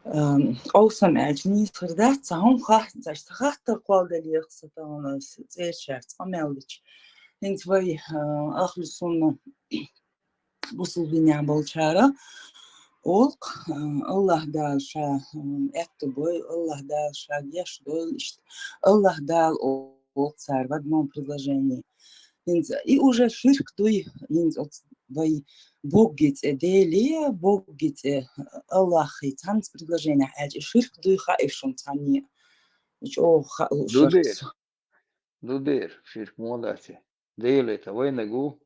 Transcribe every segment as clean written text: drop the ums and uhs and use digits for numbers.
Олсон ажлын сэрдээ цаун хат цааш хатар гуалдалиерсат аанаас цэшэрц амэлдич хинт вай ахлусон бусулвинян болчара олк аллах даалша это бой аллах даалша яш дол аллах даал олк царь в одном предложении и уже ширк туй вай Бог гит дели, Бог гит Аллах и танц предложение, а ширк дуй хаишун тани. О Дудер, ширк. дудер, ширк модати. Дейл это войнагу,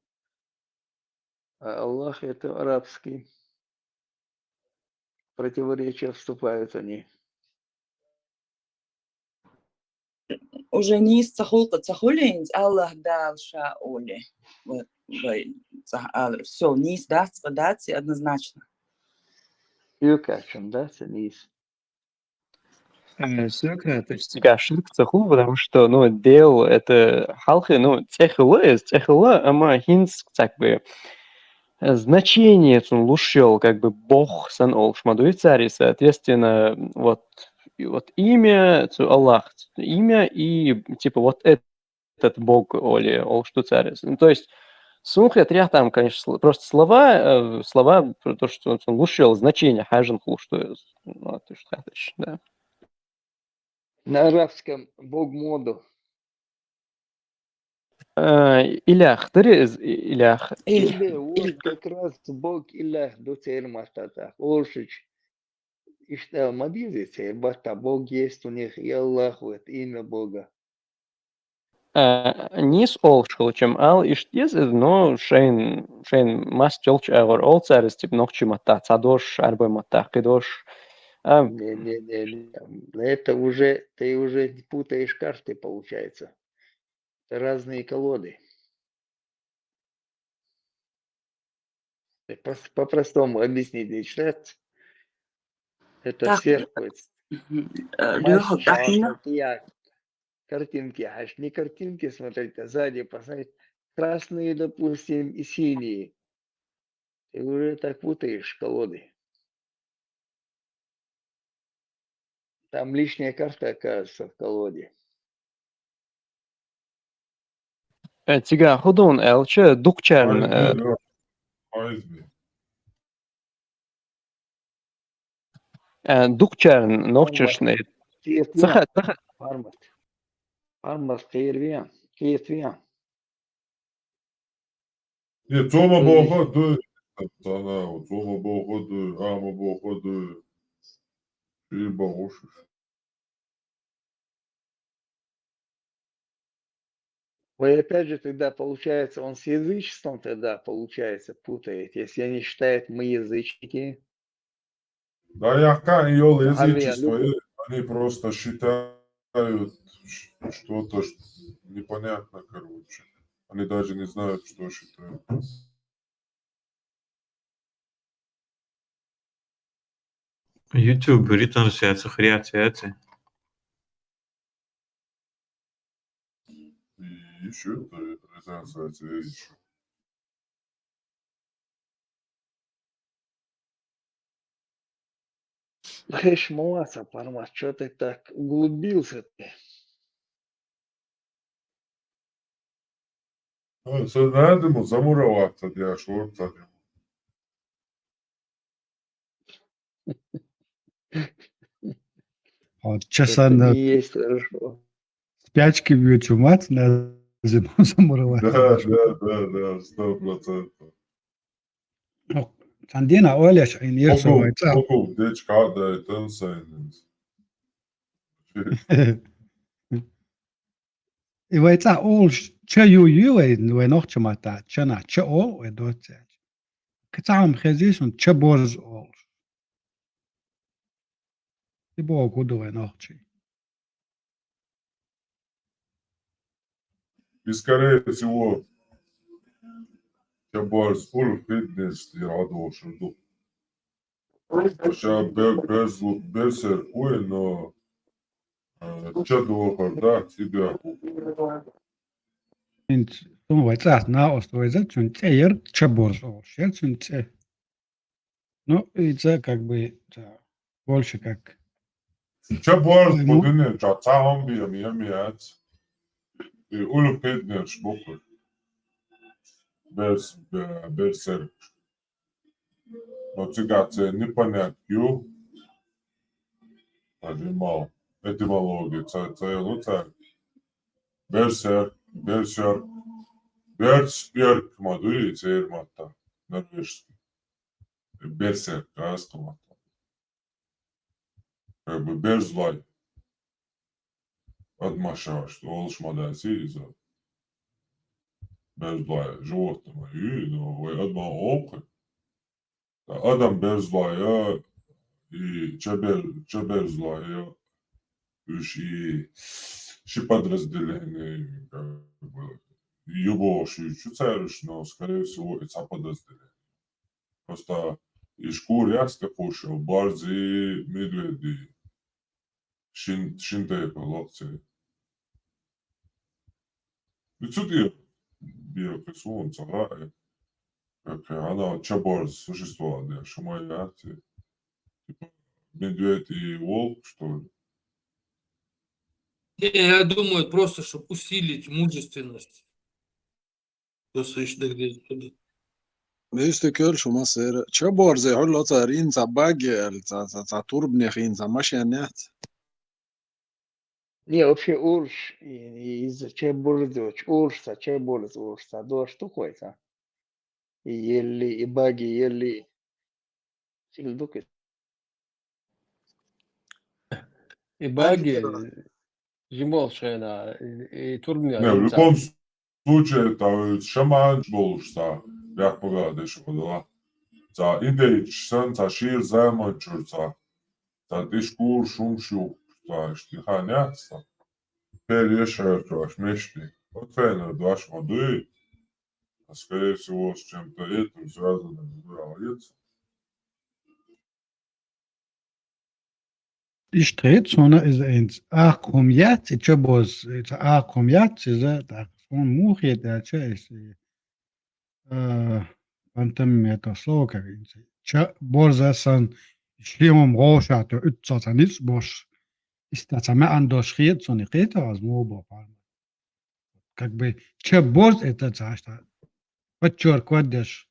а Аллах это арабский. Противоречия вступают они. Уже не из цахулка цахулин, Аллах дал ша оли. Все, не из дать однозначно. Юкачем, да, низ. Ссылка, то есть тебя ширк цаху, потому что, ну, дел это халхи, ну, техла, ама хинс, как бы, значение он лушел, как бы, бог сан ол шмадуй цари, соответственно, вот имя, Аллах, имя и, типа, вот этот бог оли, ол что царь. Ну, то есть, сумхи трях там, конечно, просто слова про то, что он лушел, значение, хажен ху, что, ну, ты что хотишь, да. На арабском бог моду. Илях, илях. Или вот как раз бог Илях до цель мастата. Олшич иштал мадизи цель, бата бог есть у них и Аллах, вот имя бога. Нис олшкал, чем ал иштез, но шейн мас челч агор олцарис, тип нохчи мата, цадош, арбой мата, кидош. Не. Это уже, ты уже путаешь карты, получается. Это разные колоды. По-простому объяснить не читать. Это сверху. Картинки, аж не картинки смотреть, а сзади посмотреть. Красные, допустим, и синие. Ты уже так путаешь колоды. Там лишняя карта оказывается в колоде. Тига худон элче дукчерн. Дукчерн нохчешне. Цеха. Пармас кейрвиан. Кейрвиан. Нет, Тома Боходы. Тома Боходы, Ама Боходы. И Богушиш. Вы опять же тогда получается, он с язычеством тогда получается путает, если они считают мы язычники. Да, яка и язычество, они просто считают что-то непонятно, короче. Они даже не знают, что считают. YouTube ретрансляция, реакция. И еще это ретрансляция еще. Хэшмуаса, Пармас, что ты так углубился-то? Sad nejdemo zamurovati, sad ja šorcam. Часа Это на не есть хорошо. спячки бьют мать на зиму замуровать. Да, 100%. Сандина Оляш и Нирсовайца. Koku, dečka, da je tensējums. И вайца ол чаю юэ нуэ нох чамата чана ча ол и доце. Кцам хезис он ча боз ол. И бо куду нох чи. И скорее всего, я больше full fitness и радовался. Сейчас без церкви, но что думаю, да, тебя. Инт он вайца на оствайца чун цейер ча боз ол. Шер чун цей. Ну, и это как бы больше как... Чаборс Ну. будинен чатаам би мият. И улукеднер шбокер. Берсер. Но цигация непонятью. Понимал. Этимология. Цаялуца. Берсер. Берсерк мадуи цермата. Норвежский. Берсерк. Аскомата. Как бы берзлай. Отмашаш, что олшмадайся из берзлая животного. И, ну, одна ока. Адам берзлая и чаберзлая. И подразделение, как бы, ебоши чуцариш, но, скорее всего, это подразделение. Просто и шкуряцте кушал, барзи, медведи, шинтепа, локции. И тут я биописун, цаграя, как она чабарз существовала, да, шумая, типа, медведь и волк, что ли. Я думаю, просто, чтобы усилить мужественность. Visste kul som man ser. Tjabbar ze hålla så här in så bagel så turbnechin så машинят. Не, вообще урш из чебурдоч, уршса, чебурз, уршса, до что хуйса. И ели, и баги, ели. Сильдуки. И баги, зимол шена, и турмия. Не, в любом случае, это шаман болушта, як погадеш, да. За индейч сан, за шир заманчурца, за дишкур шумшу, за штиханяца. Перешеркаш мечты. Вот фенер дваш воды, скорее всего, с чем-то этим связано, говорится. اشتريت صونا إذا أنت أقوميات تشبوز إذا أقوميات إذا تكون موخي تشايس أنتم يتصلوك إنت تش بورزا سان شليمم غوشة تو إتصانيس بوش استعمال عندوش خيط صوني قيتا از مو بابا как бы чеборз это царство подчеркиваешь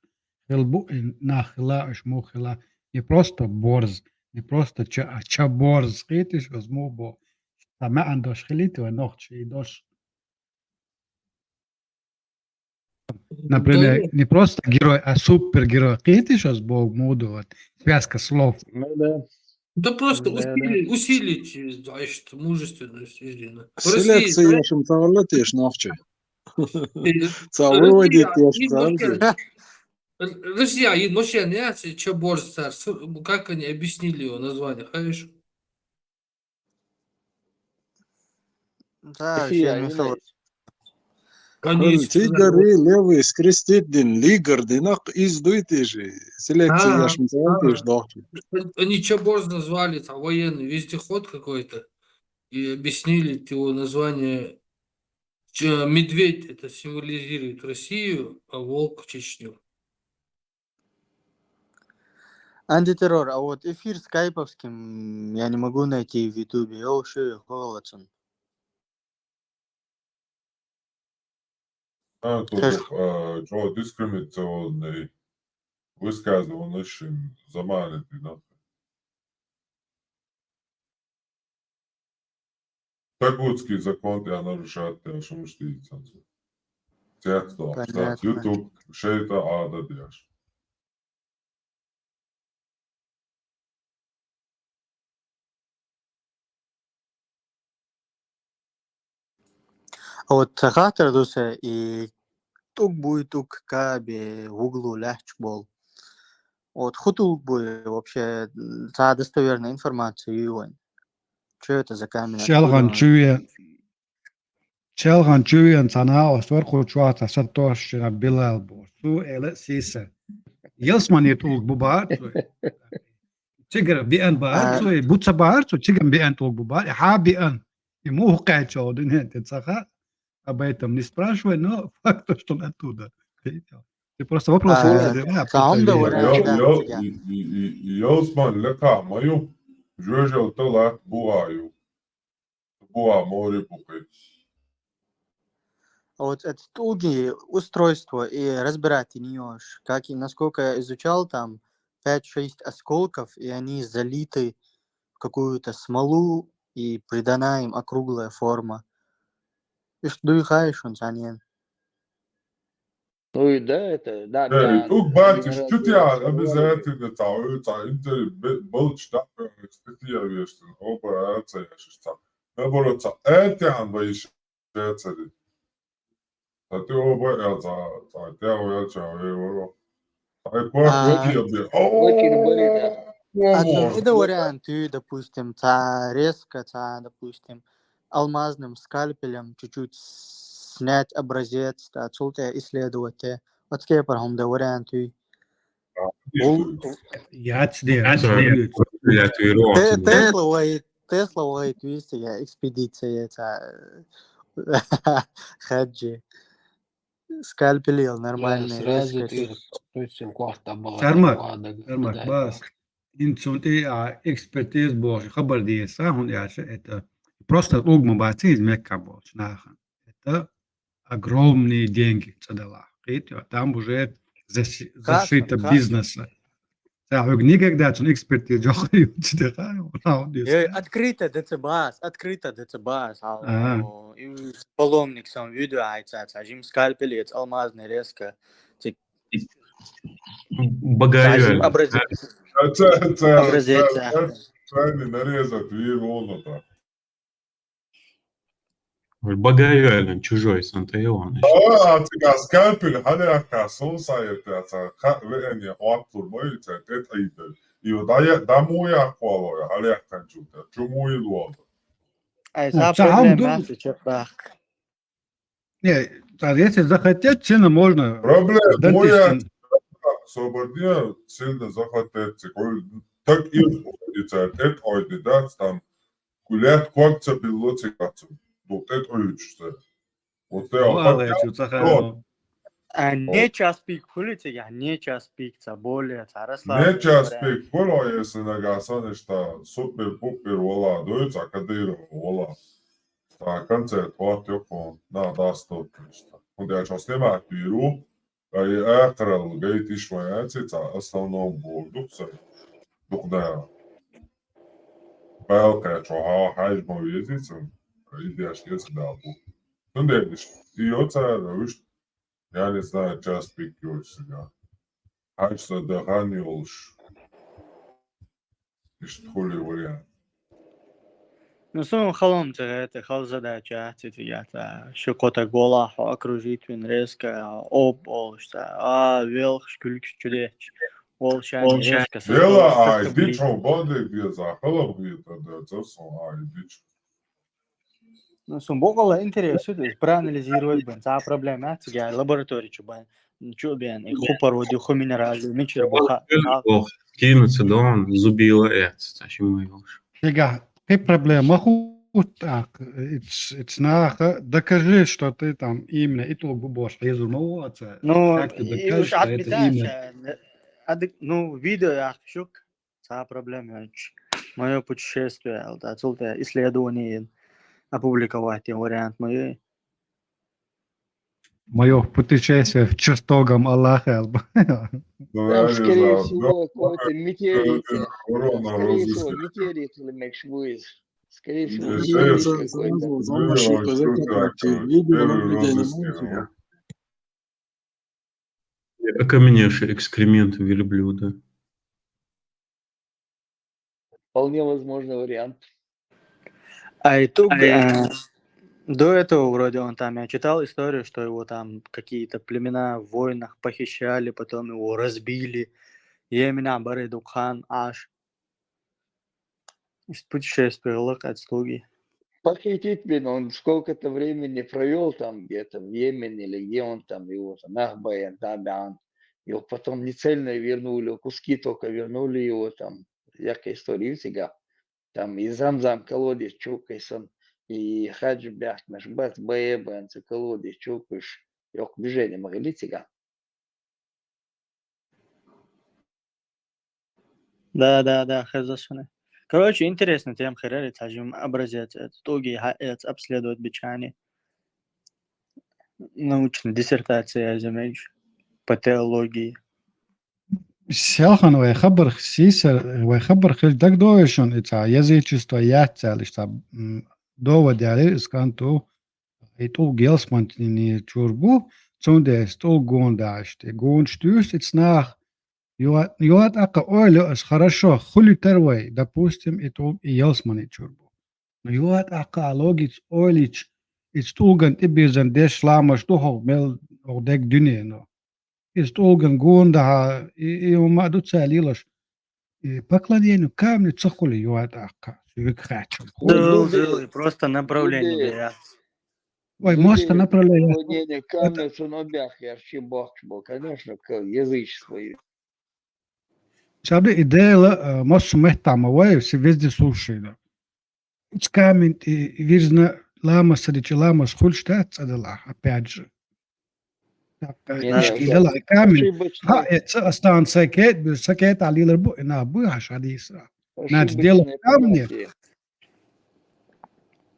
хилбу нахила шмухила не просто борз не просто чаборз خيتش از مو با ما عندوش خليت ونوخ شي دوش например не просто герой а супергерой خيتش از бог моду вот связка слов Да просто Да. усилить, значит, мужественность, Ирина. В Селекция России, я шум тавлатеш нахче. Россия, Цаводит я Россия, Россия, Мошенец, Чеборз, как они объяснили его название, знаешь? Да, Россия, вообще мифология. Они Тигары левый скрестит дин лигар динак издуйтежи. Селекция я шум тавлатеш нахче. Они Чеборз назвали, там, военный вездеход какой-то, и объяснили его название. Медведь это символизирует Россию, а волк Чечню. Антитеррор, а вот эфир скайповским я не могу найти в Ютубе. Йоуши Холодсон. Тут Джо дискриминационный высказывал заманит, да. Тагутский закон я нарушать, что мы штица. Текстов, да, YouTube, шейта ада дяш. А вот хатер дусе и тук будет тук каби в углу лягч бол. Вот хутук будет вообще за достоверная информация юань. Что это за камень? شالغان جويان تناو استور خوشواتا ستوش بلال بو سو إلى سيسا يلسمان يطلق ببار تجر بيان بار سو بوتسا بار سو تجر بيان طلق ببار ها بيان يمو قاعد شو دنيا تتسخا أبيتم نسبراشوا إنه فاكتور شتون أتودا Ты просто вопрос Саумда вариант, да. Йосман лека мою. Жожел талат буаю. Буа море пукай. А вот эти туги, устройство и разбирать не можешь. Как и насколько я изучал, там 5-6 осколков, и они залиты в какую-то смолу, и придана им округлая форма. И что дыхаешь, он тянет. Ну и да, это, да, Эй, тук один батиш, раз чути было обязательно интер болч да специалист. Оба это я что. Наоборот, это он боишь это. Ты оба это, я чаю. Ай, как вот я бы. очень были, Один О, это вариант, и, допустим, резко, допустим, алмазным скальпелем чуть-чуть снять образец, отсюда исследовать. Вот такие паром варианты. Яцдия, Я татуировки. Тесла ловит, видите, экспедиция, хаджи. Скальпели нормальные, Сразу резко. ты, допустим, квахта была Тармак, бас. Инцунти экспертиз больше, хабар диеса, он это просто угма баци из мекка больше, нахан. Это огромные деньги цадала. Видите, там уже защита бизнеса. Никогда он экспертиз джохли Открыто децибас. Паломник сам видео айца, жим скальпели, алмазный резко. Багарёль. Образец. Цены нарезать вилону-то. Багарёль, чужой Санта-Ион. Цыган скальпель, халяка, солсайта, вени, оттур моите, это идет. И вот да моя квалоя, халяка чута, чуму и лода. Айца проблема, Не, если захотят, цены можно. Проблема моя, собордия, сильно захватывает, так и это ойдет, там, гулять квакца пилотикацию. Вот это очень. Вот это не час пик политика, не час пик, более не час пик пола, если нагасаны, что супер-пупер вола, дуется, кадырова вола. Tā koncerta platjokon nav доступна. Un я сейчас снимаю пиру, и экрал гейт ишваяци, основном бурдукса, дукда. Белка, что хайжмо везицу, идеаш дабу. Ну, дедиш, и я не знаю, час пик себя. Хайжса дыханиолш. Ишт хули вариант. Ну, сон халом это хал задача, это щекота гола, окружить резко, велх, шкульк, чудеч. Волшание резко Дела, дичо боды, где захалом, где-то, да, цесом, дичо. Ну, сон богала интересует, проанализировать, проблема, лабораторию, чубен, и хупороди, хуминерали, мичер боха. Кинуться, да, он зубила это, зачем мы его? Сега, ты проблема так, докажи, что ты там именно и то будешь резюмироваться. Ну, Как ты докажешь, что это именно? Ну, видео я щук, проблема. Мое путешествие, отсюда исследование опубликовать вариант моей. Мое путешествие в чертогам Аллаха. Там, скорее всего, какой-то метеорит. Скорее всего, метеорит или Макшвуиз. Скорее всего, метеорит какой-то. Окаменевшие экскременты верблюда. Вполне возможный вариант. До этого вроде он там, я читал историю, что его там какие-то племена в войнах похищали, потом его разбили. Емена Баридукхан аж. Путешествие от слуги. Похитить, он сколько-то времени провел там где-то в Йемене или где он там, его Нахбаян, Табян. Его потом нецельно вернули, куски только вернули его там. Яркая история всегда. Там и Замзам колодец чукайсан, и Хаджи Бяхмаш, Бац Баебан, колодец чукаешь. Йок движение могли сега. Да, хазашаны. Короче, интересно тем херели, тажим образец, итоги обследовать бичане. Научная диссертация, я заметил, по теологии. Сялхан ويخبر سيسر ويخبر خل دك دوشون إتا يزيتشستو ياتسال إشتا دو وديالي إسكانتو إتو جيلسمانتيني تشوربو تونده إستو гон داشت гон штюст إتس нах يوات أقا أولو إس хорошо хули тервей допустим إتو يلسماني تشوربو но يوات أقا ألوغيتس أوليتش إتس توغن إبيزن ديش لامش دوهو ميل أو ديك دنيا نو Istulgan gundaha i ma duca lilaš. Покладение камня цохули юатака. Свикхачем. Да, просто направление, Люди, да. Ой, моста направляет. Владение камня цунобях, я был, конечно, к язычеству. Шабли идея мост мехтама, ой, все везде слушают. It's камень, и видно, лама садичи лама с хульштат, адала, опять же. إشكي لا كامل ها أستان سكيت بسكيت على الربو إنا بوها شاديسا ناس ديلا كامل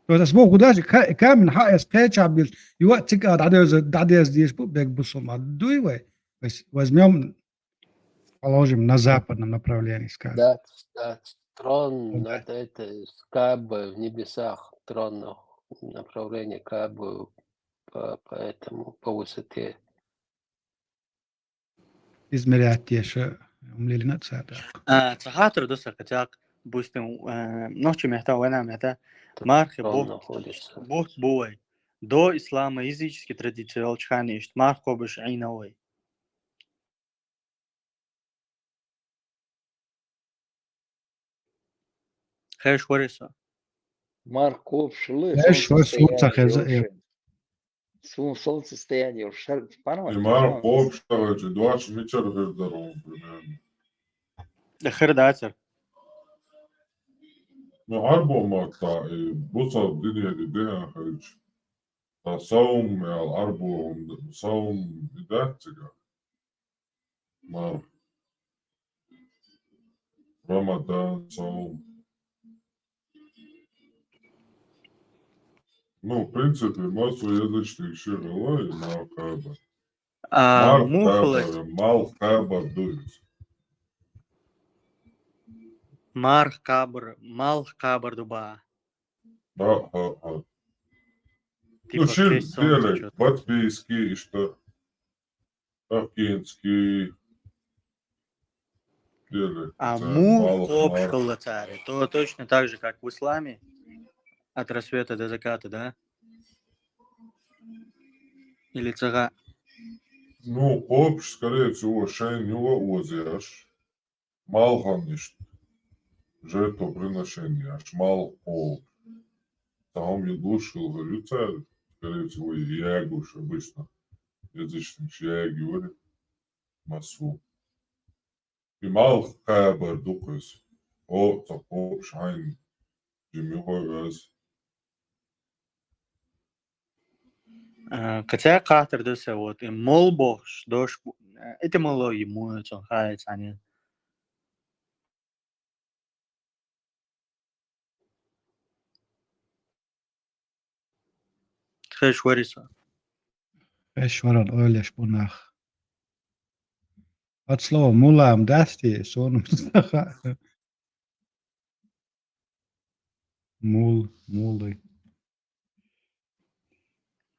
بس مو قداش كامل ها سكيت عبيل يوقتك عدد ديش بو بيك بصوم دوي وي بس возьмем положим на западном направлении скажем. Да, трон, это как бы в небесах, трон направление как бы по этому, по высоте. измерять еще умлили цада. Цахатр доса катяк бустим ночью мехта война мехта мархи бог бой до ислама языческий традиции олчхани ишт мархо биш айновой. Хэш вариса. Марков шлы, солнцестояние, И Марков, что 20 метров примерно. Хердатер. Ну, арбо та буца динья дидея хэж. Та саум арбо саум идатига. Мар. Рамадан саум. Ну, в принципе, массу язычных ширила и Малхаба. Малхаба дует. Малхабр дуба. Да. Ну, шир диалект, батбийский, что афинский диалект. Мул общий царь. То точно так же, как в исламе. От рассвета до заката, да? Или цага? Ну, общий, скорее всего, шейн него озяш. Малханишт. Жертвоприношение. Аж малхов. Там я душил, говорю, царь. Скорее всего, ягуш обычно. Язычник яги говорит. Масу. И малхабар дукас. О, такой шайн. Жимиховяз. Хотя катер доса вот и молбош дош этимологии мует он хает они. Хэш вариса. Эшварад ойлеш бунах. От слова мулам дасти сону мулы.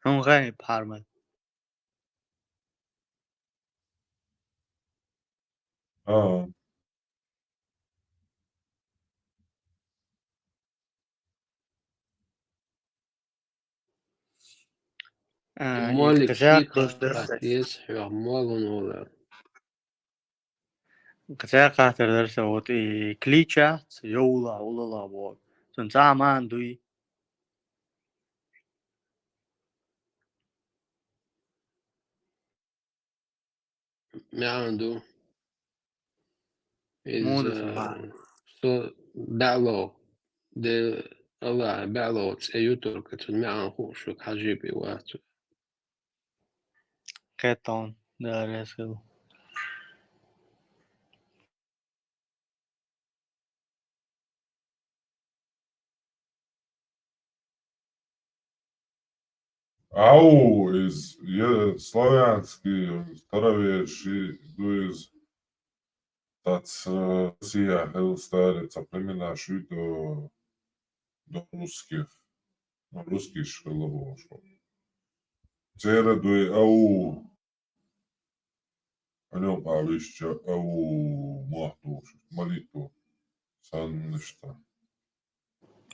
Он гай парма. Молик есть, молон Хотя катер доса вот и клича йоула улала вот. Сон заман дуй. Meandu is so Balo. The Allah Balo it's a yutur كتن mean خوشك حجيبي واتو. Keton. Där är så. Ау из славянский староверший, из Россия старится племена до русских, ну, русских школов. Цера дуй ау, алё павища ау махту молитву саннышта.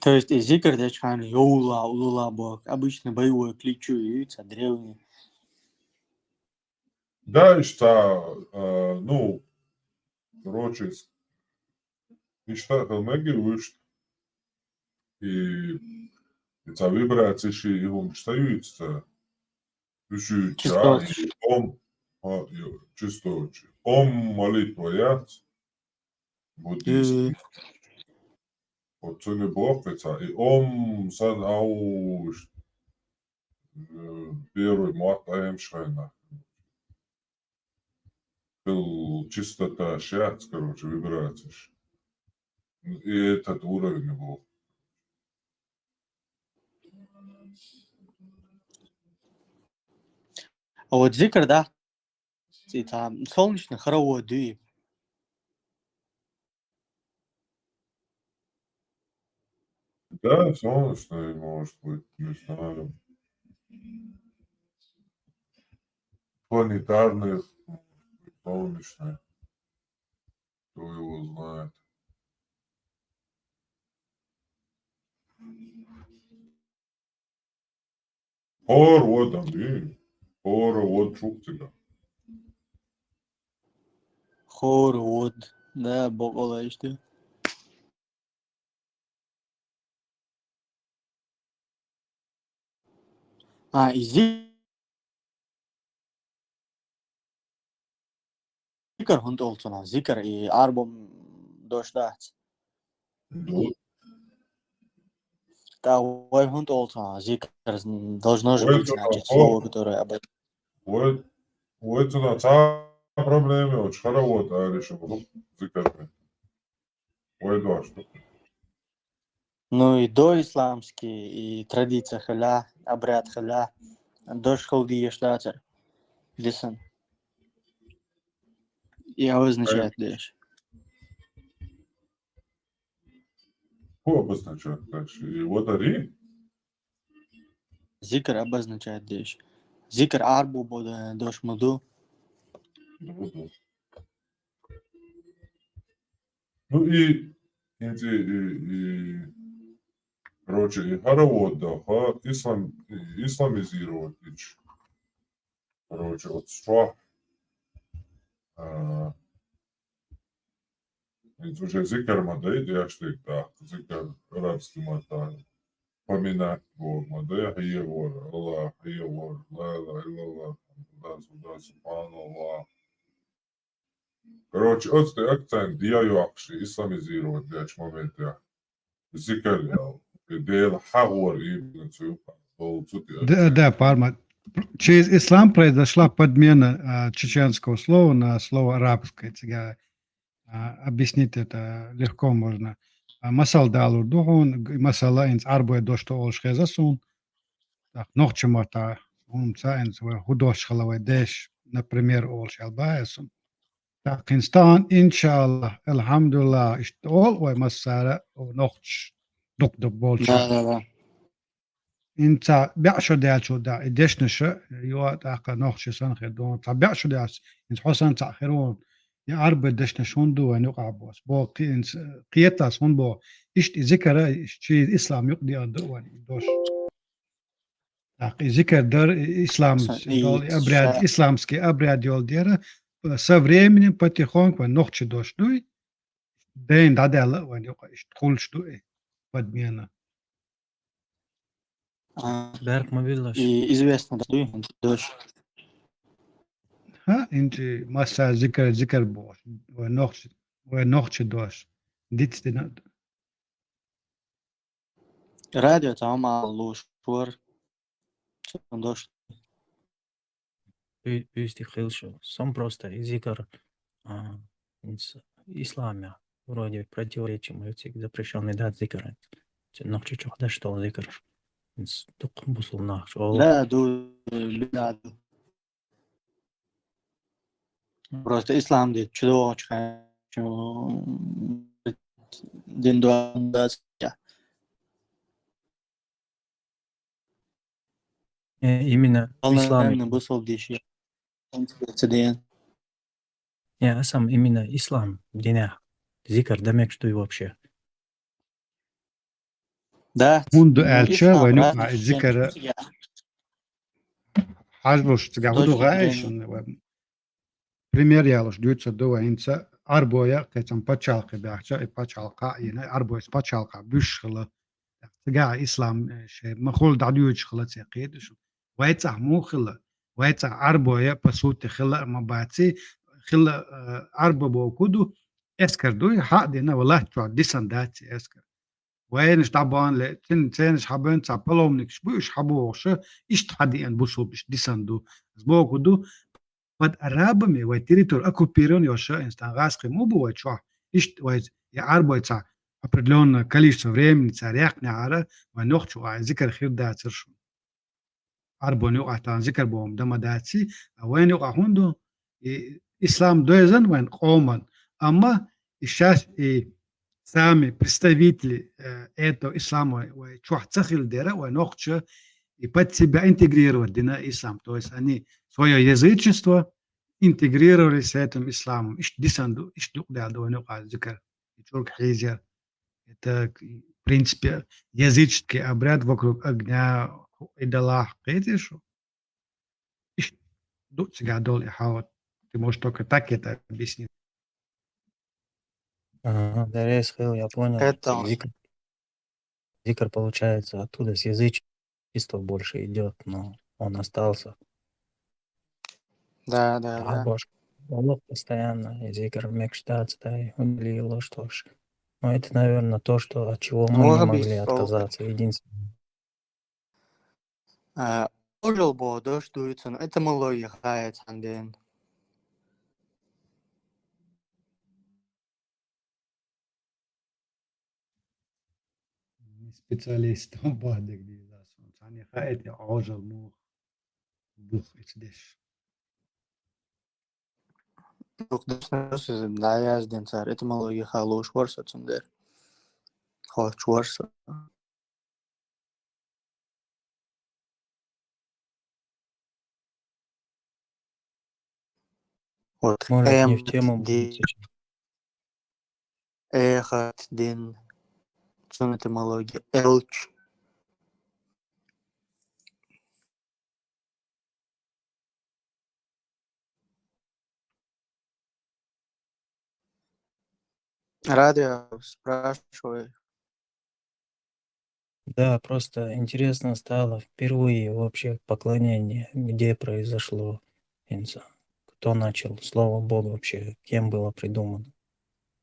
То есть зикр дечхан йоула, улула бог. Обычно боевой кличу яйца древние. Да, ну, короче, Helmegi вышт, и это вибрация ши его мечтаются, ищу ча, Чистотиш. и чисто, молитва я, буддийский, вот цели Бог, и сан ау, первый мат Эйншайна. Был чистота шац, короче, вибрация. И этот уровень был. А вот зикр, да, это солнечный хоровод, и Да, солнечный, может быть, не знаю. Планетарный, солнечный. Кто его знает. Хор, вот там, и хор, вот Чуктига. хоровод, да, бог олайшты. А, и зикр хунд олцуна, зикр и арбом дождать. Да, ой хунд олцуна, зикр должно же быть, значит, слово, которое об этом. Вот сюда ца проблемы, очень хоровод, а решил, зикарный. Ой, да, что? Ну и доисламский, и традиция халя, обряд халя, дождь халди ештатер, лисан. И означает дождь. Что обозначает дальше? И вот ари? Зикр обозначает дождь. Зикр арбу буде дождь муду. Ну и короче, и хоровод, да, исламизировать, короче, вот что, уже зикр мадей, я что так, зикр арабский матай, поминать Бог, мадей, хиевор, Аллах, хиевор, ла ла илlallah, да, субханаллах. Короче, вот ты акцент, дияю акши, исламизировать, дяч момент, я. Зикр, я, дел хавор, и, Да, Парма. Через ислам произошла подмена чеченского слова на слово арабское. Объяснить это легко можно. Масал далур духун, масала инс арбуя дошто олшхезасун. Так, нохчемата, цаинс, худош халавай деш, например, олшалбаесун. Так, инстан, иншаллах, алхамдулилlah, иштол, ой масара, нохч, дук болша. Да. انت بيعشو ديال شو دا اديش نشا يو تاقا نوخش سن خدون تا بيعشو دياس انت حسن تاخرون يا عرب ديش نشون دو ونقع بوس بو قيتا سون بو اشت ذكر شي اسلام يقضي الدوان دوش تاقي ذكر در اسلام دول ابراد اسلامسكي ابراد يول ديرا со временем потихоньку нохчи дош дуй ден дадела ونقع اشت خولش дуй подмена. Berk mobilash. И известно, да, дождь. انت مسا ذكر بوش ونخش دوش ديت دينا Радио там луж швар дождь. Üsti хилшу. Сам просто зикр исламе. Вроде противоречим, запрещенный да зикр. Нохчи чохда что зикр. Тук бусулнах олух. لا لا просто ислам дит чудо дин дуанда Именно в исламе. полноценный бусул диши. Цеден. Сам именно ислам в динях. Зикр демек что и вообще. Да, Mundu ну elçe ислам ve nu разные zikr члены. hajboş С tga hudu точки зрения. gaishun пример ялыш дютsa до инца арбоя кецам пачалка бяхча и пачалка ина арбоя пачалка бюшхла تقع إسلام شيء مخول دعيوش خلا تقيد شو ويتع مو خلا ويتع عربويا بسوت خلا ما باتي خلا عربو بوكودو اسكر دوي حق دينا والله تو ديسان داتي اسكر وينش طبعا لتن تنش حبن تعبلهم نكش بوش حبوش ايش تحدي ان بوسو بش ديسان دو بوكودو بد أرابمي وتريتور أكو بيرون يوشا إنستان غاسقي مو بو شو إيش ويز يا عربو يتسع أبردلون كليش سوريم نتساريق نعارة ونوخ شو ذكر خير داتر شو عربو نوقع تان ذكر بوم دما داتسي وين يوقع هندو إسلام دوزن وين قوما أما الشاش سامي представители этого ислама وشو تسخيل ديرا ونوخ شو и под себя интегрировать дина ислам. То есть они свое язычество интегрировали с этим исламом. Иш дисанду, иш дукда дуану зикр. Ичурк хизер. Это, в принципе, языческий обряд вокруг огня идола. Видишь? Иш дук сега дол и хават. Ты можешь только так это объяснить. Ага, Дарья Исхаил, я понял. Это Зикр получается оттуда с язычества больше идет, но он остался. да. А Боже, Аллах постоянно и зикр мечтать, да, и удалило, что ж. Но это, наверное, то, что, от чего мы не Может могли быть, отказаться. Единственное. Ожил бо дождь дуется, но это мало играет анден. Специалист بعد جديد يعني خائد عاجل مو بوخ اتدش Да, я ден цар. Это мало играло уж ворса цундер. Хоч ворса. Вот. Может, не в тему будет сейчас. Эхат ден цун этимология. Элч. Радио спрашиваю. Да, просто интересно стало впервые вообще поклонение, где произошло, инса. Кто начал слово Бог вообще, кем было придумано.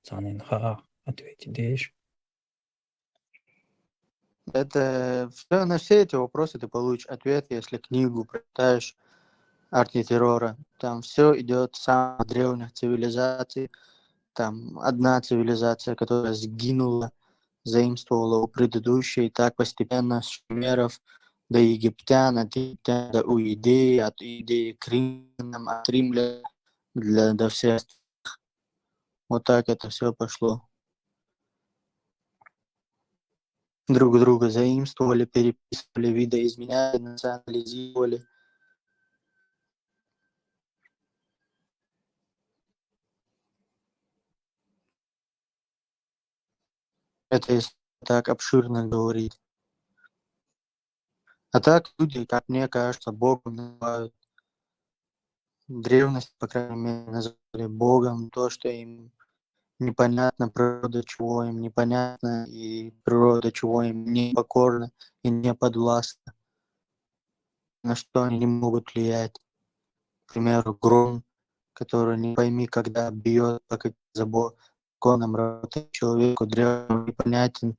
Цанин Хаа, ответь, идеешь? Это все на все эти вопросы ты получишь ответ, если книгу прочитаешь «Арти террора». Там все идет с самых древних цивилизаций. Там одна цивилизация, которая сгинула, заимствовала у предыдущей, и так постепенно с шумеров до египтян, от египтян до Иудеи, от Иудеи к римлянам, от римлян до всех. Вот так это все пошло. Друг друга заимствовали, переписывали, видоизменяли, национализировали. Это если так обширно говорить. А так люди, как мне кажется, Богом называют. Древность, по крайней мере, называли Богом то, что им непонятно, природа чего им непонятно, и природа чего им не покорна и не подвластна, на что они не могут влиять. К примеру, гром, который не пойми, когда бьет по законам работает человеку, древнему непонятен,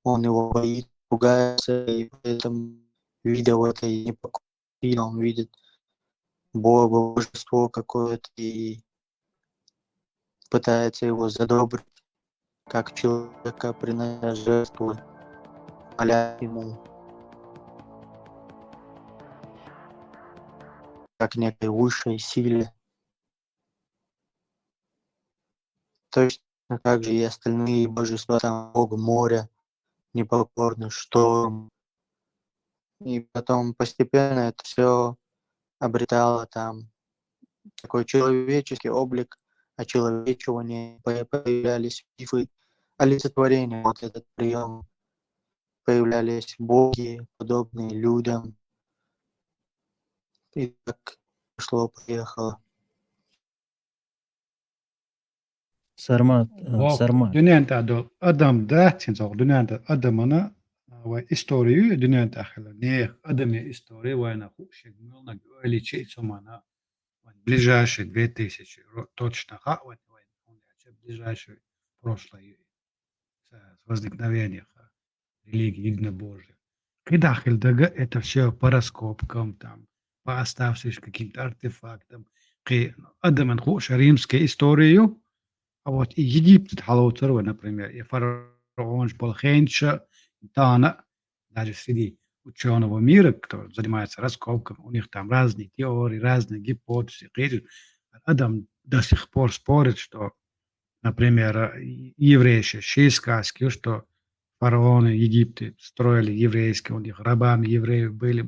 он его боится, пугается, и поэтому, видя в этой непокорности, он видит Бога, божество какое-то, и пытается его задобрить, как человека, принося жертву, моля ему. как некой высшей силе. Точно так же и остальные божества, там бог моря, непокорный шторм. И потом постепенно это все обретало там такой человеческий облик, очеловечивание, появлялись мифы, олицетворения, вот этот прием, появлялись боги, подобные людям. И так пошло-поехало. Sarmat, Bok, Sarmat. dünyada da adam da tinsa dünyada adamına ve istoriyi dünyada ahla ne adamı istoriyi ve na хушек мылна öyle şey somana ближайшие 2000 точно вот ближайшее прошлое возникновения религии единобожия. Когда Хильдага это все по раскопкам, там, по оставшимся каким-то артефактам, Адам хуш римскую историю, а вот и Египет халуцерва, например, и фараон Шполхенча, Тана, даже среди ученого мира, кто занимается раскопками, у них там разные теории, разные гипотезы. Адам до сих пор спорит, что, например, еврейские сказки, что фараоны Египта строили еврейские, у них рабами евреев были.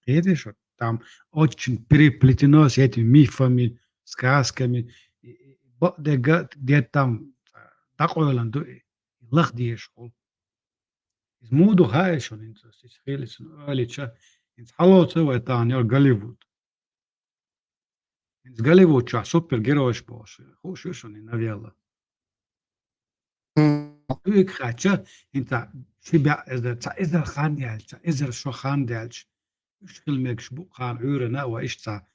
Видишь, вот там очень переплетено с этими мифами, сказками. Где там такое ланду, лах диеш. Из муду хаешь он из хилис, алича, из халот сова это не Голливуд. Из Голливуд ша супергероиш бош, хуш он и навела. Ük хача, инта себя إذا خان يالش, إذا شو خان يالش, إيش كلمة شبو خان عورنا وإيش تا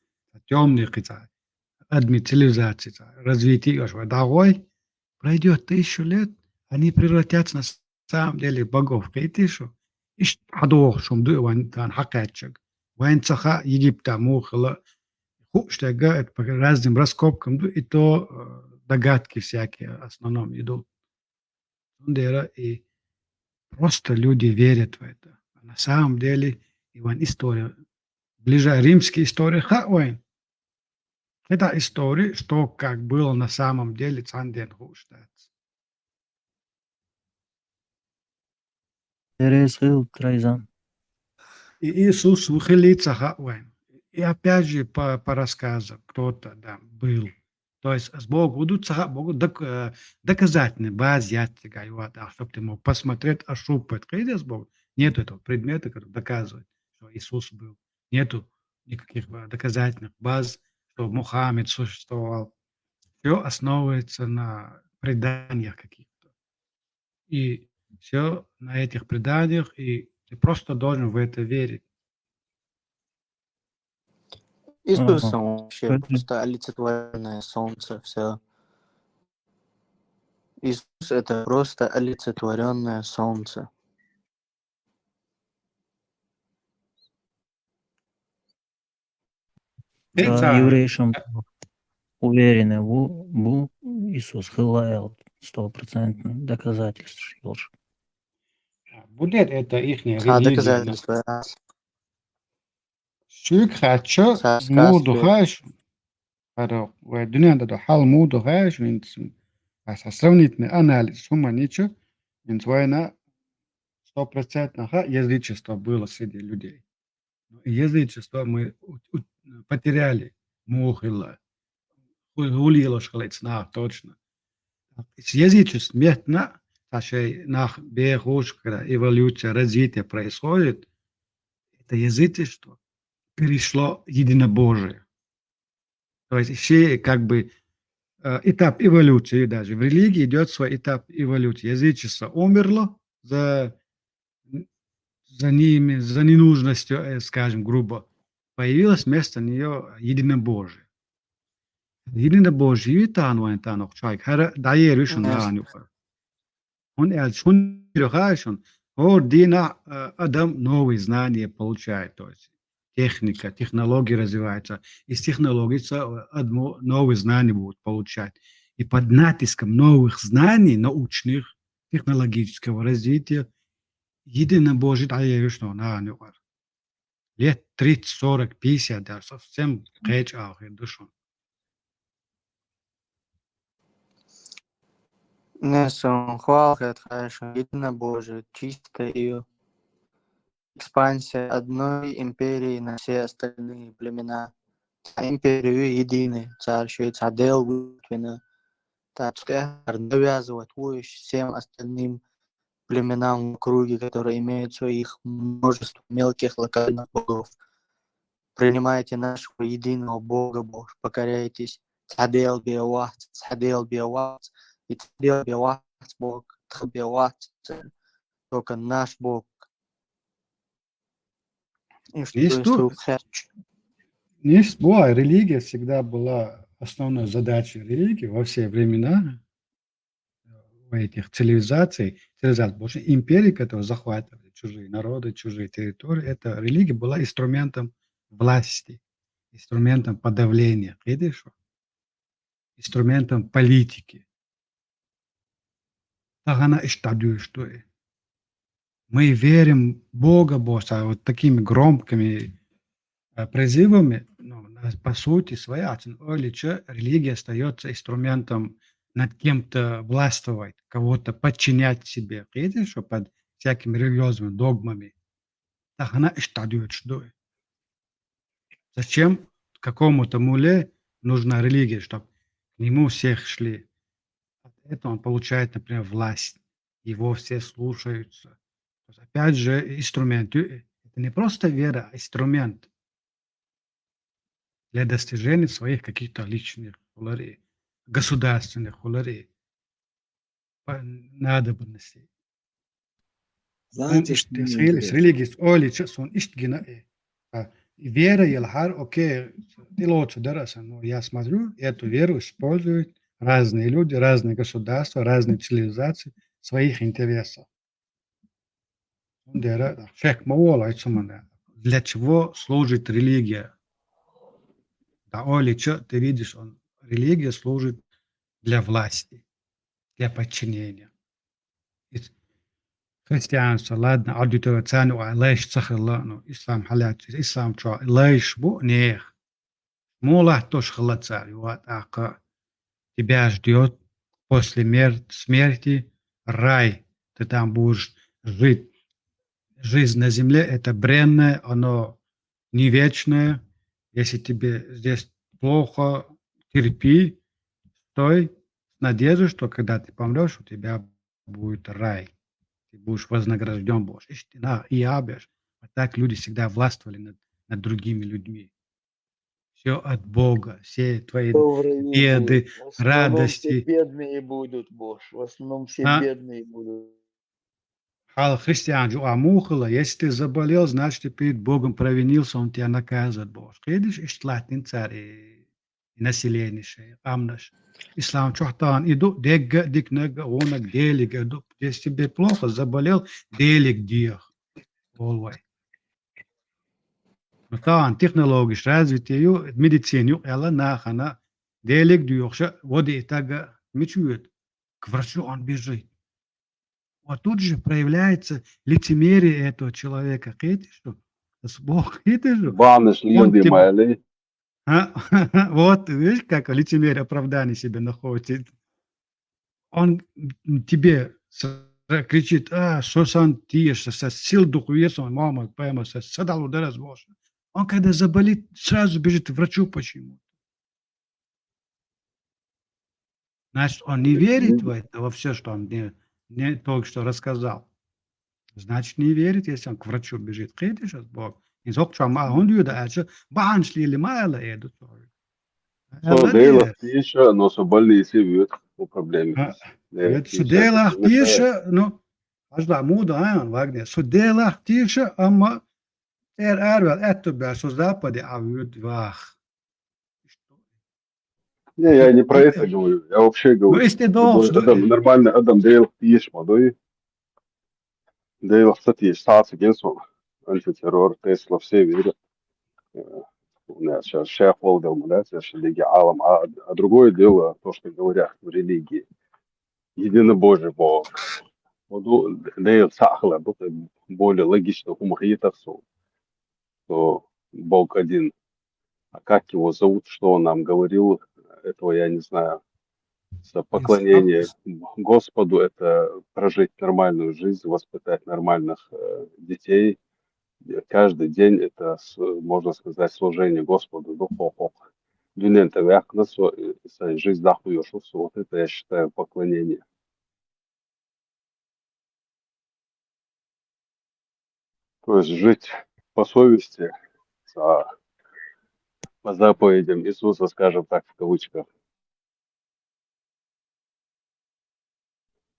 يوم نقطع أدمي цивилизации, развитие аж дагой пройдет 1000 лет, они превратятся на самом деле богов. Кайтишу, إيش حدوخ شو مدو وان تان حقاتشك, وين цаха Египта мухла, хуш тага это по разным раскопкам, и то догадки всякие в основном идут. И просто люди верят в это. А на самом деле, Иван, история, ближе римская история, это история, что как было на самом деле Цанден Хуштадс. Терезил Трайзан. И Иисус выхилится Хауэн. И опять же по рассказам кто-то да, был. То есть с Богом будут Богу доказательные базы, чтобы ты мог посмотреть, ощупать. Когда с Богом нет этого предмета, который доказывает, что Иисус был. Нету никаких доказательных баз, что Мухаммед существовал. Все основывается на преданиях каких-то. И все на этих преданиях, и ты просто должен в это верить. Иисус вообще просто олицетворенное солнце, все. Иисус это просто олицетворенное солнце. Еврейшам уверены, bu Иисус хилаял 100% доказательств. Будет это их религия. Доказательства. Шик хачо муду хаш. Dünyada da hal mudu hash, сравнительный анализ сума ничего, война 100% язычество было среди людей. Язычество мы потеряли, мухила, улило шкалецна, точно. Язычество метна, nach Бехуш, когда эволюция, развитие происходит, это язычество перешло единобожие. То есть еще как бы этап эволюции даже. В религии идет свой этап эволюции. Язычество умерло за ними, за ненужностью, скажем, грубо. Появилось вместо нее единобожие. Единобожие это оно, человек. Хара дает решен на него. Он решен. Дина Адам новые знания получает. То есть техника, технологии развиваются. Из технологий новые знания будут получать. И под натиском новых знаний, научных, технологического развития, единобожие дает решен на него. Лет 30, 40, 50, даже совсем кэч ахи душу. Несом хвалхет, хорошо, единобожие, чисто ее экспансия одной империи на все остальные племена. Империю единый, царь Швейцадел вытвина. Так что навязывать всем остальным племенам в округе, которые имеют своих множество мелких локальных богов. Принимайте нашего единого Бога, Бог, покоряйтесь. Цадел биоват, и цадел биоват, Бог, биоват, только наш Бог. И что Есть тут, религия всегда была основной задачей религии во все времена у этих цивилизаций, больше империи, которые захватывали чужие народы, чужие территории, эта религия была инструментом власти, инструментом подавления, видишь, инструментом политики. Так она и что мы верим в Бога, Бога, вот такими громкими призывами, по сути своя, религия остается инструментом над кем-то властвовать, кого-то подчинять себе, видишь, под всякими религиозными догмами. Так она и что? Зачем какому-то муле нужна религия, чтобы к нему всех шли? Это он получает, например, власть, его все слушаются. Опять же, инструмент. Это не просто вера, а инструмент для достижения своих каких-то личных целей, государственных целей, надобностей. Знаете, что мне С интересно? религией, вера Елхар, окей, но я смотрю, эту веру используют разные люди, разные государства, разные цивилизации в своих интересах. Для чего служит религия? Ты видишь, религия служит для власти, для подчинения. Христианство, ладно, аудитория цену, а лишь цахала, ислам халят, ислам чё, лишь бу нех. Мула тоже халацарь, вот, тебя ждет после смерти рай, ты там будешь жить. Жизнь на земле – это бренное, оно не вечное. Если тебе здесь плохо, терпи, стой с надеждой, что когда ты помрешь, у тебя будет рай. Ты будешь вознагражден, Боже. И абеш. А так люди всегда властвовали над другими людьми. Все от Бога, все твои Добрый беды, вечер. В основном все радости. бедные будут, Боже. В основном все бедные будут. Христиан, если ты заболел, значит, ты перед Богом провинился, Он тебя наказывает, Бог. Видишь, иштлатин царь и население, амнаш. Ислам чохтан, иду, дегга, дикнега, онак, делик, иду. Если тебе плохо, заболел, делик диях. Олвай. Но там технологиш развитие, медицину, эла нахана, делик диях, води тага, мечует. К врачу он бежит. Вот тут же проявляется лицемерие этого человека. Видишь, что? Бог, видишь, он тебе... Вот, видишь, как лицемерие оправдание себе находит. Он тебе кричит, что сан тиешь, со сил духу есть, он мама, пойма, садал удар Боже. Он когда заболит, сразу бежит к врачу. Почему? Значит, он не верит в это, во все, что он мне только что рассказал. Значит, не верит, если он к врачу бежит. Видишь, Бог. И зог чама, он дюда, баншли или мало эду. Dela tieša no su больницы вьет по проблеме. Судела тиша, ну, ажда муда, вагне. Судела тиша, ама эрвел это бя со западе, а вьет вах. Не, я не про это говорю. Я вообще говорю. Адам нормально, Адам Дейл тиеш модой. Дейл, кстати, статус агентства, антитеррор, Тесла, все верят. У нас сейчас шеф Волдел, да, сейчас Лиги Алам. А другое дело, то, что говорят в религии. Единобожие Бог. Вот Дейл Сахла, более логично, хумахитов, то Бог один. А как его зовут, что он нам говорил, этого я не знаю. Поклонение Господу — это прожить нормальную жизнь, воспитать нормальных детей. Каждый день это, можно сказать, служение Господу. Жизнь дахуешься. Вот это я считаю поклонение. То есть жить по совести, по заповедям Иисуса, скажем так, в кавычках.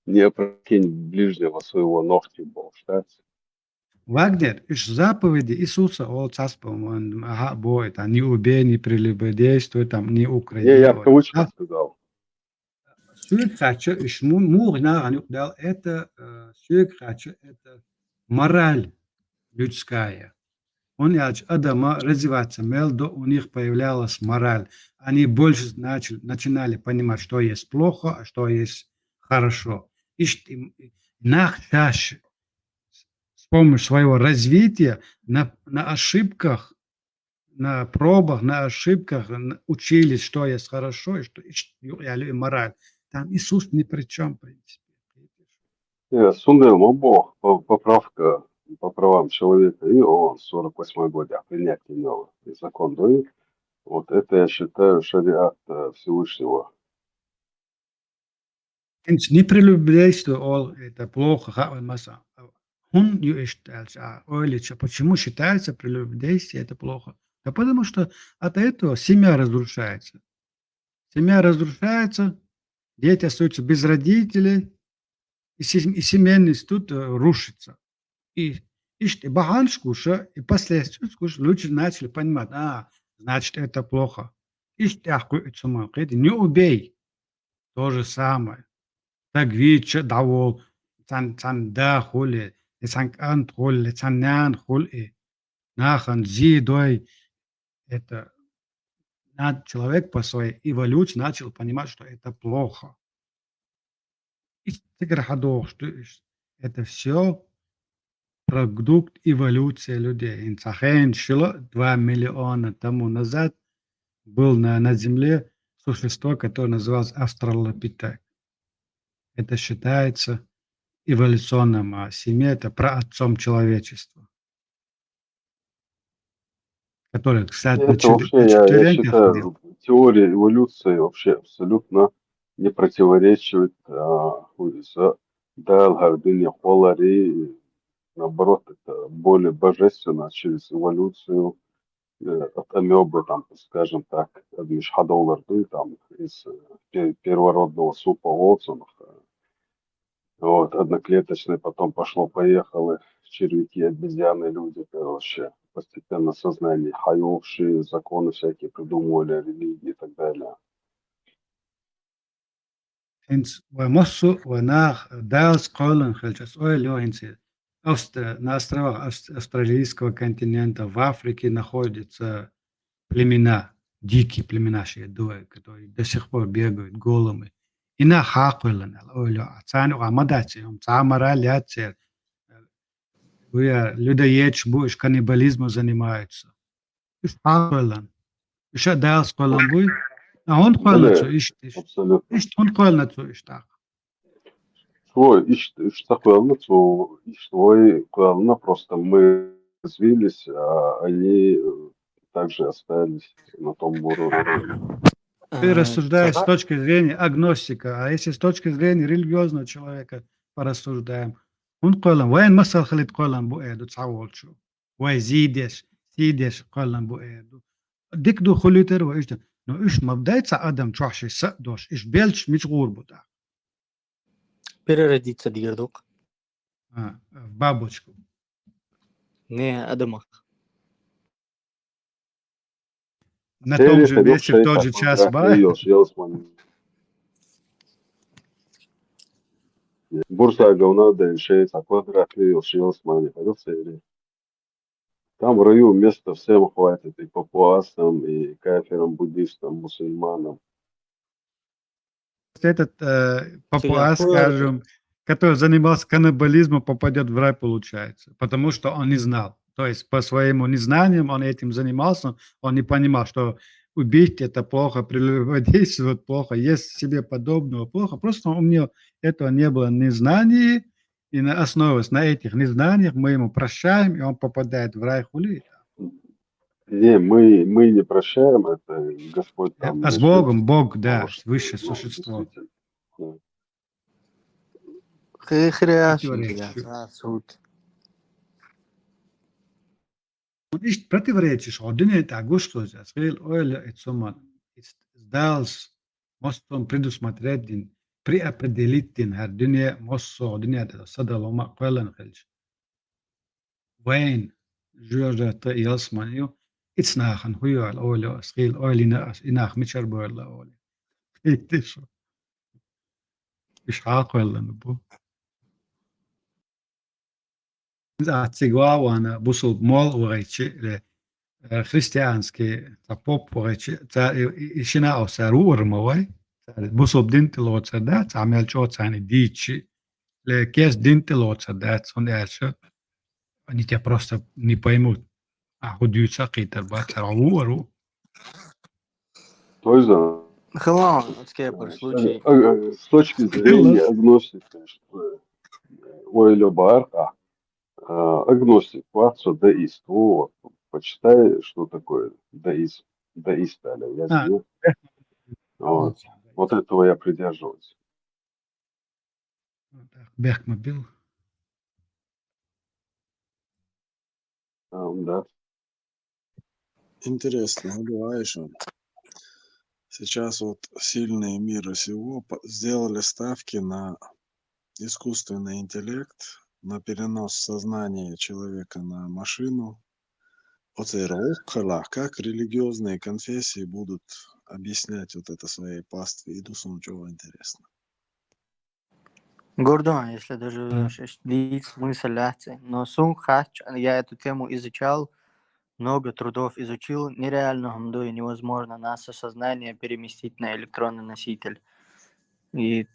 Не опрокинь ближнего своего ногти, Бог, считается. Вагнер, иш заповеди Иисуса ол цаспом, он бой, там, не убей, не прелюбодействуй, там, не укради. Я в кавычках сказал. Сюркача, иш это сюркача, это мораль людская. Он Адама развиваться, у них появлялась мораль. Они больше начинали понимать, что есть плохо, а что есть хорошо. И с помощью своего развития на ошибках, на пробах, на ошибках учились, что есть хорошо и что есть мораль. Там Иисус ни при чем, в принципе. Сундел, Бог, поправка по правам человека, и он 48-й год, принятие нового закон, да, и вот это я считаю шариат Всевышнего. Не прелюбодействие, это плохо, почему считается прелюбодействие это плохо? Да потому что от этого семья разрушается. Семья разрушается, дети остаются без родителей, и семейный институт рушится. И баганшкуша, и последствия люди начали понимать, значит, это плохо. Не убей. То же самое. Так видишь, давол, да хули, ант хули, нян хули, нахан зидой. Это человек по своей эволюции начал понимать, что это плохо. И это все продукт эволюции людей. 2 миллиона тому назад был на Земле существо, которое называлось австралопитек. Это считается эволюционным, а семья – это праотцом человечества. Который, кстати, Это вообще, я считаю, теория эволюции вообще абсолютно не противоречит наоборот, это более божественно через эволюцию от амебы, там, скажем так, там, из первородного супа Уотсонов. Вот, одноклеточные, потом пошло-поехало, червяки, обезьяны, люди, короче, постепенно сознание, хайовшие, законы всякие придумывали, религии и так далее. На островах австралийского континента в Африке находятся племена, дикие племена, которые до сих пор бегают голыми. И на хакуэлэн, людоедство, каннибализмом занимаются. Еще дал сколан а он Свой просто мы развились, а они также остались на том уровне. Ты рассуждаешь с точки зрения агностика, а если с точки зрения религиозного человека порассуждаем, он قولن وين مثل خليت قولن بقعدوا تصور شو ويزيدش سيدش قولن بقعدوا ديك دو خليتر وإيش ده نو إيش ما بداية آدم تروحش سقدوش إيش بيلش مش غوربوتا Переродиться дирдук. в бабочку. Не, Адама. На том же месте в тот же час. Бурса говна, да еще квадрат Там в раю места всем хватит, и папуасам, и кафирам, буддистам, мусульманам. Этот папуас, скажем, который занимался каннибализмом, попадет в рай, получается, потому что он не знал. То есть по своему незнанию он этим занимался, он не понимал, что убить это плохо, прелюбодействовать плохо, есть себе подобного плохо. Просто у него этого не было незнаний, и на основе на этих незнаниях мы ему прощаем, и он попадает в рай хули. Не, мы не прощаем, это Господь там А с начнет Богом, Бог, да, может, высшее ну, существо. действительно. Да. Противоречие. суд. Nicht противоречишь, один это агушто, сказал, ой, это сумма, сдался, может он предусмотреть, преопределить день, день, может, день это садалома, квелен хельш. Вайн, жюжа, то ялсманью, ицнахан, хуял, оля, сказал, ой, инах, мичар бойла, оля. Это что? مش عاقل بو Цигуа, она бусул мол уречи, христианский, поп уречи, ишина осару урмовай, бусул динтело цадат, амел чоцани дичи, кес динтело цадат, он дальше, они тебя просто не поймут, а худеются какие-то цару. То есть, Хеллоу, скепер, случай. с точки зрения агностика, Ойло Барха, агностик, ватсо деист. Вот, почитай, что такое деист. Деист, я знаю. Вот этого я придерживаюсь. Бехмобил. Да. Интересно, говоришь, сейчас вот сильные мира сего сделали ставки на искусственный интеллект, на перенос сознания человека на машину. Как религиозные конфессии будут объяснять вот это своей пастве? Иду чего интересно. Гордон, если даже длить смысл ляции. Но Сунг-Хач, я эту тему изучал, много трудов изучил. Нереально гамдой, невозможно наше сознание переместить на электронный носитель. И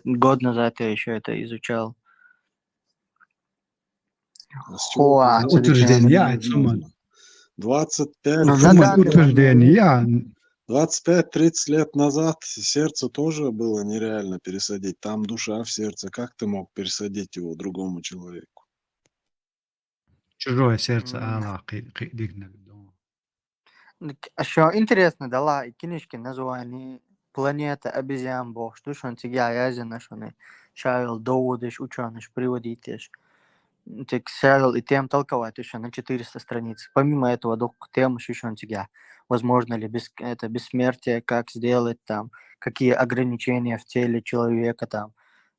год назад я еще это изучал. Утверждение, 25-30 лет назад сердце тоже было нереально пересадить. Там душа в сердце. Как ты мог пересадить его другому человеку? Чужое сердце, А что интересно, дала и книжки название «Планета обезьян бог», что он тебя язина, что он шарил доводишь, ученыш, приводишь. Ты шарил и тем толковать еще на 400 страниц. Помимо этого, доктор тем еще он тебя. Возможно ли это бессмертие, как сделать там, какие ограничения в теле человека там.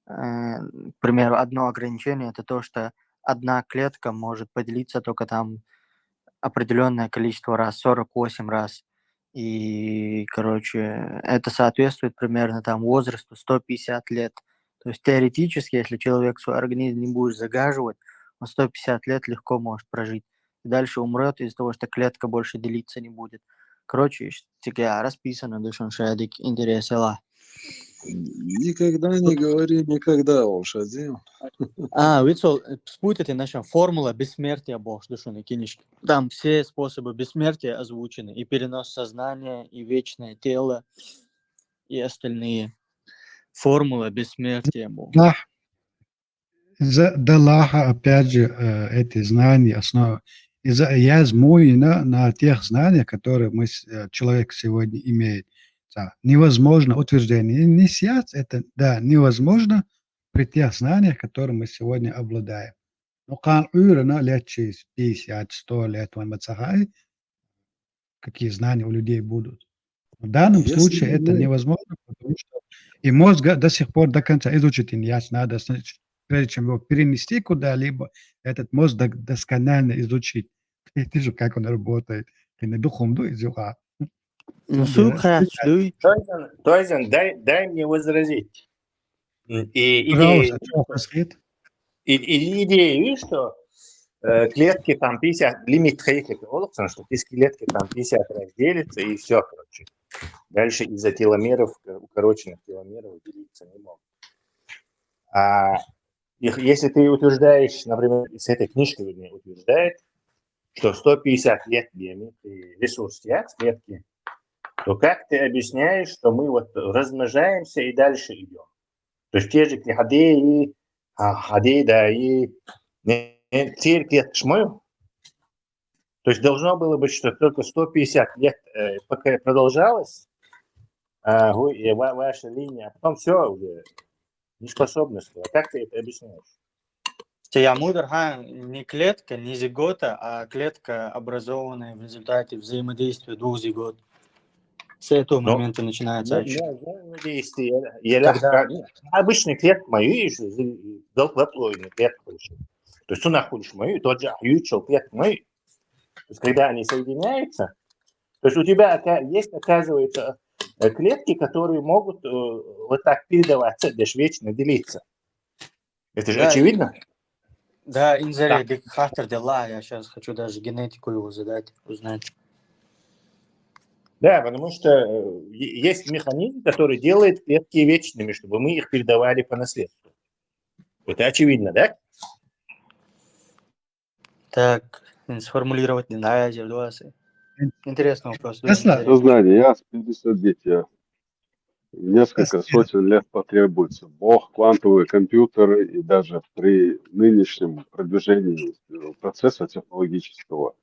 К примеру, одно ограничение это то, что одна клетка может поделиться только там определенное количество раз, 48 раз. И, короче, это соответствует примерно там возрасту 150 лет. То есть теоретически, если человек свой организм не будет загаживать, он 150 лет легко может прожить. И дальше умрет из-за того, что клетка больше делиться не будет. Короче, типа расписано, душон шадик, интересно. Никогда не говори никогда, Шадим. Вицел, спутайте наша формула бессмертия бог, душон и кинишки. Там все способы бессмертия озвучены. И перенос сознания, и вечное тело, и остальные. Формула бессмертия бог. Далаха, опять же, эти знания, основа. Я змою на тех знаниях, которые человек сегодня имеет. Невозможно утверждение. Инициация, это, да, невозможно при тех знаниях, которые мы сегодня обладаем. Но кан уйрена лет через 50-100 лет, какие знания у людей будут. В данном случае это невозможно, потому что и мозг до сих пор до конца изучить инициацию надо, прежде чем его перенести куда-либо, этот мозг досконально изучить. Ты же, как он работает. Ты на духом изучал. Тойзен, дай мне возразить. Пожалуйста, идея, видишь, что клетки там 50, лимит хейхека, что из клетки там 50 раз делится, и все, короче. Дальше из-за теломеров, укороченных теломеров делиться не могут. если ты утверждаешь, например, с этой книжкой вернее, утверждает, что 150 лет биометрии ресурс клетки, то как ты объясняешь, что мы вот размножаемся и дальше идем? То есть те же ходы да, и цель клетки шмою. То есть должно было быть, что только 150 лет пока продолжалось ваша линия, а потом все уже неспособность. Как ты это объясняешь? Я мудр, не клетка, не зигота, а клетка, образованная в результате взаимодействия двух зигот. С этого момента начинается отчет. Когда... Обычный клетка мою, долгоплойный клетка. То есть, он находишь мою, тот же ючел клетка мою. То есть, когда они соединяются, то есть, у тебя есть, оказывается, клетки, которые могут вот так передаваться, вечно делиться. Это же очевидно? Да, инзаре хатер дела. Я сейчас хочу даже генетику его задать, узнать. Да, потому что есть механизм, который делает клетки вечными, чтобы мы их передавали по наследству. Это очевидно, да? Так, сформулировать не знаю, интересный вопрос. Сознание, я с 50 несколько сотен лет потребуется. Бог, квантовые компьютеры и даже при нынешнем продвижении процесса технологического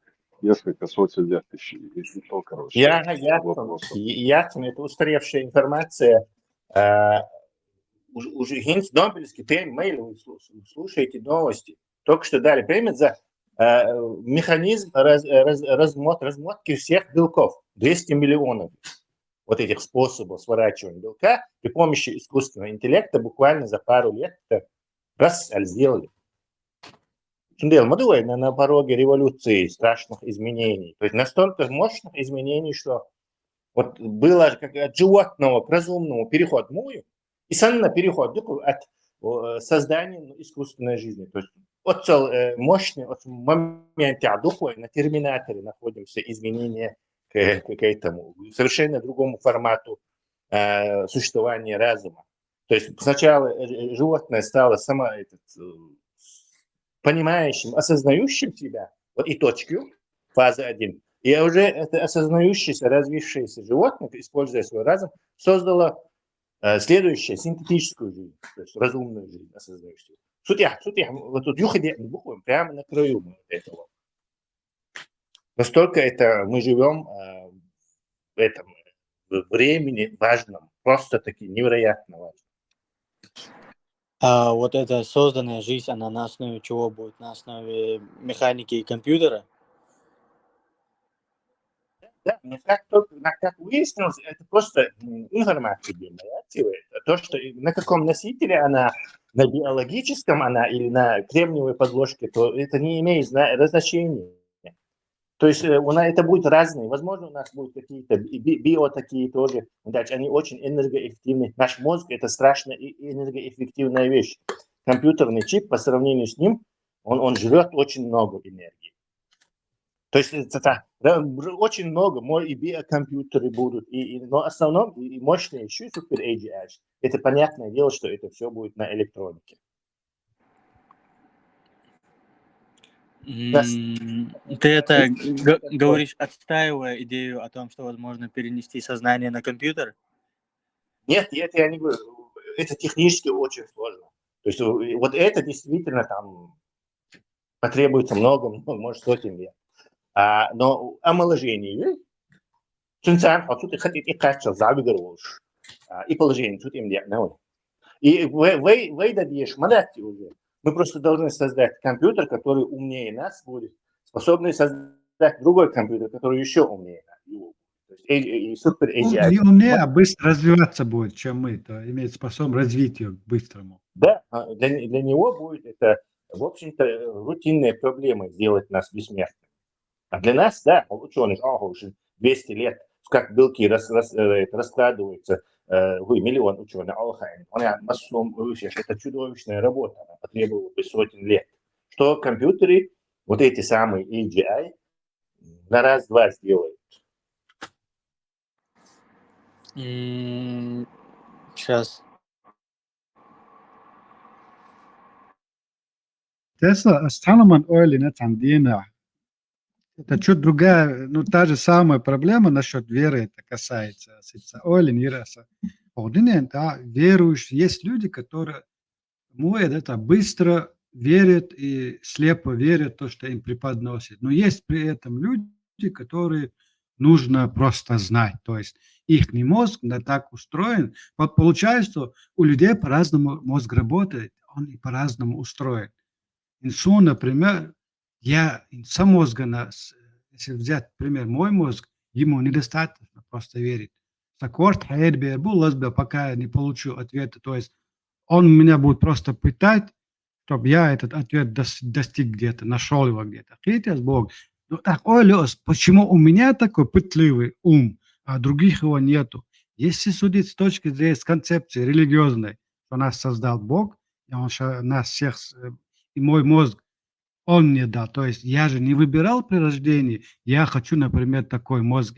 несколько сотен лет еще. И то, короче, ясно, это устаревшая информация. Уже Гинс Нобелевский премия, вы слушаете новости. Только что дали премию за механизм размотки всех белков. 200 миллионов вот этих способов сворачивания белка при помощи искусственного интеллекта буквально за пару лет раз сделали. Мы на пороге революции, страшных изменений. То есть настолько мощных изменений, что вот было как от животного к разумному переход мою, и санна переход от создания искусственной жизни. То есть от мощный, от момента духу на терминаторе находимся изменения к этому совершенно другому формату существования разума. То есть сначала животное стало понимающим, осознающим себя, вот и точку, фаза 1. И уже это осознающееся, развившееся животное, используя свой разум, создало следующую синтетическую жизнь, то есть разумную жизнь, осознающую. Суть вот тут буквы прямо на краю этого. Настолько это мы живем в этом времени важном, просто таки невероятно важном. А вот эта созданная жизнь, она на основе чего будет? На основе механики и компьютера? Да, как выяснилось, это просто информация генеративная. То, что на каком носителе она, на биологическом она или на кремниевой подложке, то это не имеет значения. То есть это будет разные. Возможно, у нас будут какие-то био такие тоже. Они очень энергоэффективны. Наш мозг – это страшно энергоэффективная вещь. Компьютерный чип, по сравнению с ним, он жрет очень много энергии. То есть очень много, и биокомпьютеры будут, но в основном и мощные еще Super AGI. Это понятное дело, что это все будет на электронике. Ты это говоришь, отстаивая идею о том, что возможно перенести сознание на компьютер? Нет, я не говорю. Это технически очень сложно. То есть вот это действительно там потребуется много, может, сотен лет. Но омоложение, и положение тут им нет. И вы дадишь модати уже. Мы просто должны создать компьютер, который умнее нас будет, способный создать другой компьютер, который еще умнее нас. И супер AGI. Не умнее, быстро развиваться будет, чем мы. Это имеет способность развития к быстрому. Да, для него будет это, в общем-то, рутинная проблема сделать нас бессмертными. А для нас, да, ученых, уже 200 лет, как белки раскладываются, миллион ученых, это чудовищная работа, она потребовала бы сотен лет. Что компьютеры, вот эти самые AGI, на раз-два сделают. Сейчас. Тесла, Саломон Ойли, Дина. Это чуть другая, ну, та же самая проблема насчет веры, это касается. Ойли, Нираса. Да, верующие. Есть люди, которые это быстро верят и слепо верят в то, что им преподносят. Но есть при этом люди, которые нужно просто знать. То есть их мозг так устроен. Вот получается, что у людей по-разному мозг работает, он и по-разному устроен. Инсу, например, сам мозга, если взять, например, мой мозг, ему недостаточно просто верить. Пока я не получу ответа. То есть он меня будет просто пытать, чтобы я этот ответ достиг где-то, нашел его где-то. Видите, Бог. Ну, так, почему у меня такой пытливый ум, а других его нету? Если судить с точки зрения концепции религиозной, что нас создал Бог, и он нас всех, и мой мозг, он мне дал. То есть я же не выбирал при рождении, я хочу, например, такой мозг.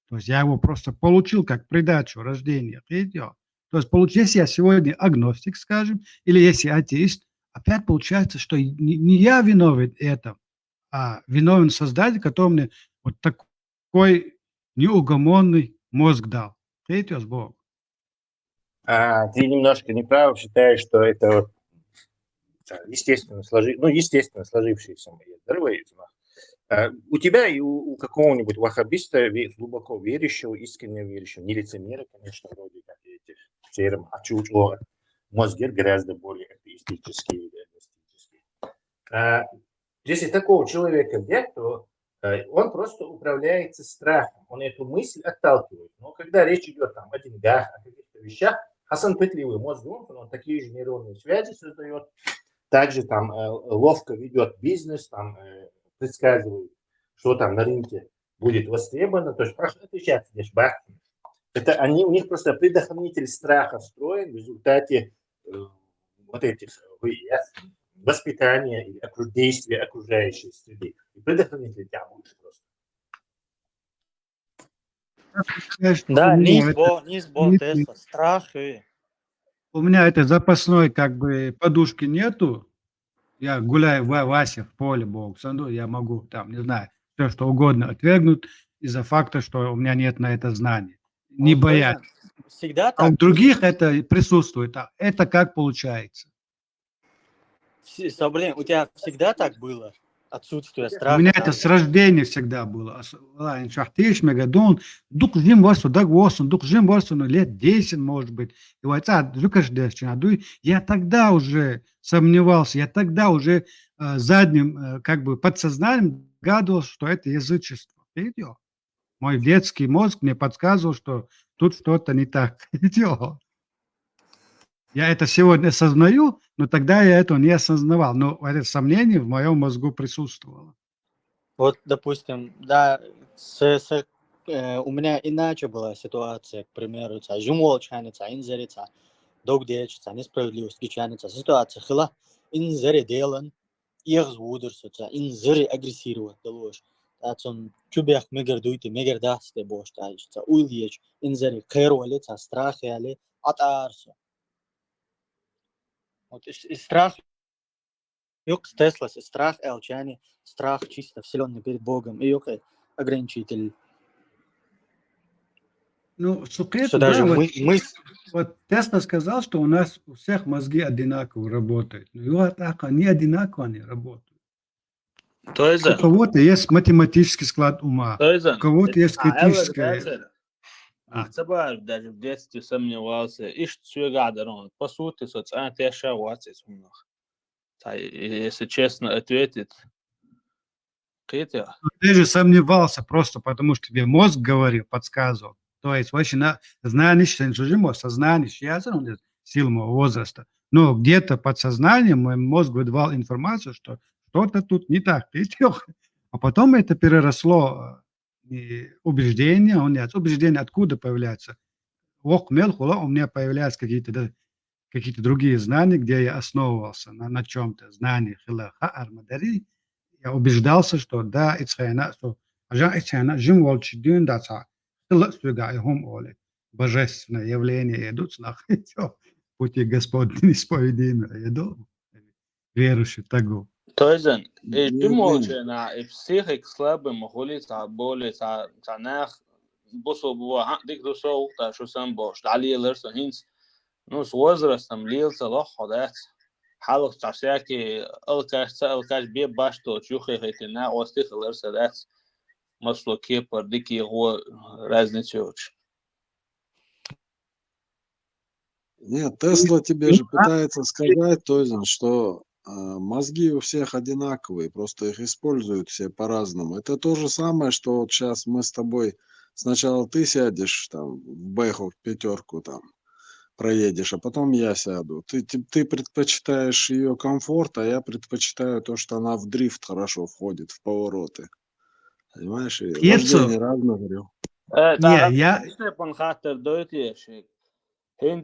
То есть я его просто получил как придачу рождения. Видите? То есть, если я сегодня агностик, скажем, или если атеист, опять получается, что не я виновен в этом, а виновен Создатель, который мне вот такой неугомонный мозг дал. Видите, Бог. Ты немножко неправ, считаешь, что это естественно сложившееся здоровье. У тебя и у какого-нибудь ваххабиста, глубоко верующего, искренне верующего, не лицемера, конечно, вроде как эти термины, а чужого мозга гораздо более атеистический или агностический. Если такого человека нет, то он просто управляется страхом, он эту мысль отталкивает. Но когда речь идет там, о деньгах, о каких-то вещах, Хасан пытливый мозг, он такие же нейронные связи создает, также там ловко ведет бизнес, там предсказывает, что там на рынке будет востребовано. То есть прошу отвечать, это у них просто предохранитель страха встроен в результате вот этих воспитания или действия окружающей среды. И предохранитель тянут просто. Да, низ Тесла, страх и... У меня это запасной подушки нету. Я гуляю в Васе в поле, Бог санду, я могу там, не знаю, все что угодно отвергнуть из-за факта, что у меня нет на это знания. Не бояться. Всегда а так. у других это присутствует. А это как получается? Блин, у тебя всегда так было? Отсутствие страха? У меня это с рождения всегда было. Лет 10, может быть. Я тогда уже сомневался, я тогда уже задним, подсознанием догадывался, что это язычество. Мой детский мозг мне подсказывал, что тут что-то не так. Я это сегодня осознаю, но тогда я этого не осознавал. Но это сомнение в моем мозгу присутствовало. Вот, допустим, да, у меня иначе была ситуация, к примеру, жумолчаница, инзерица, догдечица, несправедливость, гичаница, ситуация хила, инзери делан, ирзвудерсуца, инзери агрессировать, делож. Тацон чубях мегердуйте, мегердасте бош, таичца, уйльеч, инзери кэролица, страхяли, атарсу. Вот и страх, юк Тесла, страх элчани, страх чисто вселенный перед Богом, и юк ограничитель. Ну, что даже вот Тесла сказал, что у нас у всех мозги одинаково работают. Но его атака не одинаково они работают. У кого-то есть математический склад ума, у кого-то есть критическое. Цабар даже в детстве сомневался, и что все гадарон. По сути, социально ты ошибался с умных. Если честно ответить, Ты же сомневался просто потому, что тебе мозг говорил, подсказывал. То есть вообще знаешь, сознание, я силу моего возраста. Но где-то подсознанием мой мозг выдавал информацию, что что-то тут не так. А потом это переросло убеждение. Убеждение откуда появляется? У меня появляются какие-то другие знания, где я основывался на чем-то. Знания. Я убеждался, что да, божественное явление идут пути Господни неисповедимые идут. Верующий того. Toizen, Не думаю, Евгений. что на психик слабым хулица боли та нах бусо бува дик дусо та что сам бош дали лерсон хинс ну с возрастом лился лох ходят حالك تعساكي الكاش بيه باش تو تشوخي هيتنا وستيخ لرسا دات مسلو كيبر ديكي هو разницу. Нет, Тесла тебе же пытается сказать, Тойзен, что мозги у всех одинаковые, просто их используют все по-разному. Это то же самое, что вот сейчас мы с тобой, сначала ты сядешь там в Бэху, в пятерку там, проедешь, а потом я сяду. Ты предпочитаешь ее комфорт, а я предпочитаю то, что она в дрифт хорошо входит, в повороты. Понимаешь? И вождение разное, говорю. Не, я...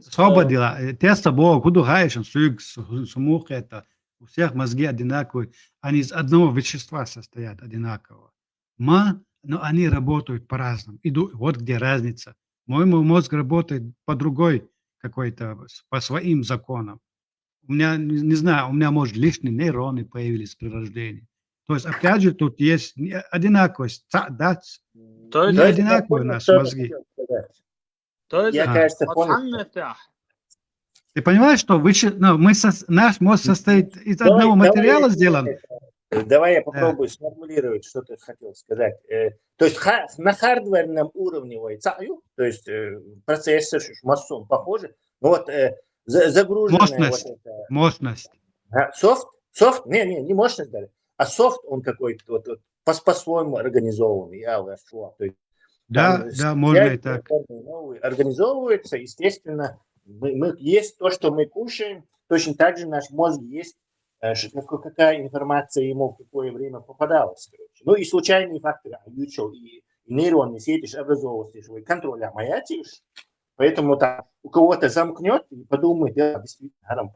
Свободила. Теста Бог, куда гаишь, суик, сумух это. У всех мозги одинаковые. Они из одного вещества состоят одинаково. Но они работают по-разному. Вот где разница. Мой мозг работает по другой какой-то, по своим законам. У меня, не знаю, у меня, может, лишние нейроны появились при рождении. То есть, опять же, тут есть одинаковость. Да, не одинаковые наши мозги. Я, кажется, понял. Ты понимаешь, что наш мозг состоит из одного материала сделан? Давай я попробую сформулировать, что ты хотел сказать. То есть на хардверном уровне, то есть процессор, массом похожи, но вот загруженная мощность. Софт, не мощность даже, а софт он какой-то вот по-своему организованный. То есть, да, можно и так. Организовывается, естественно, мы есть то, что мы кушаем, точно так же наш мозг есть, какая информация ему в какое время попадалась. Короче. Ну и случайные факторы, и нейронные сети образовываются, контроля маятишь, поэтому там у кого-то замкнет и подумает, действительно,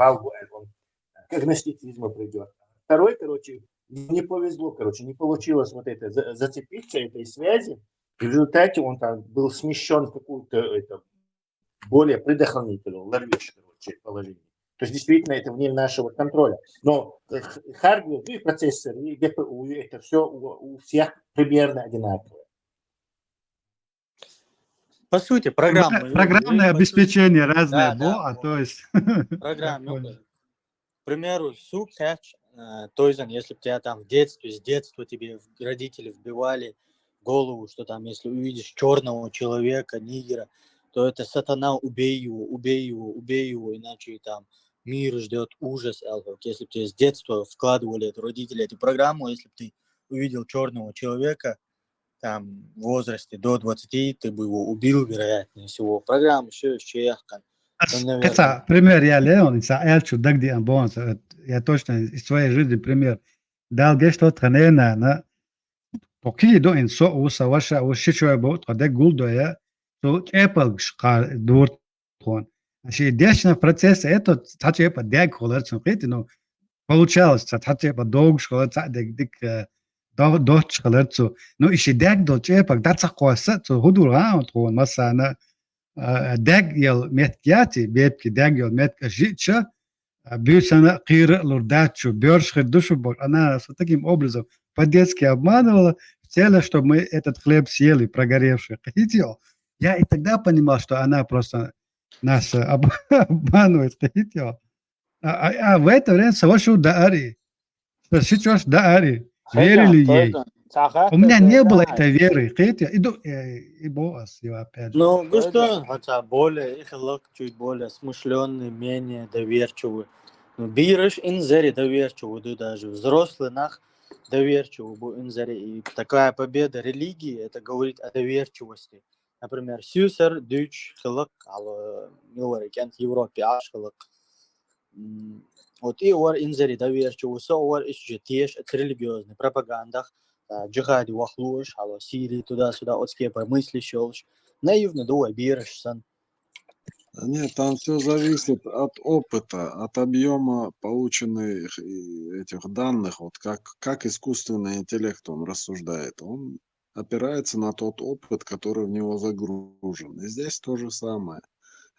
к гностицизму придет. Второй, не повезло, не получилось вот это зацепиться этой связи. В результате он там был смещен в какую-то более предохранительную, положение. То есть действительно это вне нашего контроля. Но хардвер, и процессор, и ГПУ, это все у всех примерно одинаковое. По сути, программное обеспечение разное, то есть... Программа. К примеру, суксяч, то есть, если бы тебя там с детства тебе родители вбивали в голову, что там, если увидишь черного человека, нигера, то это сатана, убей его, иначе там мир ждет ужас. Если бы тебе с детства вкладывали родители эту программу, если бы ты увидел черного человека, там, в возрасте до 20, ты бы его убил, вероятнее всего. Программа еще чехкан. Пример я Леон, я точно из своей жизни пример. Дал гешто тханена, поки до инсо уса ваша ушичуя бот, когда гулдоя, то эпл дур тхон. Аши дешна процесс это тачепа даг холер цукит, но получалось, тачепа дог школа дик дот школа цу. Но иши даг до чепа датса коса цу хуdur раут тхон масана даг ел меткяти бебки даг ел метка житча бьюсана кир лурдачу бёрш хердушу бор. Она с таким образом по-детски обманывала в целях, чтобы мы этот хлеб съели, прогоревший. Хотите? Я и тогда понимал, что она просто нас обманывает. Хотите? А в это время совершил даари. Сейчас даари. Верили ей. У меня не было этой веры. И Боас его опять же. Ну, что, хотя более, чуть более смышленный, менее доверчивый. Бирыш инзари доверчивый, даже взрослый нах доверчивый был инзари. И такая победа религии, это говорит о доверчивости. Например, Сюсер, Дюч, Хилак, Милварикент, Европе, Ашхилак. Вот и ор инзари доверчивый, со ор еще теш, это религиозный пропагандах. Джихади вахлуш, ало Сирии, туда-сюда, от скепа мысли щелчь. Наивно дуа бирыш сан. Нет, там все зависит от опыта, от объема полученных этих данных. Вот как искусственный интеллект он рассуждает. Он опирается на тот опыт, который в него загружен. И здесь то же самое.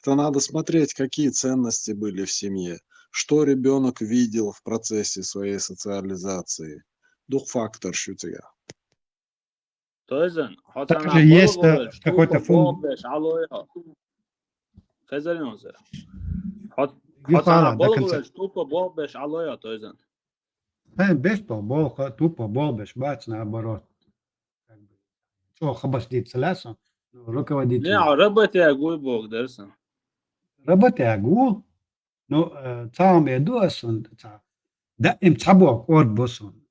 Это надо смотреть, какие ценности были в семье, что ребенок видел в процессе своей социализации. Дух-фактор шутия. Toizan, Также есть какой-то тупо болбеш, бац, наоборот. Что, хабаститься лесом, руководитель. Не, работягу бог дерсан. Работягу, ну, цаам эдуасон, да им цабок орд босон.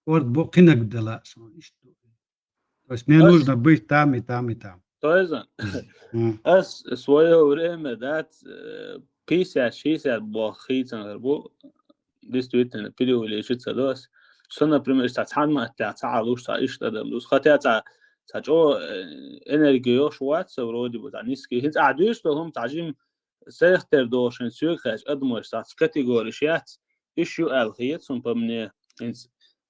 Орд бок кинак деласон. То есть мне нужно быть там и там и там. Toizan, as свое время дать 50-60 бахитан бо действительно переувеличится дос. Что, например, сатханма тяца луш са иштадам дус хотя сачо энергию шваца вроде бы низкий. Хинц адуш что хум тажим сехтер дошен сюхаш адмош сац категоришят ищу алхиетсун по мне. Хинц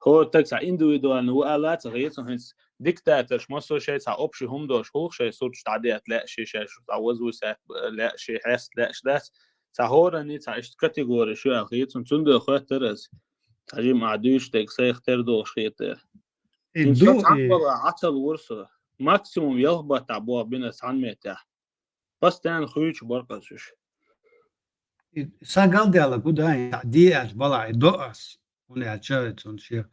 هو تكسا индивидуально وآلات غيرت هنس ديكتاتور ما سو شيء تا أبشي هم دوش هو شيء صوت تعديات لا شيء تعوزوا سات لا شيء حس لا شدات تهورني تعيش كاتيجوري شو غيرت تندو خاطرز تجي مع دوش تكسا يختار دوش خيتر إنسان والله عطل ورثة ماكسيموم يهبط تعبوا بين سان متى بس تان خويش برقصش ساقل ديالك ودا دياش بلا دوس هنا شايت ونشير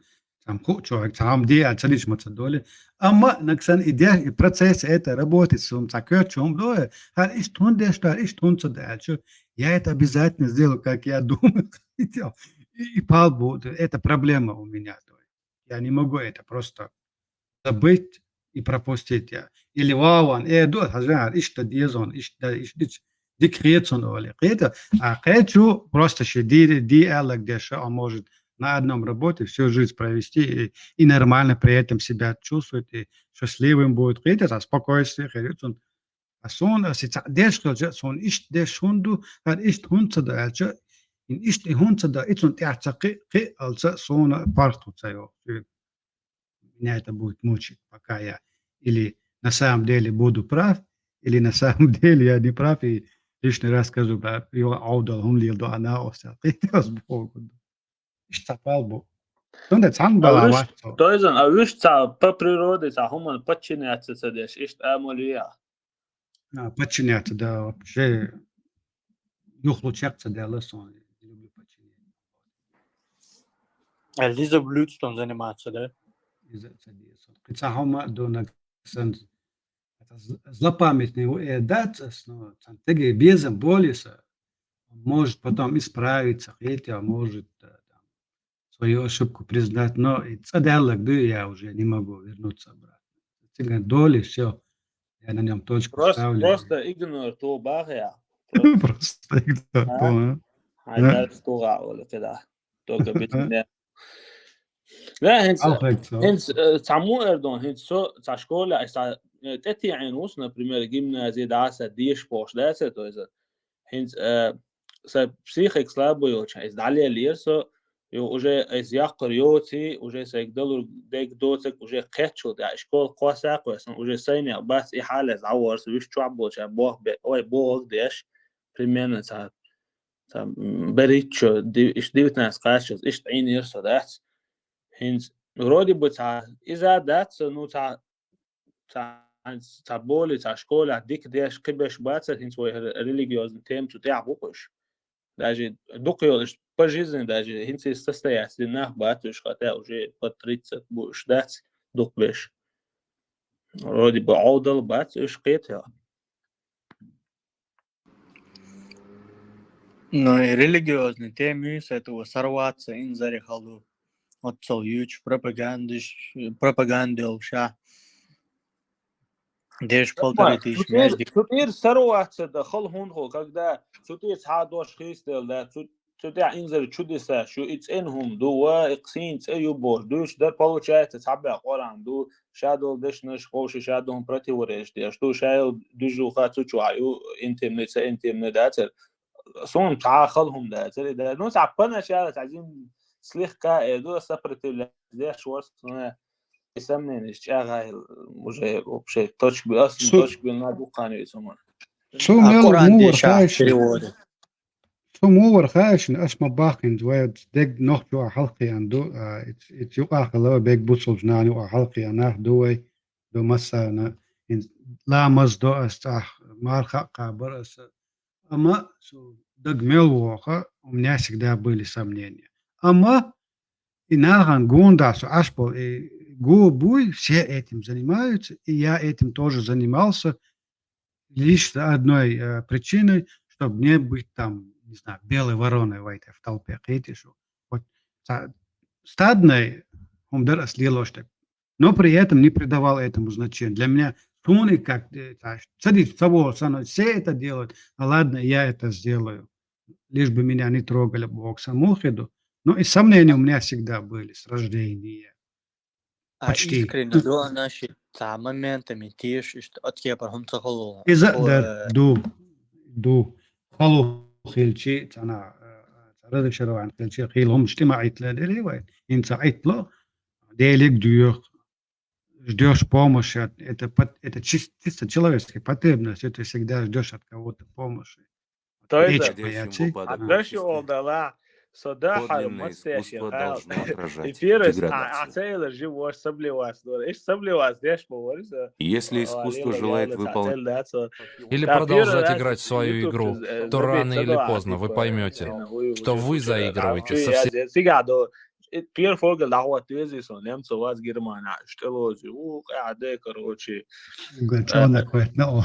там кучу там дия чалиш мацадоле amma наксан идея и процесс это работает сум такёчум до хар иш тун дештар иш тун цадачу я это обязательно сделаю как я думаю и палбу это проблема у меня я не могу это просто забыть и пропустить я или вауан до хажар иш то диезон иш дикрецион оле это а хочу просто ди алак деша а может на одном работе всю жизнь провести и нормально при этом себя чувствовать, и счастливым будет. Это спокойствие, он сон, деш, сон иш деш хунду, иш хунца да, иш хунца да, иш он тяцаки, алца сон парту цаё. Меня это будет мучить, пока я или на самом деле буду прав, или на самом деле я не прав, и лишний раз скажу, я аудал, он лил до она остал. Это с Богом. Штапалбу. Тунда цан балава. Тоизан, а виш ца по природе ца хуман подчиняться цадеш, ишт амолия. Подчиняться, да, вообще юхлучаться деласон. Люблю подчиняться. А Лиза Блюдстон заниматься, да? Ца хума донак сан злопамятный дать, но теги безом болеса может потом исправиться, хотя может свою ошибку признать, но цадалак, да, я уже не могу вернуться обратно. Цыган доли, все, я на нем точку ставлю. Просто игнор то багая. Просто игнор то, а? Это стуга, или когда, только без меня. لا هنس تعمو اردون هنس سو تشكولا اسا تتي عينوس на пример гимназии даса диш пош даса то есть هنس с психик слабый очень из далее лерсо уже из яқриоти уже сагдалу дек доцек уже кечу да школ қосақ уже сайня бас и халез ауарс виш чабо ча бог ой бог деш примерно та беричо 19 қашыз иш ин ерсо дас هنس вроде бы إذا دات نو более школа дик деш кибеш бацет هنس وي религиозный тем то تعبوش даже доколешь по жизни даже هنس состоять на батуш хотя уже по 30 будешь дать докбеш вроде бы аудал батуш قيتها Ну и религиозный темы с этого сорваться инзари халу. Отцол юч пропагандил ша. Деш полторы тысячи между. Сутир сорваться да хал хунхо, когда сутир цадош христел да сутир инзари чудеса, что иценхум дуа иксин цеюбор, душ дар получается цабя Коран, ду шадол деш наш хош шадом противоречит, что шайл дужу хацу чуаю интернет датер. сон تعاخلهم ده نو تعبنا شارع عايزين слегка до сопротивляться шварцна يسمى نشتغل уже вообще точку на духане сумма Сумел му върхайше. سمو خايش اسمه باقين زويد دق نخجو حلقي عنده اتيو اخلا بيك بوصل ناني وحلقي انا دوي دو مسا لا مصدو استاح مارخا قابر اما دق ميل ووخا ومناسك دا بولي سامنيني اما инарган гундасу ашпо го буй все этим занимаются, и я этим тоже занимался лишь с одной причиной, чтобы не быть там, не знаю, белой вороной в толпе. Вот стадной он делал что, но при этом не придавал этому значения. Для меня туны как все это делают, а ладно, я это сделаю, лишь бы меня не трогали Бог самохиду. Ну и сомнения у меня всегда были с рождения. Почти. Искренне, да, наши моментами тишь, что от кепар هم تقولوا. إذا دو خلو خيلشي أنا رد شروا عن خيلشي خيلهم اجتماعي تلاقي واحد إنت عيطله ديلك ждешь помощи, это чисто человеческая потребность, это всегда ждешь от кого-то помощи. Подлинное искусство должно отражать деградацию. Если искусство желает выполнять... Или продолжать играть в свою игру, то рано или поздно вы поймете, что вы заигрываете со всеми. Пир фогл дعوة تيزيسون لم تواز جرمانا اشتلوزي وقاعدة كروتشي. قلت كويت نو.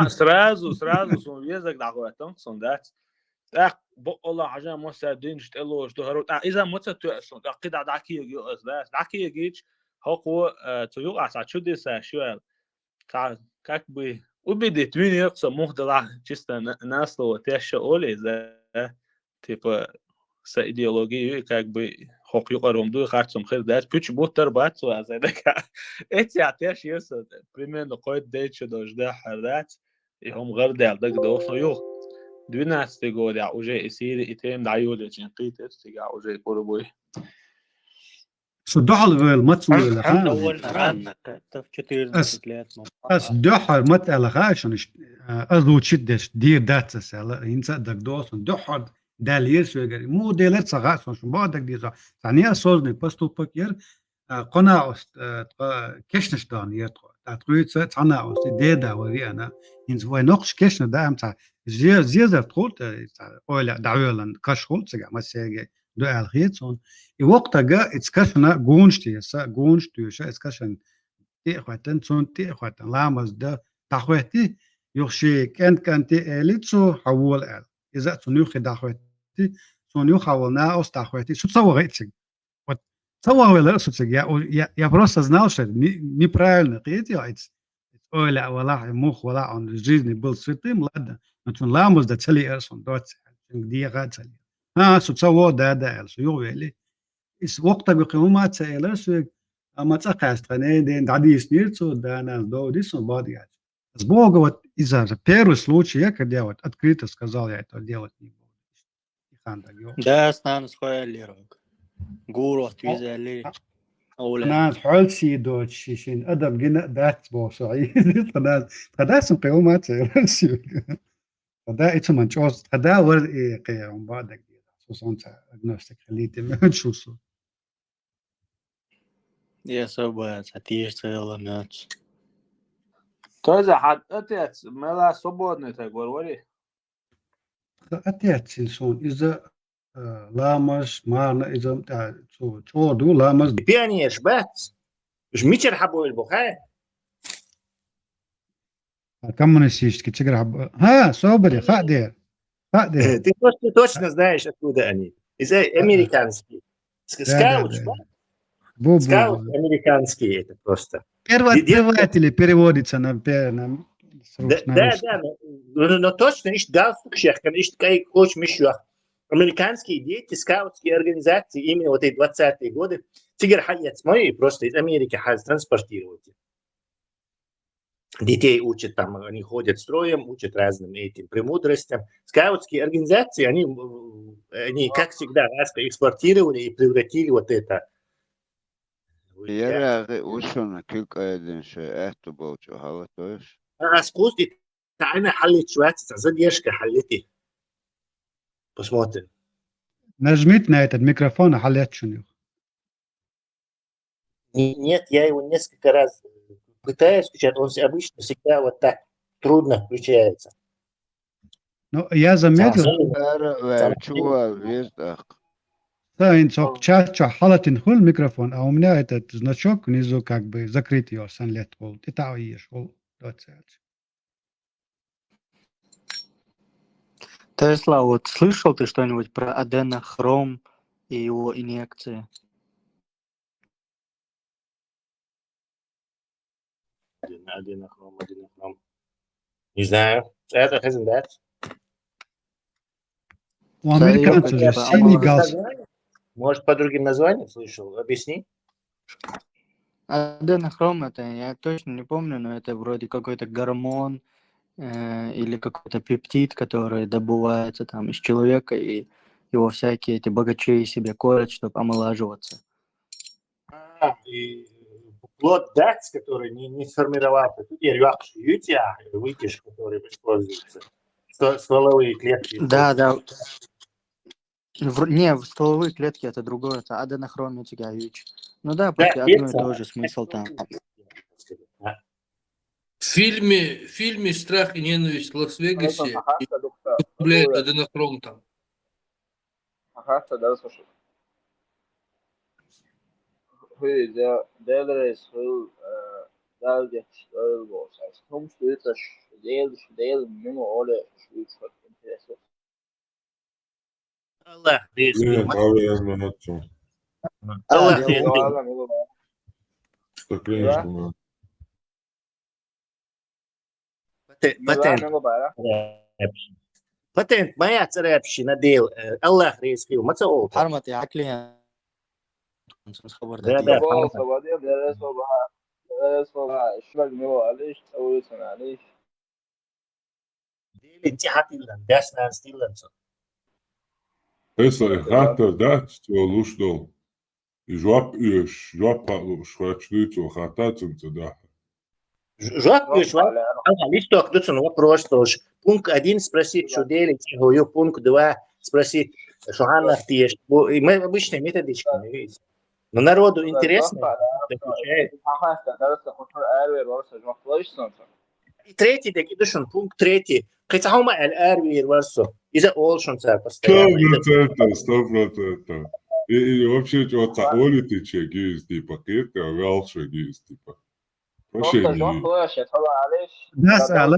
سرازو سون ويزك دعوة تنقصون ذات. الله عجنا موسى دين اشتلوز تهرب. إذا موسى تأسون أكيد دعكي يجوز ذات دعكي يجيش هو تيوق عسى شو دي ساشوال. كاك بي وبدي توين يقصى مهدلا جسنا ناس لو تشأولي ذا تيب سإيديولوجي как бы хок юqaромду харцом хэр дас пүч бутар бат су азэдэка эти атеш есть примерно қойд дэчо дожда хардат и хом гардал даг досно юх 12 год я уже исир итем даюле чинқит стига уже пробуй صدحل غير متسول أول عنك تفكير أس دحر مت على خاشن أزود شدش دير داتس على إنسان دك دوسن دحر دالير سوغري مو ديلر صغاصن شو بعدك دي ثانية صوزني بستو بكير قناع كشنش دان يرتو تاترويت صنع ديدا وري أنا إنز هو نقش كشن دام تا زيزر تقولت أولا دعولا كشخول سجع مسيجي دو الخيتون وقتا جا اتسكشنا جونشتي جونشتي شا اتسكشن تيخواتن سون تيخواتن لامز دا تخواتي يخشي كانت إليتسو حول ال إذا تنيوخي دخواتي سونيو حولنا أو تخواتي شو تصور إتسك تصور ولا إتسك я просто знал что неправильно قيت يا إتس ولا مخ ولا عن жизни был святым ладно но тун лامز да цели эрсон доц دي غاتل سو تصور دا سو يوغيلي is وقتا بقيمات سيلس أما تقاست فني دين عديس نيرتو да нас до дисо бодят с Бога вот из-за первый случай я когда вот открыто сказал я это делать не буду. Да, стану схуялирок. Гуру отвезли. أنا حول سيدو تشين أدب جنا دات بوصعي خدا سنقيومات سيلس خدا إتمن جوز خدا ورد إيه قيام بعدك خصوصا أجنستك خليتي ما تشوفه. يا سبا تيجي تغلمات. توزع حد أتيت ملا صبورني تقول وري. أتيت سلسون إذا لامش مارنا إذا شو دو لامش. بياني إشبات مش ميتر حبوا البخاري. كم نسيش كتير حب ها صبري خادر. Ты точно знаешь, откуда они. Из американские. Скаут, скаут американские, это просто. Первооткрыватели переводится на Да, но точно, ищет галстук шехкан, ищет кай коч мишуах. Американские дети, скаутские организации, именно вот эти 20-е годы, тигр хаят мои просто из Америки транспортируют. Детей учат там, они ходят строем, учат разным этим премудростям. Скаутские организации, они как всегда, экспортировали и превратили вот это. أسكوتي تعالى حلت شوية تزد يشكى حلتي Посмотрим. Нажмите на этот микрофон, а халят шуню. Нет, я его несколько раз пытаюсь включать, он обычно всегда вот так трудно включается. Ну, я заметил, чаще халатин хул микрофон, а у меня этот значок внизу как бы закрыт ее санлет хол. Это ешь хол. Тесла, вот слышал ты что-нибудь про аденохром и его инъекции? Аденохром. Не знаю. Это хазендат. У американцев же синий галс. Может, по другим названиям слышал? Объясни. Аденохром это, я точно не помню, но это вроде какой-то гормон или какой-то пептид, который добывается там из человека, и его всякие эти богачи себе колят, чтобы омолаживаться. И плод дакс, который не сформировался, теперь вытяжь, который используется, стволовые клетки. Да. Не, стволовые клетки это другое, это аденохром ютигаевич. Ну да, почти одно и то же смысл там. В фильме «Страх и ненависть» в Лас-Вегасе употребляют аденохром там. Patent моя царапщина дел. Аллах рейскил. Маца олта. Хармат я клиент. Да. Hata dat to lushdo. Joap швачнуйте хатацунца да. Жопишь, листок, вопрос тоже. Пункт 1 спросить, что делить его, пункт 2 спросить, что она тешь. Мы обычные методичками, видите. Но народу интересно, отвечает. И третий, так идешь, пункт 3. Хотя хума аль-арвир варсо. Из-за олшунца постоянно. 100%. И вообще, вот олите че гиз типа кирка, валша гиз типа. Да, сала.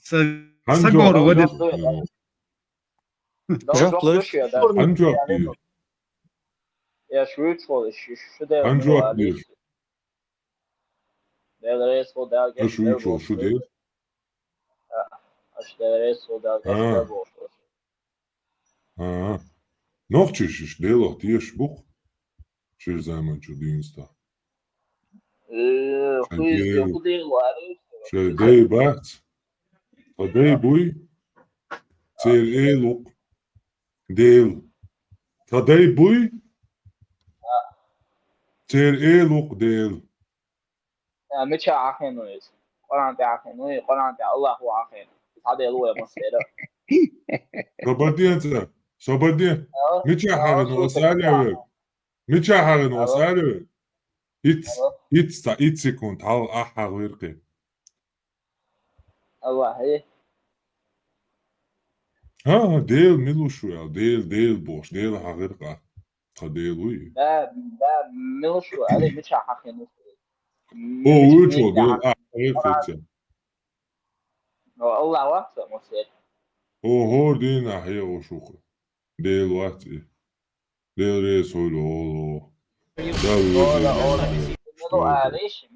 Сагору водит. Анжоп дир. Анжоп дир. Шо дир? Nog is deel of die is boek. Ze zijn met je diensten. Ze deel baat. Dat deel boei. Zeer eelok. Deel. Dat deel boei. Zeer eelok deel. متى عاقين نويس قرآن تعاقين نوي قرآن تع الله هو عاقين هذا يلوه مصيره Sabadien. Mete a no osário. Mete a no osário. It's sekund hal ahar wirke. الله هي Deel milushu deel boş deel hagirka. Deel uy. ده ملشو عليه متى عاقين نويس Uço deel ahar الله واسع مصير hor din ahya o şuku. Deel vakti. Deel resul o. منو عاريش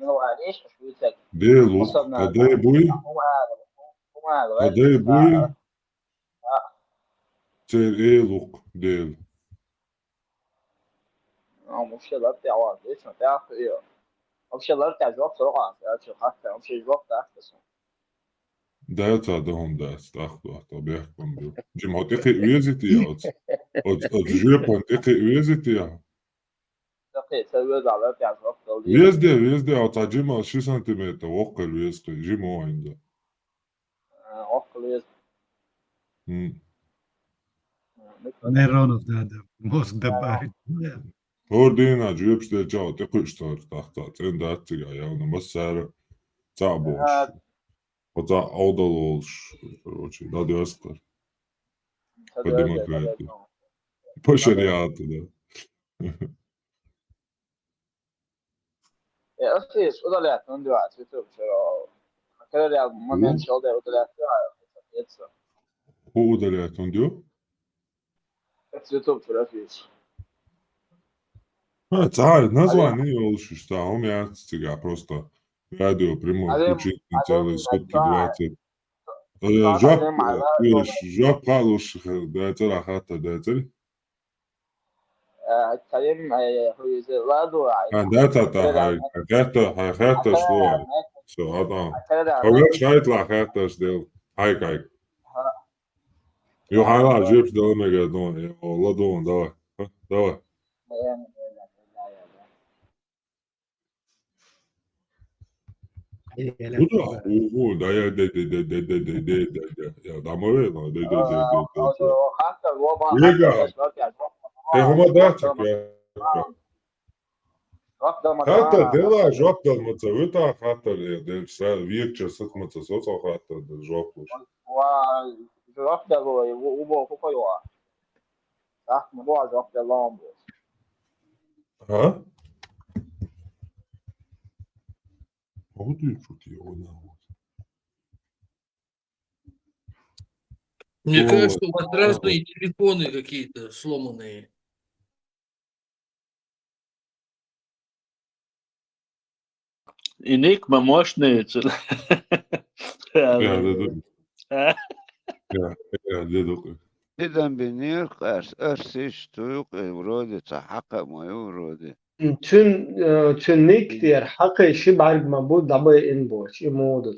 شو يتك Deel kadai buy. Kadai buy. Ser eeluk deel. مش لارتي عوض ايش ما تعرف ايه مش لارتي جواب بسرعه مش حتى مش جواب تحت Data dahom das achto طبيعي كم جم هتقي ويزتي يا od جيبون تقي ويزتي يا ويزدي أو تجمع 6 سنتيمتر وقل ويزقي جيمو عنده Нейронов надо, мозг добавить. Ordina džibste čau, te kuštor, tā cenda atcigā jauna masēra, cāboši. Вот за аудалолш, короче, да, дёскар. По демократии. По шариату, да. Precis, och då lät hon du att vi tog för att kan det moment så där och då lät jag så. Ху удалять он дё? Это YouTube för precis. Царь, название лучше, что у меня отцигā просто радио прямой включить на целые сутки 20. Жоп қалуш, да, цара хата, да, цари? اتكلم هو زي رادو حياتش دول شو هذا خلاص هيطلع حياتش دول هاي يو هلا جيبس دول ميجا دون والله دون دوا ده يا ده ما وين ده هما داتك حتى دلا جواب المتصوتا حتى ويكچ ستمتص صوص حتى جوابوش جواب ده هو فوقيوا صح موضوع جواب ده لامبو ها هو ты шутил Мне кажется, у вас разные телефоны какие-то сломанные. Enigma мощные. إذا بنير أرسيش تويق ورودي تحقق ما يورودي. چون نیک دیر حق شبع مبود دبای این باش این موضوع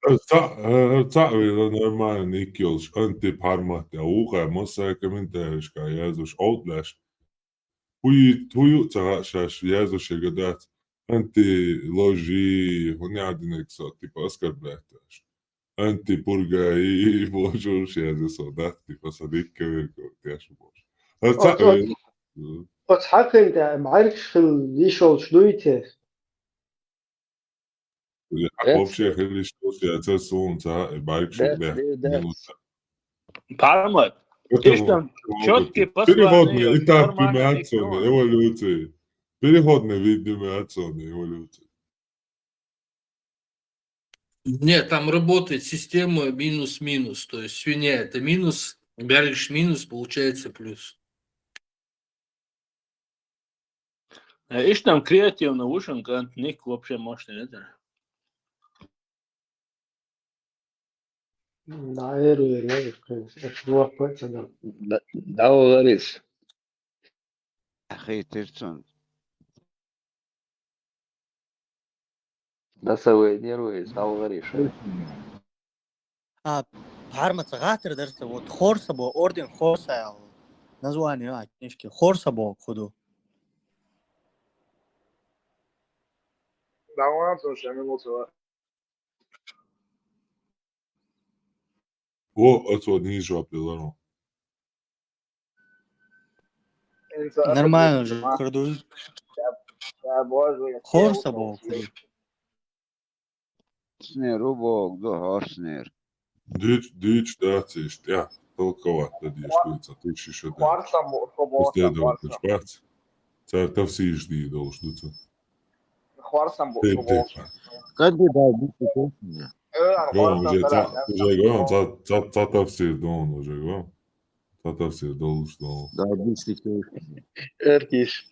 Cāvīla normāli Nikils antiparmate uqa mosāka mintēriškā Jēzus outlaš. Huju cāšaš Jēzus gadāt anti-loži hunjādinekso tipa oskarbētāš. Anti-purgai božuš Jēzus odāt tipa sadikka virko tieši bož. بس حق انت معرفش يشغل شدويته Вообще ходишь, что я це солнце, большой минута. Парма. Четкие переходные этапы миоцены эволюции. Переходные виды миоцены эволюции. Нет, там работает система минус-минус. То есть свинья это минус, бяриш минус, получается плюс. Ишь там креативно ушен, как ник вообще мощный это. Да, верую, не да, говоришь. أخي ترسون. Да, совы нервы, да, говоришь. Парма цагаатер дерсе вот хорсабо орден хорса название книжки хорсабо ходу. Да, он слушай, минуту. О, отсюда не жопил, Нормально же, ходу. Хорсабо ходу. Снер, убог, да, хорснер. Дичь, да, цишь, я толковать, да, дишь, ты еще да. Последовать, шпац. Это все жди, должны. Хорсам был. Кандидат быстро. Уже говорил, цатавсир дон, уже говорил. Цатавсир должен. Да, быстро. Эркиш.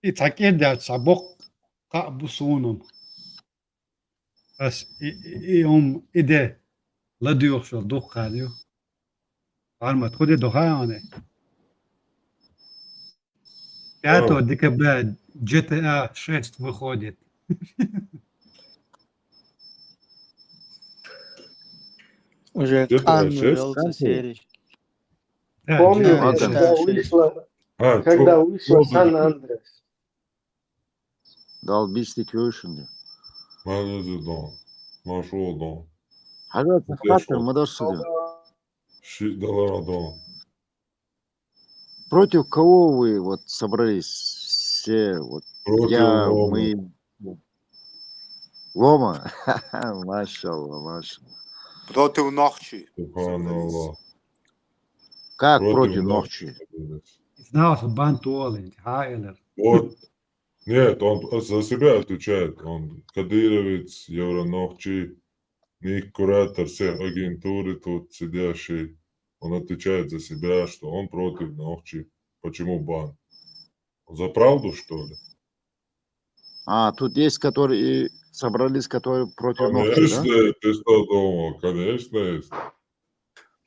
يتأكد سبق قابوسونهم بس يوم إذا لا ديوخشو دوخ هذيو عالما تخدي دوخانه пятого декабря GTA 6 выходит. Уже Unreal серии. Помню, когда вышла Сан-Андреас. Дал бистик вышел. Мазу дон. Машул дон. Хагат Здесь хатер, вот. мадашсуды. Да. Против кого вы вот собрались все? Вот Против Лома. мы... Лома? Машалла, машалла. Против Нохчи. Субханаллах. Как Против против Нохчи Нохчи? собрались. Знал, что Бантуолин, Хайлер. Вот. Нет, он за себя отвечает. Он кадыровец, Евронохчи, ник куратор всех агентуры тут сидящий. Он отвечает за себя, что он против Нохчи. Почему бан? За правду, что ли? А, тут есть, которые собрались, которые против Нохчи, да? Конечно, ты что думал? Конечно, есть.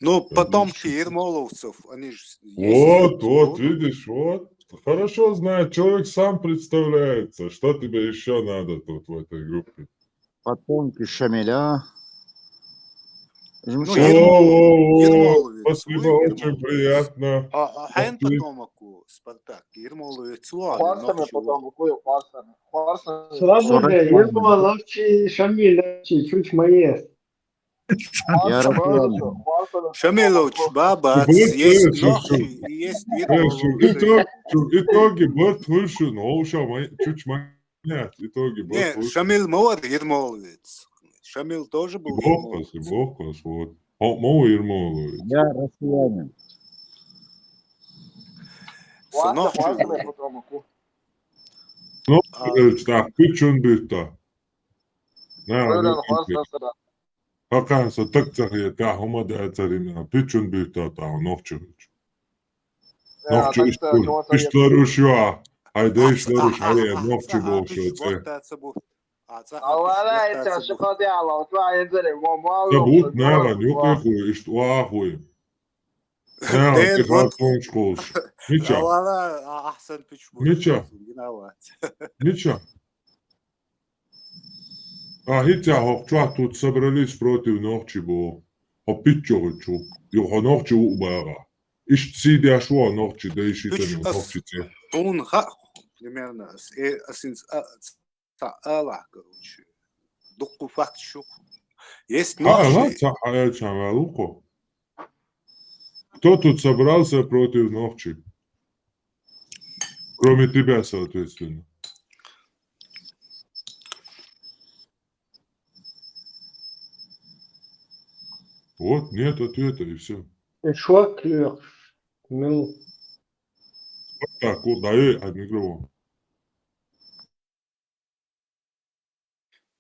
Ну, потомки ермоловцев, они же Вот, есть. видишь, вот. Хорошо знает, человек сам представляется. Что тебе еще надо тут в этой группе? Потомки Шамиля. Ну, О, спасибо, очень приятно. Хайн потомаку, Спартак, Ермоловец, Хварсами потом, Хварсами. Свобода, Ермоловчи, Шамиловчи, чуть моест. Шамилович, Бабац, есть Нохчи и есть Ермоловцы. Итоги бот вышел, но чуть понять. Итоги бот Не, вышел. Шамил Мовар Ермоловец. Шамил тоже был Ермоловец. Бохас, вот. Мова Ермоловец. Я россиянин. Хварсами потомку. Ну, так, küçün büyükta. Öyle Hvarsa. Hakansa tak tahıya tahıma da etarina. Küçün büyükta ta nohçuç. Nohçu işler uşua. Hayda işler uş. Hayda nohçu bolşu. Allah etsin şu kadar Allah. Tuvalet zeli. Sabut naran yok ekuy. İşte o ahuy. Naran tıkar konuşkolş. Niça. Valla ahsen piç bu. Niça. Niça. Hitja hoqčua тут собрались против Нохчи бо. Хопиччорчу. Йо Нохчи убара. Иш сидя шо Нохчи да ишитен Нохчи те. Он примерно асинс ала, короче. Духу факт шук. Есть Нохчи. Кто тут собрался против Нохчи? Кроме тебя, соответственно. Вот, нет ответа, и все. Шо клёр? Ну. Так, вот, дай от микрофона.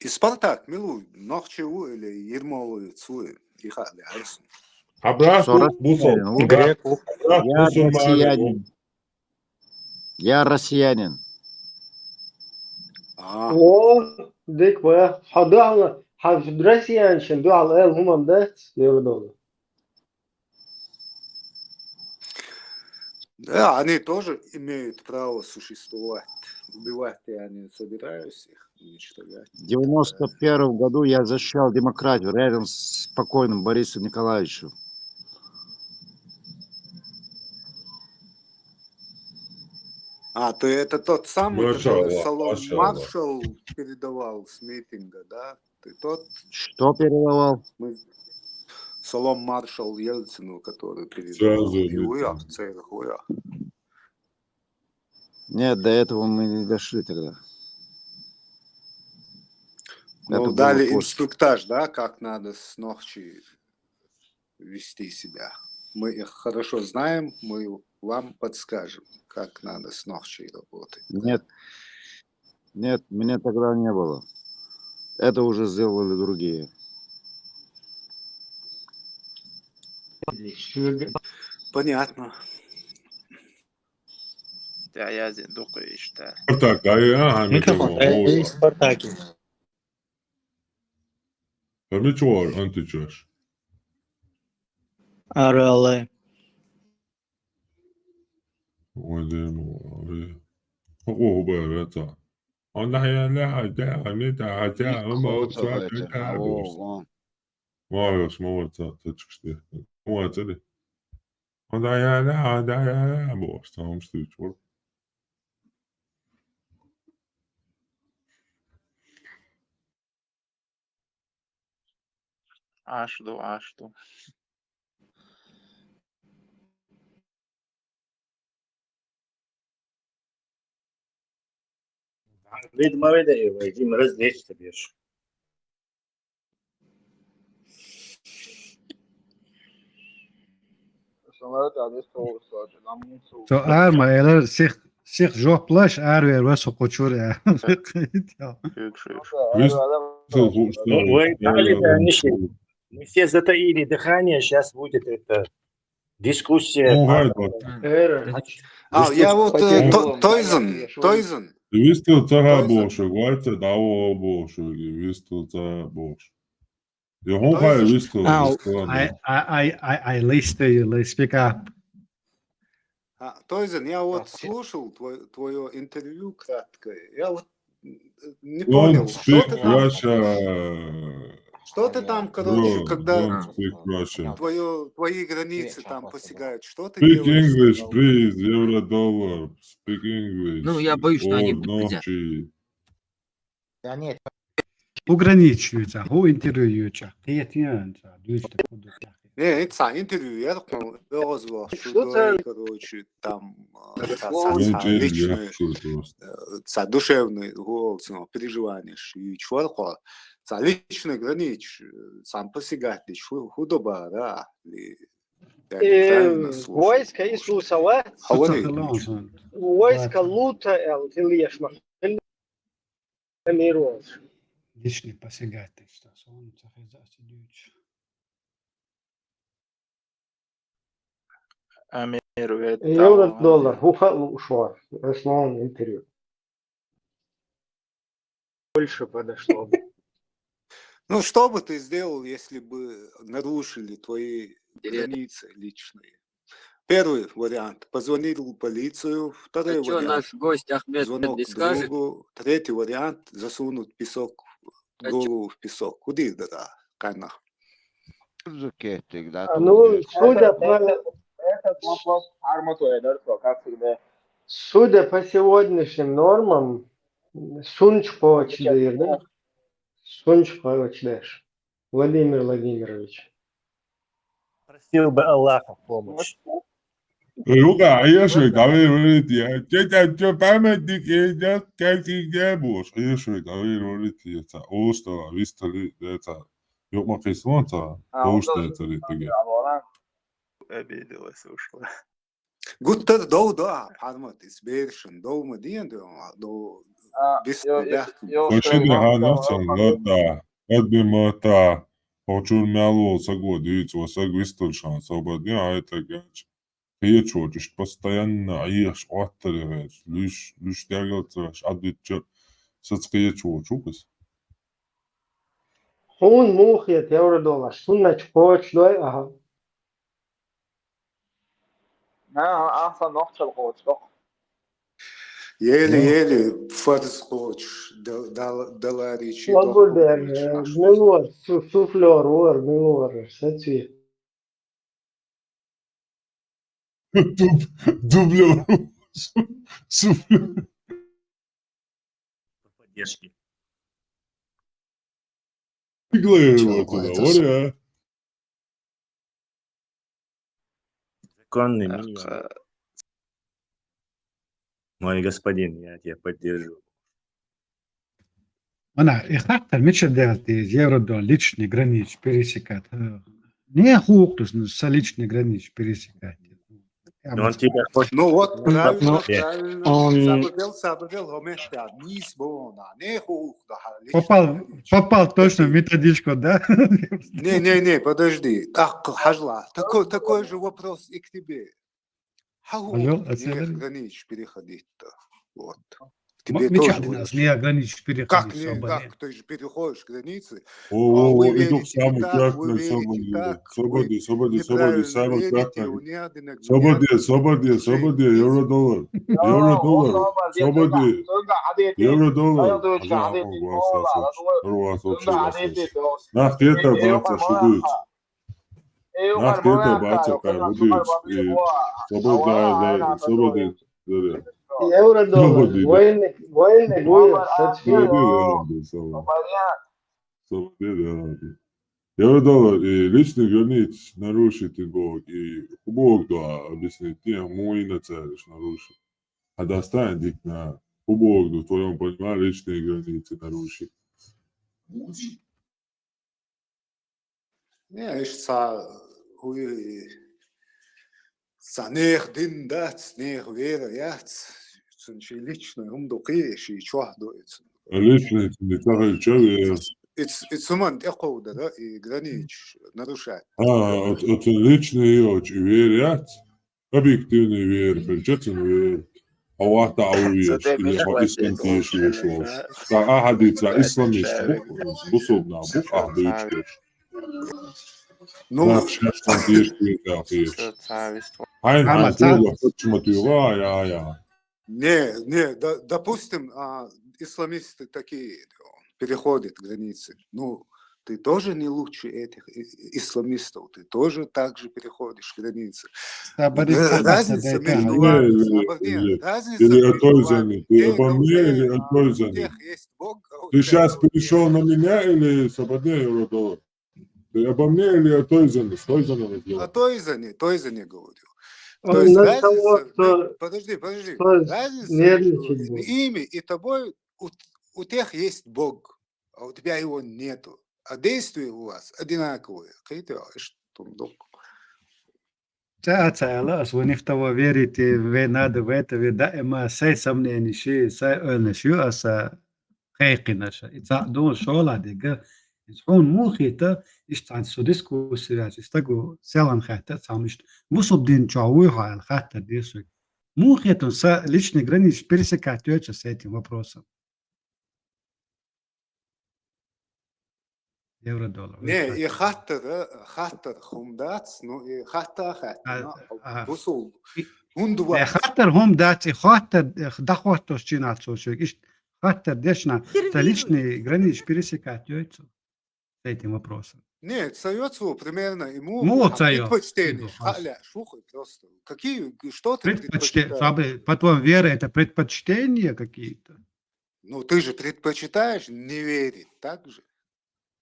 И Спартак, милуй, Нохчи или Ермоловец, и хали, арсен. Я россиянин. О, дик бая. Хадала, россияншин, дуал эл хумам да? Ердол. Да, они тоже имеют право существовать. Убивать я не собираюсь их уничтожать. В 91 году я защищал демократию рядом с покойным Борисом Николаевичем. То это тот самый, который Салом Маршал передавал с митинга, да? Ты тот? Что передавал? Салом Маршал Ельцину, который передавал его. Нет, до этого мы не дошли тогда. Ну, дали инструктаж, да, как надо с Нохчи вести себя. Мы их хорошо знаем, мы вам подскажем, как надо с Нохчи работать. Нет, нет, меня тогда не было. Это уже сделали другие. Понятно. Да, я думаю, что... Спартак, Микрофон, Спартаки. Tabii antiçar. Арале. О, бэрата. Она я молодца, точки. Молодца ли? Она я бос, там стоит. Aştu. Видимо, Вадим, различься більше. So arma eller sich joplash arver vaso koçur ya. Вы дали, да, мы все затаили дыхание, сейчас будет эта дискуссия. Я вот Тойзен. Вистил цара боше, гвайце даво боше, вистил цара боше. Хай вистил. I list speak up. Тойзен, я вот слушал твое интервью краткое. Я вот не понял, что ты там, короче, когда твои границы там посягают, что ты Speak делаешь? English, please, евро-доллар. Speak English. Ну, я боюсь, что они предупредят. Да нет. Ограничиваются, интервьюются. Не, интервью, я такой разговор, короче, там личные, душевные переживания, и чего личные границы, сам посягать, худоба, да, Войска Иисуса, войска Лута, Ильешма, Амиров. Личные посягательства. $1 ушел, основное интервью. Больше подошло бы. Ну, что бы ты сделал, если бы нарушили твои границы личные? Первый вариант – позвонил в полицию. Второй вариант наш гость Ахмед звонок не скажет? другу. Третий вариант – засунуть песок, голову в песок. Куда, да, Канна? Ну, судя по сегодняшним нормам, Сунч Повачдыр, да? Сунч Повачдыр. Владимир Владимирович. Просил бы Аллаха в помощь. Рука, ешвей, говорит, я что памятник, я как я бош, ешвей, говорит, это остро, вистали, это yok kısmanta, doğuşta yeterli peki. Обиделась, ушла. Гуттер да, пармат, избершен, дома до bis Koçidi hanatsan, da, adbimata, hoçur мяло olsa годит, olsa гвистольшан, свободный, а это gaч. Приечу, постоянно, аеш, оттеревец, лиш дергалтыраш, адвитча, сацкиечу, чукас. Hun muhiyet $1. Sunnaç koç doy aha. أحسن نقطة القوس Еле фарс коч, дала речи. Благодар, милор, суфлер, милор, сацви. Дублер, суфлер. Поддержки. Законный минимум. Мой господин, я тебя поддержу. Она их так мечет делать $1 личный границ пересекать. Не хук, с личный границ пересекать. Он тебя хочет. Ну вот, правильно. Попал точно в методичку, да? Не, подожди. Так, Хажла, такой же вопрос и к тебе. Границ переходить-то. Вот. Тебе тоже нас не ограничить переходить. Как не? Как? Ты же переходишь границы. Иду самый красный, свободи, евро-доллар, Нахтета, баца, шудыц. Нахтета, баца, кай, удыц. Свободи. $1. Военный гуя, сацви. Евродоллар и личные границы нарушит и Бог, и Бог да объяснит тем, мой на цель нарушит. А достань дик на Бог, в твоем понимании личные границы нарушит. Не, ich нех дин дац, нех вера яц, личное умдукиш и чуахдуется. Личные не так человек. Ицуман экоуда, да, и гранич нарушать. От личные очень верят, объективные веры, причетные веры. А вот ауешь или исламтиешь вешешь. Да, ахадица исламист способна бук ахдуичкеш. Ну, не, допустим, исламисты такие переходят границы. Ну, ты тоже не лучше этих исламистов, ты тоже так же переходишь границы. Разница между вами, ты обо мне или о той зане? Ты сейчас перешел на меня или Сабадей Евродоллар? Ты обо мне или о той зане? С той зане разговаривал? О той зане говорю. То есть разница, подожди, разница между ими и тобой, у тех есть Бог, а у тебя его нету. А действия у вас одинаковые. Цаацаалас, ونفتوى верите в надо в это ви дائما сай сомнение شيء сай أنشيو أسا خيقناش يتصعدون شغل هذيك يصحون مو خيتا يشتعد سودسكو سيراج يستقو سيلان خيتا سامش مو صدين чауйха الخيتا десуй مو خيتون са личный границ пересекать с этим вопросом. Евро-доллар. Не, и хаттер хумдац, ну и хаттер бусул. Хаттер хумдац и хаттер дахватос чинацо шо. Хаттер дешна личный границ пересекать с этим вопросом. Нет, совету примерно ему предпочтение. Слухай просто. Какие, что ты предпочитаешь? По-твоему, вера это предпочтения какие-то? Ну, ты же предпочитаешь не верить, так же?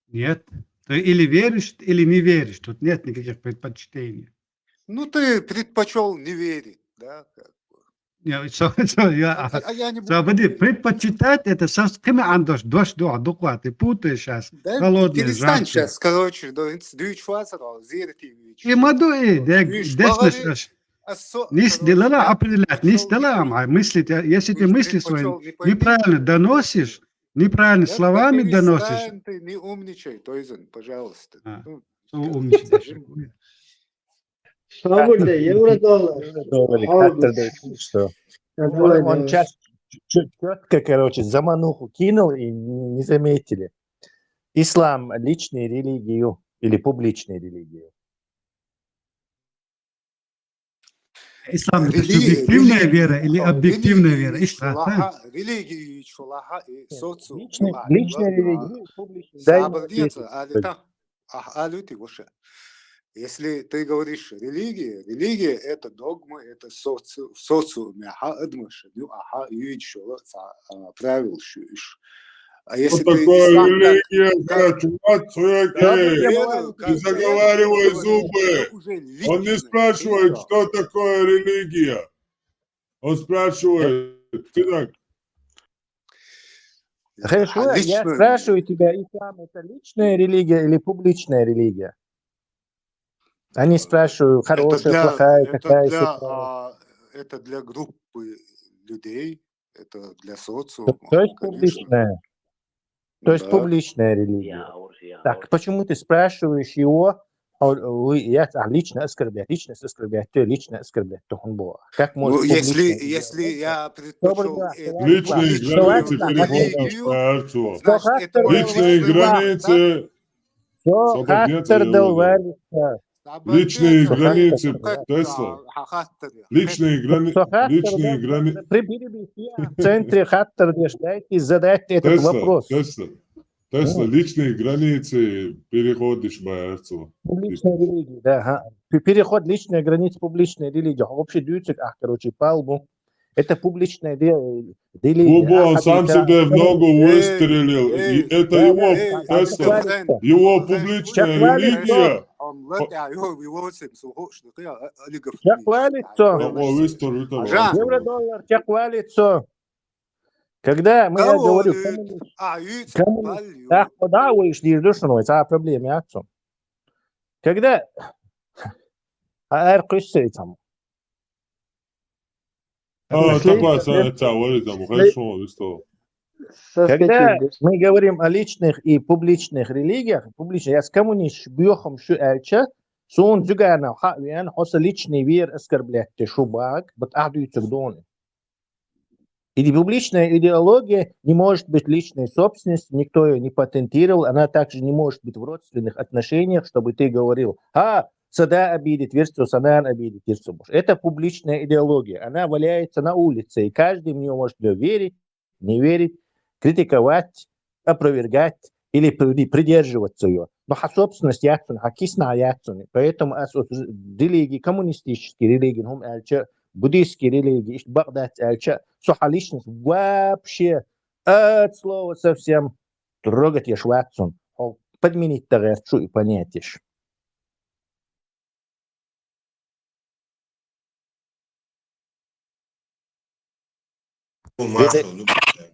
Нет. Ты или веришь, или не веришь. Тут нет никаких предпочтений. Ну, ты предпочел не верить, да? Предпочитать это с кем андош дождь дуа, ты путаешь сейчас. Холодный, перестань сейчас, короче, и маду не сделала определять, не сделала мыслить. Если ты мысли свои неправильно доносишь, неправильно словами доносишь. Ты не умничай, Тойзен, пожалуйста. Умничай. Свобода, евро-доллар. Он четко, короче, замануху кинул и не заметили. Ислам – личную религию или публичную религию? Ислам – это субъективная вера или объективная вера? Религия и социум. Личная религия, публичная. Если ты говоришь религия это догма, это социум, правил. А если что такое религия, не заговаривай зубы. Он не спрашивает, что такое религия. Он спрашивает, ты так. Хорошо, я спрашиваю тебя, ислам это личная религия или публичная религия? Они спрашивают, хорошая, плохая, какая ситуация. Это для группы людей, это для социума. То есть публичная. То есть публичная религия. Так, почему ты спрашиваешь его, я лично оскорбляю, то лично оскорбляю, то он был. Как может если я предпочел личные границы переходят, личные границы, личные границы Тесла. Личные границы. В центре Хаттер дайте задать этот вопрос. Тесла, личные границы переходишь боярцу. Публичная религия, да. Переход личной границы публичной религии. Вообще даются, короче, палбу. Это публичное деление. Бубо, он сам себе в ногу выстрелил. И это его Тесла, его публичная религия. Евро-доллар, чеквалицо. Когда мы, я говорю, коммунист, да, вы ишли душной, это проблема, когда там. Когда мы говорим о личных и публичных религиях, я с коммунист бьёхом шу эльча, сон зюгана хавиан, хоса личный вер оскорблять шубак, бат ахдуются к доне. И публичная идеология не может быть личной собственностью, никто ее не патентировал, она также не может быть в родственных отношениях, чтобы ты говорил, сада обидит, версту санан обидит, версту муж. Это публичная идеология, она валяется на улице, и каждый в нее может верить, не верить, критиковать, опровергать или придерживаться ее. Но собственность яцун, хакисна яцун. Поэтому религии, коммунистические религии, буддийские религии, Багдад, личность вообще от слова совсем трогать ешь ватсун, подменить тарасчу и понять ешь.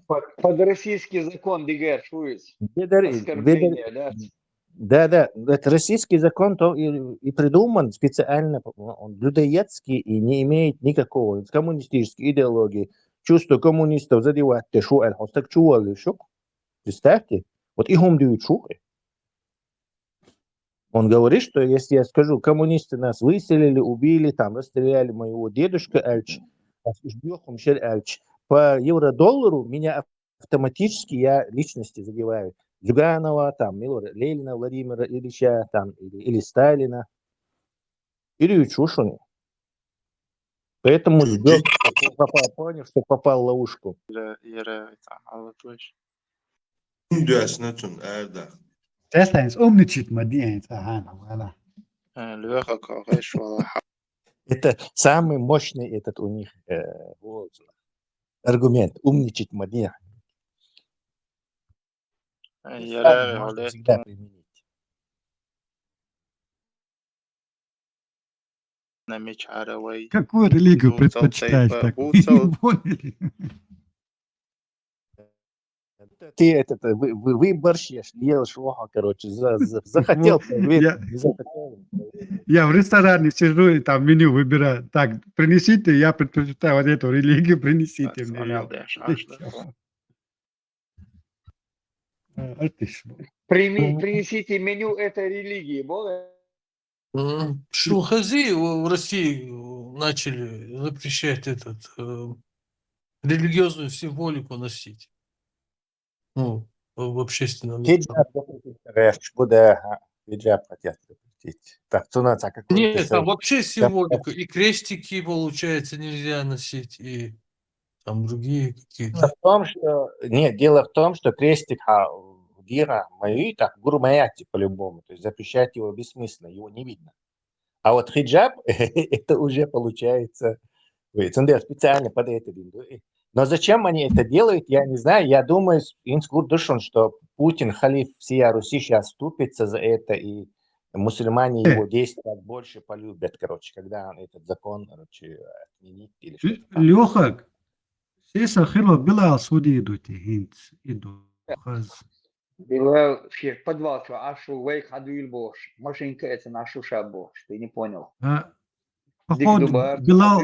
Под российский закон ДГР шуесть. Оскорбление, да? Да, это российский закон то и придуман специально, он людоедский и не имеет никакого коммунистической идеологии. Чувство коммунистов задевать те шо эль хостак чували шо. Представьте, вот их умдуют шухи. Он говорит, что если я скажу, коммунисты нас выселили, убили, там расстреляли моего дедушка Эльч, по евро-доллару меня автоматически я личности задеваю. Зюганова, там, Ленина, Владимира Ильича, там, или Сталина, или Чушина. Поэтому ждем, понял, что попал в ловушку. Это самый мощный этот у них аргумент. Умничать мадья. Всегда применить. Какую религию предпочитаешь? Так? Ты выборщешь, ешь лоха, короче, захотел, не захотел. Я в ресторане сижу и там меню выбираю. Так, принесите, я предпочитаю вот эту религию, принесите мне. Принесите меню этой религии, Шулхази в России начали запрещать религиозную символику носить. Ну, в общественном месте. Хиджаб хотят запретить. Так, нет, там вообще символика. И крестики, получается, нельзя носить, и там другие какие-то. Дело в том, что крестик Дира мои, так, гурмаяти по-любому. То есть запрещать его бессмысленно, его не видно. А вот хиджаб, это уже получается, специально под это. Но зачем они это делают, я не знаю. Я думаю, что Путин, халиф всей Руси, сейчас ступится за это, и мусульмане его действия больше полюбят, короче, когда этот закон, короче, отменит или что-то. Лёха, все сахило Билал суди идут, Билал в подвал, что ашу вейх адуил бош. Машинка это нашу шабош, ты не понял. Походу, Билал,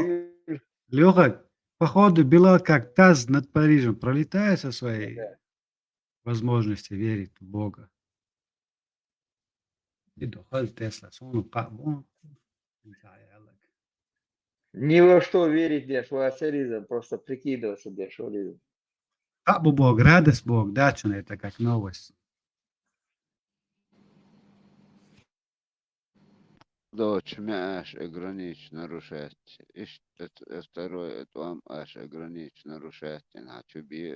Лёха, походу, Билал как таз над Парижем пролетает со своей возможностью верить в Бога. Ни во что верить, деш, просто прикидываться, деш, Бог, радость Бог, да, что это как новость. Дочь аш ограничь нарушать. И второе, это вам аш ограничь нарушать. На чуби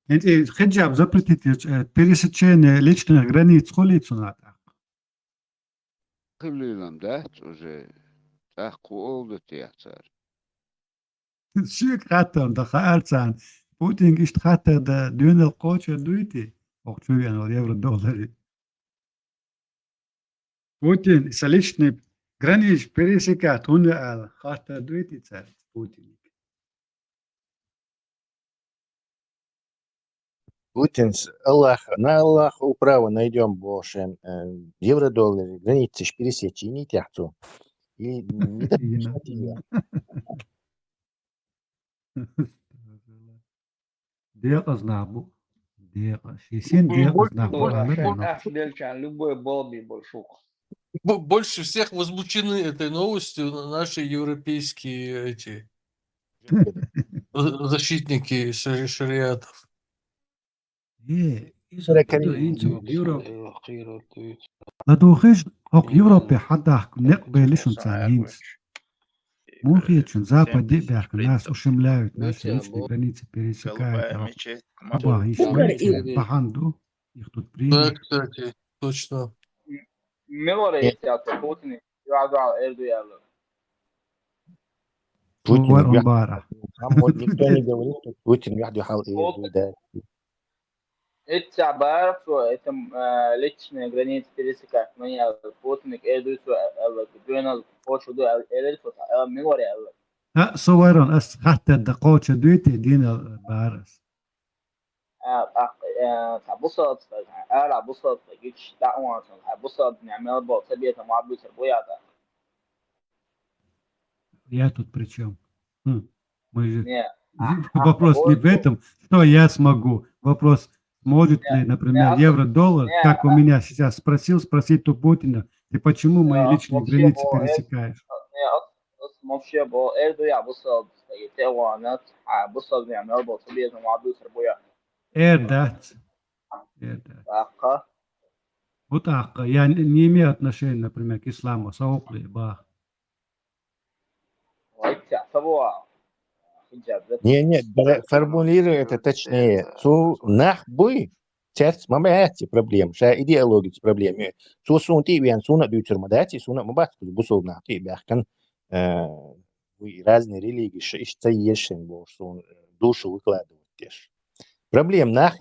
Хиджаб запретить пересечение личных границ улицу надо. Хилилам, да, уже так oldu tiyatro. Şık hatta da harcan. Putin işte hatta da dün القوچة دويتي. Okçu yani o евро доллары. Putin соличный гранич пересекает. Он hatta دويتي царь Putin. Путин, Аллах управа найдем больше евро-доллары, границы пересечения тяхту. И не допустим. دقيقة знабу. دقيقة. 60 دقيقة знабу. Любой балби большой. Больше всех возмущены этой новостью наши европейские эти защитники шариатов. لدوخيش هوك يوروبي حدا نقبلشون царинц. Мухичун запад дебях нас ушемляют, наши личные границы пересекают. Оба ищут баханду, их тут Да, примут. кстати, точно. Путин бара. Никто не говорит, что Путин вяхду хал и да. Это барфу, это личные границы пересекать. Но я Путин эду что хочу до эльфу, мемори. ها صورون أس حتى الدقوش دويتي دين البارس. بصت بصت جيتش دعوة بصت نعمل بو تبيه معبد سربويا. Я тут при чем? Мы же... Вопрос не в этом, что я смогу. Вопрос, сможет ли, например, евро-доллар, как у меня сейчас спросить у Путина, и почему мои личные границы пересекаешь? ماشي با اردو یا بصد يتوانت بصد نعمل بو تبيه معبد سربويا. Эрдат. Ака. Вот так. Я не имею отношения, например, к исламу. Саукли, бах. Не, формулирую это точнее. Су нахбуй, церц мамати проблем, ша идеология проблемы. Су сунти вен суна дютюрмадати, суна мабатку бусул нахти бяхкан разные религии, ишца ешен бош, сун душу выкладывают теш. Проблем нах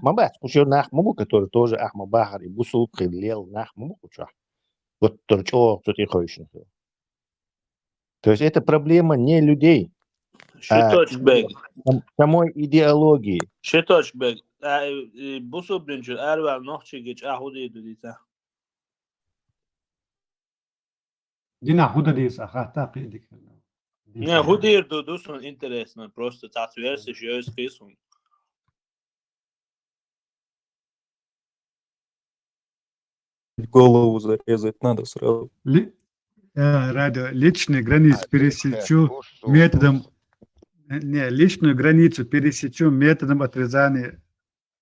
мабатку, еще нах мабу, который тоже ахмабахар и бусул крылел нах мабу куча. Вот торчо, что ты хочешь. То есть это проблема не людей, самой идеологии. Шиточбек, бусу бринчу, эрвел нохчи гич ахуди дудита. Дина худа диса, хата пидик. Не, худир дудусон интересно, просто татуэрси шьёс кисун. Голову зарезать надо сразу. Радио, личные границы пересечу методом... Не, личную границу пересечу методом отрезания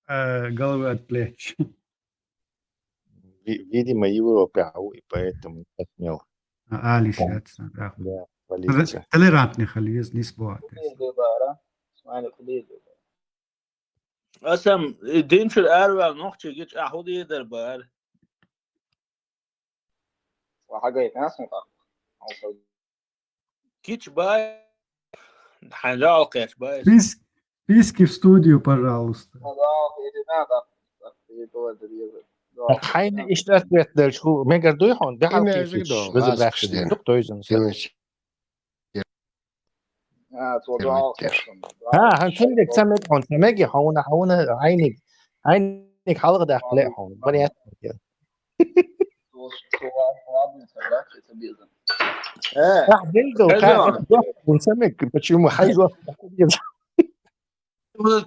головы от плеч. Видимо, Европа, и поэтому посмел. Лишаться, да. Да, полиция. Толерантный хализ, не спорт. Асам, динчур эрвел нохчи гич ахуди дербар. وحاجة ناس Кич бай. Ханжал кэш бай. Списки в студию, пожалуйста. Хайна иштат беттер шу мегар дуйхон бехалтиш вызывляхши доктойзен. هنشندك سمك هون سمكي هون عينك حلقة داخل هون بريات سمك почему حاجة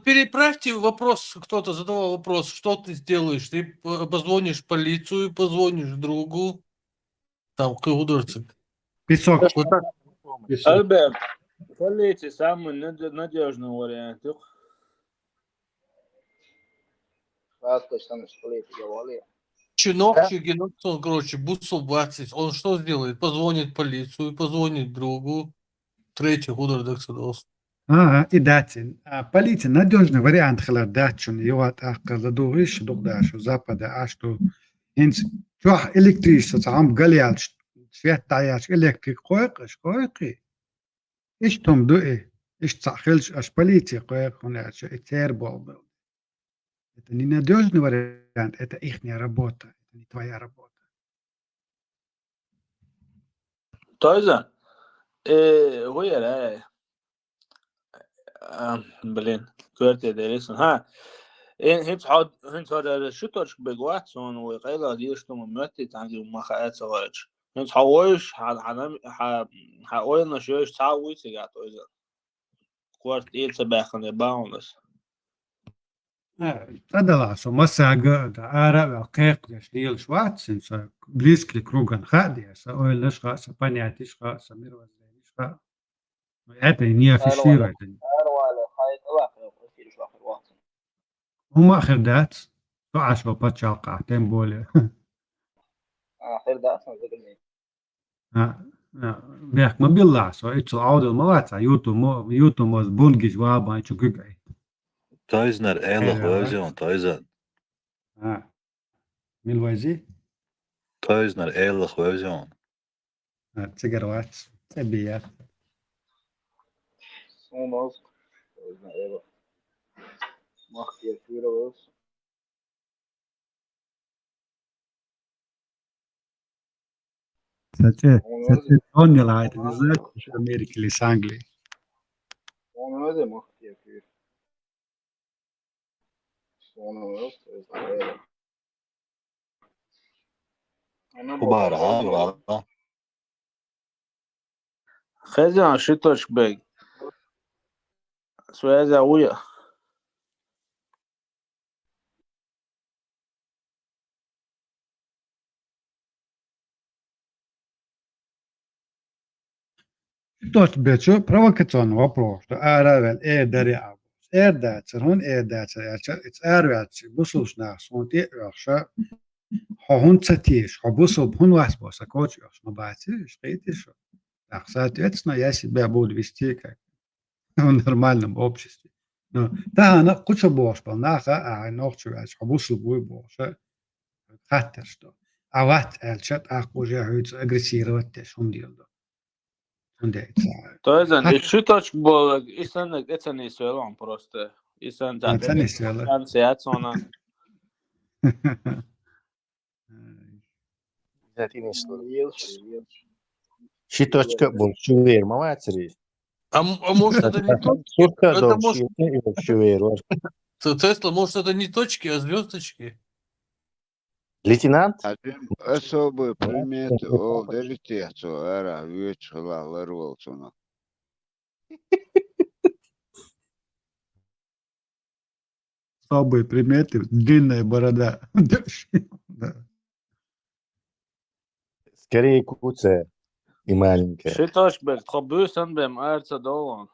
Переправьте вопрос, кто-то задавал вопрос, что ты сделаешь? Ты позвонишь в полицию, позвонишь другу, там, к ударцу. Песок. Альберт, полиция самый надежный вариант. Чиновчик, он, короче, бусов 20, он что сделает? Позвонит в полицию, позвонит другу, третий удар доксадос. И дати. Полиция надежный вариант хлад датчун, его атака ладугиш, дугдашу, запада, а что Hins tuah elektrische am galialch svetayach elektrik qoyqi. Ishtum du'e. Ish tsakhilch as politie qoyq hunach eterbol. Это ненадежный вариант, это ихняя работа, это не твоя работа. Toiza, ويا لا بلين كورتي ديريسون ها إن هيبس حد هنت هذا شو ترش بجوات سون وقيلا ديش تم متى تانجي وما خاطر سوالج هنت حواش حاولنا شويش تعوي تيجات تويزا كورت إيه سباخن باونس Tadala so masaga da ara qeq yashliel schwarzen so bliskli krugan khadi so oil schwarz paniati schwarz mirwa schwarz это не афиширует هم اخر دات تو عشرة باتشال قاعتين بوله آخر ده أصلا ذكرني بيحك ما بيطلع سو اتشو عود المواتع يوتو موز بونجي جوابا اتشو ققعي Toizner ehrlich version, Toizer. مين الوزي؟ Toizner ehrlich version. سيجاروات تبيات Somos mag je vuren ساتي توني لايت نزلت مش امريكي لسانجلي Onu öyle mag je vuren Onu öyle وبارها خزان شو ترش بيج سويا زاوية Тот бечо провокационный вопрос, что аравел дари абус. Датер, он датер, it's арвяч, бусуш нас, он те рахша, хун цатиш, хабусуб, хун васбос, а коч рахш, но бати, шкитиш. Так, соответственно, я себя буду вести как в нормальном обществе. Но да, она куча бош, полнаха, а ночью вяч, хабусуб буй бош, хаттер что. А вот эльчат, ах, уже агрессировать, те шум делал. Toizan, شو ترش بولك إنسان إتني سؤالهم просто إنسان إنسان سؤال إنسان سيات صنا Затем Щиточка был шувер, маватери. А может это не точки? Сурка Это дом может... шувер. Тесла, может это не точки, а звездочки? Лейтенант? Особые приметы авторитета, ара, вечера, ларволцуна. Особые приметы, длинная борода. Скорее куцая и маленькая. شو ترش بيج خبوسن بهم أرتا دولان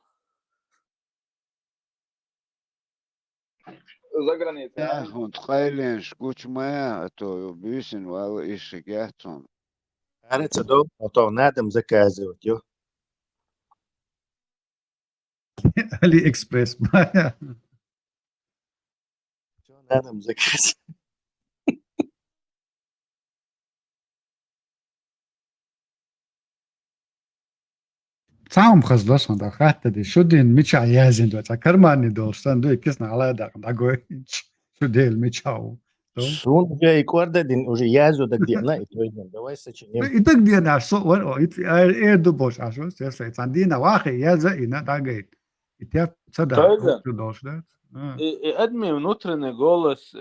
За границей. Und Thailand, gut mehr, то bisschen, weil ich gegessen. عرفت دو تو نادم заказывать يو. Али Экспресс. نادم заказывать. Сам хазласан да хатта ди шудин мича язин да кармани долстан ду кисна ala да дагой шудел мичау. Шун уже и кордадин уже язу да где на и твоим. Давай сочиним. И так где наш со вот и ду бош ашо сес сандина вахи яза и на дагай. И те сада Toizan, долста. أدمي ونطرن جولس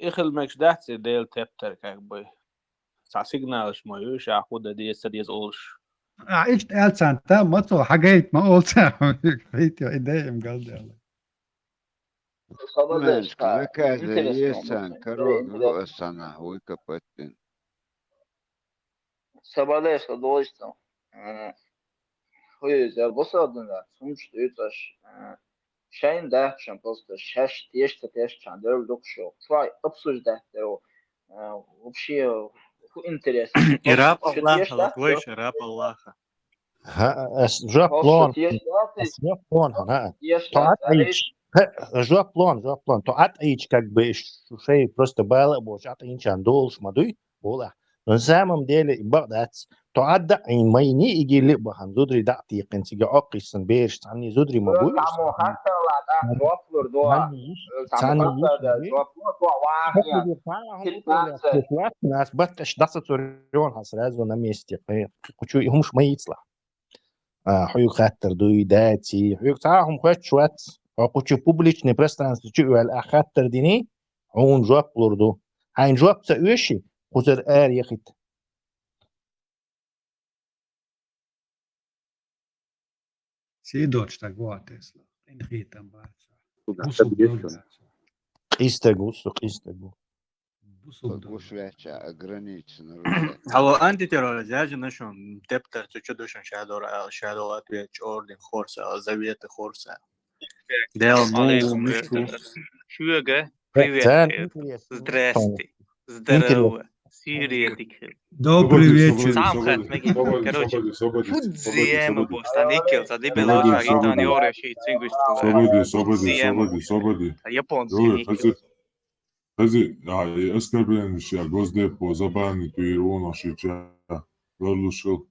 إخل ماكش دحتي ديل تبتر كاكبي سا سيجنالش ما يوش عقودة دي استديز أولش ايش قال سانتا ما تو حاجات ما قلت فيتو ايديم قال Мальчик, заказы есть, корова, sana, выкопать. Sabahleyin dolaştım. O yüzden bu saatte sonuçta ütaş şeyin de просто шаш тешта тешта дөрдük şu. Try обсуждать его. Вообще интересно. И раб Аллаха, латвойш, раб Аллаха. ها جاب لون جاب لون هنا طلعت عيش Жоплон. То атаич как бы шей просто было, бош атаич андолш мадуй, бола. Но на самом деле бадать. То отда ин майни иги либахан зудри дати قنتيجي عقيسن بيش تعني زودري مبوي Kamu kata lah dah dropper doa. Kamu kata dah dropper doa wahnya. нас батташ дасатурион сразу на месте. Хочу يهمش ما يطلع. حيو خاطر دوي داتي حيو تعاهم خوات شوات хочу публичное пространство чуэл خاطر ديني عون جواب لوردو هاين جواب تأوشي خزر يخيت Сидоч так вот Тесла. Инхитам баца. Истегу. Погушвяча ограничено. Алло, антитеррор, я нашел дептер, ты что душен шадол ответ, орден хорса, заветы хорса. Дел мушу. Шуга, привет. Здрасте. Здорово. Сиретик. Добрый вечер. Сам хат, короче. Фудзиема бостаникел, за дебела шагитани оре ши цингуш. Свободи. Японцы никел. Хази, оскорбленный я Госдепу забанит и он шича. Верлушил.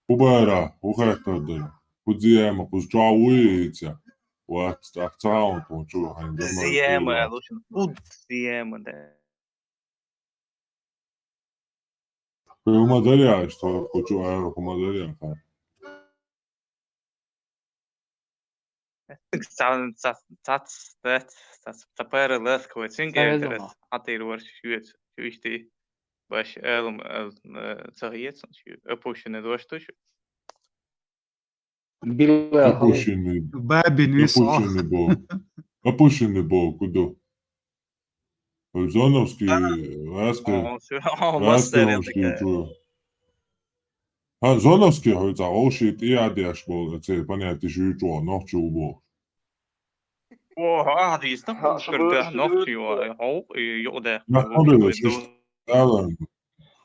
Убара, ухайтадыр. Фудзиема, пузчауица. Вот, так цаун, то чего, Фудзиема, лучше Фудзиема, да. Ты умадаряешь, что хочу аэропомадаря. Tapēra lieta, ko cingēteres attīroši šūts, šūstī, baš elum cahiets, un šū apušana doštušu. Опущенный был, куда? Зоновский, Зоновский, хоть заошит и одежь был, это понятно, что ночью убыл. Die is nog een nog joh,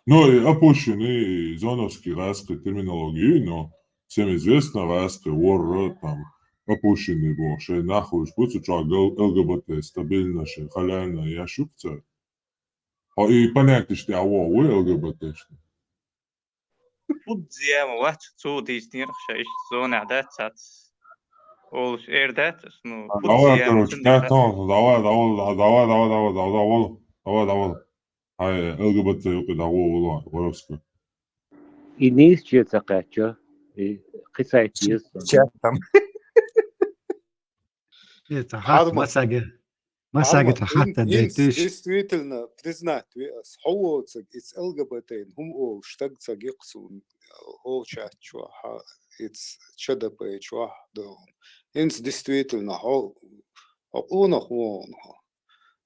Ну, опущенный зоновский раскрыт терминологии, но всем известно раскрыт вор там опущенный был, что нахуй спустя ЛГБТ стабильно, что халяльно я шукца. И понятно, что я вы ЛГБТ. Фудзиема, вот цуди из них, что есть зона датсат. Ол эрдатс, ну. Давай, короче, давай. Ай, ЛГБТ давай, воровскую. И не исчезла кача, и кисать есть. Там. Это хат مساجد حتى ديتش действительно признать сховываться из ЛГБТ هم штагца гексун оча чуа it's ЧДП чуа дом инс действительно он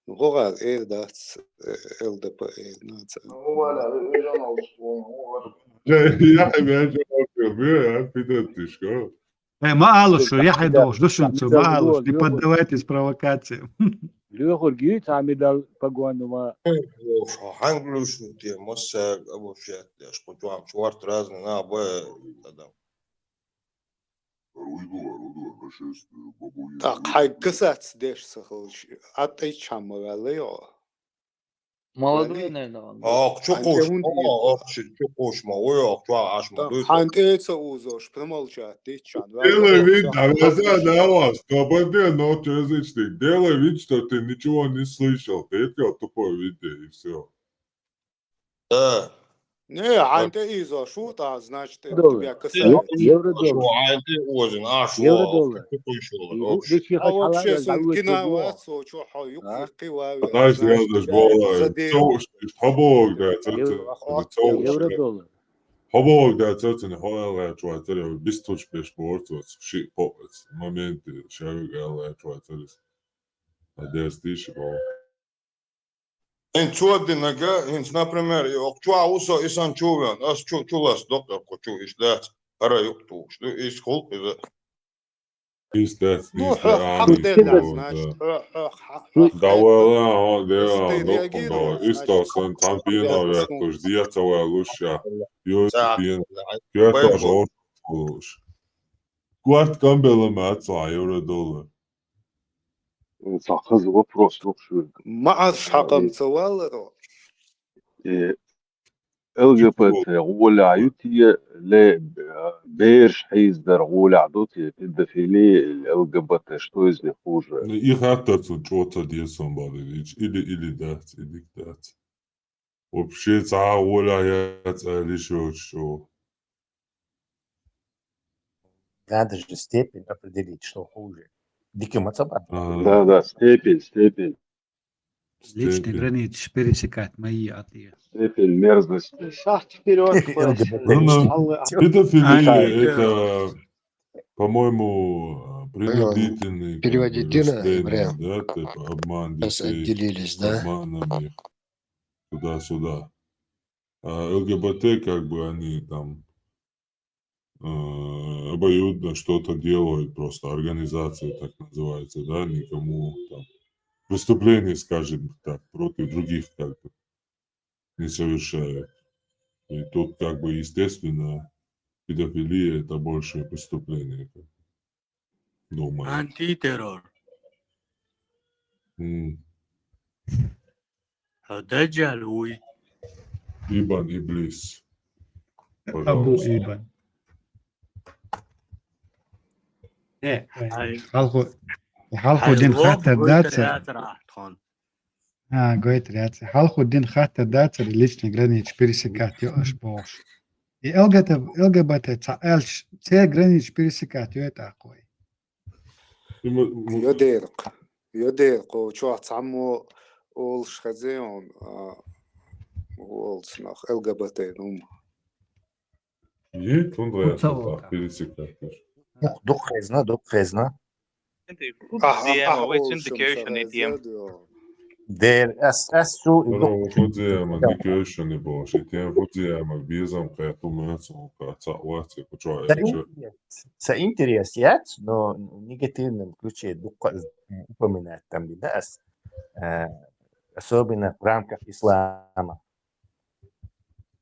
هو ده ЛДП Я حبيبي мало что я хайдош душунцу мало не поддавайтесь провокациям Лёгор гит амидал погонова. Англюшу те моссаг обучать, я ж потом шварт разный на б тогда. Так, хай касац деш сахалш. Атай чамавалео. Молодой, наверное, он. Чукуш, ой, аш молодой. Хантеца узош, промолчать, ты чан. Делай вид, на вас, КБД, но язычник. Делай вид, что ты ничего не слышал. Ты это тупое видео, и все. Да. Не, анте изо, шута, значит, тебя касается. Евро-доллар. Евро-доллар. А вообще, киновацо, что хаюк, ты лавишь. Знаешь, я даже хабок, да, Евро-доллар. хабок, да, церцene хоэлэ чуатэрэ бистуч беш борцос ши попец моменты шагэлэ чуатэрс. Адестиш го. Чуадинага, например, чуаусо исан чувен, ас чулас доктор кочу издат, араюкту, что из холп из Издат, значит. Давала, да, истосан тампино вектуш, диацава луша, юстин, я тоже луш. Кварт Камбела Матса, евро-доллар. صح вопрос вообще. معش حقم تصور ЛГБТ ولا عيوتي لا بيرش حيزدر ولا عدوتي الدفيلي ЛГБТ что из них хуже? Их атацу чё-то десом бадыч. Или дать, или дать. Вообще цаула я лишь что. Надо же степень определить, что хуже. Диким отцом. Да, степень. Личные границы пересекать мои отъезды. Степень мерзости. Шаг вперед, Педофилия это, по-моему, принудительный Переводите на растение, да, типа обман детей, отделились, да? обманом их туда-сюда. А ЛГБТ, как бы они там обоюдно что-то делают, просто организация так называется, да, никому там преступлений, скажем так, против других как бы не совершают. И тут как бы естественно педофилия это большее преступление. Думаю. Антитеррор. М. Даджалуй. Ибн Иблис. Абу Пожалуйста. Ибн. Halku din khater datsa. Говорит ряд. Halku din khater datsa личные границы пересекать ёж бош. И ЛГБТ цаэлш все границы пересекать это такой. يديرق وشو تعمو والش خزيون والسنخ ЛГБТ نوم Есть он реально пересекать. Дух хезна. Der SSU Фудзияма дикешни боши, тем Фудзияма бизам каяту мэцу кацауати кучо элчо. Интерес есть, но в негативном ключе упоминать там бедас, особенно в рамках ислама.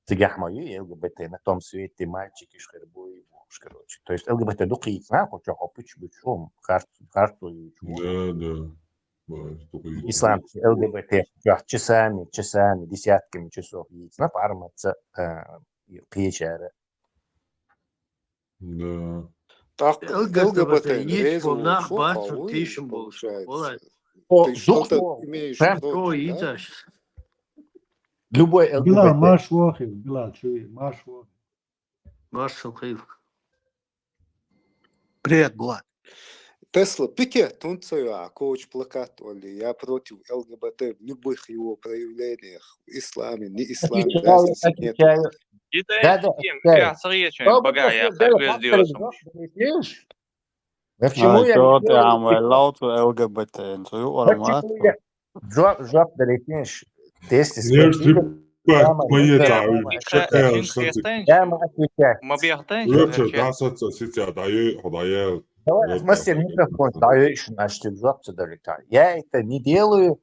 Тигахмаю ЛГБТ на том свете мальчики шхербуи, короче. То есть ЛГБТ духи знаю, хотя хопыч бычом, харту и Да. Ислам ЛГБТ часами, десятками часов яйца парматься печеры. Да. Так, ЛГБТ Яичко резу нах шо басу халуи, тишим был. получается. Ты что-то имеешь против, да? Любой Билал, ЛГБТ. марш вохив, Билал, чуй, марш вохив. Марш Шалхаев. Привет, Булат. Тесла пике тунцая коуч плакат Оли. Я против ЛГБТ в любых его проявлениях. В исламе, не исламе, разницы нет. Что ты амвелаут ЛГБТ? Жоп далекнешь. Тесты Мои там, Лучше дасаться сейчас даю. Давай, мастер микрофон, даешь, значит, жопца долетает. Я это не делаю,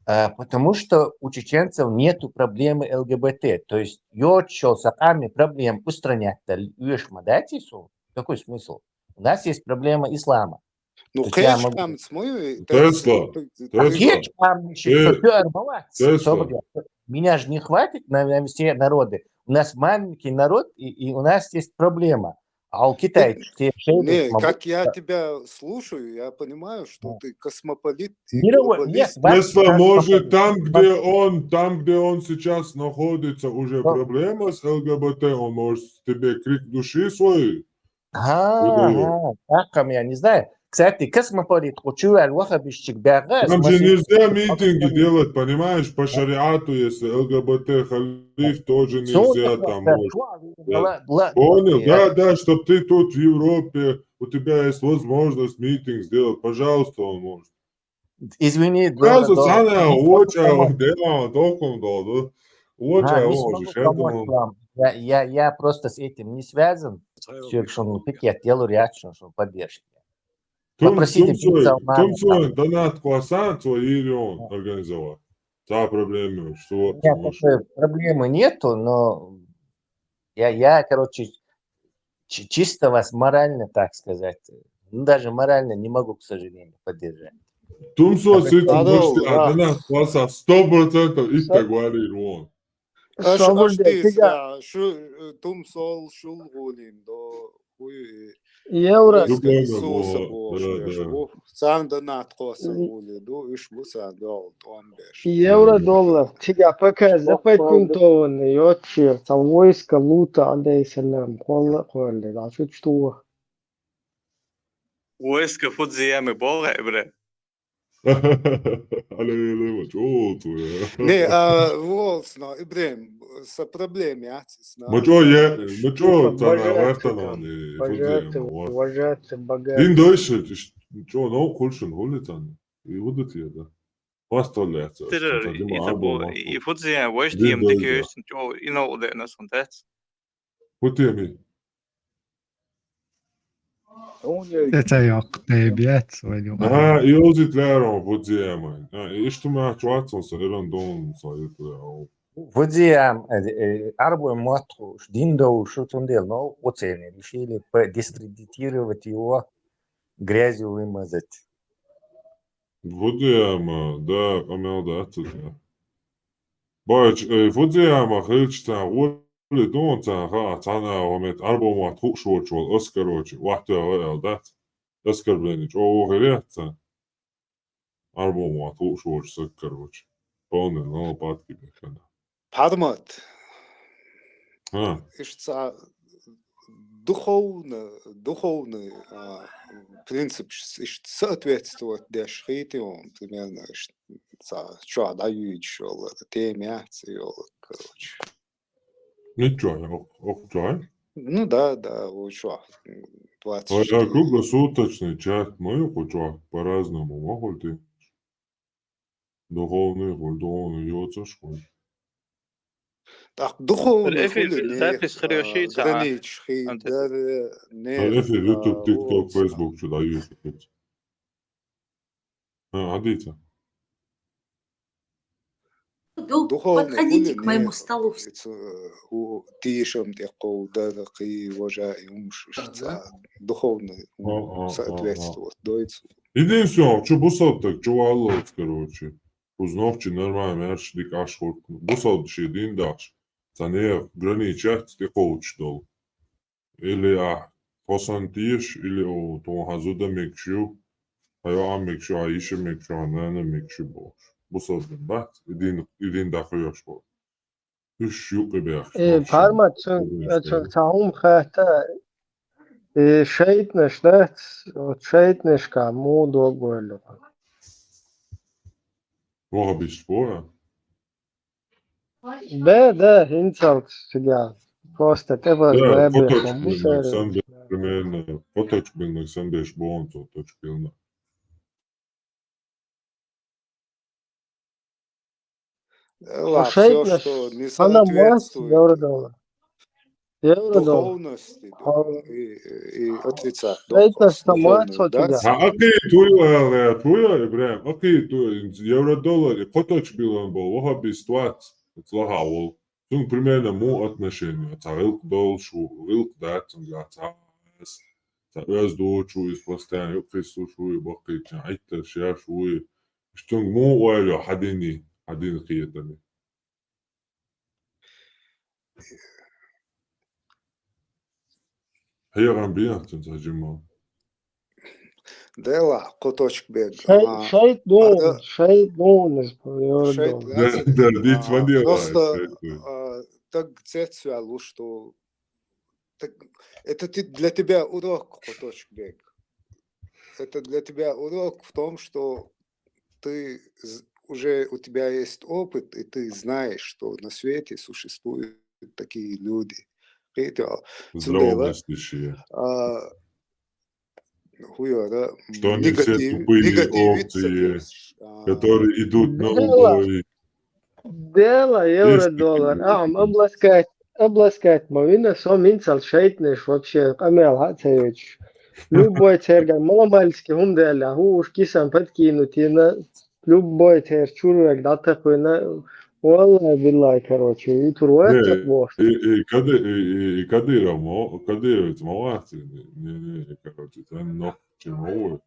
потому что у чеченцев нету проблемы ЛГБТ. То есть, что с нами проблем устранять-то, какой смысл? У нас есть проблема ислама. Ну, конечно, там с мою... Тесла. Меня же не хватит на все народы. У нас маленький народ, и у нас есть проблема. А у Китая... Не, как я тебя слушаю, я понимаю, что ты космополит и глобалист. Тесла, может, там, где он сейчас находится, уже проблема с ЛГБТ, он может тебе крик души свой. Так, я не знаю. Кстати, космополит, учуял вахабищик бягас. Там же нельзя митинги делать, понимаешь, по шариату, если ЛГБТ халиф, тоже нельзя там. Понял? Да, чтобы ты тут в Европе, у тебя есть возможность митинг сделать, пожалуйста, он может. Извини, я просто с этим не связан. Что пикет делаю реакцию, что поддержки. Попросите донат квасан или он организовал? Да, проблемы. Нет, проблемы нету, но я, короче, чисто вас морально, так сказать, ну, даже морально не могу, к сожалению, поддержать. Tumso citu Ado, mušķi da. atnāk klasā 100% itagvari ron. Аш дис, Tiga да, tumsol šulgulim do huyu евро, Dubojna susa bo, boş da, beş da. bu. Sen de nat kosa guli do iş bu sen de oldu 15. евро, доллар. Тига, пока запайкун то не йотчи, там войска, лута, алейсалям, холли, да, что? Войска фудзиями бога, бре. Ale nema čotu, ja. Ne, volsno, Ibrahim, sa problemi acis, Ma na, čo sa je, š- ma čo ta na Богатый vertanani там, fudzējuma. богатый, Din богатый. doiše, čo nav kulšan hulitani. I hudatie da. Pastolēts, Tira, tā dimā ita bo, arbo i matu. fudzijami voiš Din diem doiže. dikyösten jo inoldenas on täts. Hutiemi. Это يقطيبيات ولا Aha, i uzit lēram fudzējumai. Ištu mā čvācons eran donu sajūtu. Вудзиям, арбу матху, диндоу, что он делал, но оценили, решили дискредитировать его, грязью вымазать. Fudzējumā, da, amelda atcīt. Bač, fudzējumā hilčtā uli doncā hā canā omet arbomā tukšočo oskaroči, vahtu vēl dat. Oskarblēnič, o hirietā. Arbomā tukšoči sakaroči. Полный, но падки бекана. Пармат, А, ишца духовный принцип соответствовать дешхите, он примерно что дают еще теме, короче. ничего, я окчай. Ну да, вот что, А 24. круглосуточный чат, мы окчай, по-разному могут ты. Духовный, культурный, йоцашкой. Так, духовный Эфир, хули запись хороший, гранич, Ante. хейдер, А эфир, YouTube, TikTok, вот, Facebook, что дают. А, адите. духовный Подходите хули к моему столу. тишем текол дарки уважаем духовный соответствовать дойцу. Единственное, что бусал-то, чувалот, короче. Узнавчи нормально, мерш, дик ашхорт. Бусал ще един даш. За нея граничат, ти коуч дол. Или посан тиш, или о, то хазуда мекшу. Хайо мекшу, аише мекшу, нана мекшу бош. Бусал ден бат, един дахуяш бол. Үш юқи бях. Пармат, تعوم خاطر شيطنش ده شيطنش كمو دوغولو. Moha biš spoja? Да, инсалт сега. Просто те Да, възглеби поточбилник sam beš primjerno, potочбилник sam beš bonco, točbilna. Все, Шейтнеш, что не она мать, соответствует евро-доллар. Евро-доллар. духовности и отрицать Шейтнеш сама, духовную, что да? тебя. А окей, твоя, Ибрahim, окей, евро-доллар, поточбилан был, воха би ситуация, слахавол. Тун примерно му отношения, та илк долшу, илк датсан, та öz doğuçu, ispostan, yok fesu şuyu, bakıyken, ayta şer şuyu. İşte mu öyle hadini kıyedemi. هي غام بيانتن تهجمها. دلا قطوشك بيج شيء دون شيء Да, дить вандила. просто так цецвялу, что это для тебя урок, Коточек Бег. Это для тебя урок в том, что ты уже у тебя есть опыт, и ты знаешь, что на свете существуют такие люди. Здравомыслящие. Что они все тупые опции, которые идут на убой. Дело евро-доллар. Обласкать Мовина, сам инсал шейтнеш вообще, Амел Хацевич. Любой церган, маломальский хумделя, уж кисан подкинуть, и на любой цер чурвек датахуй на والله بالله короче и турвет Ne, boş. Кадыровец молодцы. Не, короче, там ног чему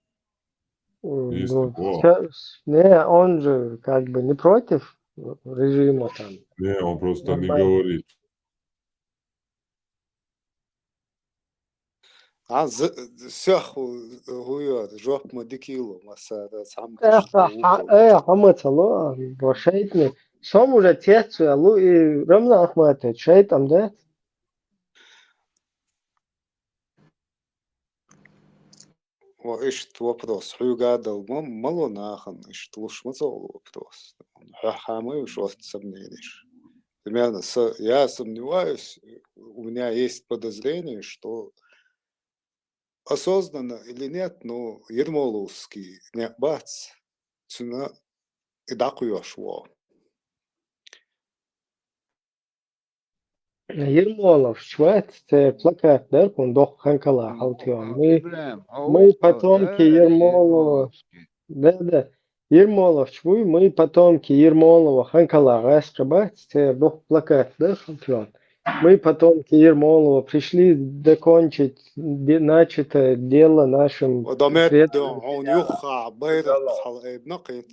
есть Ну, такого. не, он же как бы не против режима там. Не, он просто не Нормально. говорит. هو جوب مديكيلو مسا سام كشتو حمد الله باشيتني سام уже тецу алу и рамна ахмате шейтам да وإيش вопрос حيو قادل مالو ناخن إيش تلوش مزول вопрос حامي وش وقت сомнений. Примерно, я сомневаюсь, у меня есть подозрение, что осознанно или нет, но Ермоловский не бац, цена и дакуешь во. Ермолов швед це плакат да кундох ханкала халтион мы потомки Ермолова да Ермолов чуй мы потомки Ермолова ханкала раскабать це дох плакат да халтион мы потомки Ермолова пришли докончить начатое дело нашим ودمت عون يخع بيرق حلقة نقيت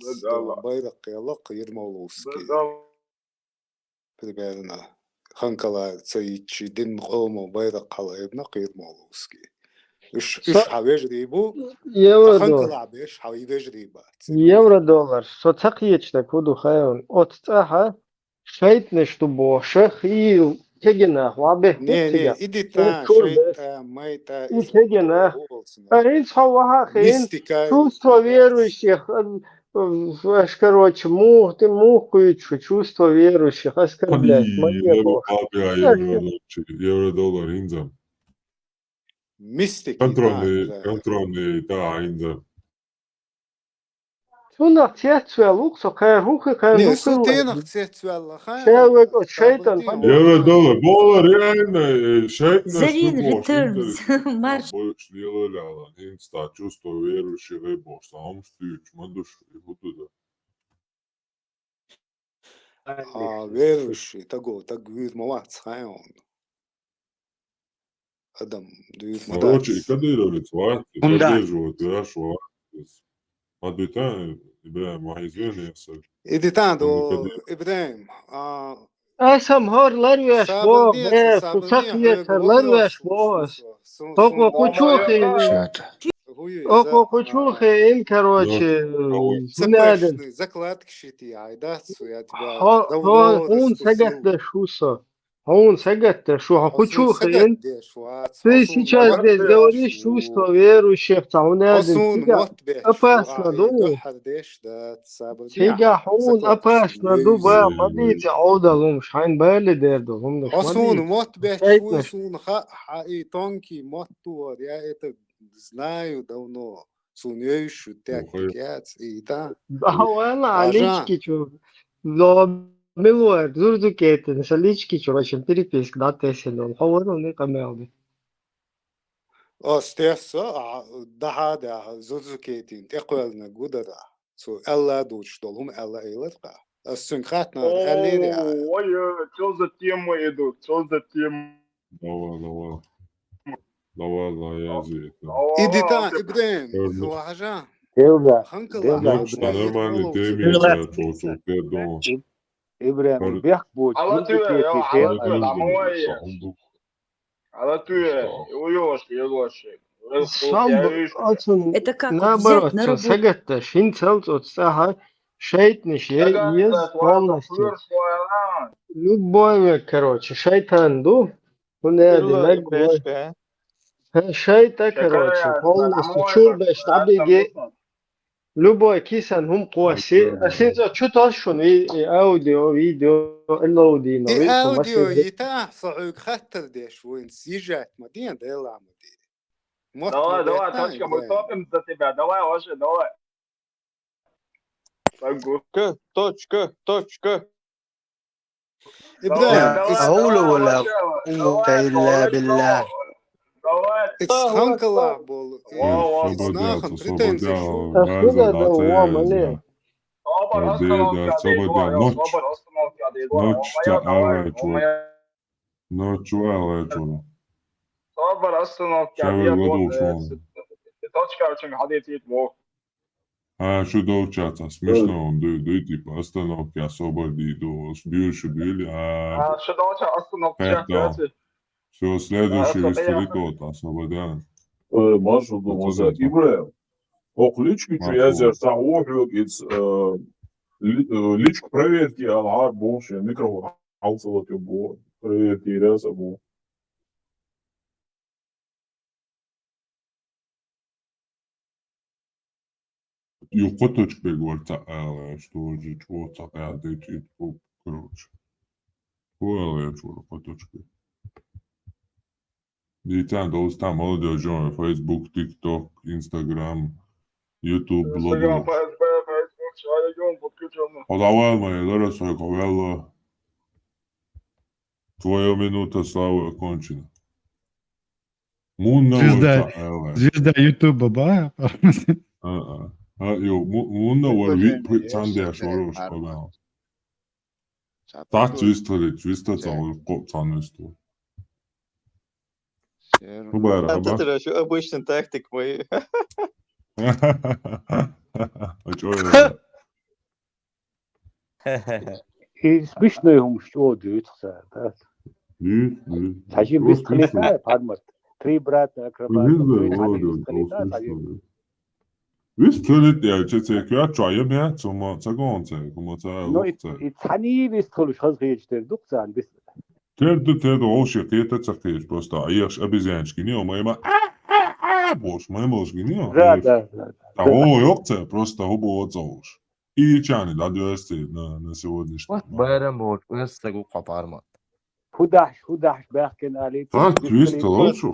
بيرق يلق Ермоловский. Примерно. Ханкала цаичи дин мقومو بيرق حلقة نقي Ермоловский. إيش حويجريبو ханкала بيش حويجريبا. евро-доллар соцақиечта куду хайон от цаха шейтне что бошах и тегенах вабе не иди та шейта майта и тегенах арин схаваха хин чувство верующих короче ты мухаючу чувство верующих оскорблять евро-доллар инзам. Мистики. Контрольные, да, инзам. Тунах тецвел со кайрухи Не, сутенах тецвел шейтан Евро-доллар, доллар реально шейтна Зарин что returns. Марш. больше делала, инста чувство верующих и бог, сам стыч, мандуш и вот туда. Верующий, того, так говорит молодец, хайон. Адам, дует Короче, и молодец. Кадыровец, варти, поддерживают, хорошо. Адбитан, Ибраим, извинился. Иди танду, Ибраим. Сам хорлар вешво, сусахиетарлар вешво. Око кучухи им, короче, Цепешный, закладки шити, айдацу, я тебя он сагатте шусо. Он сагатте шу, кучухи им. Ты сейчас здесь говоришь чувство верующих, опасно, думаю. Сега он опасно, дуба, мадите, аудалум, шайн бали дерду. Осун, мот бешву, сун, и тонкий мотор, я это знаю давно. Сунеющу тактикец, и да. Ладно, алички, чё. Но милуэр, зурдукеты, салички, чё, очень переписка, да, теселон. Хавану не камелды. Стеса, да, хада, зурдукеты, текуэлна гудара. Су, элла дуч, долум, элла эйлерка. Сунхатна, эллеря. Ой, что за темы идут, что за темы? Давай, я здесь. Иди та, Ибраим, лажа. Нормальный темы, Ибраим, бях будет. Это как наоборот, взять на работу? сагатта, шинцелц от сага, шейтниш, есть полностью. Любой, короче, шайтанду, он шайта, короче, полностью чурда, штабиги, любой кисан хум куаси, асинзо чуташун и аудио, видео, اللودي إيه أوديو يتا صعوق خطر ديش وين سيجات مدين ديلا مدين. Давай, точка, мы топим за тебя, давай, Оша, давай. Точка. إبراهيم حول ولا قوة إلا بالله. إتسخنك الله بول. إتسناخن بريتين زشو. أخذ دوام عليه. Да, свободен ночь. Ночь та алечу. Ночь алечу. Шаве гладушон. А что доучаться? Смешно, он дует, типа, остановки, освободи, бьющий били, пятал. Все, следующий выстрелит тот, освободен. Mazu domoza İbrahim. Oklич küçüğe sağ gits личку проверки, ага, больше микро аутсовать его проверки раз его. Юкоточка говорится, что же, чего такая, короче. Хуя, что юкоточка. Dicen dostum oluyor John, Facebook, TikTok, Instagram, YouTube, блогер. Подавай мои ларасы, ковело. Твоя минута славы окончена. Звезда Ютуба, ба? Мунна var sen de yaşıyormuş falan. Так twista sanıyorsun. Это же обычный тактик мой. А чё это? смешно что дают, да. Зачем без хлеба, пармат? Три брата акробата. Вис плюнет я, че я чая меня, цума цагонце, кумаца. Ну и цани вис хлуш хазгечтер дукцан без. Те оши кета цакеш просто, а я ж обезьянчики не, моема. Бош, моема ошги не. Да. О, ёпце, просто хубо отзовуш. И чани, да, дёсти на сегодняшний. Байрам бош, өссагу капарма. Худаш бахкен али. Так, твиста лучше,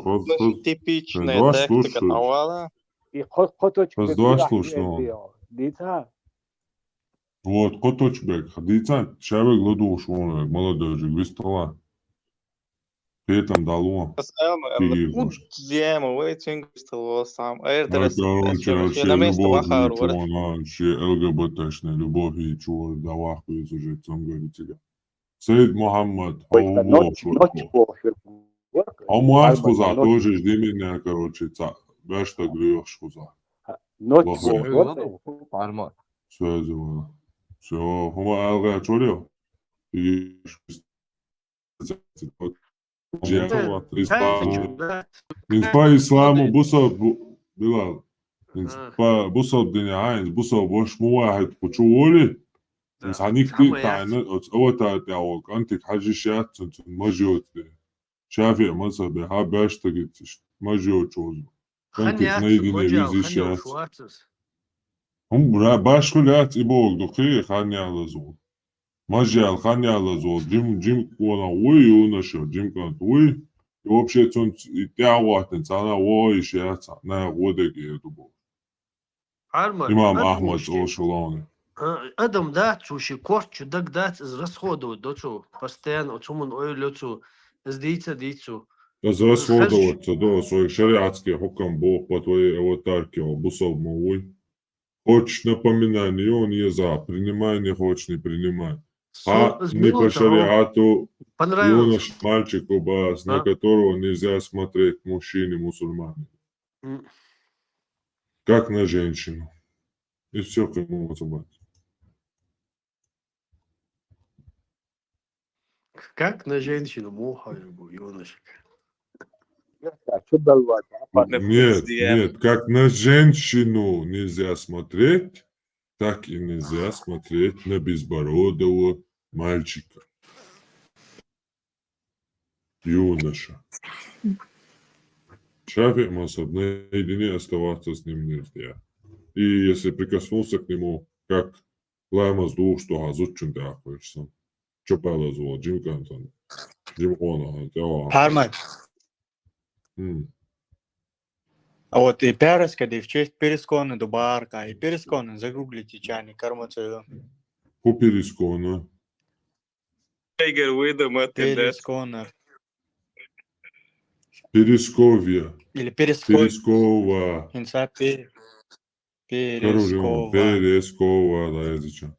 Типичная тактика товара. И хоточка. Дица. Вот, коточбек. Дица, человек ладуш, он молодежь, вистола. Петам дало. Зема, вейцинг вистола сам. Короче, вообще любовь, все ЛГБТшная любовь и чего давах уже там говорит тебя. Сейд Мухаммад, Омуаз хуза, тоже жди меня, короче, бэш так грёшь хуза. Все, зима. Все, хума алга чорё. Инспа исламу бусов Билал. Инспа бусов дыня айнс, бусов бош муахид пучуоли. إنسانيك تاعنا أو تاعك أنت حاجيشات ماجيوت شافي مثلا ها باش تجتش ماجيوت شوز أنت نيدي نيزيشات هم باش كلات إبوك دقيق خاني على زول ماجيال خاني على زول جيم كونا وي ونشر جيم كانت وي вообще تون تاعوات إنسانا وي شات نا ودك يدبو إمام أحمد أوشلوني Адам дат, чуши корчу, так дат израсходовать, дочу, постоянно, чумун ой лёцу, дицу. Израсходоваться, да, своих шариатских хукам Бог по твоей аватарке обусал мовой. Хочешь напоминание, он не за, принимай, не хочешь, не принимай. А не по шариату юнош, мальчик убас, на которого нельзя смотреть мужчине мусульмане. Как на женщину. И все, как ему забыть. Как на женщину мухаю, юношек. Нет, как на женщину нельзя смотреть, так и нельзя смотреть на безбородого мальчика. Юноша. Шафи Масад, наедине оставаться с ним нельзя. И если прикоснулся к нему, как лаймаз дух, что азучун ты ахвешься. Что палазу, Джим Кантон, Джим Кона, Пармат. А вот и переска, и в честь пересконы до барка, и пересконы загуглите чайник, кармацию. По перескону. Тайгер выдам это. Перескона. Пересковья. Или Перескова. Перескова. Инса Перескова. Перескова, да, языча.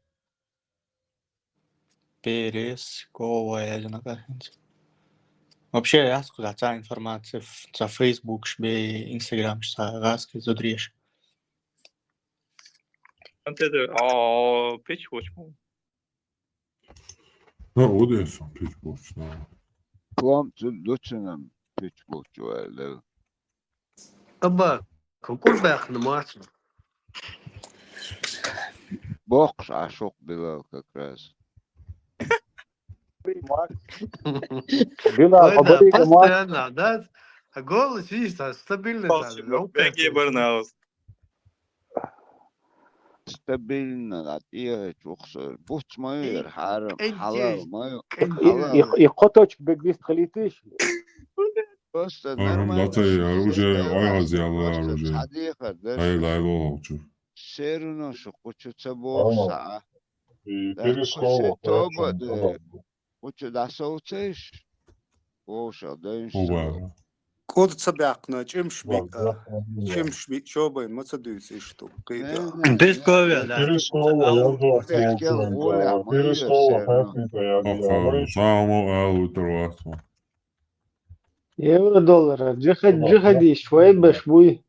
Пересковая, или как-нибудь. Вообще, я сказал, та информация за Facebook, шбе, Instagram, что раски задрешь. Pitch watch mu. No, odiesam pitchbox. Kom Lucianam pitchbook joel. أبا كل باخذ ماتش Box عشوق بلا كراس. هذا постоянно, да? А голос, видишь, стабильный. Беги Барнаус. Стабильно, отъехать وخسر. بوش ما يقدر حرام حلال ما يقطعك بقيس خليتيش. بس Arham Latay оружие, айгази ала оружие. Ай лолчу. سيرنا شو قلت تبوخ Перескова. قلت ده صوتش وشو دينش Оба. Код цабякна, чимш би чобай, ма цадуйс ишту. Пересковия, да. Перескова, я жил Перескова, пятница, я Ага, само алу троатмо. $1. جهدي شوي بشوي.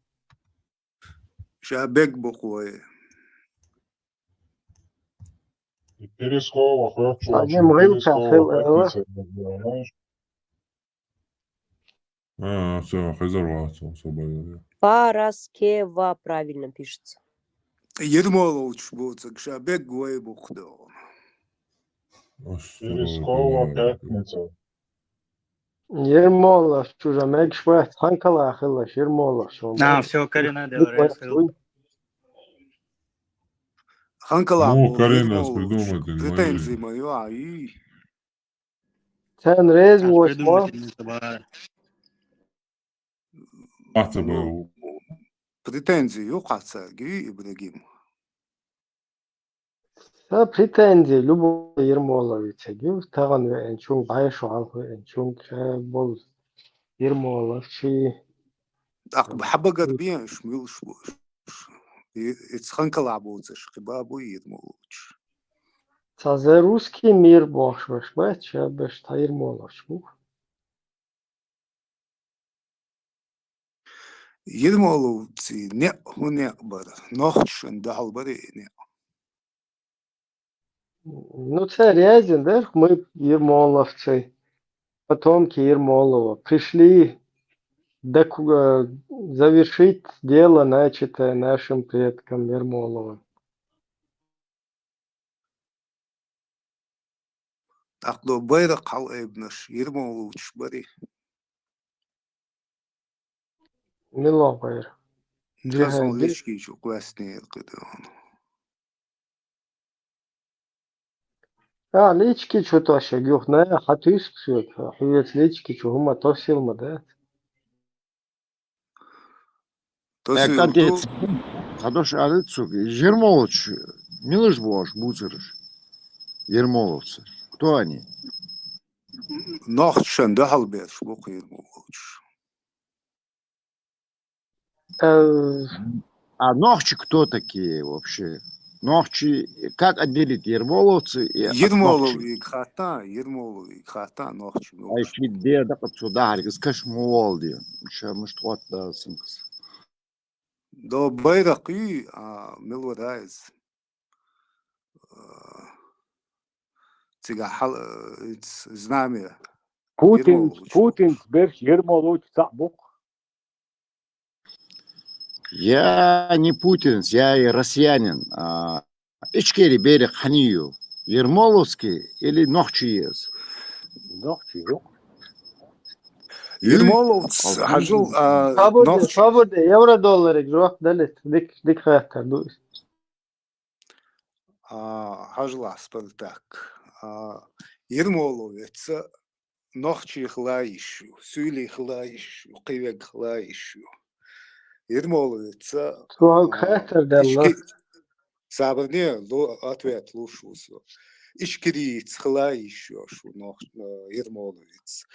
شابك بقوي. Перескова, хочу. Они мрылка, Все, резервацию собой. Параскева правильно пишется. Ермолович буцак, шабек гуай бухдо. Перескова, пятница. Ермолов, чужа мег швех, ханкала ахилла, Ермолов. Все, Карина, давай. Ханкала. Ну, Карина, придумайте. Претензии мою, ай. Sen rez восьмо. А тебе? Претензии, юқаца, ги Ибрагим. Sa претензии, любой Ермолович, ги таган энчун байшу алху энчун бол Ермолов чи. Ақ бахаба гарбиян шмил швош. It's ханкала буцаш, кибабу Ермолович. Sa за русский мир бошваш, бач, беш та Ермолович бу. Ермоловцы не хуне бар, нохшен дахал баре не. Ну, це Рязин, да, мы Ермоловцы, потомки Ермолова, пришли завершить дело, начатое нашим предком Ермоловым. Ақ до байра қал эбнаш, Ермолович баре. Мило байр. Джасон лешки чу классные кыдон. Лички что-то шагюх, на хатуис все, хуец лички, что хума то силма, да? Отец, хороший отец, Ермолович, милыш бош, буцерыш, Ермоловцы. Кто они? Нохшен дахал берш, бок Ермолович. А Нохчи кто такие вообще? Нохчи, как отделить Ермоловцы и Ермоловы хата, Нохчи. А еще где да сюда, скажешь, молоди, мы что то синкс. До байрақи милварайз. Тига хал знамя. Путин сберж Ермолович сабук. Я не путинец, я и россиянин. Ичкери берег ханию. Ермоловский или Нохчиез? Нохчиез. Ермоловц хажул Свобода, $1, жок далит, дик хатар дуис. Хажла Спартак. Ермоловец Нохчи хлаишу, Сюли хлаишу, Кивек хлаишу. Ермоловец хатар далла. Сабрне ответ лушусу. Ишкириц хлаишу, шу Ермоловец.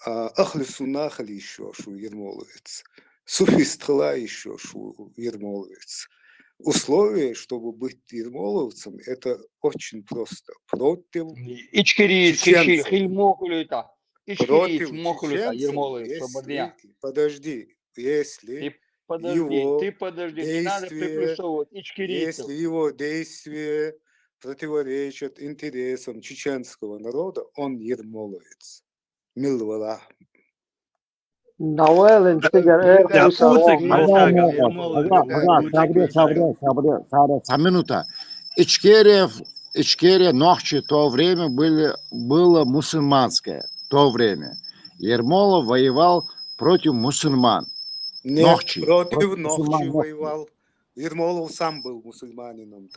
أخلص ناخلي شو يرمولويتس سوفيست خلاي شو يرمولويتس условие, чтобы быть ермоловцем, это очень просто. Против Ичкерит, чеченцев. хильмохулюта. Ичкерит, Против мохулюта, чеченцев, ермолы, если, свободня. подожди, если Ты подожди, не надо действия, приплюсовывать. Ичкерит. если его действия противоречат интересам чеченского народа, он ермоловец. Милвала. Давай, инстигар, Ага, Сабре, 3 минуты. Ичкерия, Нохчи, то время было мусульманское, то время. Ермолов воевал против мусульман. Нет, Нохчи. против Нохчи воевал. Ермолов сам был мусульманином,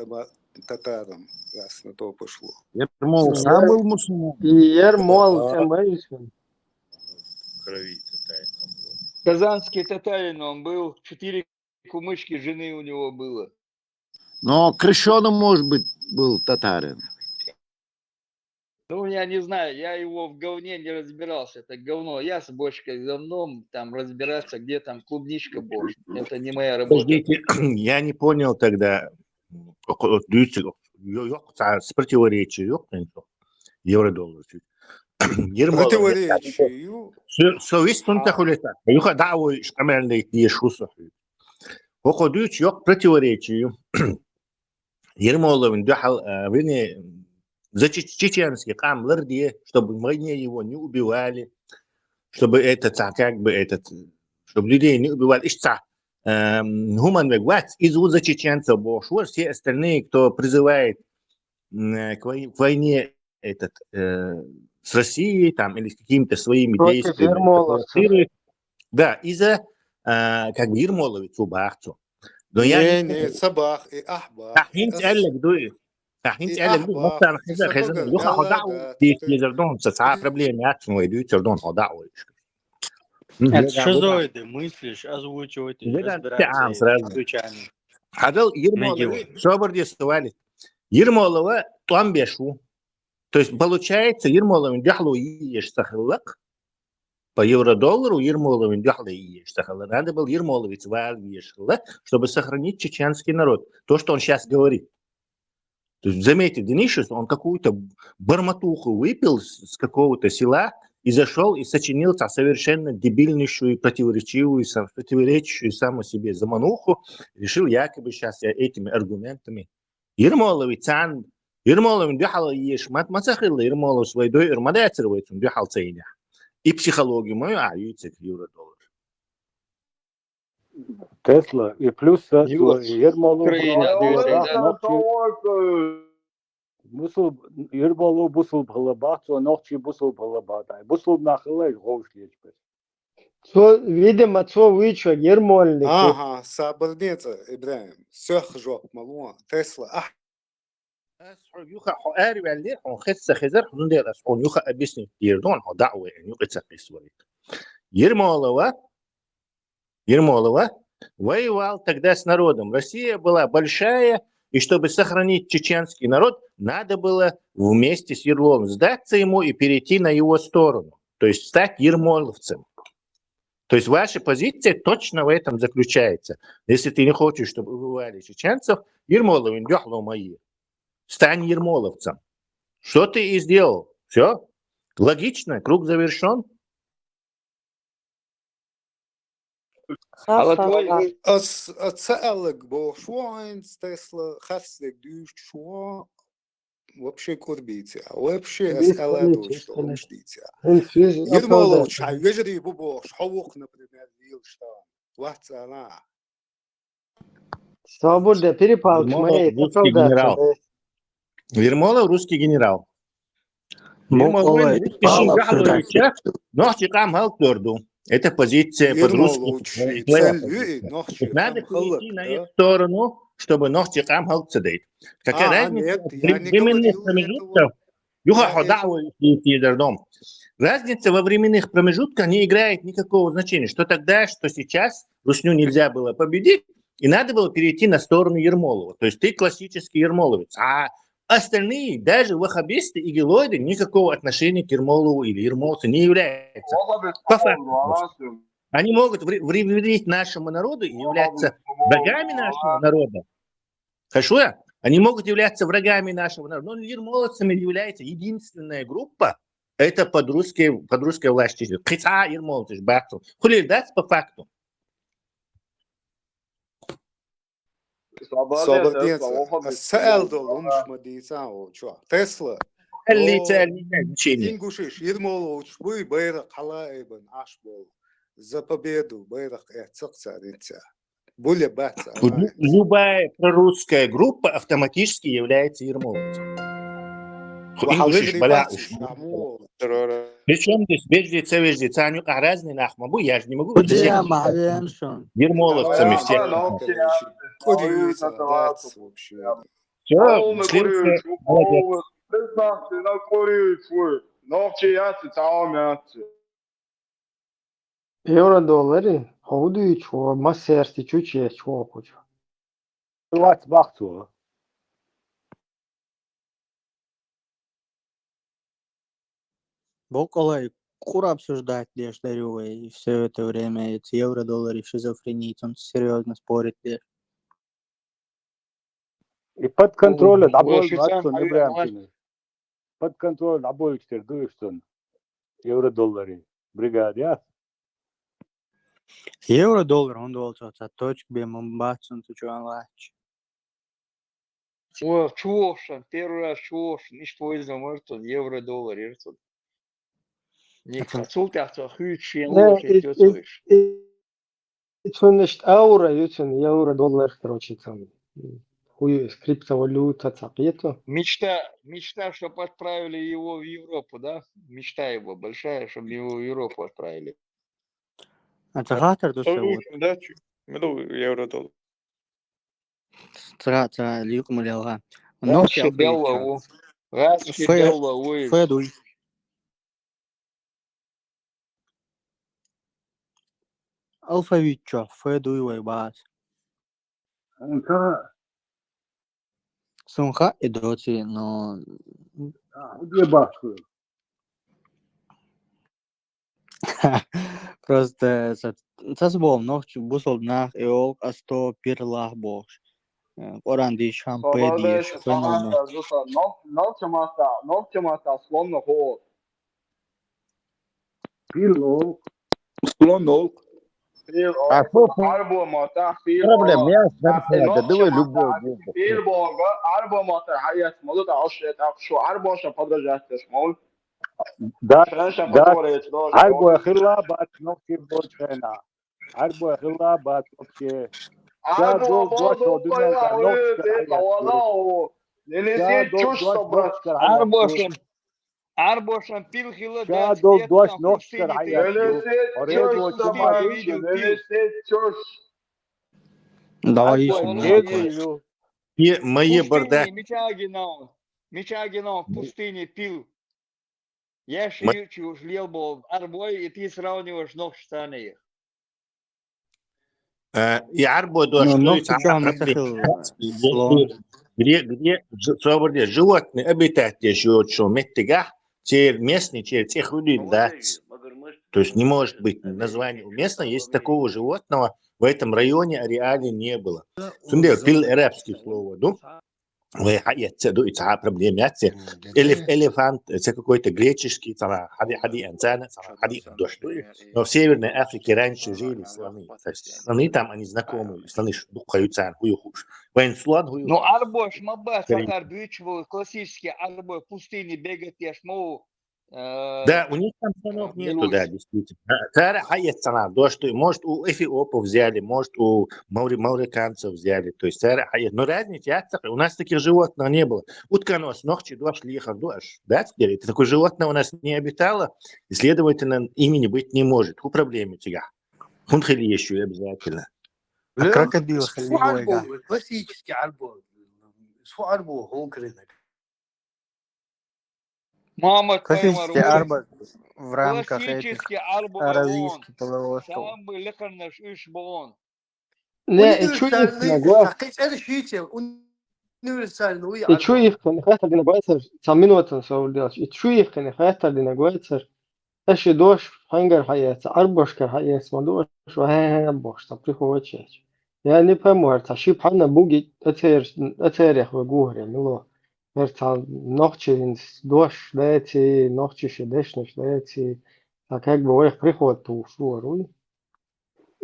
татаром, раз на то пошло. Ермолов сам был мусульман? Ермолов, чем боишься? Крови татарин был. Казанский татарин он был, 4 кумышки жены у него было. Но крещеным, может быть, был татарин. Ну, я не знаю, я его в говне не разбирался, это говно. Я с бочкой с говном там разбираться, где там клубничка была. Это не моя работа. Подождите, я не понял тогда. С противоречием, евро-доллар. Противоречию. Совестно тахулета. Юха дауи штамельный ешуса. Оходуч yok противоречию. Ермолов индухал за чеченские камлер, чтобы мы его не убивали, чтобы чтобы людей не убивали. Гуман вегват из за чеченцев Бошвар, все остальные, кто призывает к войне с Россией там, или с какими-то своими действиями. Да, из-за Ермоловец убахцу. Но я не Сабах и Ахбах. Ахинт элек дуй. Ахинт элек дуй. مثلا خزر يخا هداو ديك يزردون ساعة проблемы ياتشنو يدوي تردون هداو. Это что ты мыслишь, озвучивать, разбираться, изучать. Хадал Ермолова, собор сували. Ермолова там бешу. То есть получается Ермолова дяхлу еш сахлак. По евро-доллару Ермоловым надо был Ермоловец чтобы сохранить чеченский народ. То, что он сейчас говорит. То есть, заметьте, Денишев, он какую-то бормотуху выпил с какого-то села и зашел и сочинил совершенно дебильнейшую, противоречащую саму себе замануху. Решил якобы сейчас этими аргументами. Ермоловым дяхал еш матмасахилла Ермолов свой дой ирмадайцервайцем дяхал цейня. И психологию мою, юйцек евро-доллар. Тесла, и плюс Ермолов бусул балабат, а ночи бусул балабат. Бусул нахилай гоушлич. Видимо, что вычу, Ермольник. Ага, сабарница, Ибраим. Сёх жоп малуа. Тесла, يوخا حقاري واللي خسة خزر حدون دير أسعون يوخا أبيسني يردون دعوة يعني يوخا تسقيس وليك Ермолова воевал тогда с народом. Россия была большая, и чтобы сохранить чеченский народ, надо было вместе с Ерловым сдаться ему и перейти на его сторону. То есть стать ермоловцем. То есть ваша позиция точно в этом заключается. Если ты не хочешь, чтобы убивали чеченцев, Ермолов индюхло мои. Стань ермоловцем. Что ты и сделал? Все? Логично, круг завершен. أتسألك شو عند تسلا خفسك دوش شو вообще курбите, вообще أسأله что мечтите. Ермолов чай, вежери бубо, шховок, например, вил что, вот она. Свобода, перепалки моей, русский генерал. Ермолов русский генерал. Это позиция под-русски. Надо перейти на эту сторону, чтобы Нохтикам халцедейт. Какая разница временных промежутков? Разница во временных промежутках не играет никакого значения. Что тогда, что сейчас Русню нельзя было победить, и надо было перейти на сторону Ермолова. То есть ты классический ермоловец. А остальные, даже ваххабисты и гелоиды, никакого отношения к Ермолову или ермолцу не являются. По факту. Они могут вредить нашему народу и являться богами нашего народа, Хорошо? Они могут являться врагами нашего народа, но ермоловцами является единственная группа, это под русской властью. Кица ермоловцы, бахту. Хулильдать по факту. Свободница. Сэлдол умшмадица очо. Тесла. Ингушиш ермоловч буй байрак халаибан ашбол. За победу байрак царинца. Более баца. Любая прорусская группа автоматически является ермоловцем. Причем здесь веждица, они разные нахмабу, я же не могу ермоловцами всех. Евро-доллары, ходу чего, массерсти чуче чего хочу. Боколай, кура обсуждать лишь дарю, и все это время эти евро-доллары шизофрении, он серьезно спорит лишь. И под контролем обоих не брямтины. Под контролем обоих тердуешься евро-доллары. Бригадя. Евро-доллар, он должен от точки бембаться, то что он лач. Чувошен, первый раз чувошен, не что из-за может евро-доллар, иртут. Не хотел так хючи, лучше тётуешь. Это значит аура, евро-доллар, короче, там. Хуй криптовалюта, цапету. Мечта, чтобы отправили его в Европу, да? Мечта его большая, чтобы его в Европу отправили. Это хатер до сего. Да, меду евро-доллар. Цара, ликум лялга. Но все белого. Раз все белого. Федуй. Алфавит чё, федуй вай бас. Сумха и доти, но... Где баху? Просто tas был ночь бусол нах и ол а 100 пирлах бож. Оран ди шампеди феномен. Ногтемаса слонно ход. Пирло. Слонно. Проблем нет, давай любой. Пирлбога, арбомата хайяс молот ашет акшу арбоша подрожатес мол. Да. Арбо хила бат ногти бочена. Арбо хила бат вообще. Арбо болду койла нелесе чушто брат. Арбошан пил хила да. Дол дош ноштер хайяс. Давай еще. Мои бардак. Мичагинов в пустыне пил. Я шью жлел был арбой, и ты сравниваешь ног штаны. И арбо до где животные обитатели живут, что меттига, те местные, те тех людей, да. То есть не может быть название уместно, если такого животного в этом районе ареале не было. Сунде пил арабское слово, ну? Проблемяти. Элефант, это какой-то греческий, хади инсана, хади дождь. Но в Северной Африке раньше жили слоны. Слоны там, они знакомые. Слоны духаются, хуюхуш. Ну, арбош, мабат, сатар бючевал, классический арбой в пустыне бегать, я шму. Да, у них там слонов нету, да, действительно. Тара хаят сана, дождь, может, у эфиопов взяли, может, у мауриканцев взяли. То есть тара хаят. Но разница, у нас таких животных не было. Утконос, ногчи, дождь, лихов, дождь. Да, теперь это такое животное у нас не обитало, и, следовательно, имени быть не может. У проблемы тебя. Хунхели еще обязательно. А крокодил классический арбо. Что арбо, хонкринок. Мама классический арбо в рамках этих аравийских полуостровов. Сам бы лекар наш ишбон. И чё их хата динагуайцер, саминуатан саулдилаш. И чё их хата динагуайцер. Эши дош хангар хаяц, арбошкар хаяц, мадош, вахэ бош, там приходит. يعني فهموا هرتا شيب حنا بوجي أتيريخ وجوهر ملو هرتا نوختي دوش دايتي نوختي شدشنش دايتي تاكاك بويخ بريخوت شو روي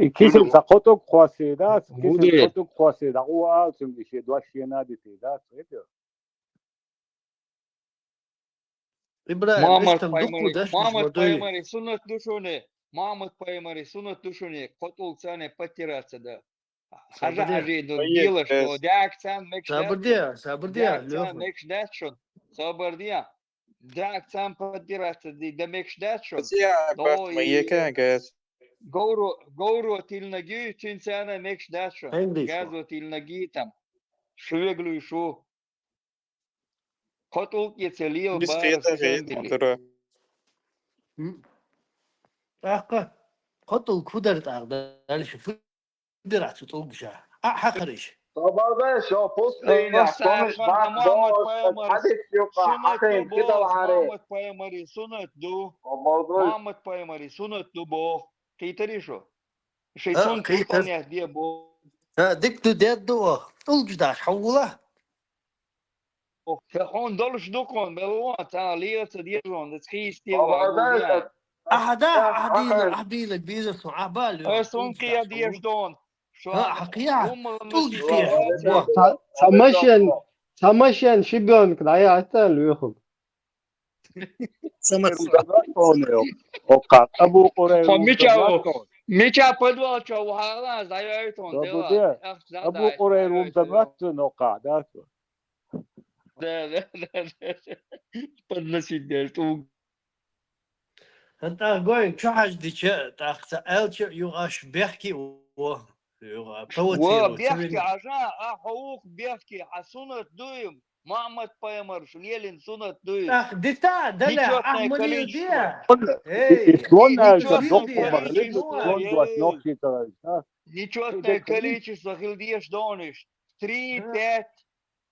كيسل سقطك خواسيدات كيسل مدير قطك خواسيدا هو سمشي دوش ينادي تيدات إبراهيم محمد إيش تندق بايمري ودش محمد ودوي بايمري سنة دوشوني محمد بايمري سنة دوشوني قطول سنة بتيرات ده حاجة سابرديا حاجة ديلا شو داك سان ميكش داتشون سابرديا داك سان ليوخن ميكش داتشون سابرديا داك سان بتيرات دي ده ميكش داتشون بس يا دو بات ما يكا جاز غورو تيلنجي تشين سنة ميكش داتشون هندي شو غازو تيلنجي تام شويغلو شو قطول يتسليل بس بار خيطة سيسان خيط بلي ترى أحقا خطو كودرت أقدر شوف درعت تطوقشة حقريش طبعا شو بوستينا ساخن كومش باك محمد دوش بايمري حدث يقع سنة دو حقين كده بوخ وعارف محمد بايمري سنة دو الموضوع محمد بايمري سنة دو بوخ كيتري شو شيطان كيتر بوطن يهدي بو ديك دو ديد دو طولش داش حوله تخون دولش دوكون بلوان تا ليرت ديجون تخيس تيوا طبعا عقوديان أحدا حقين أحبيلك بيزر سو عبالي اسون طولش داش قيا ديش حوله دون شو ها هذا حقيقة هم طولش مسيسي قيا بلاتي حوله تماشيان شبيون كدايا حتى ليوخن سمك وقع أبو قرير فميتشاو ومتمكن ميتشا بدوال شو هذا زي ايتون ديلا سابوديا اخ أبو زادا قرير اسمع ومتمكن وقع داتو ده بدنا ديرتو أنت قوي شو حاج دي شيء تأخذ ألش يغاش بيحكي و يغا بوتيرو وبيحكي تبين عشان حقوق بيحكي حسنة دويم محمد بايمر شليلين سنة دويم أخ ديتا دلع نيشوتنا أحملي كاليشتوا ديا هي شلون نيشوتنا تدق ديا مرلين كاليشتوا شلون دوش يي نوكشي ترى نيشوتنا ديك خليج كاليشتوا خل ديش دونش 3 تات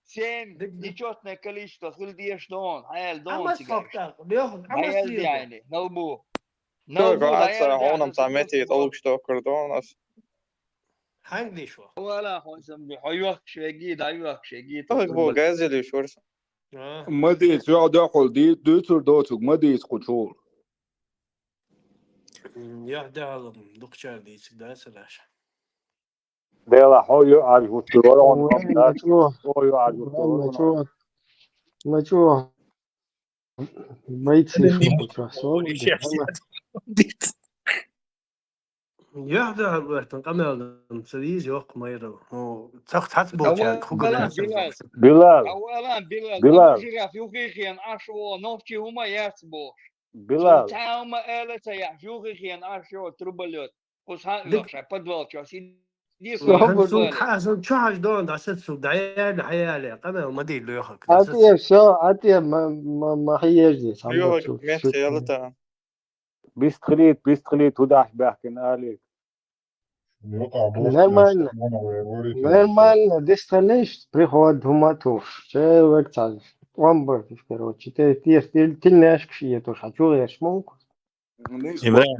سين نيشوتنا كاليشتوا خل ديش دون هايل دون عم سيجارش صبتك بياخذ عم هايل دي سيدو يعني نلبو تو نلبو قاعد لا يرجع هون نسبة متعمتي طلق شتوكر دون أس حنقلي شو ولا هون سمي حيوك شيجيد حيوك شيجيد طلق بو غازي شورس ما ديت يا داخل دي دوتر دوتك ما ديت قشور يا دعم دكتور دي سكدا سلاش ديلا حويو عارف الترون وين ومدات مشروع حويو عارف وين الترون مشروع بيتسي شو مشروع صور بدي يا دعم تنقمل سديز يوق ما يرو تاخذ حسبه كان خوجو اولا نفس بلال بلال اولا بلال ابو بلال جراف يوخيخيان اشو نوفتي هما ياسبو سو بلال تعاوما آلة يحجوخيخيان اشو تربلوت قص ها دك يوخش بدوال شو سيدي هن سويت سوق بالي حاسن شو حاج دون دعست سوق دعيان حيالي قمل ما دي اللي ياخذ دعست عطيه شو عطيه ما حيجي سامو شو ميت شو خيالتا بيستخليت وداح بحكي عليك وقع بوخ نرمال نرمال ديستانيش بريخود هما توش شيء وقت عارف وامبر короче ты наш кшие توش хочу غير ممكن إبراهيم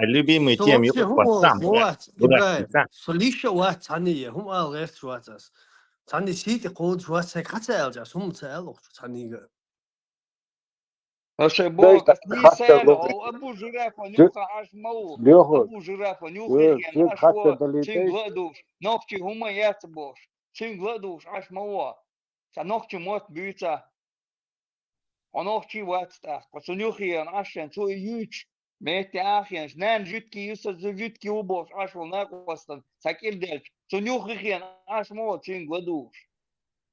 любимый тем توفي يوم هو сам موات دورك إبراهيم سام صليشة وات ثانية هم غير شواتس ثاني سيتي قود شوات هيك حتى أرجع هم تسألوا ثانية هسه ليش بوك ني خدت سالة اللغة او ابو جراف ونيوخا عاش مو بياخذ ابو جراف ونيوخيخيان شيك خدت اشو تشين دليتيش غلدوش نوفتي هما ياسبوش تشين غلدوش عاش مو سنوفتي موت بيتا ونوفتي واتستا وسنيوخيان عشان تو يوتش ميتي اخيان نان جوتكي يوسف جوتكي وبوش عشو ناقوستن ساكيل دلش سنيوخيخيان عاش مو تشين غلدوش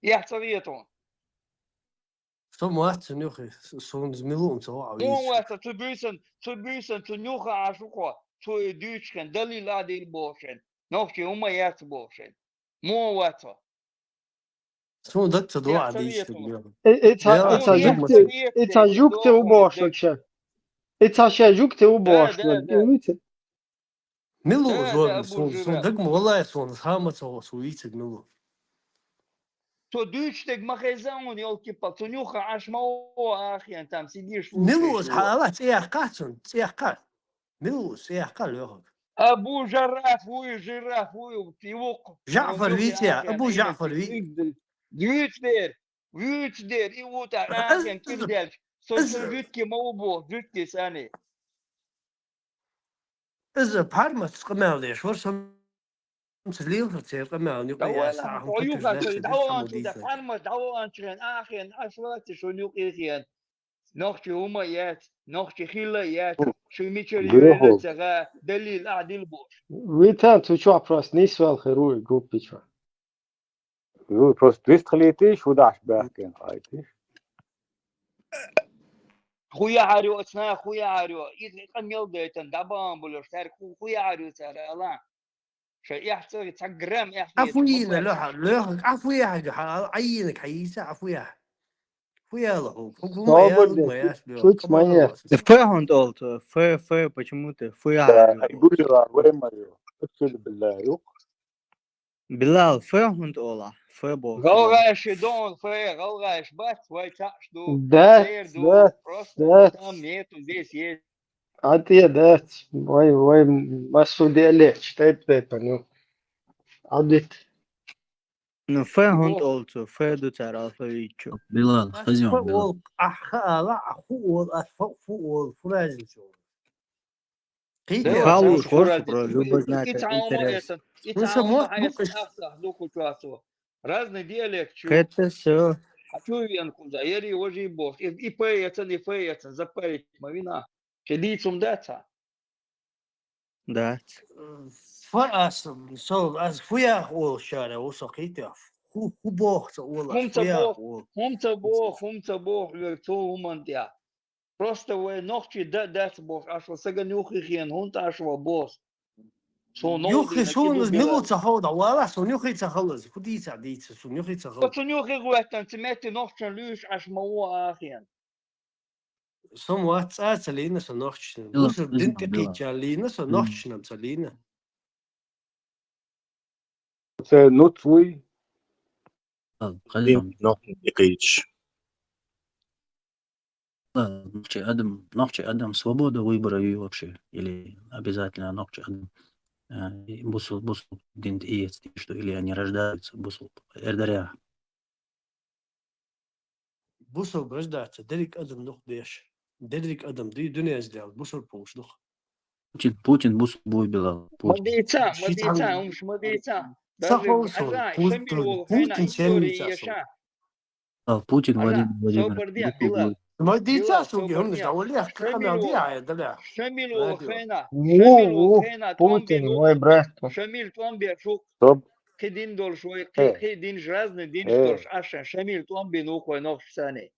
يحصريتون شو موات سنيوخي سون زميلون سوا مو عويز واتا تبيسن تنيوخا عاشوكوا تو دوتشكن دلي لا دي بوشن نوفتي هما ياسبوشن مو واتا سون دكت دوا عديش يحصريتون it's مو a نيحت jukte it's a ريكتي jukte u دوغون boshnog دلش it's a się jukte u ده boshnog ملو ده زول ابو سون جراف دق والله سون هامة سوا سويتك ملو تو دوتشتك ما خيزون يلقي تنيوخا عاش مو اخي انت مسيديش ملو فوشيش هو حالات إيه قاتون إيه قات ملو إيه قال ياخذ أبو جراف وجراف ويوق جعفر فيتيا أبو جعفر Vyutder ivutar agen kirdelch. Så vytki maubo, vytki sani. إذا بحرمت قمال ليش ورسم مسليل فرتير قمال نقيا ساعة هم Oyuk كتر akı داخل davan حمودي suda parmas davan çıran agen asfaltı şonuk iken. Nohçi uma yet, nohçi khilla yet. Şu miçeli بيهو velet delil adil boş. ويتان تشوع براس نيسوال خيروي جوب بيشوا بروس دويست خليتيش وداش باكين خايتيش Хуя арё сна хуя арё. И камел дэйтен дабан булur сар хуя арё сар ала. Şu yaxçı tagram yaxçı. عفوينا لوح عفويا عينك حيسا عفويا فويا له حكومة يا ما ياش بيو شوش كمان مية راسي فهمت قلت почему-то اقول له وين مايو اقسم بالله يوق بلال فهمت اولا فبو Galgaş don fe galgaş bas vay çaşdu دات seyirdu دات prosto دات tam niyetum des yes. عطية دات واي مسعودي عليك تايب بيبانيو عدت انه فهمت قلت فدو تعرف يجو بلال خزيون بلال فوق لا أخوه فوق فراجل شو قيت يا خالو Sağ خورش şurada. برو любо знать İçağıma интерес yetin. ну что İçağıma может hayatın букаш ahsah doku çuası. Разный диалект чу. это все Хочу вен куза. Ери ожи бог. И пеятся, и пеятся. Запарить мавина. Шедицум даца. да فرس صوب از فويا هو الشارع وسقيت يا هو بوخ والله Хумца فويا бог. هو Хумца бог. Верцу умантя. Просто вы ногчи дать бог. Аж вот сага нюхихен. Хунт аж во бог. Со нолди يخي на شو киду نمو билал. تهوض ولا سو يخي تخلص فدي سعديت سو يخي تخلص Wat zo'n jochie gewacht سمعت نوختن لوش عش موا آخين. سم وات سالينا سو نوختش بلال بوس خزيون دنت بلال قيتشالينا سو نوختش نمسالينا نوتوي خزيون نوت دقيقة ногче Адам свобода выбора и вообще или обязательно ногче Адам бусул динт иец что или они рождаются бусул эрдаря بوسو برجدات دريك ادم نوخ ديش دريك ادم دي دنيا زدال بوسو بوش نوخ Путин бусул бой белал Путин مديتا ومش مديتا. Даже سخوصو أرجع شمل وخينا بوتين إستوري سيميتا سو يشا. Путин أرجع Владимир سوبر ديا бусул بلال. бой ما دي بلال تاسو سوبر هم مش ديا. داول ليه كمان دي عايد دلع شمل راديو وخينا. شمل وو وخينا بوتين تومبي واي براتو شمل تومبي شو. طب كدين دول شوي ايه كي دين جرازن دين دولش ايه عشان شمل تومبي نوخ ونوخ ثاني.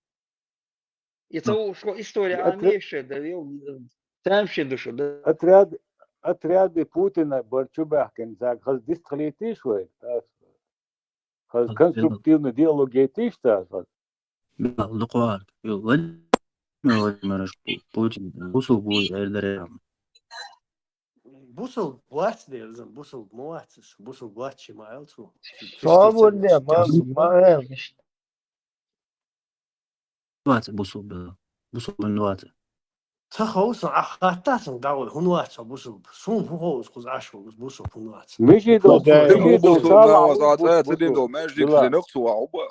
يتسوي شو إستوري الأتر- عميشة ده يوم. تمشي دشو ده. أترياد Путина Барчубахкин заг хаз дистралити швей хаз конструктивный диалог етиш та белал луқвар Владимир Путин бусул бой эрдаря بوسو بوات دي لازم بوسو مواتس بوسو بواتشي ما يلتو صابر دي ما مش نوات бусул белал бусул нуат تخوص أخاتات داول هنوات بوسو سون فوز خذ عشو بوسو هنوات مشي دو صالع Цидиндо, Magic بلا Linux وعوبة.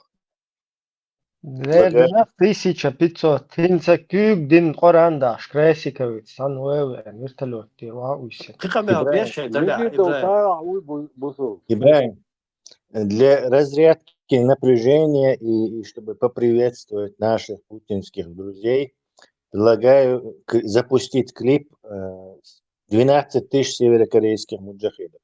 There 1500 دين قرآن داش كراسي كويت سان ويو نرتلو تيروا ويسن قيقة ما بيش دلع مشي دو إبراهيم صالع بوصول Ибраим, для разрядки напряжения и чтобы поприветствовать наших путинских друзей, предлагаю запустить клип 12 тысяч северокорейских муджахидов.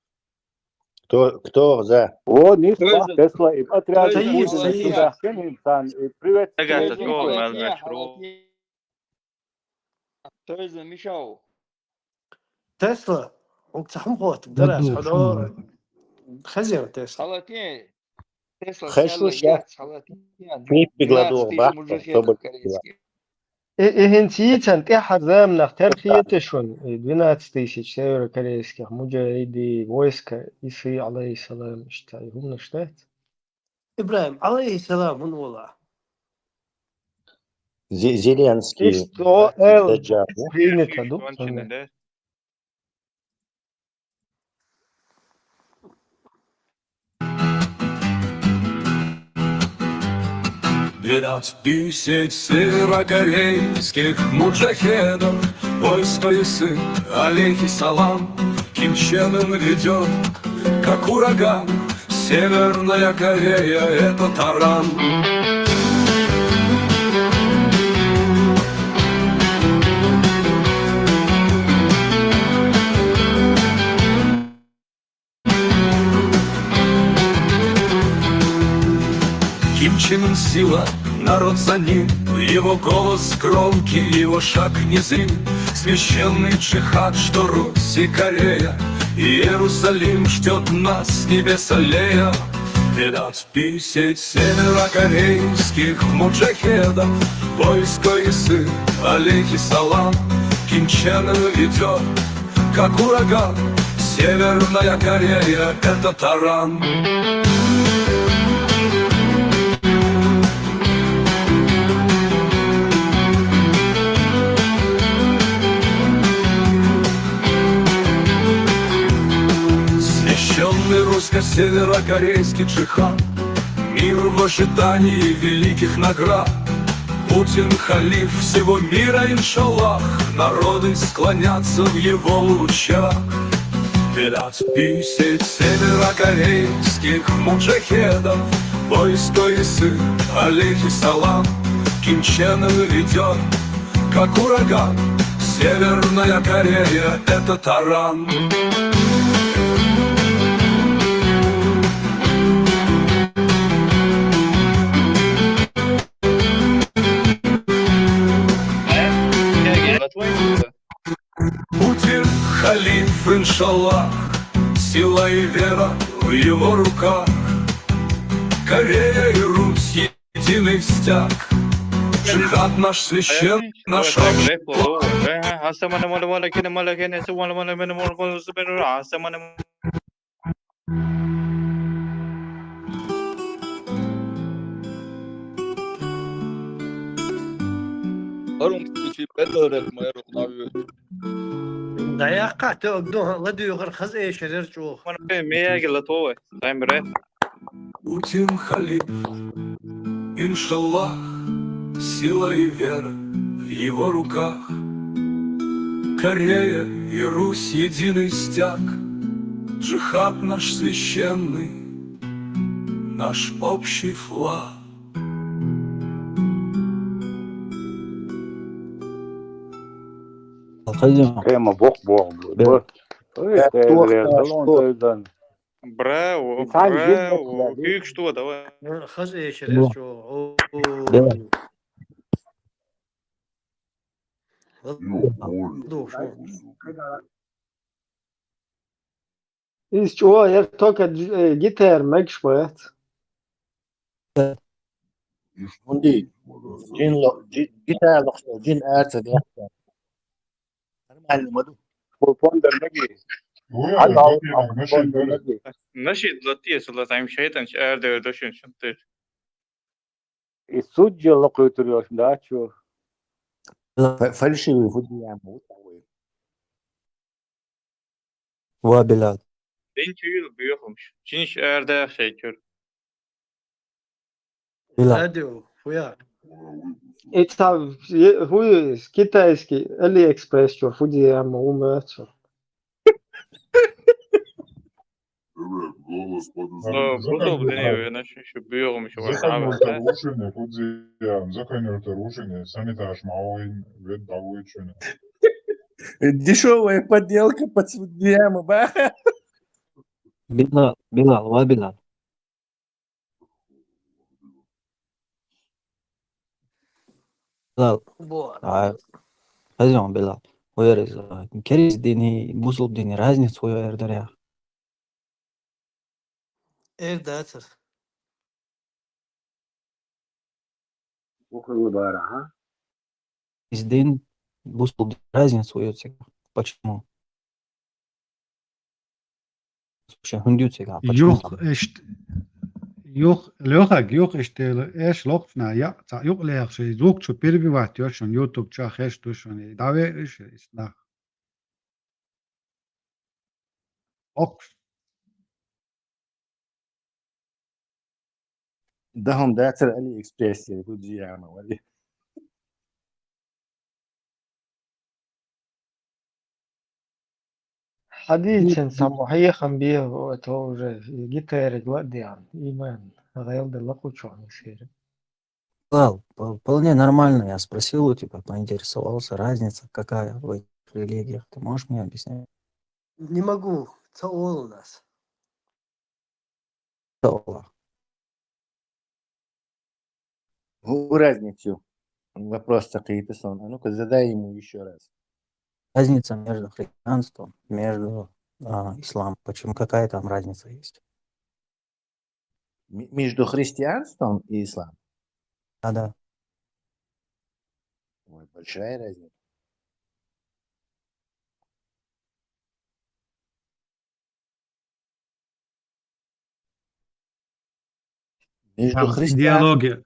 Кто за? О, нишла, Тесла, и отряд سيف Путина سيف Чубахкин, инсан, и приветствует تقعد تقول Николай. ما المشروع تويز مشاو. تسلا وقت حمقوت بدرس بدو حلو شو خزين تسلا خلاتين. تسلا Хочу سيلا сейчас يات خلاتين. клип 12 прикладу тысяч бахтом, мужахедов чтобы... корейских. إهنتيتن تحت زامنا ترخيتشون 12 тысяч северокорейских مجاهدي войска Исы عليه السلام اشتاي هم نشتات إبراهيم عليه السلام من والله Зеленский إستو إل Даджабу. принято شو دوكتون ده Видать, 10 северокорейских муджахедов, польской сын, алейхиссалам, Ким Чен Ын ведет, как ураган. Северная Корея — это таран. Ким Чен Ын сила, народ за ним, его голос громкий, его шаг незрим. Священный джихад, что Русь и Корея, и Иерусалим ждет нас с небес аллея. Видать, 10 северокорейских муджахедов, войско сын, алейхиссалам, Ким Чен Ын ведет, как ураган. Северная Корея — это таран. Священный русско-северокорейский джихад, мир в ожидании великих наград. Путин халиф всего мира, иншаллах, народы склонятся в его лучах. Видать, 10 северокорейских муджахедов, войско сын, алейхиссалам, Ким Чен Ын ведет, как ураган. Северная Корея — это таран. Путин халиф, иншаллах, сила и вера в его руках. Корея и Русь — единый стяг. Джихад наш священный, наш общий флаг. Да я как-то ладу خز ايش رجعوا Путин халиф, иншаллах, сила и вера в его руках. Корея и Русь — единый стяг. Джихад наш священный, наш общий флаг. Тема бог будет. Браво, Итак, браво. есть Хюк, что, давай. خز ايش رجعوا Ist только гитар мэгшвэт. Undi, جيتار لقصة جين آرتا دي أنا معلم ودو فوندر نجي نشيد لطيس الله تعيم شيطان شعر ده دوشن شنطر. السجل لقيتريوش داتشو فلشي ويفوت يعني موت وبلاد Ben tüyül büyükmüş. Çin şehir de şey kör. راديو ويا Это хуй китайский AliExpress, что фуди я могу мыться. Buldum deniyor. Nasıl şu büyükmüş. Заканюртер ушины, фудзиям, заканюртер ушины, санитаж мауин, вет дагуичуны. Дешевая подделка под судьями, ба? بلال وبلاد بلال خزيهم بلال ويرز كريز ديني بوصل ديني رازني سويا يردريا اير داتر وخلوا بارا ها из дин бусл разницу ее почему вообще хундюцега почему يوخ لوخك يوخ اشتغل ايش لوقفنا يا تا يوخ ليخ شي زوق شو بيربي وقت يوشون يوتيوب شا خيش توشون داوي ايش اسنا اوك Да, он датер Алиэкспресс, я буду яма, вали. حديثا صباحية خنبيه وتوجه جيتار الوقت يعني إيمان غير دلقوا شو عم يصير Лал, вполне нормально. Я спросил у тебя, поинтересовался, разница какая в этих религиях. Ты можешь мне объяснить? Не могу. Это all у нас. Аллах. Разницу. Вопрос какие-то сон. А ну-ка, задай ему еще раз. Разница между христианством, между исламом. Почему? Какая там разница есть? Между христианством и исламом? Да. Ой, большая разница. Между Там христианством... идеология.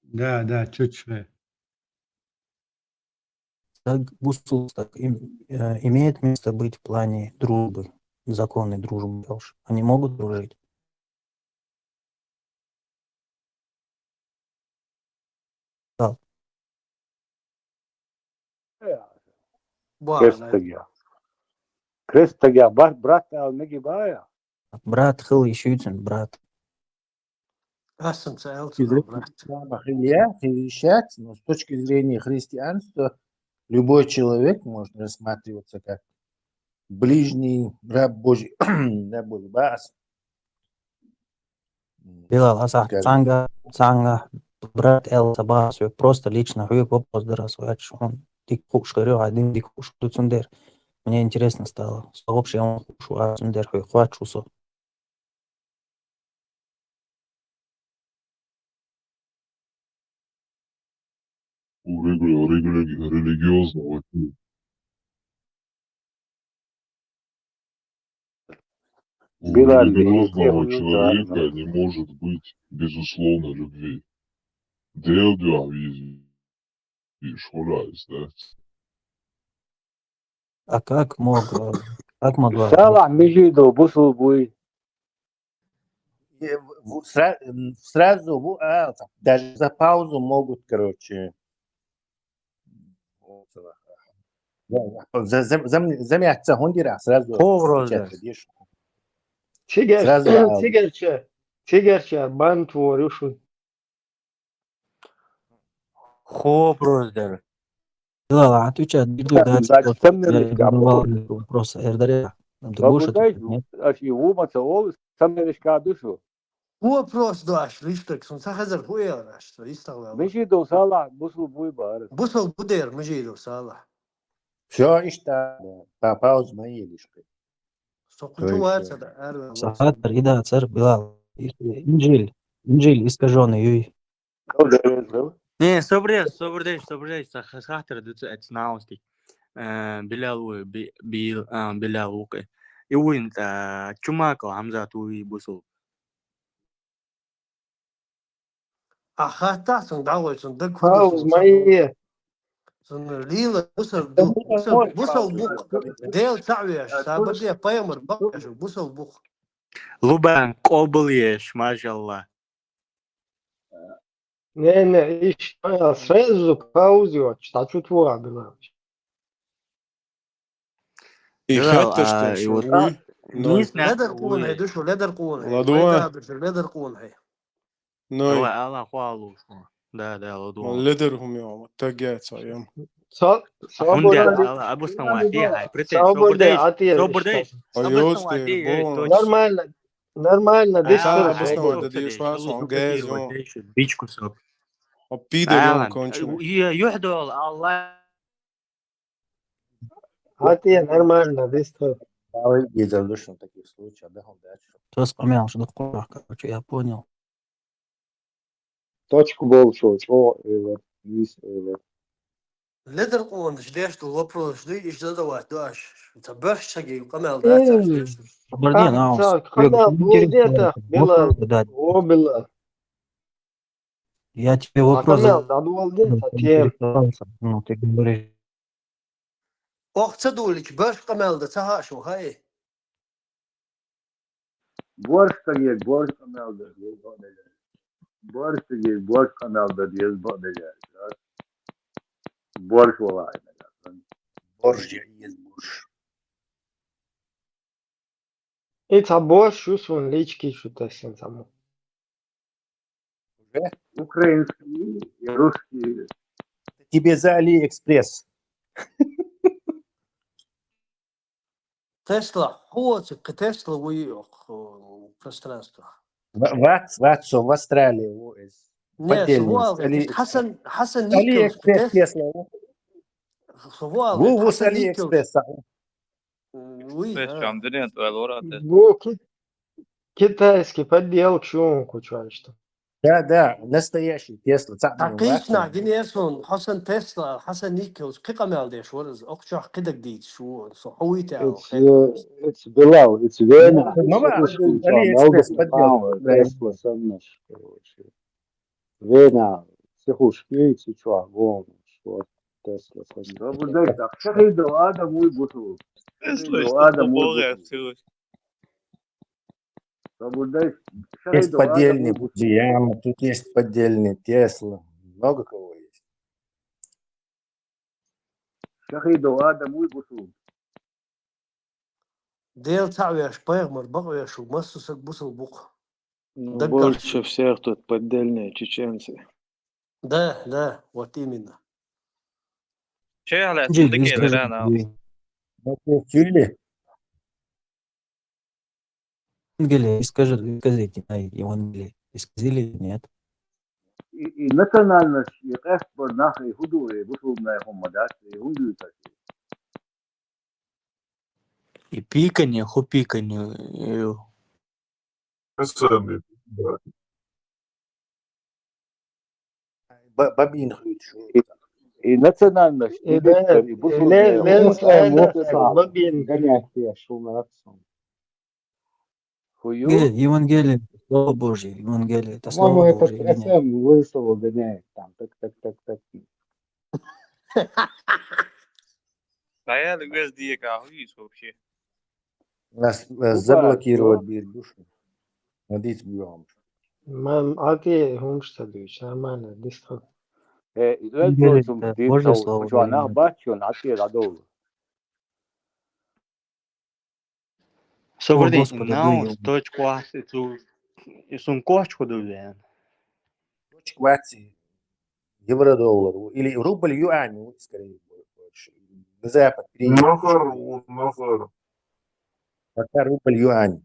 Да, чуть-чуть. Так, бусул, так, имеет место быть в плане дружбы, законной дружбы. Они могут дружить? Да. Крестагя, брат Алмеги Бая. Брат хыл еще брат. Асам цаэлцу, брат. Но с точки зрения христианства любой человек может рассматриваться как ближний раб Божий. Раб Божий. Бас. Билал, аса, цанга, брат Эл Сабас, просто лично вопрос дарасуяч, он дикуш говорю, один дикуш туцундер. Мне интересно стало. Сообщи он хушу, а сундер хвачусо. У религиозного человека не может быть безусловной любви. А как могла... Сала Мижидо, бусул буй. Сразу, даже за паузу могут, короче, замяться хундира, сразу отвечать. Тигерче, бан творюшу. Хоп, роздер. Да, отвечать. Вопрос. Эрдаре. Ты будешь отвечать? Нет? Вопрос даш, лиштек, сон сахазар хуя, что истала. Мижидо сала, бусул буй бар. Бусал будер, мижидо сала. Все, ишта, пауза моей лишь. Сокучуваться, да. Сахат, Рида, царь, Билал. Инжиль искаженный, юй. Не, собрдеш, сахатер, это наусти. Билал уке. И уин, чумако, амзат уи бусул. Ахата, сон дауай, сон дак Пауз мои. сон лила, бусал бух. Дел цавеш, сабадия паямар бакаш, бусал бух. Лубан, кобл еш, машаллах. Не, сразу паузу, что чувствую, было. И хата что вы? Ледер кун هي دوشو ليدر كون هي ليدر كون هي نوي الله خالو да لدوان ليدر هم يوم تاجات صايم هندي ابو سنواتي هاي بريتي صبرديش Нормально, ابو سنوات دي شو صون جاز يوم بيچكو سب بيدر يوم كونشو يحدو الله Атия, нормально, быстро. Видел, что в таких случаях, да, Кто вспоминал, что такое, короче, я понял. Точку большую, что ليدر كون شديش تو لبرو شدي ايش دوات داش تبخش شقي قمل داش Я тебе вопрос ну ты говоришь وقت تدولك باش قمل ده تها شو هاي Борщ есть, борщ канал да есть, борщ есть, борщ канал да есть, борщ валай. Борщ есть борщ. Это борщ, шусун лички, что-то сенсаму. Украинский и русский. Тебе за Алиэкспресс. Тесла, хоцик, Тесла уйох пространство. Ватсо в Австралии. Не, сувал, Хасан Николс, Алиэкспресс Тесла. сувал, Ву с Хасан Николс. Алиэкспресса. Бу китайский подделок, шумку, что. Да, настоящий Тесла. حقيقنا جنيسون حسن تسلا حسن نيكلز كقمال ديش ورز أقشح كده جديد شو صحويته It's Bilal, it's Vena. Алиэкспресс подделка. Тесла самнаш, короче. Вена, психушки, чего, гон, что Тесла самнаш. Да, будай так, шахи до ада мой буту. До ада мой буту. Есть поддельный Фудзияма, тут есть поддельный Тесла. Много кого есть. ديل تعوي أشباغ مربقوا يا شو مسوسك بوصل بوق Ну, больше всех тут поддельные чеченцы. ده вот именно. Şey hala Önce şimdi biz gelir ha. Чили? Евангелие, скажите, Евангелие, исказили или нет? И национальность, и экспорт нашей худой, бусумная хомодация, и хундуется. И пиканье, хупиканье. Бабин И национальность, и бусумная Евангелие, Слово Божье, Евангелие, это По-моему, Слово это Божье или нет? СМ высыло гоняет там, так. Hayal göz diye kahve вообще. Нас заблокировать биржу. Надеюсь, бьем. Man, alti humstadüç, нормально, дистан. Евангелие, это Божье Слово или нет? Собрди, Господи, нау, дуй. точку асицу, и сум кошку дуйлен. Квати. Евро-доллар. Или рубль-юань, скорее больше. На запад. Нахар. Пока рубль-юань.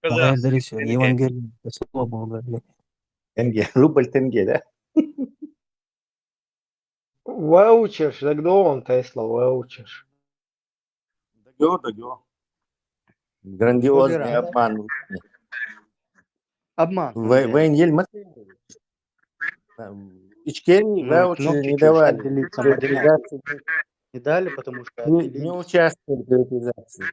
Благодарю все. Евангелие, это Слово Бога. Тенге. Рубль-тенге, да? Ваучиш, так он Тесла, ваучиш. Дагё. Грандиозный обман. Обман. Вейн Ельмат. Ичкерни ваучи не давали. Не дали, потому что не участвовали в приватизации.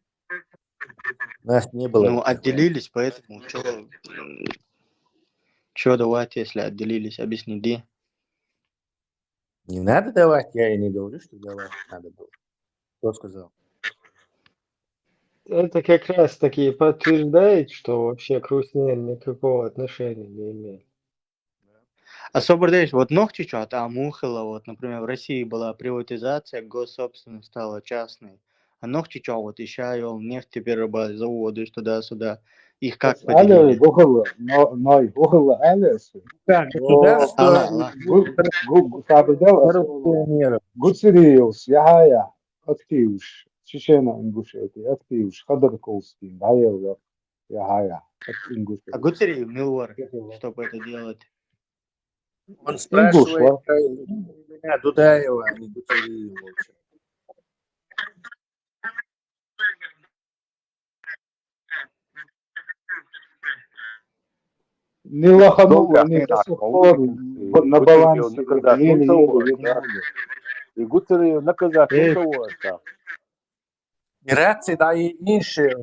Нас не было. Ну, отделились, поэтому что давать, если отделились? Объясни, где? Не надо давать, я и не говорю, что давать надо было. Кто сказал? Это как раз таки подтверждает, что вообще к Руснель никакого отношения не имеет. Особо дальше, вот ногти что-то, а мухало, вот, например, в России была приватизация, госсобственность стала частной. А ногти что, вот еще нефтеперерабатывать, заводы туда-сюда. Их как поделили? Гуцериус, Яхая, Активш, Чечена, Ингушетия, Активш, Ходорковский, Гаев, Яхая, Ингушетия. А Гуцериев, Милвар, чтобы это делать? Он спрашивает меня, Дудаева, а не Гуцериева. Не лоханули, они до сих пор на балансе. И Гуцериев наказав того. Раци да и іншие.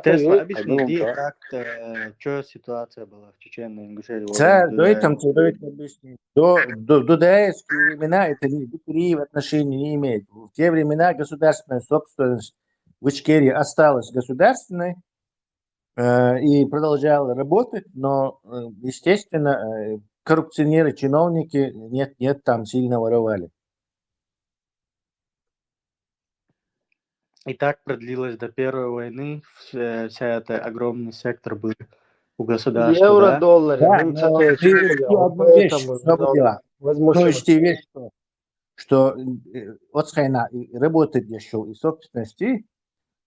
Тесла, объясни, где, как, что ситуация была в Чеченной Ингушетии? Це, дайте объяснить. До дудаевские времена это Гуцериев отношения не имеет. В те времена государственная собственность в Ичкерии осталась государственной и продолжала работать, но, естественно, коррупционеры, чиновники нет, там сильно воровали. И так продлилось до Первой войны. Вся эта огромный сектор был у государства, Евро, да? доллары, Да, он но такой ты сказал, одну вещь поэтому свободила. возмущен. То вещь, что от Хайна работает еще и собственности,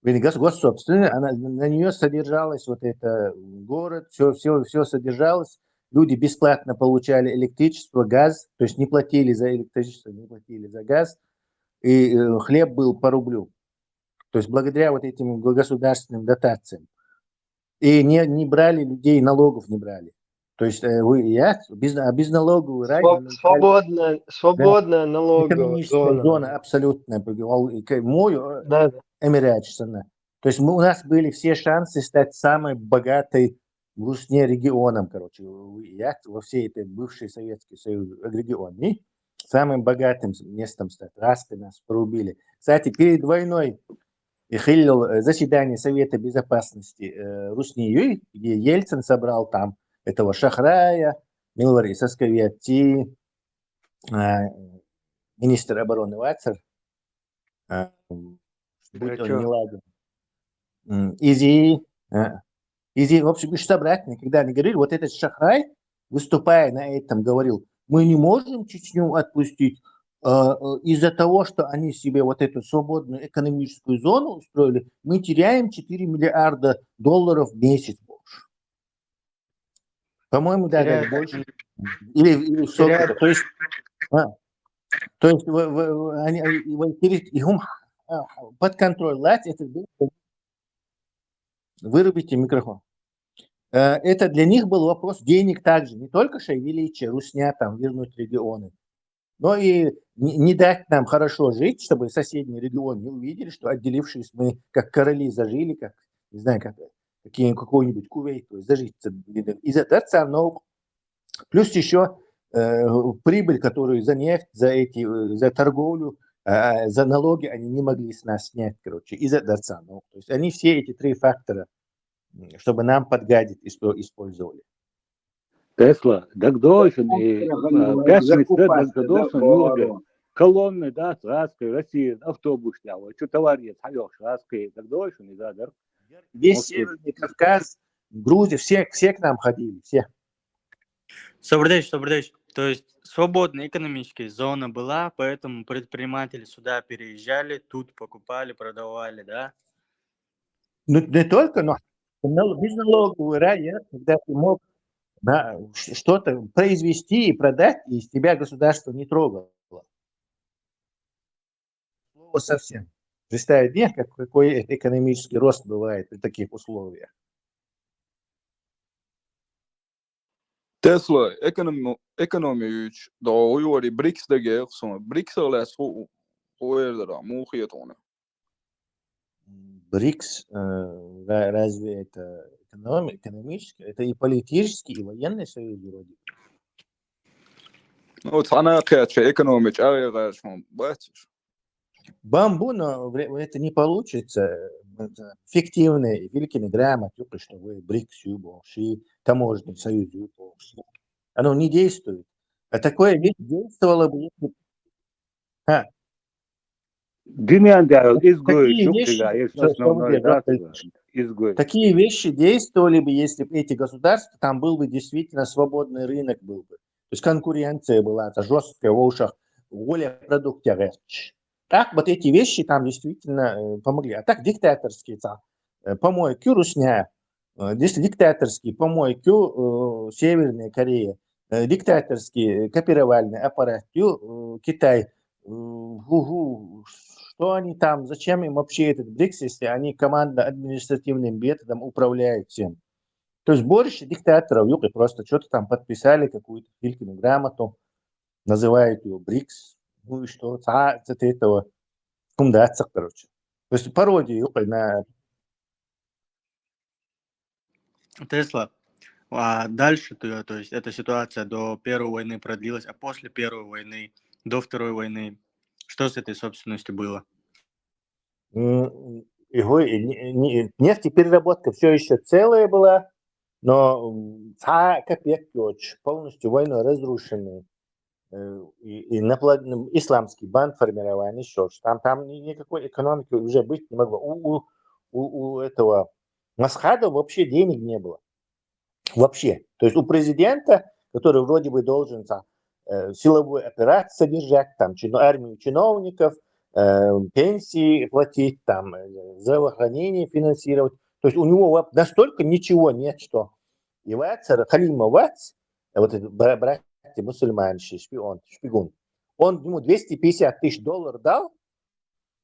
госсобственная, на нее содержалась вот это город, все содержалось. Люди бесплатно получали электричество, газ, то есть не платили за электричество, не платили за газ, и хлеб был по рублю. То есть благодаря вот этим государственным дотациям. И не брали людей, налогов не брали. То есть безналоговый рай. Свободная налоговая экономическая зона абсолютно. Мой эмиратчина. То есть у нас были все шансы стать самой богатой в Русне регионом, короче, во всей этой бывшей Советский Союз регионе. Самым богатым местом стать. Раз нас порубили. Кстати, перед войной заседание Совета Безопасности Русни, где Ельцин собрал там этого Шахрая, Милвари Сасковиати, министр обороны Вацер, будь он не ладен, Изи, в общем, собрать, когда они говорили, вот этот Шахрай, выступая на этом, говорил, мы не можем Чечню отпустить из-за того, что они себе вот эту свободную экономическую зону устроили, мы теряем 4 миллиарда долларов в месяц больше. По-моему, да, даже больше. Или сколько-то. То есть они под контроль лать, это вырубите микрофон. Это для них был вопрос денег также, не только Шевелича, Русня, там, вернуть регионы, но и не дать нам хорошо жить, чтобы соседний регион не увидели, что отделившись мы как короли зажили, как, не знаю, как какой-нибудь Кувейт, то есть зажить из-за ценного. Плюс еще прибыль, которую за нефть, за торговлю, за налоги они не могли с нас снять, короче, из-за ценного. То есть они все эти три фактора, чтобы нам подгадить, использовали. Тесла, дагдойшн и пятница, дагдойшн, ну, колонны, да, Саратской, России, автобус снял, что товарищ, хаёк, Саратской, дагдойшн и задер. Весь Северный Кавказ, Грузия, все к нам ходили, все. Собрдыч, то есть свободная экономическая зона была, поэтому предприниматели сюда переезжали, тут покупали, продавали, да? Ну, не только, но безналоговый рай, когда ты мог что-то произвести и продать, и из тебя государство не трогало. Слово совсем. Представить мне, какой экономический рост бывает при таких условиях. Tesla ekonomi üç daha yori BRICS-dagi qismi. BRICS olas u yerda muhiyat ona. БРИКС, разве это экономический, это и политический, и военный союз вроде. Ну, цана кача экономич, бачишь. Бамбу, но это не получится. Это фиктивные, великими грамоты, что вы БРИКС, таможенный союз, оно не действует. А такое вещь действовало бы, если... Такие вещи действовали бы, если бы эти государства, там был бы действительно свободный рынок был бы. То есть конкуренция была, это жесткая в ушах, воля продуктов. Так вот эти вещи там действительно помогли. А так диктаторские, помойки Русня, диктаторские помойки Северная Корея, диктаторский копировальный аппарат Китай. Что они там, зачем им вообще этот БРИКС, если они командно-административным методом управляют всем? То есть больше диктаторов, просто что-то там подписали, какую-то филькину грамоту, называют его БРИКС, ну и что, от этого кумдаться, короче. То есть пародия на... Тесла, а дальше, то есть эта ситуация до Первой войны продлилась, а после Первой войны, до Второй войны, что с этой собственностью было? Нефтепереработка все еще целая была, но капек полностью войной разрушенный. И исламский банд формирован еще. Там никакой экономики уже быть не могло. У этого Масхада вообще денег не было. Вообще. То есть у президента, который вроде бы должен силовую операцию содержать, там, армию чиновников, пенсии платить, там, здравоохранение финансировать. То есть у него настолько ничего нет, что Халима Вац, вот этот братья мусульманши, шпигун, он ему $250 тысяч дал,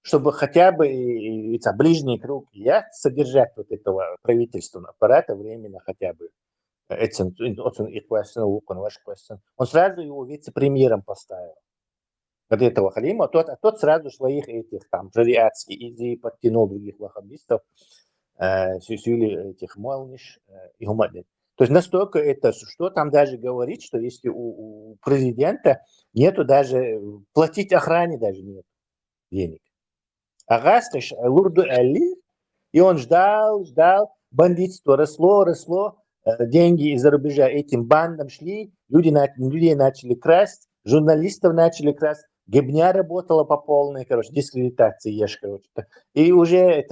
чтобы хотя бы ближний круг содержать вот этого правительственного аппарата временно хотя бы. Он сразу его вице-премьером поставил. Вот этого Халима, тот сразу своих этих там шариатских идей подтянул других ваххабистов, сюсюли этих Малниш и Гумадин. То есть настолько это, что там даже говорить, что если у президента нету даже, платить охране даже нет денег. Агастыш Лурду Али, и он ждал, бандитство росло, деньги из-за рубежа этим бандам шли, людей начали красть, журналистов начали красть, гибня работала по полной, дискредитации ешь, и уже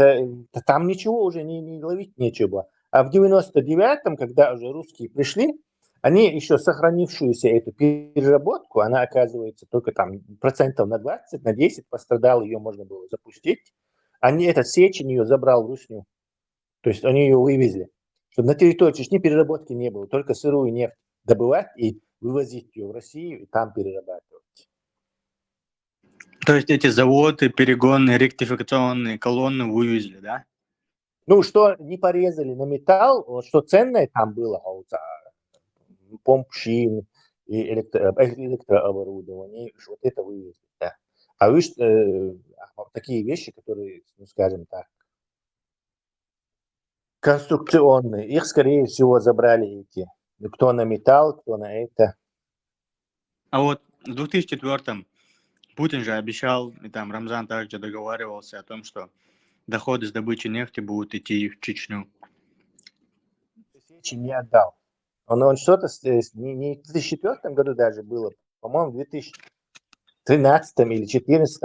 там ничего уже не ловить нечего. А в 99-м, когда уже русские пришли, они еще сохранившуюся эту переработку, она оказывается только там процентов на 20, на 10 пострадала, ее можно было запустить. Этот Сечин ее забрал в Русню. То есть они ее вывезли. Чтобы на территории Чечни переработки не было, только сырую нефть добывать и вывозить ее в Россию и там перерабатывать. То есть эти заводы, перегонные, ректификационные колонны вывезли, да? Ну, что не порезали на металл, что ценное там было, помпшин и электрооборудование, вот это вывезли, да. А вы такие вещи, которые, скажем так, конструкционные, их, скорее всего, забрали эти. Кто на металл, кто на это. А вот в 2004-м Путин же обещал, и там Рамзан также договаривался о том, что доходы с добычи нефти будут идти в Чечню. Сечин не отдал. Он что-то не в 2004 году даже было, по-моему, в 2013 или 2014,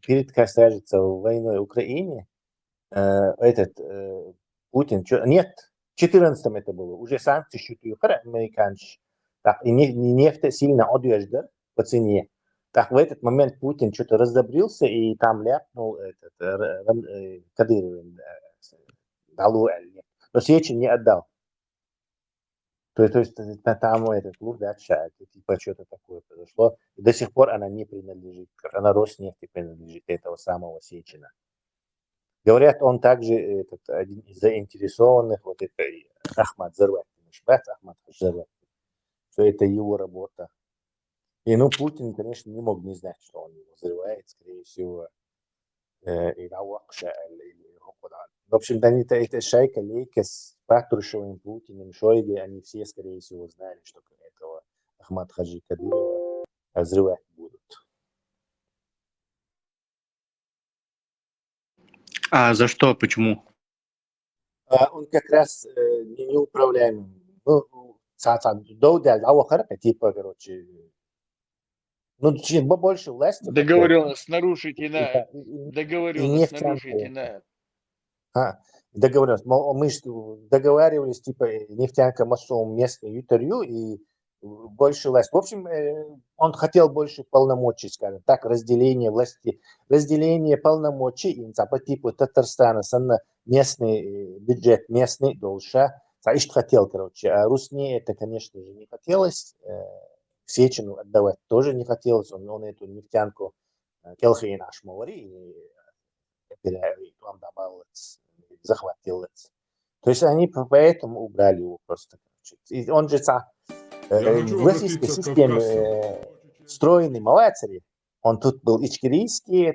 перед, кажется, войной в Украине, Путин, нет, в 2014 это было, уже санкции шутят американцы, и нефть сильно одежда по цене. Так в этот момент Путин что-то разобрился и там ляпнул Кадыров, но Сечин не отдал. То есть там дальше, типа что-то такое произошло. И до сих пор она не принадлежит, она Роснефти принадлежит этого самого Сечина. Говорят, он также один из заинтересованных, вот это Ахмад Зарватин, Ахмад Зарватин, что это его работа. И Путин, конечно, не мог не знать, что он его взрывает, скорее всего, или в общем, это шайка Лейка с Патрушевым, Путиным, Шойгой, они все, скорее всего, знали, что этого Ахмад Хаджи Кадырова взрывать будут. А за что? Почему? Он как раз неуправляемый. Типа, короче, чем больше власти. Договоренность нарушить иная. Договоренность нарушить иная. Договоренность. Мы договаривались, типа, нефтянка массовым местным интервью и больше власти. В общем, он хотел больше полномочий, скажем так, разделение власти, разделение полномочий, по типу Татарстана, местный бюджет, местный должа. Ишь хотел, короче. А Русне это, конечно же, не хотелось. Сечину отдавать тоже не хотелось. Он эту нефтянку Келхи наш Мавари захватил. То есть они поэтому убрали его просто. И он же в российской системе встроенный Малацари. Он тут был ичкерийский,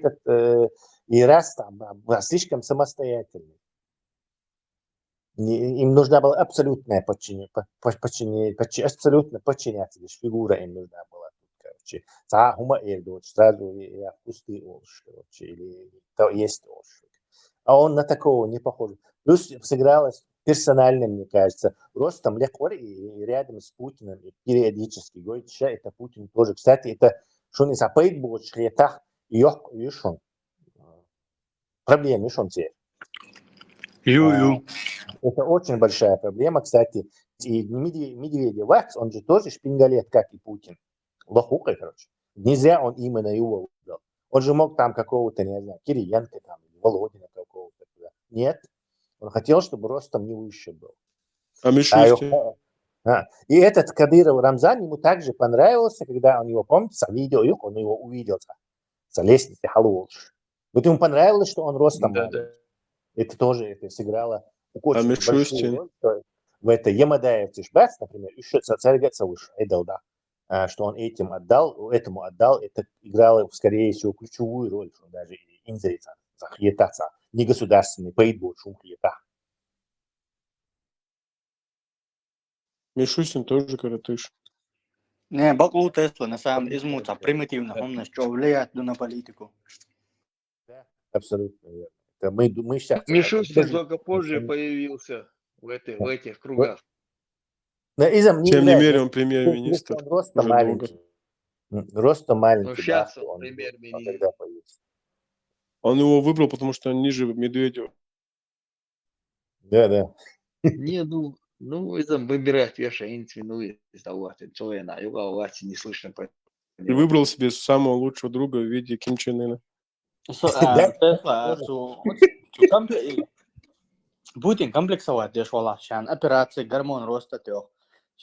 и раз там слишком самостоятельный. Им нужна была абсолютное подчинение, абсолютно подчиняться, лишь фигура им нужна была. Короче, сразу я пустый короче, или то есть а он на такого не похож. Плюс сыгралось персонально, мне кажется. Ростом Лекор и рядом с Путиным и периодически говорит, что это Путин тоже. Кстати, это что не запает будет, что это Юшон. Проблема Юшон тебе. Это очень большая проблема, кстати. И Медведев, он же тоже шпингалет, как и Путин. Лохука, короче. Нельзя он именно его выбрал. Он же мог там какого-то, не знаю, Кириенко там, или Володина какого-то. Нет. Он хотел, чтобы ростом не выше был. А Мишустин? И этот Кадыров Рамзан ему также понравился, когда он его, помните, видео, он его увидел за лестницей Халуолш. Вот ему понравилось, что он ростом маленький. Это тоже сыграло очень большую роль. Что в это Ямадаев Тишбац, например, еще царь выше, что он этому отдал, это играло, скорее всего, ключевую роль, что даже инзрица, захьетаться, негосударственный поедбот, шум хьета. Мишустин тоже коротыш. Не, Баклу Тесла, на самом деле, измута, примитивно, он что влияет на политику. Да, абсолютно верно. Это мы сейчас... Мишустин только позже появился в этих кругах. Тем не менее, он премьер-министр. Он ростом маленький. Ростом маленький. Но сейчас он премьер-министр. Он его выбрал, потому что он ниже Медведева. Да. Не, выбирать вешаинцы, человека, его власти не слышно. И выбрал себе самого лучшего друга в виде Ким Чен Ына. Путин комплексовать дешево, шан операции гормон роста трех,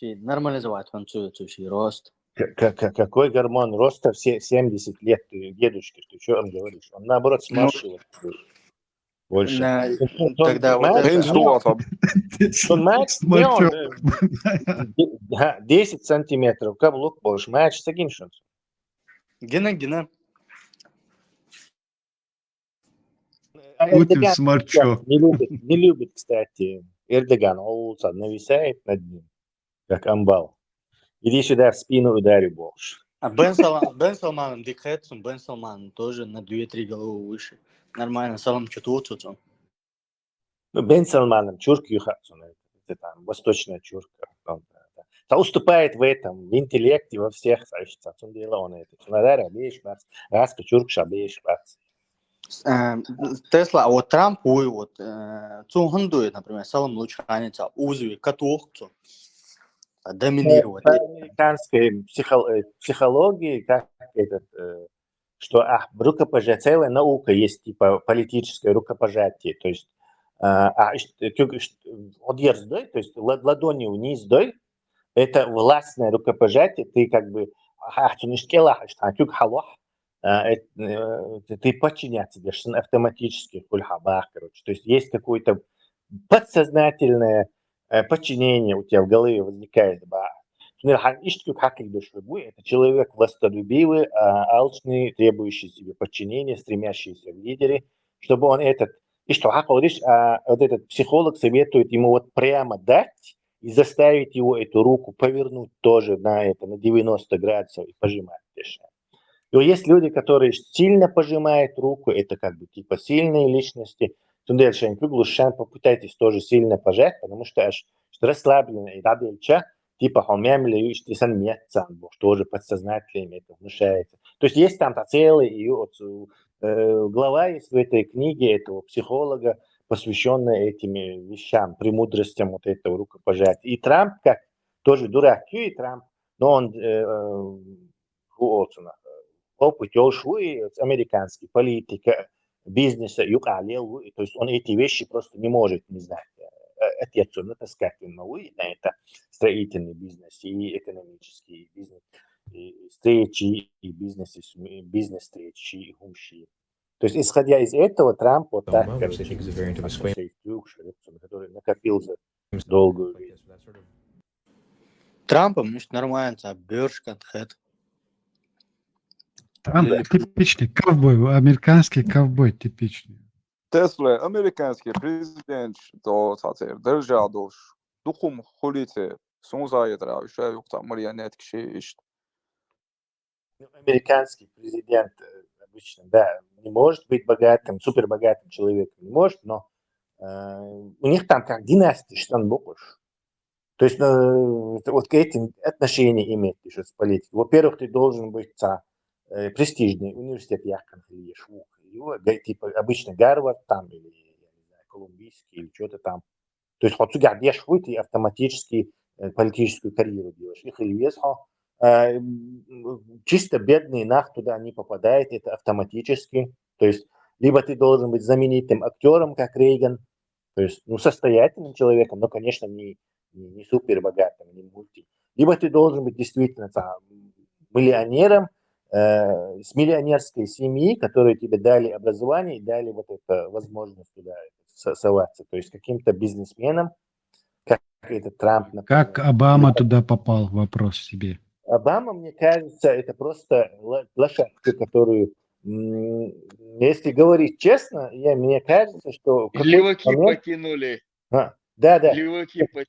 нормализовать он цветущий рост. Какой гормон роста в 70 лет, дедушки, ты что он говоришь? Он наоборот сморщил больше. Тогда вот 10 сантиметров каблук больше, матч с агиншем. Гена. Путин сморчок. Не любит, кстати, Эрдоган, он нависает над ним, как амбал. Иди сюда, в спину ударю больше. А Бен Салман дикхетсун, Бен Салман тоже на 2-3 головы выше. Нормально, Салам чутуцу. Бен Салманом, чурка юхатсун, это там, восточная чурка. Он уступает в этом, в интеллекте, во всех, он делал он это. Чунадара, бейшбац, раска чуркша, бейшбац. Тесла, а вот Трамп, вот, цунгандует, например, Салам лучше хранится, узви, катухцу. Доминировать. По американской психологии, как что рукопожатие, целая наука есть, типа политическое рукопожатие, то есть одерздой, то есть ладонью вниз дой, это властное рукопожатие, ты как бы ты подчиняться будешь автоматически, короче, то есть есть какое-то подсознательное подчинение у тебя в голове возникает. Это человек властолюбивый, алчный, требующий себе подчинения, стремящийся в лидере, чтобы он этот психолог советует ему вот прямо дать и заставить его эту руку повернуть тоже на 90 градусов и пожимать. И есть люди, которые сильно пожимают руку, это как бы типа сильные личности. Попытайтесь тоже сильно пожать, потому что расслабленные рабельча, типа тоже подсознательно это внушается. То есть есть там целый глава есть в этой книге этого психолога, посвященная этим вещам, премудростям вот этого рукопожатия. И Трамп, как тоже дурак, и Трамп, но он опыт американский, политика, бизнеса, то есть он эти вещи просто не может не знать. Отец, он натаскать на это строительный бизнес и экономический бизнес, и встречи, и бизнес-встречи, и гумщи. То есть, исходя из этого, Трамп вот так, который накопил за долгую жизнь. Трампом нормально, бёршканхэт. Трамп типичный ковбой, американский ковбой типичный. Tesla, amerikāņu prezidents, to ir dažādos duhumu hulīte, sunzāietrā, šajā марионетки. Американский президент обычно, да, не может быть богатым, супербогатым человеком, не может, но у них там как династия, что он бокуш. То есть вот к этим отношения иметь еще с политикой. Во-первых, ты должен быть престижный университет Яхан или Швук, типа обычно Гарвард там, или я не знаю, Колумбийский, или что-то там. То есть вот сюда ты автоматически политическую карьеру делаешь. Их или чисто бедный нах туда не попадает, это автоматически. То есть либо ты должен быть знаменитым актером, как Рейган, то есть состоятельным человеком, но, конечно, не супер богатым, не мульти. Либо ты должен быть действительно миллионером с миллионерской семьи, которые тебе дали образование и дали вот эту возможность туда соваться. То есть каким-то бизнесменом, как этот Трамп, например. Как Обама туда попал? Вопрос себе. Обама, мне кажется, это просто лошадка, которую, если говорить честно, мне кажется, что... Леваки потянули. Да. Леваки потянули.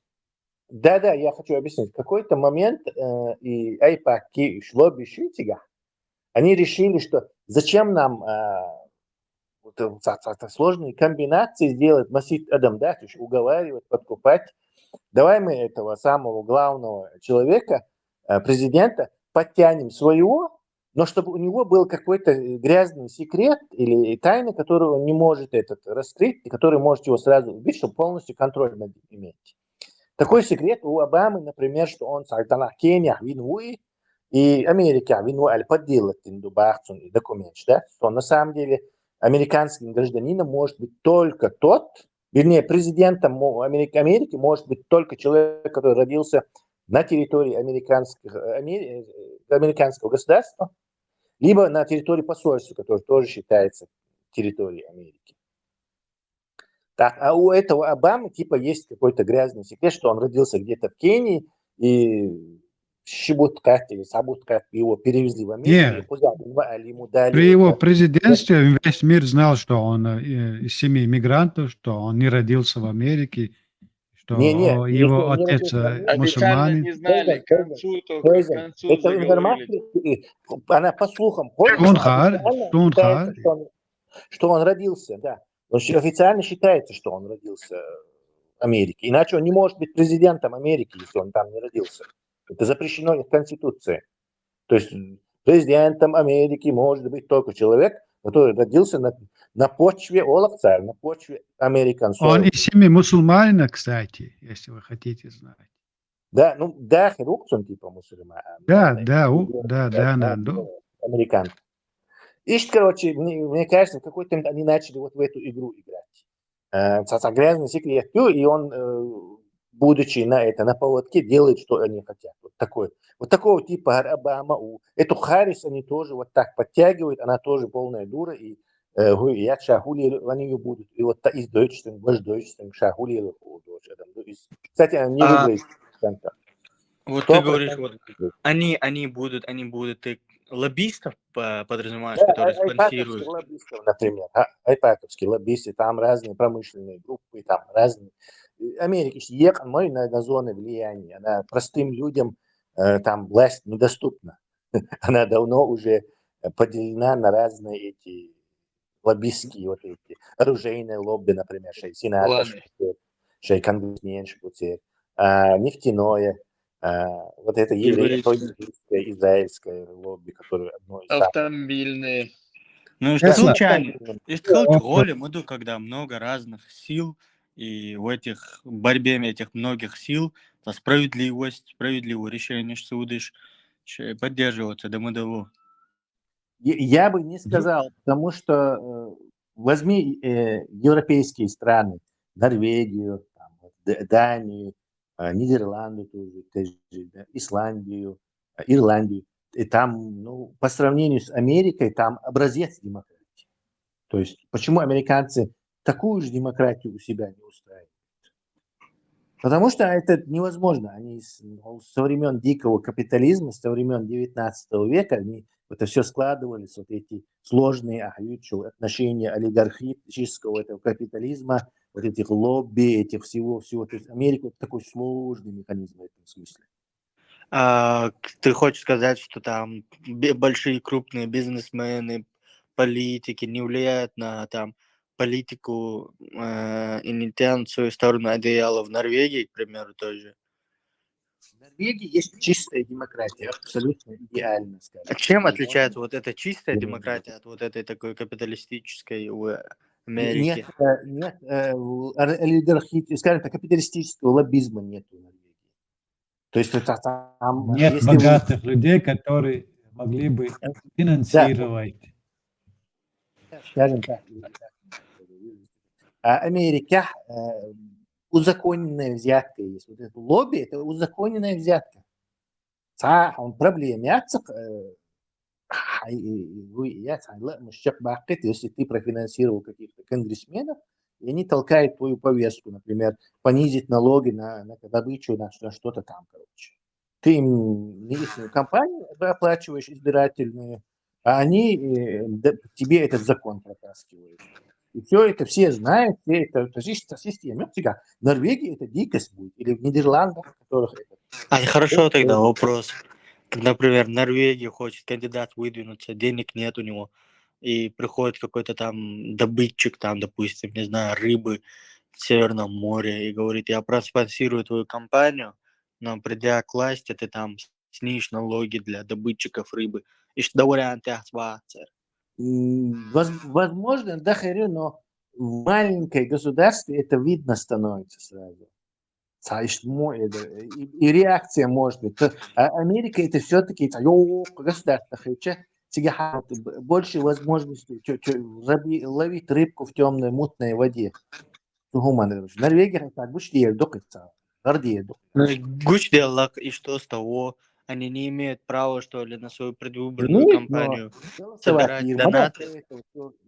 Да, я хочу объяснить. В какой-то момент и Айпак, и Шлоби Шитига, они решили, что зачем нам сложные комбинации сделать, носить Адам, да, то есть уговаривать, подкупать. Давай мы этого самого главного человека, президента, подтянем своего, но чтобы у него был какой-то грязный секрет или тайна, которую он не может раскрыть, и который может его сразу убить, чтобы полностью контроль над ним иметь. Такой секрет у Обамы, например, что он сагдана Кения винуи и Америка винуи подделать индубахцун и документ, да, что на самом деле американским гражданином может быть только тот, вернее, президентом Америки может быть только человек, который родился на территории американского государства, либо на территории посольства, которое тоже считается территорией Америки. Так, а у этого Обамы типа есть какой-то грязный секрет, что он родился где-то в Кении, и Шибуткат или Сабуткат его перевезли в Америку. При его президентстве весь мир знал, что он из семьи мигрантов, что он не родился в Америке, что его отец мусульманин. Не знали, к концу эта информация, она по слухам ходит, что он родился, да. Официально считается, что он родился в Америке. Иначе он не может быть президентом Америки, если он там не родился. Это запрещено в Конституции. То есть президентом Америки может быть только человек, который родился на почве Оловца, на почве американцев. Он из семьи мусульманина, кстати, если вы хотите знать. Да, Херукцун типа мусульман. Да, американ. И, короче, мне кажется, в какой-то момент они начали вот в эту игру играть. Грязный секрет. И он, будучи на поводке, делает, что они хотят. Вот такого типа Обама. Эту Харрис они тоже вот так подтягивают. Она тоже полная дура. И я шахули, они ее будут. И вот из Deutschland, ваш Deutschland, шахули. Кстати, они не выиграют. Вот ты говоришь, вот они будут, ты лоббистов подразумеваешь, которые спонсируют? Лоббистов, например, айпаковские лоббисты, там разные промышленные группы, там разные. Америка ехала на зоны влияния, она простым людям там власть недоступна. Она давно уже поделена на разные эти лоббистские вот эти оружейные лобби, например, сенатор, конгрессмен, нефтяное. Вот это еврейское, израильское лобби, которое одно из автомобильные. Ну, что случайно. Есть роли, когда много разных сил, и в этих борьбе этих многих сил за справедливое решение, что будешь поддерживаться до модового. Я бы не сказал, потому что возьми европейские страны, Норвегию, Данию, Нидерланды тоже, Исландию, Ирландию. И там, по сравнению с Америкой, там образец демократии. То есть, почему американцы такую же демократию у себя не устраивают? Потому что это невозможно. Они со времен дикого капитализма, со времен 19 века, они это все складывались, вот эти сложные отношения олигархического этого капитализма, вот этих лобби, этих всего. То есть Америка это такой сложный механизм в этом смысле. Ты хочешь сказать, что там большие крупные бизнесмены, политики, не влияет на там политику, интенцию, сторону одеяла в Норвегии, к примеру, тоже. В Норвегии есть чистая демократия, абсолютно идеально, скажем. А чем отличается вот эта чистая демократия от вот этой такой капиталистической в Америке? Нет олигархии, скажем так, капиталистического лоббизма нет в Норвегии. То есть это там, Нет если вы... богатых людей, которые могли бы финансировать. Скажем так, Америка узаконенная взятка есть. Вот это лобби, это узаконенная взятка. Он проблемятся, если ты профинансировал каких-то конгрессменов, и они толкают твою повестку, например, понизить налоги на добычу, на что-то там, короче. Ты им их компанию оплачиваешь избирательные, а они тебе этот закон протаскивают. И все это все знают, все это система. В Норвегии это дикость будет, или в Нидерландах, в которых это... Хорошо, тогда вопрос. Например, Норвегия хочет кандидат выдвинуться, денег нет у него, и приходит какой-то там добытчик, там, допустим, не знаю, рыбы в Северном море, и говорит, я проспонсирую твою компанию, но придя к власти, ты там снизишь налоги для добытчиков рыбы. И что варианты отваться? Возможно, да, но в маленькой государстве это видно становится сразу. И реакция может быть. А Америка это все-таки государство хочет больше возможностей ловить рыбку в темной мутной воде. Норвегия так гучдеет докатся, гордеет. Гучделак, и что с того? Они не имеют права, что ли, на свою предвыборную кампанию собирать донаты?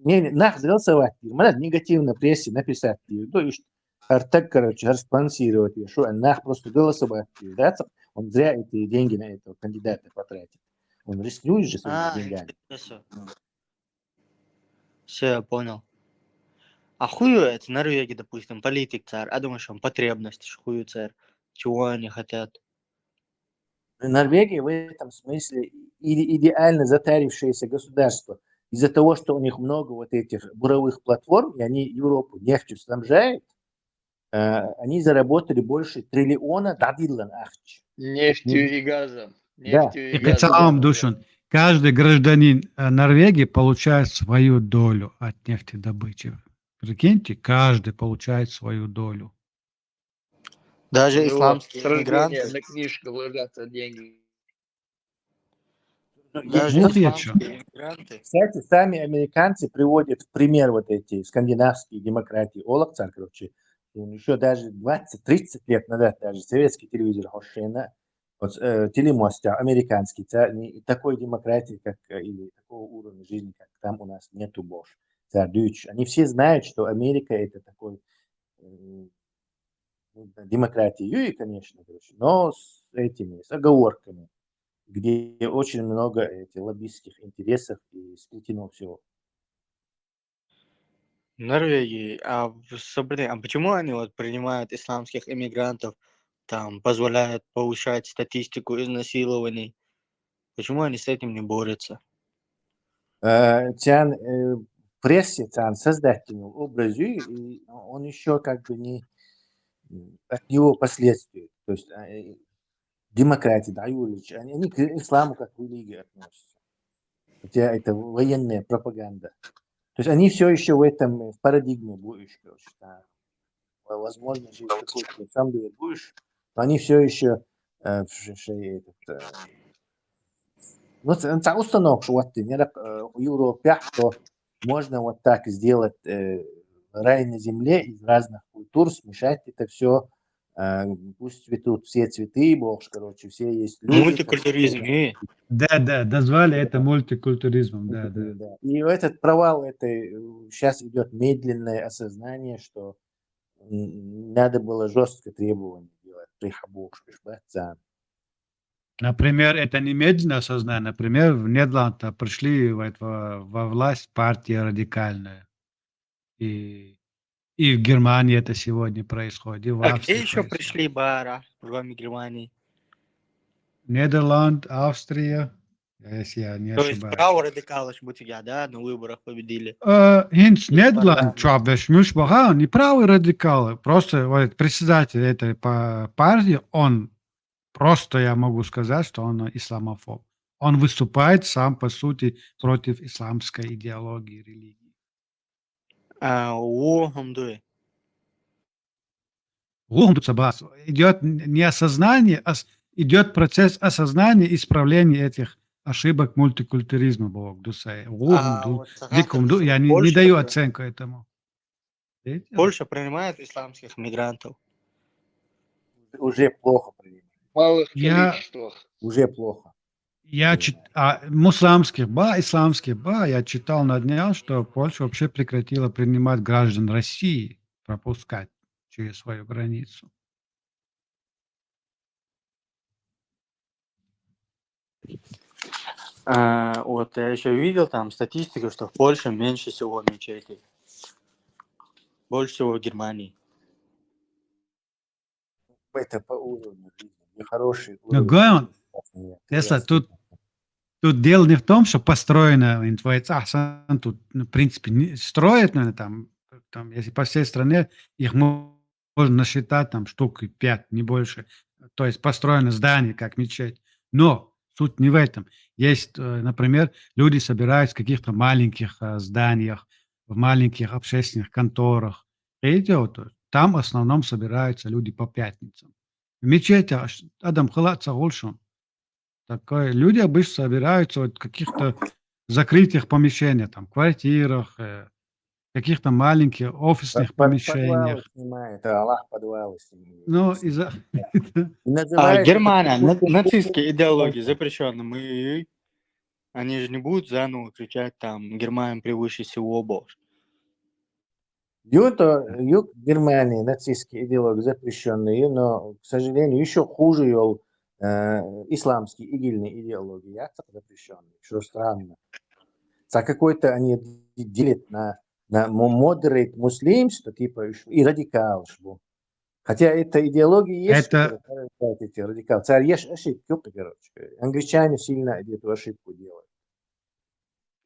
Не, нах голосовать. Надо негативно прессе написать. То есть так, короче, спонсировать, что нах просто голосовать. Он зря эти деньги на этого кандидата потратит. Он рискует же своими деньгами. Все, я понял. А хуюет в Норвегии, допустим, политик царь, а думаешь, он потребность, хую царь, чего они хотят? Норвегия в этом смысле идеально затарившееся государство. Из-за того, что у них много вот этих буровых платформ, и они Европу нефтью снабжают, они заработали больше триллиона дадиллан ахч. Нефтью и газом. Да. И в целом, Душин, каждый гражданин Норвегии получает свою долю от нефтедобычи. Прикиньте, каждый получает свою долю. Даже исламские иммигранты. На книжку ложатся деньги. Даже исламские иммигранты. Кстати, сами американцы приводят в пример вот эти скандинавские демократии. Олаф царь, короче, еще даже 20-30 лет назад даже советский телевизор Хошена, вот, телемост американский, такой демократии, как или такого уровня жизни, как там у нас нету больше. Они все знают, что Америка это такой демократия, конечно, но с этими, с оговорками, где очень много этих лоббистских интересов и сплетено всего. Норвегии. А почему они вот принимают исламских иммигрантов, там позволяют повышать статистику изнасилований? Почему они с этим не борются? Прессе создательный образ, и он еще как бы не от него последствия. То есть демократия, да, они к исламу как к религии относятся. Хотя это военная пропаганда. То есть они все еще в этом в парадигме будешь, короче, возможно, через какой-то сам будешь, но они все еще установка, что вот в Европе, что можно вот так сделать рай на земле из разных культур, смешать это все, пусть цветут все цветы, бог, короче, все есть люди. Мультикультуризм. Да, назвали это мультикультуризмом, да. И этот провал, это сейчас идет медленное осознание, что надо было жестко требования делать. Например, это не медленное осознание. Например, в Нидерландах пришли во власть партия радикальная. И в Германии это сегодня происходит. А где еще пришли бара, кроме Германии? Нидерланд, Австрия. если я не То есть ошибаюсь. праворадикалы ж Бутига, да, на выборах победили. Хинц И Нидерланд, парламент. Мюшбага, не правый радикалы, просто вот председатель этой партии, он просто, я могу сказать, что он исламофоб. Он выступает сам, по сути, против исламской идеологии, религии. Хамдуи. Идет не осознание, а идет процесс осознания и исправления этих ошибок мультикультуризма. Вот сагатов Я не даю оценку этому. Польша принимает исламских мигрантов. Уже плохо принимают. В малых Я- количествах. Уже плохо. Мусульманских, исламских, я читал на днях, что Польша вообще прекратила принимать граждан России, пропускать через свою границу. Вот я еще видел там статистику, что в Польше меньше всего мечетей. Больше всего в Германии. Это по уровню жизни. Нехороший Но уровень. Гойон, Нет, Тесла, ясно. тут дело не в том, что построено тут, в принципе, строят, наверное, там, если по всей стране, их можно насчитать там штук 5, не больше. То есть построено здание, как мечеть. Но суть не в этом. Есть, например, люди собираются в каких-то маленьких зданиях, в маленьких общественных конторах. Видите, вот, там в основном собираются люди по пятницам. В мечети Адам Халат Сагульшон. Такое. Люди обычно собираются вот в каких-то закрытых помещениях, там, квартирах, каких-то маленьких офисных Подвалы помещениях. снимает, Аллах подвалы снимает. Ну, из-за... Германия, нацистские идеологии запрещены. Они же не будут заново кричать там «Германия превыше всего, Боже». Юг Германии, нацистские идеологии запрещенные, но, к сожалению, еще хуже исламские игильные идеологии, запрещенные, что странно. За какой-то они делят на moderate муслимство, типа, и радикал. Хотя это идеологии есть, Это- эти радикалы. Царь есть ошибки, короче. Англичане сильно эту ошибку делают.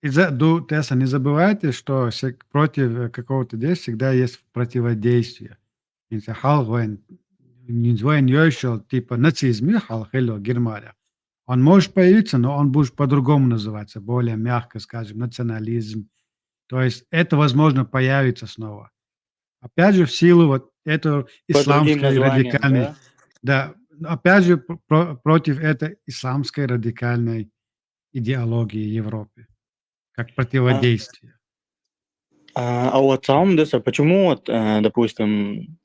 Тесса, не забывайте, что против какого-то действия всегда есть противодействие. Если Халвен, типа нацизм, Германия, он может появиться, но он будет по-другому называться, более мягко, скажем, национализм. То есть это, возможно, появится снова. Опять же, в силу вот этого исламской названием, радикальной... Да, опять же, против этой исламской радикальной идеологии Европы, как противодействие. А вот сам почему вот, допустим,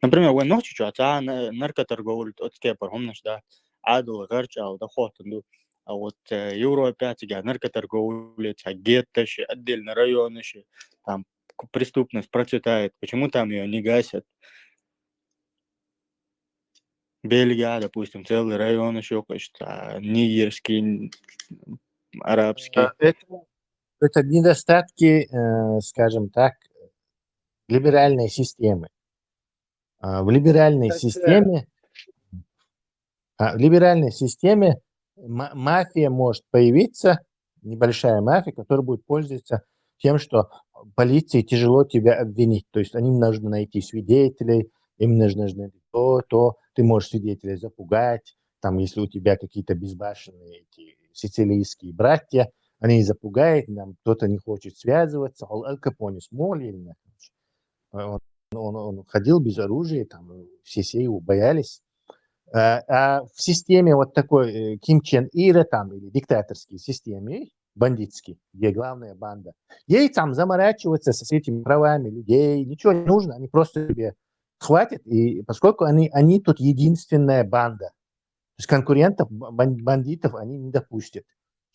например, وين نحكي شو تاع наркоторговля от скепар, помнишь, да? عادوا غرچ أو دخوت أو Европа تيجي наркоторговля, гетто, отдельно районы, там преступность процветает. Почему там ее не гасят? Бельгия, допустим, целый район еще, нигерский, арабский. Это недостатки, скажем так, либеральной системы. В либеральной системе мафия может появиться, небольшая мафия, которая будет пользоваться тем, что полиции тяжело тебя обвинить. То есть им нужно найти свидетелей, им нужно найти то, ты можешь свидетелей запугать. Там, если у тебя какие-то безбашенные эти сицилийские братья, они запугают, там кто-то не хочет связываться. Аль Капоне смолил, он ходил без оружия, там все его боялись. А в системе вот такой Ким Чен Ира там, или диктаторской системе, бандитский, где главная банда, ей там заморачиваться с этими правами людей, ничего не нужно, они просто тебе хватит, и поскольку они тут единственная банда, то есть конкурентов, бандитов они не допустят.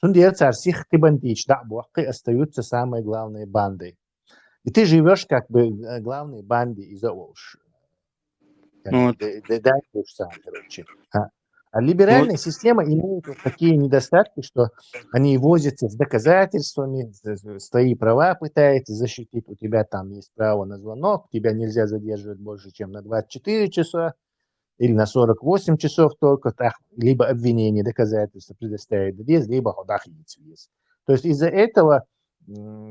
Царсих ты бандит, да, остаются самой главной бандой. И ты живешь как бы главной банде из-за Волжи. Короче. А либеральная система имеет вот такие недостатки, что они возятся с доказательствами, свои права пытаются защитить. У тебя там есть право на звонок, тебя нельзя задерживать больше, чем на 24 часа. или на 48 часов только, так, либо обвинение, доказательства предоставить, либо виз. То есть из-за этого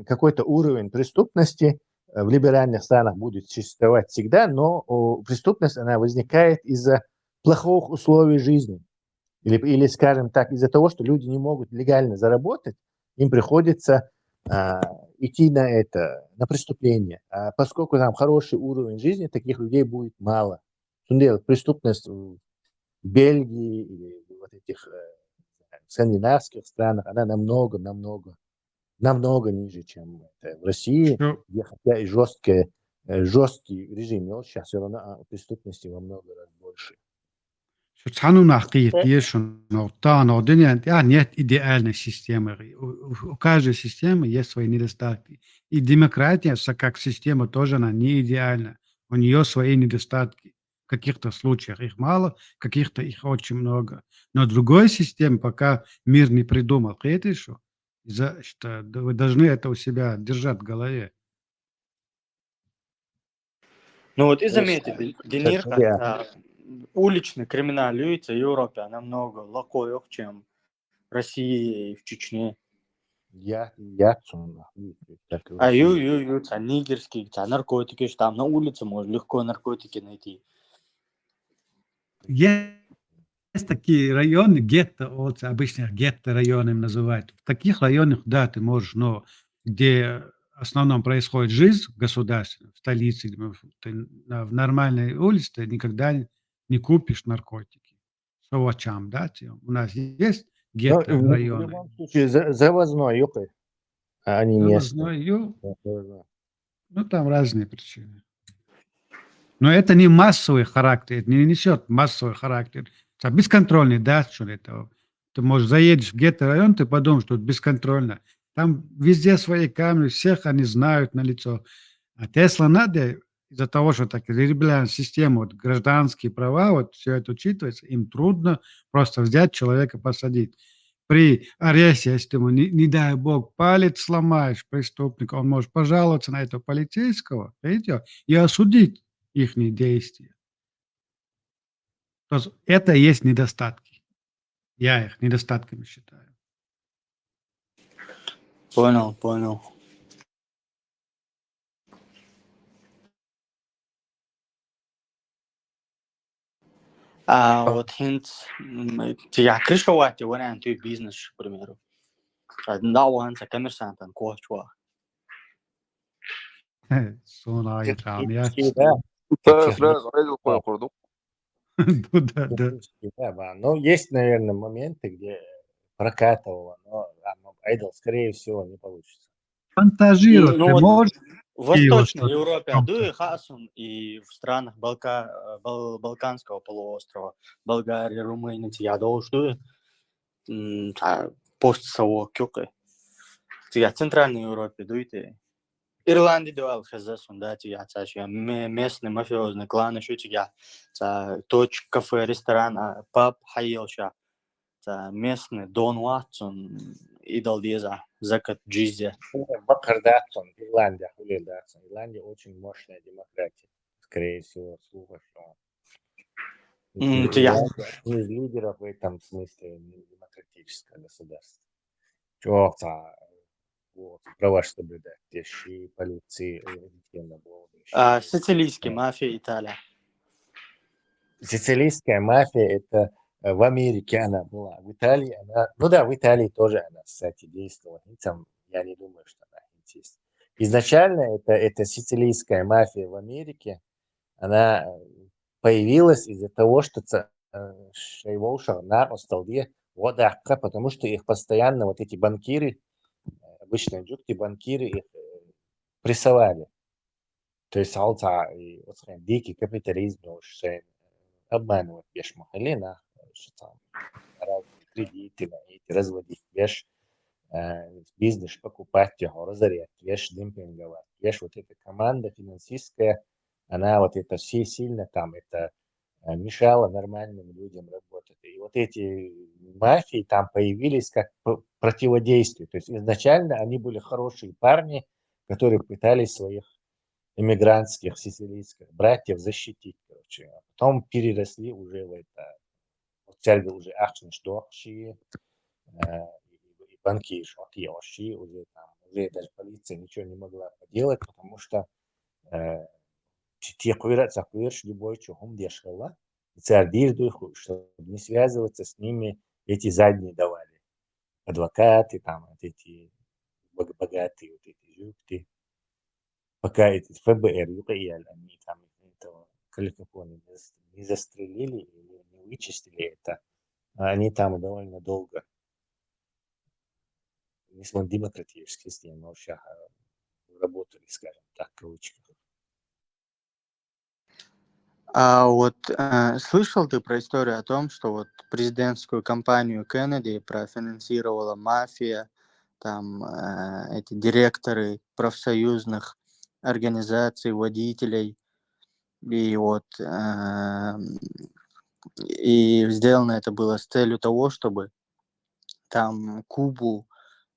какой-то уровень преступности в либеральных странах будет существовать всегда, но преступность, она возникает из-за плохих условий жизни. Или, скажем так, из-за того, что люди не могут легально заработать, им приходится идти на преступление. А поскольку там хороший уровень жизни, таких людей будет мало. Преступность в Бельгии или вот этих скандинавских странах, она намного ниже, чем в России, где хотя и жесткий режим, но сейчас все равно преступности во много раз больше. Цану нахкиет ешун, но та, но нет идеальной системы. У каждой системы есть свои недостатки. И демократия, как система, тоже она не идеальна. У нее свои недостатки. В каких-то случаях их мало, в каких-то их очень много. Но другой системы пока мир не придумал. Это еще, что вы должны это у себя держать в голове. Ну вот и заметьте, Денир, уличный криминал в Европе намного легкий, чем в России и в Чечне. А нигерские, наркотики, там на улице можно легко наркотики найти. Есть такие районы, гетто, обычно гетто районы называют. В таких районах, да, ты можешь, но где в основном происходит жизнь в государстве, в столице, ты в нормальной улице ты никогда не купишь наркотики. Совачам, да? У нас есть гетто районы. В любом случае, завозной юкой, а не местный. Ну, там разные причины. Но это не массовый характер, не несет массовый характер. Это бесконтрольный, да, что это. Ты, можешь, заедешь в гетто-район, ты подумаешь, что это бесконтрольно. Там везде свои камеры, всех они знают на лицо. А Тесла надо, из-за того, что так либеральная система, вот, гражданские права, вот все это учитывается, им трудно просто взять человека, посадить. При аресте, если ты ему, не дай бог, палец сломаешь преступника, он может пожаловаться на этого полицейского, видите, и осудить их действия. То есть это и есть недостатки. Я их недостатками считаю. Понял. А вот я крышевать его на твой бизнес, к примеру. Да, он за коммерсант, он коучва. Sonra ayıkam ya. Да. Но есть, наверное, моменты, где прокатывало, но Idol, скорее всего, не получится. Фантазировать ты можешь? В Восточной Европе, и в странах Балканского полуострова, Болгария, Румыния, я должен постсово кёкой. В Центральной Европе, дуйте. Ирландия дуал хазасон, да, местный мафиозный клан, еще точка, кафе, ресторан, паб, хайелша. Местный Дон Уатсон, Идол Деза, Закат Джизя. Бакардатсон, Ирландия. Ирландия очень мощная демократия, скорее всего, слухов. Из лидеров в этом смысле демократическое государство. Права соблюдать, тещи, полиции, сицилийская мафия, Италия. Сицилийская мафия, это в Америке она была, в Италии она, в Италии тоже она, кстати, действовала. Я не думаю, что она есть. Изначально это сицилийская мафия в Америке, она появилась из-за того, что потому что их постоянно вот эти банкиры, обычные банкиры их прессовали. То есть дикий капитализм, обманывать бешмахалина, что там разные кредиты, разводить бизнес, покупать его, разорять, демпинговать. Вот эта команда финансистская, она вот это все сильно там, это мешало нормальным людям работать. И вот эти мафии там появились как противодействие. То есть изначально они были хорошие парни, которые пытались своих иммигрантских сицилийских братьев защитить, короче. А потом переросли уже в это. Церковь уже ахшенштохшие, и банки шотьёши, уже там, уже даже полиция ничего не могла поделать, потому что те куирш любой чухом дешево, и царь дирдух, чтобы не связываться с ними, эти задние давали. Адвокаты, там, вот эти богатые, вот эти жюкты. Пока эти ФБР, ЮКИЛ, они там этого Калифорнии не застрелили или не вычистили это, а они там довольно долго, несмотря на демократический систему, вообще работали, скажем так, в кавычках. А вот слышал ты про историю о том, что вот президентскую кампанию Кеннеди профинансировала мафия, там эти директоры профсоюзных организаций, водителей, и вот и сделано это было с целью того, чтобы там Кубу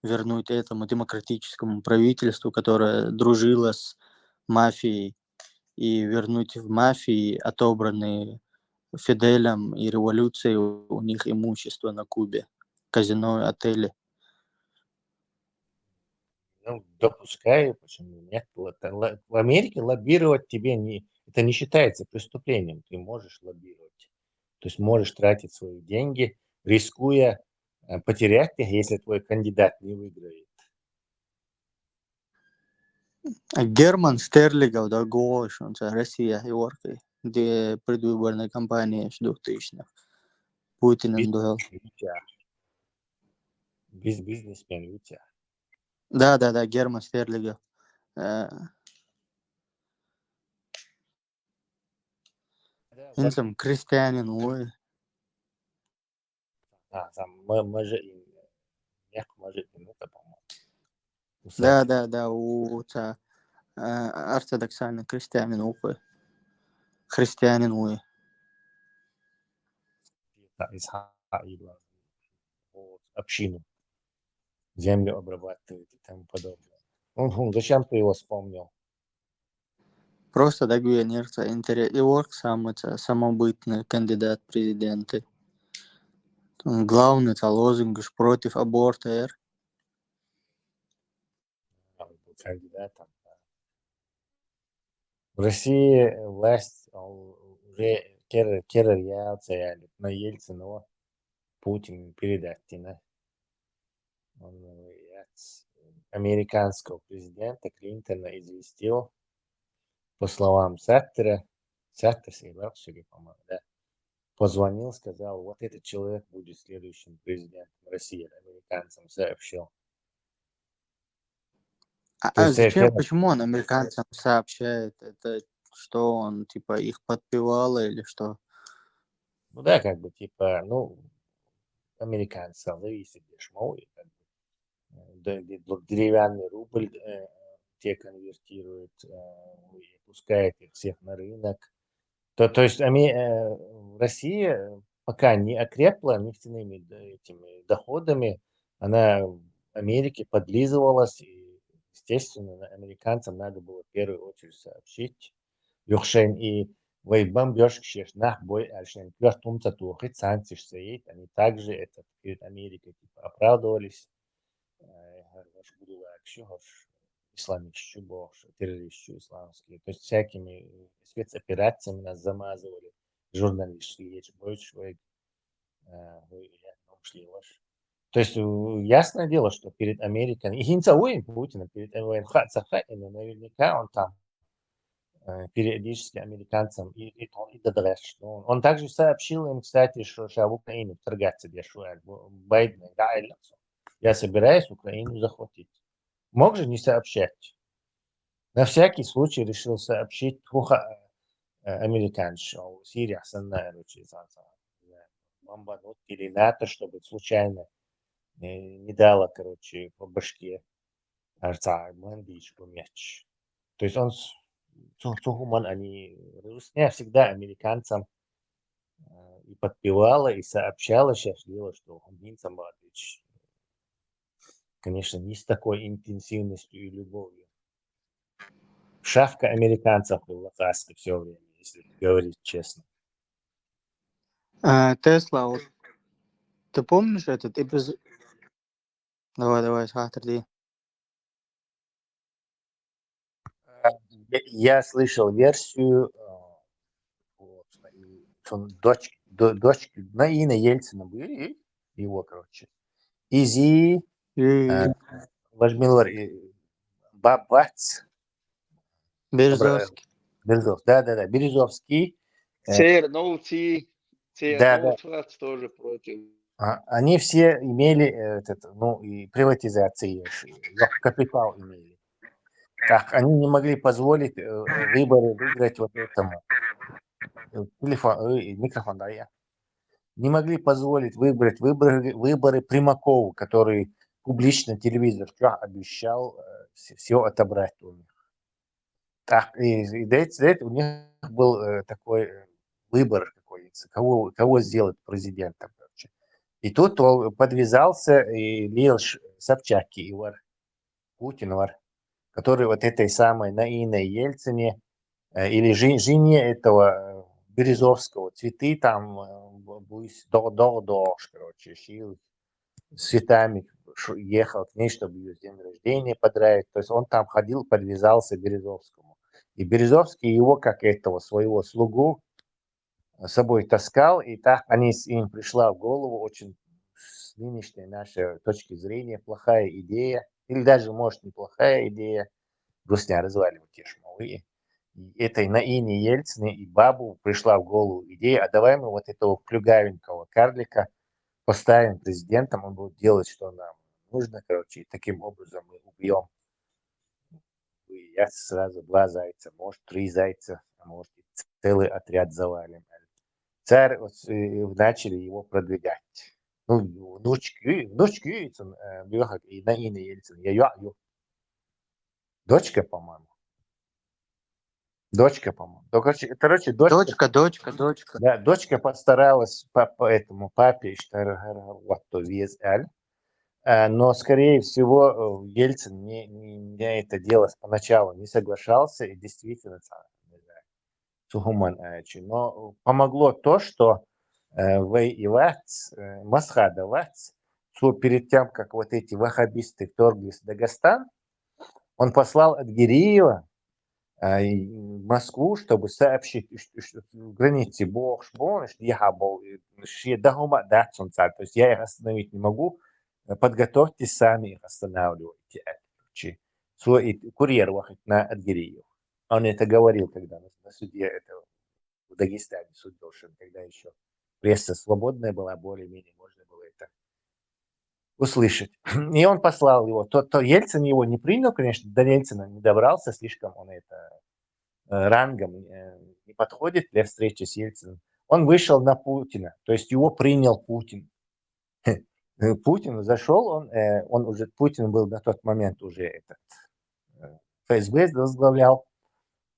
вернуть этому демократическому правительству, которое дружило с мафией, и вернуть в мафии отобранные Фиделем и революцией у них имущество на Кубе, казино, отели. Ну, допускаю, почему нет. В Америке лоббировать это не считается преступлением. Ты можешь лоббировать. То есть можешь тратить свои деньги, рискуя потерять их, если твой кандидат не выиграет. Герман Стерлигов, да, Гош, он Россия, Йорки, где предвыборная кампания в 2000-х. Путин дуэл. Бизнесмен у тебя. Да, Герман Стерлигов. Инсам крестьянин, ой. Може это, по-моему. Да, у ортодоксальный крестьянин, ой. Христианин, ой. Из общину. Землю обрабатывает и тому подобное. Зачем ты его вспомнил? Просто да гуянерца Иорк самобытный кандидат в президенты. Главный лозунг против аборта. Кандидатом. В России власть уже керрияция на Ельцина, Путин передать. Он американского президента Клинтона известил, по словам Саттера, по-моему, да, позвонил, сказал, вот этот человек будет следующим президентом России, американцам сообщил. Зачем, почему он американцам сообщает? Это что, он типа их подпевал или что? Ну да, как бы типа, американцы зависит дешмовый, как бы, деревянный рубль те конвертируют, и пускает их всех на рынок. То есть Россия пока не окрепла нефтяными этими доходами, она в Америке подлизывалась, и, естественно, американцам надо было в первую очередь сообщить. И бомбежки бой они также это перед Америкой типа оправдывались. Исламистчу, террористчу исламские. То есть всякими спецоперациями нас замазывали. Журналисты, больше то есть ясное дело, что перед Америкой, и Хинцауин Путина, перед наверняка он там периодически американцам и додавать. Он также сообщил им, кстати, что в Украину вторгаться Байден, я собираюсь Украину захватить. Мог же не сообщать. На всякий случай решил сообщить американцам. Сирия санная бомбануть или НАТО, чтобы случайно не дало, по башке мяч. То есть он они Русня всегда американцам и подпевала, и сообщала счастливо, что Хамзин Самбатович, конечно, не с такой интенсивностью и любовью. шавка американцев была Лазарской все время, если говорить честно. Тесла, вот ты помнишь этот эпизод? Давай, Сахатр. Я слышал версию, что дочки Наина Ельцина были, его, короче. Изи, Владимир Бабац. Березовский. Да, Березовский. Церновцы, Да. тоже против. Они все имели и приватизации, капитал имели. Так, они не могли позволить выборы выиграть вот этому. Микрофон, да, я. Не могли позволить выбрать выборы Примакову, который публично телевизор обещал все отобрать у них. Так, и до этого у них был такой выбор какой-то, кого сделать президентом. Короче. И тут он подвязался и лил Собчак, Путин, который вот этой самой Наиной Ельцине или жене этого Березовского цветы там короче, с цветами ехал к ней, чтобы ее день рождения поздравить. То есть он там ходил, подвязался Березовскому. И Березовский его, как этого своего слугу, с собой таскал, и так им пришла в голову очень с нынешней нашей точки зрения плохая идея, или даже, может, неплохая идея, Русня разваливать те шмалы. И этой Наине Ельцине и бабу пришла в голову идея, а давай мы вот этого плюгавенького карлика поставим президентом, он будет делать, что нам нужно, короче, и таким образом мы убьем. Я сразу 2 зайца, может 3 зайца, а может и целый отряд завалим. Царь начали его продвигать. Внучки и Наина Ельцин. Дочка, по-моему. Короче, Дочка. Да, дочка постаралась по этому папе, но, скорее всего, Ельцин не это дело поначалу не соглашался и действительно, но помогло то, что Масхадовец, перед тем, как вот эти ваххабисты вторглись в Дагестан, он послал Адгириева в Москву, чтобы сообщить, что в границе то есть я их остановить не могу, подготовьтесь сами, их останавливайте. Курьер выходит на Адгириев. Он это говорил, когда на суде этого в Дагестане суд был, когда еще пресса свободная была, более-менее можно было это услышать. И он послал его. То Ельцин его не принял, конечно, до Ельцина не добрался, слишком он рангом не подходит для встречи с Ельциным. Он вышел на Путина, то есть его принял Путин. Путин зашел, Путин был на тот момент уже ФСБ возглавлял.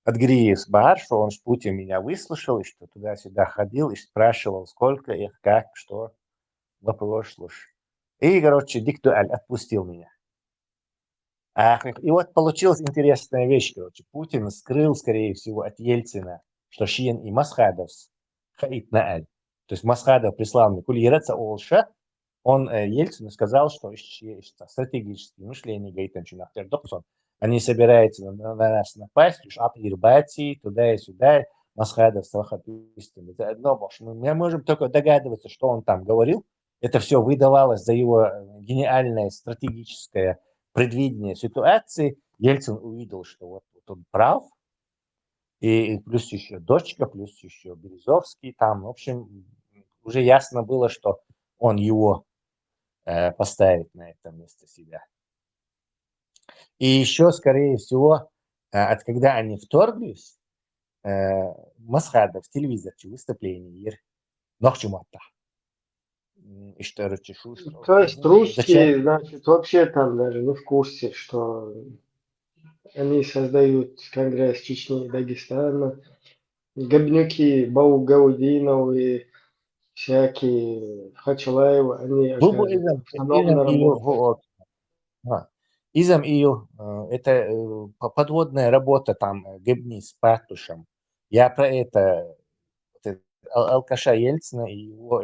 Адгириев что он Путин меня выслушал, и что туда-сюда ходил, и спрашивал, сколько их, как, что, вопрос слушай. И, короче, диктуаль отпустил меня. И вот получилась интересная вещь, короче. Путин скрыл, скорее всего, от Ельцина, что Шиен и Масхадов хаит на аль. То есть Масхадов прислал мне кулираться олша, он Ельцину сказал, что стратегическое мышление Гейтенчина, они собираются на нас напасть, лишь апирбати, туда и сюда, Масхадов с ваххабистами. Заодно, мы можем только догадываться, что он там говорил. Это все выдавалось за его гениальное стратегическое предвидение ситуации. Ельцин увидел, что вот он прав, и плюс еще дочка, плюс еще Березовский там. В общем, уже ясно было, что он его поставит на это место себя. И еще, скорее всего, когда они вторглись, Масхадов телевизор выступление нохчумотта. И что, то есть русские, значит, вообще там даже не в курсе, что они создают Конгресс Чечни и Дагестана, Габнюки, Баугаудинов и всякие Хачалаевы, они, оказывается, автономно работают. Изам ее, это подводная работа там Гебни с Патушем. Я про это, алкаша Ельцина и его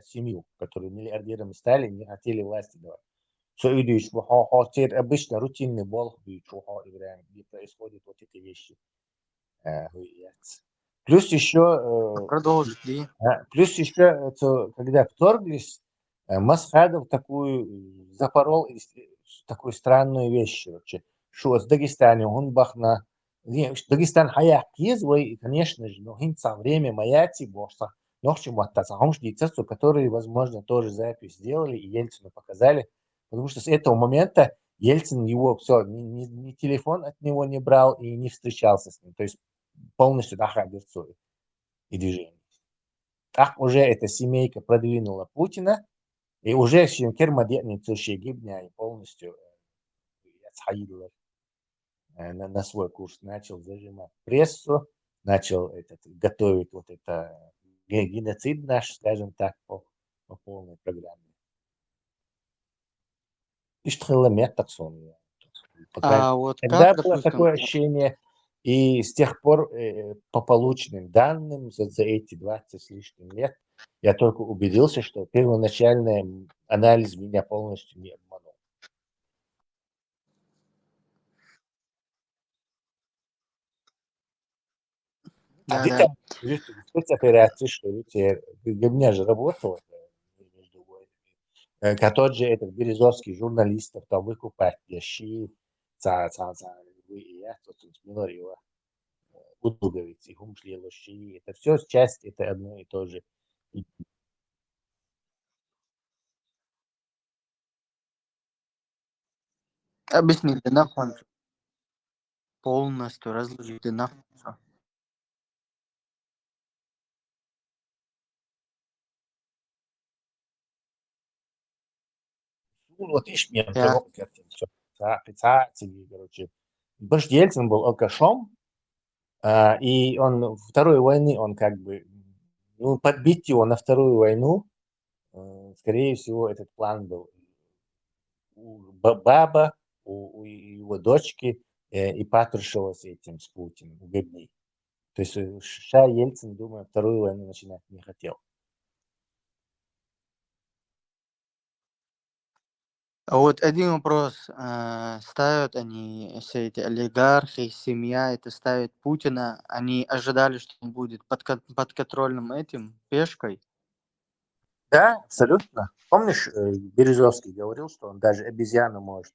семью, которые миллиардерами стали, не хотели власти давать. Все идешь, теперь обычно рутинный болх, где происходят вот эти вещи. Плюс еще, Продолжи. когда вторглись, Масхадов запорол такую странную вещь, что с Дагестане он бахна, Дагестан хаях кизвой, конечно же, но хинца время маяти босса, но к чему оттаться, которые, возможно, тоже запись сделали и Ельцину показали, потому что с этого момента Ельцин его все, ни телефон от него не брал и не встречался с ним, то есть полностью дохаберцой и движение. Так уже эта семейка продвинула Путина, и уже кермадетницу Гибня и полностью на свой курс начал зажимать прессу, начал готовить вот это геноцид наш, скажем так, по полной программе. И что так сон. Вот Тогда как, было допустим, такое ощущение, и с тех пор по полученным данным за эти 20 с лишним лет я только убедился, что первоначальный анализ меня полностью не обманул. А ты там, спецоперации, что для меня же работало, тот же этот березовский журналистов там выкупать ящи, я тут Милорева, Удуговец, и Хумшли, Лощи, это все часть, это одно и то же. объясни, ты нахуй полностью разложи, ты нахуй. Вот ишь, мне короче. Потому что Ельцин был алкашом, и он Второй войны, он как бы, подбить его на Вторую войну, скорее всего, этот план был у Баба, у его дочки и Патрушева с этим, с Путиным, у Гебни. То есть Ельцин, думаю, Вторую войну начинать не хотел. А вот один вопрос. Ставят они, все эти олигархи, семья, это ставит Путина. Они ожидали, что он будет подконтрольным этим, пешкой? Да, абсолютно. Помнишь, Березовский говорил, что он даже обезьяну может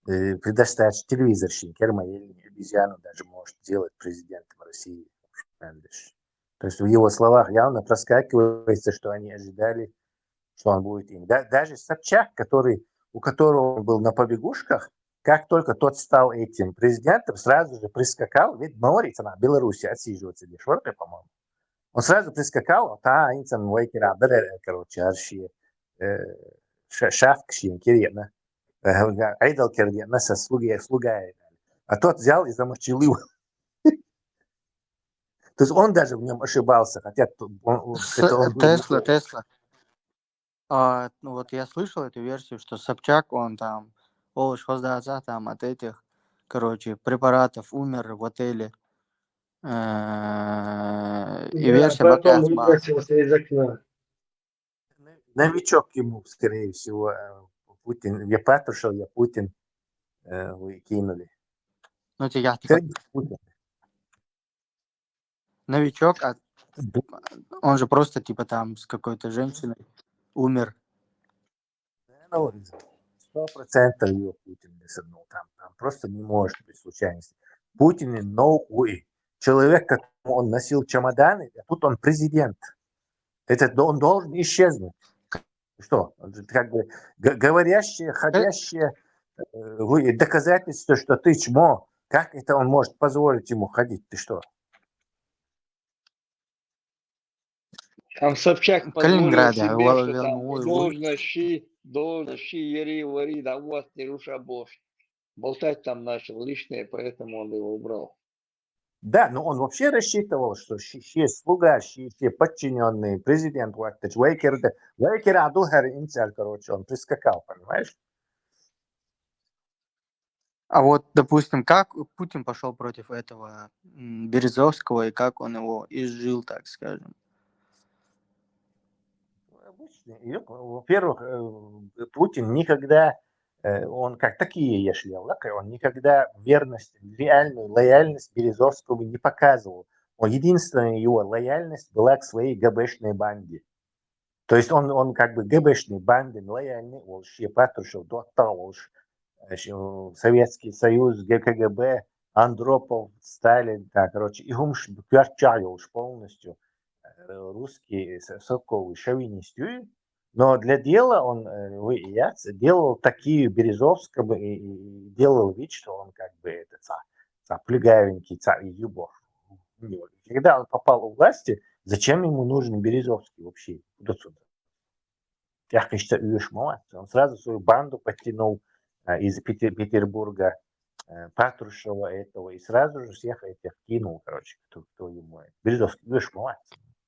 предоставить телевизорщик, обезьяну даже может делать президентом России. То есть в его словах явно проскакивается, что они ожидали, что он будет им. Даже Собчак, у которого он был на побегушках, как только тот стал этим президентом, сразу же прискакал, ведь говорится, на Беларуси отсиживается дешевле, по-моему. Он сразу прискакал, инсан вейкера, короче, арши, шафкшин, кирена, айдал кирена, слуга. А тот взял и замочил его. То есть он даже в нем ошибался, хотя Тесла. Вот я слышал эту версию, что Собчак, он там, там от этих, короче, препаратов умер в отеле. И версия потом выбросился из окна. Новичок ему, скорее всего, Путин, я Патрушев, я Путин, вы кинули. Ну, тебя новичок, он же просто типа там с какой-то женщиной умер. 100% его Путин десанул. Там просто не может быть случайности. Путин человек, как он носил чемоданы, а тут он президент. Он должен исчезнуть. Что? Как бы говорящее, ходящее доказательство, что ты чмо. Как это он может позволить ему ходить? Ты что? Там Собчак позволил себе, что там должности, яри, да вот, не руша бошь. Болтать там начал лишнее, поэтому он его убрал. Да, но он вообще рассчитывал, что все слуга, все подчиненные, президент Вейкер Адухар Инцель, короче, он прискакал, понимаешь? А вот, допустим, как Путин пошел против этого Березовского и как он его изжил, так скажем? Обычный. Во-первых, Путин никогда, он как такие ешли, он никогда верность, реальную лояльность Березовскому не показывал. Единственная его лояльность была к своей ГБшной банде. То есть он как бы ГБшной банде лояльный, он Патрушев, Советский Союз, ГКГБ, Андропов, Сталин, короче, и он кверчал полностью русский соковый шовинистью, но для дела он делал такие Березовского и делал вид, что он как бы это плюгавенький царь Юбов. Когда он попал у власти, зачем ему нужен Березовский вообще? Я хочу он сразу свою банду подтянул из Петербурга, Патрушева этого, и сразу же всех этих кинул, короче, кто ему. Березовский, молодец,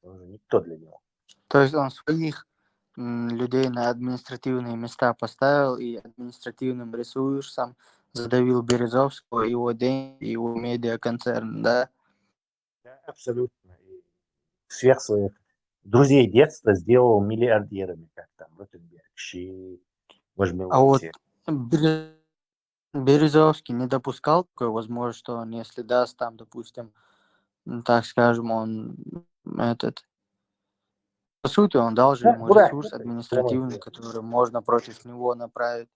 он же никто для него. То есть он своих людей на административные места поставил и административным ресурсом задавил Березовского, его деньги, его медиаконцерн, да? Да, абсолютно. И всех своих друзей детства сделал миллиардерами, как там Ротенберг, Ши, А вот Березовский не допускал такой возможности, что он, если даст там, допустим, так скажем, он по сути, он дал же ему ресурс административный, который можно против него направить.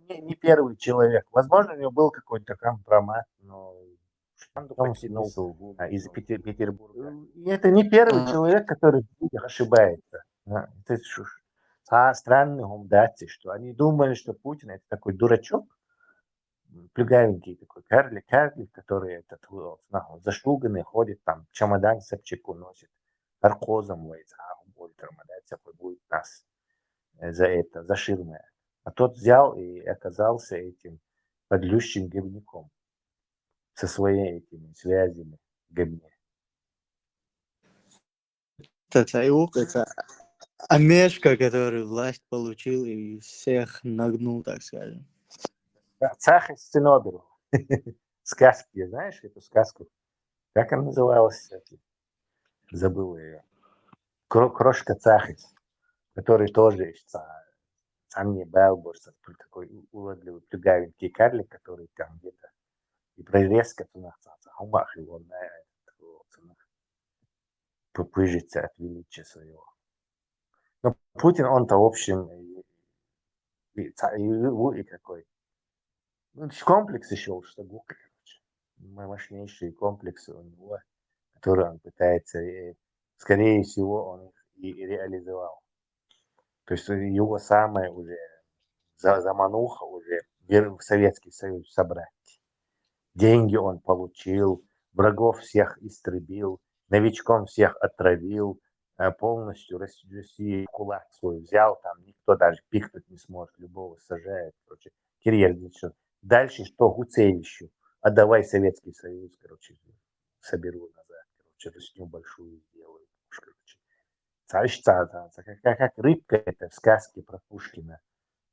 Не первый человек. Возможно, у него был какой-то компромат, но он из Петербурга. И это не первый человек, который ошибается. Это странный умдатцы, что они думали, что Путин это такой дурачок, плюгавенький такой карлик, который зашуганный, ходит там, чемодан Собчаку носит, наркозом будет нас за это, за ширмой. А тот взял и оказался этим подлющим говняком со своими этими связями в говне. Это Амешка, который власть получил и всех нагнул, так скажем. Цах из Циноберу. Сказки, знаешь эту сказку? Как она называлась? Забыл ее. Крошка Цахис, который тоже сам не был, такой уродливый плюгавенький карлик, который там где-то и прорезка умах его попыжится от величия своего. Но Путин, он-то, в общем, и какой. Комплекс еще, что короче. Мощнейшие комплексы у него, которые он пытается, скорее всего, он их и реализовал. То есть его самая уже замануха уже в Советский Союз собрать. Деньги он получил, врагов всех истребил, новичком всех отравил, полностью Россию кулак свой взял, там никто даже пикнуть не сможет, любого сажает. Короче, Кирилл, дальше что Гуцевичу? Отдавай Советский Союз, короче, соберу назад, короче, Русню большую сделаю. Как рыбка это в сказке про Пушкина.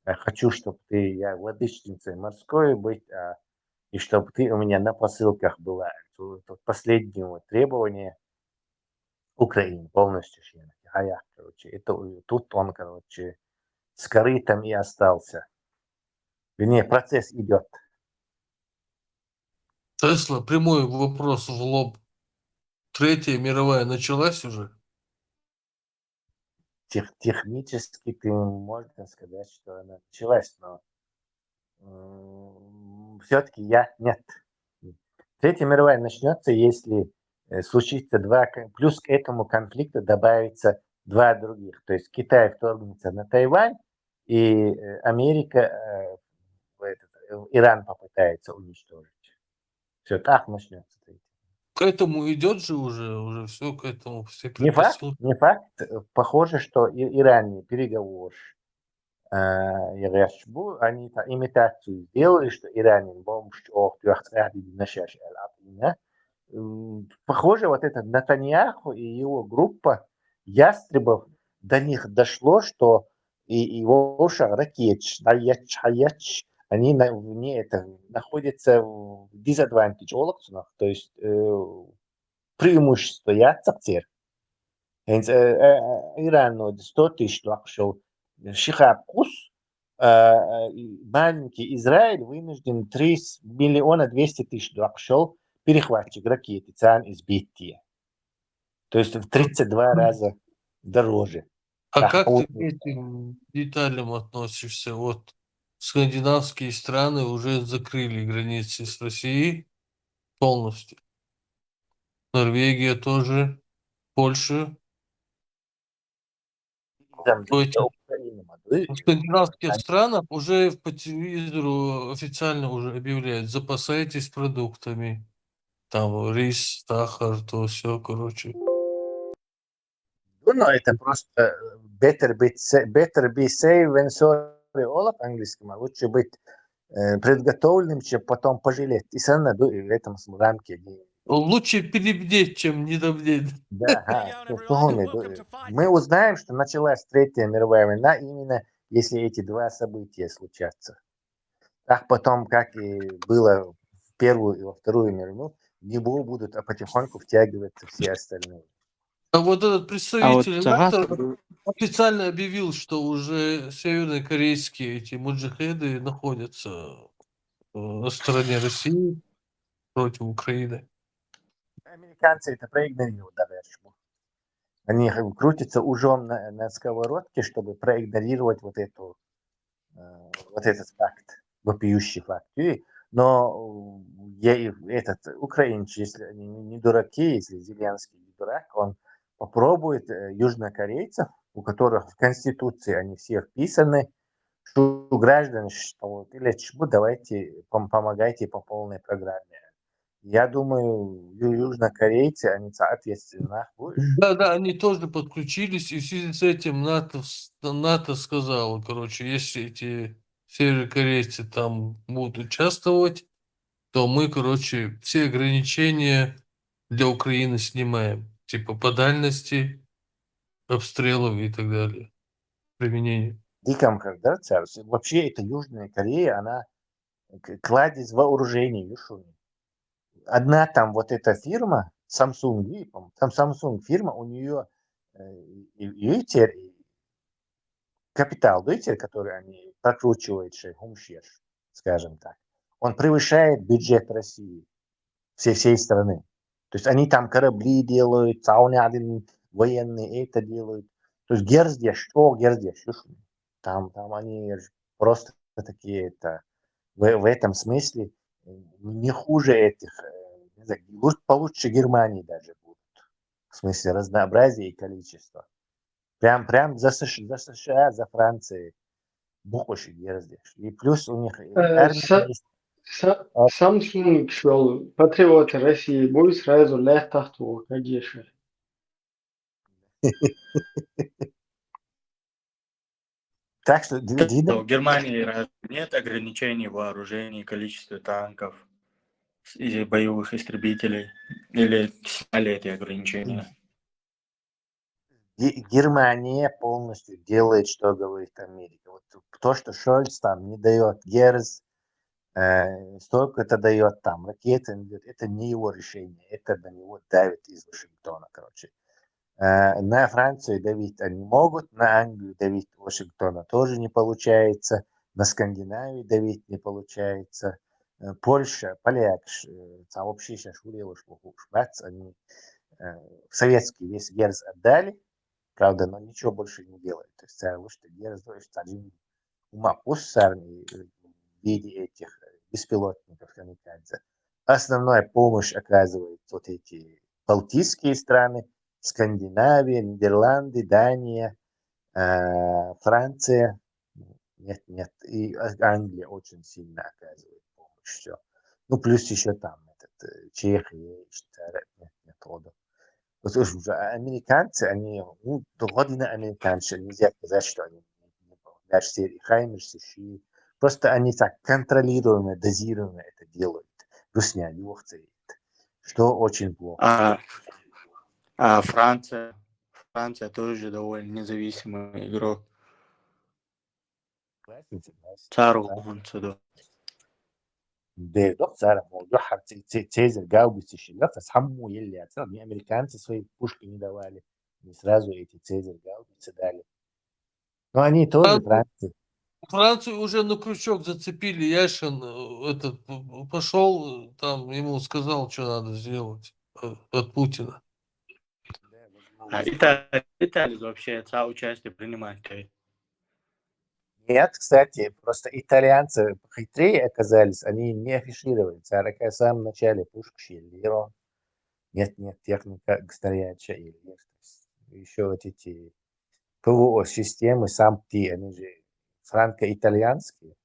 Я хочу, чтобы я владычницей морской быть, и чтобы ты у меня на посылках была. Это последнее требование Украины полностью. Короче, тут он, короче, с корытом и остался. Вернее, процесс идет. Тесла, прямой вопрос в лоб. Третья мировая началась уже? Технически ты можно сказать, что она началась, но все-таки нет. Третья мировая начнется, если случится плюс к этому конфликту добавится два других. То есть Китай вторгнется на Тайвань, и Америка Иран попытается уничтожить. Все так начнется. К этому идет же уже все к этому. Все не факт. Похоже, что Иране переговоры. Они имитацию сделали, что Иранин похоже, вот этот Нетаньяху и его группа ястребов, до них дошло, что и его ракет, они находятся в disadvantage олакцунах, то есть преимущество яцактер. Иран 100 тысяч лакшов, Шихаб Кус, маленький Израиль вынужден 3 миллиона 200 тысяч лакшов перехватчик ракеты ЦАН избитие. То есть в 32 раза дороже. А как ты к этим деталям относишься? Вот скандинавские страны уже закрыли границы с Россией полностью. Норвегия тоже, Польша. В скандинавских странах уже по телевизору официально уже объявляют: запасайтесь продуктами. Там рис, сахар, то все, короче. Ну, это просто better be safe than sorry, олак английским, а лучше быть подготовленным, чем потом пожалеть. И сам в этом рамке. Лучше перебдеть, чем недобдеть. Да, мы узнаем, что началась Третья мировая война именно если эти два события случатся. Так потом, как и было в Первую и во Вторую мировую, в него будут потихоньку втягиваться все остальные. А вот этот представитель НАТО официально объявил, что уже северокорейские эти муджахеды находятся на стороне России против Украины. Американцы это проигнорируют даже. Они крутятся ужом на сковородке, чтобы проигнорировать вот этот факт, вопиющий факт. Но этот украинцы, если они не дураки, если Зеленский не дурак, он попробует южнокорейцев, у которых в Конституции они все вписаны, что граждане, что или давайте помогайте по полной программе. Я думаю, южнокорейцы, они соответственно будут. Да, они тоже подключились, и в связи с этим НАТО сказало, короче, если эти северокорейцы там будут участвовать, то мы, короче, все ограничения для Украины снимаем. Типа по дальности, обстрелов и так далее. Применение. Вообще, это Южная Корея, она кладезь вооружений. Одна там вот эта фирма, Samsung, там Samsung фирма, у нее капитал, который они прокручивают, скажем так, он превышает бюджет России, всей страны. То есть они там корабли делают, военные это делают. То есть герздеш. Там они просто такие, в этом смысле не хуже этих, получше Германии даже будут. В смысле разнообразия и количества. Прям за США, за Францией больше герздеш. И плюс у них Samsung шел патриоты России будет сразу лехтахту, конечно. Так что В Германии нет ограничений вооружений, количества танков и боевых истребителей? Или сняли эти ограничения? Германия полностью делает, что говорит Америка. Вот то, что Шольц там не дает Герз, столько это дает там ракеты, это не его решение, это на него давит из Вашингтона, короче. На Францию давить они могут, на Англию давить Вашингтона тоже не получается, на Скандинавию давить не получается. Польша, поляк, вообще сейчас они советский весь Герз отдали, правда, но ничего больше не делают. То есть Герз в виде этих беспилотников камикадзе. Основная помощь оказывают вот эти балтийские страны, Скандинавия, Нидерланды, Дания, Франция. Нет. И Англия очень сильно оказывает помощь. Все. Ну, плюс еще там Чехия, нет, рода. Американцы, они, родина американцы, нельзя сказать, что они даже серии Хаймерс, просто они так контролируемо, дозируемо это делают. Русня, что очень плохо. А Франция тоже довольно независимый игрок. согласен. Цару он сюда. ده доктор موضوع цезарь гаубицы шилёт, саму еле отцел. Мне американцы свои пушки не давали. Не сразу эти цезарь гаубицы дали. Но они тоже францы. Францию уже на крючок зацепили. Яшин пошел, там ему сказал, что надо сделать от Путина. А Италия вообще участие принимает. Нет, кстати, просто итальянцы хитрее оказались, они не афишировали. Царь в самом начале пушку шили. Нет, техника гостаряча или нет. Еще вот эти ПВО-системы, сам ты, они же франко-итальянские.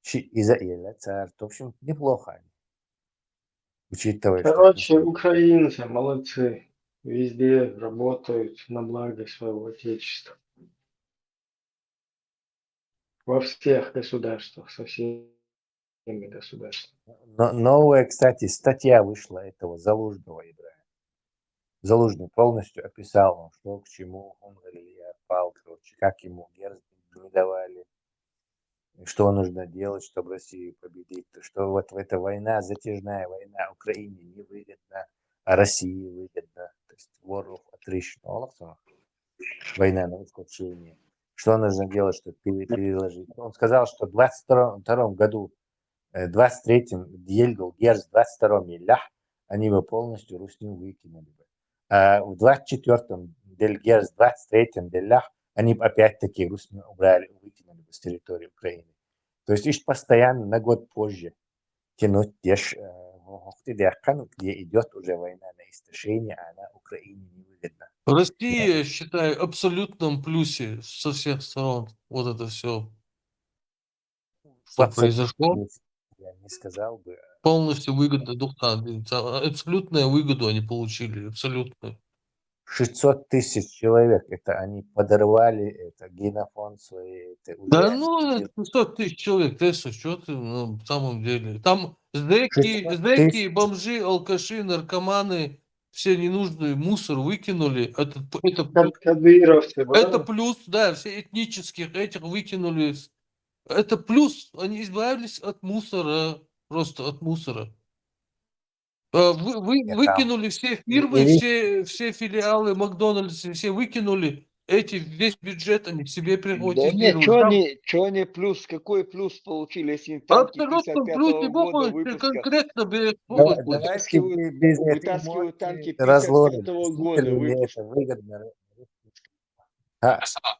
Из-за царь. В общем, неплохо они. Учитывая, Короче, украинцы молодцы. Везде работают на благо своего отечества. Во всех государствах, со всеми государствами. Но новая, кстати, статья вышла этого Залужного. Залужный полностью описал, что к чему он отпал, короче, как ему герц не давали, что нужно делать, чтобы Россию победить, что вот эта война, затяжная война Украине невыгодна, а России выгодна. То есть war of attrition, война на исключение. Что нужно делать, чтобы переложить? Он сказал, что в 22 году, 23-м Дельгл, Герц, 22-м Елях, они бы полностью Русню выкинули бы. А в 24-м Герц, 23-м Делях, они бы опять-таки Русню убрали, выкинули бы с территории Украины. То есть их постоянно на год позже тянуть где идет уже война на истощение, а она Украине не выгодна. Россия, я считаю, абсолютном плюсе со всех сторон. Вот это все, что произошло. Я не сказал бы. Полностью выгодно. Абсолютную выгоду они получили. Абсолютную. 600 тысяч человек, это они подорвали, это генофонд свой. Это уже Да ну, 600 тысяч человек, Тесса, что ты, ну, в самом деле. Там зэки, бомжи, алкаши, наркоманы, все ненужный мусор выкинули. Это плюс, да, все этнических этих выкинули. Это плюс, они избавились от мусора, просто от мусора. Выкинули все фирмы, все филиалы Макдональдса, все выкинули. Весь бюджет они себе Да нет, прихватизировали. что они плюс, какой плюс получили, если им танки Абсолютно 55-го года выпуска? Конкретно вытаскивают танки 55-го года выпуска. Это выгодно.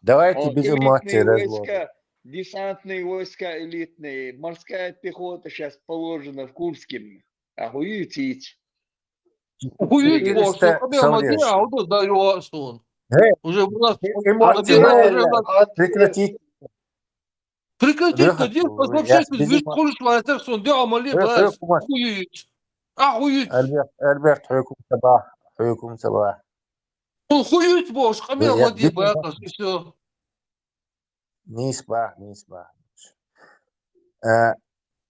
Давайте без эмоций разложим. Десантные войска элитные, морская пехота сейчас положена в Курске. Охуеть. Охуеть, уже у нас прекратить. Прекратить надел, вообще охуеть. Альберт, حيكم صباح. Он хуеть бож, хамел воде, и все. Не испах.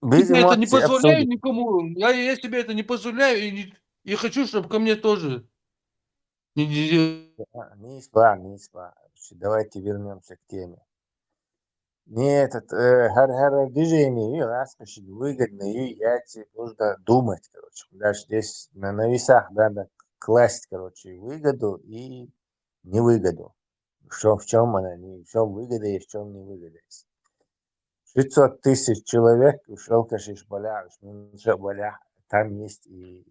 Я это не позволяю никому. Я себе это не позволяю и хочу, чтобы ко мне тоже не испах. Давайте вернемся к теме. Нет, это движение, выгодно, и нужно думать, короче. Даже здесь на весах надо класть, короче, выгоду и невыгоду. В чем она, в чем выгода и в чем не выгода. 600 тысяч человек ушел, там есть и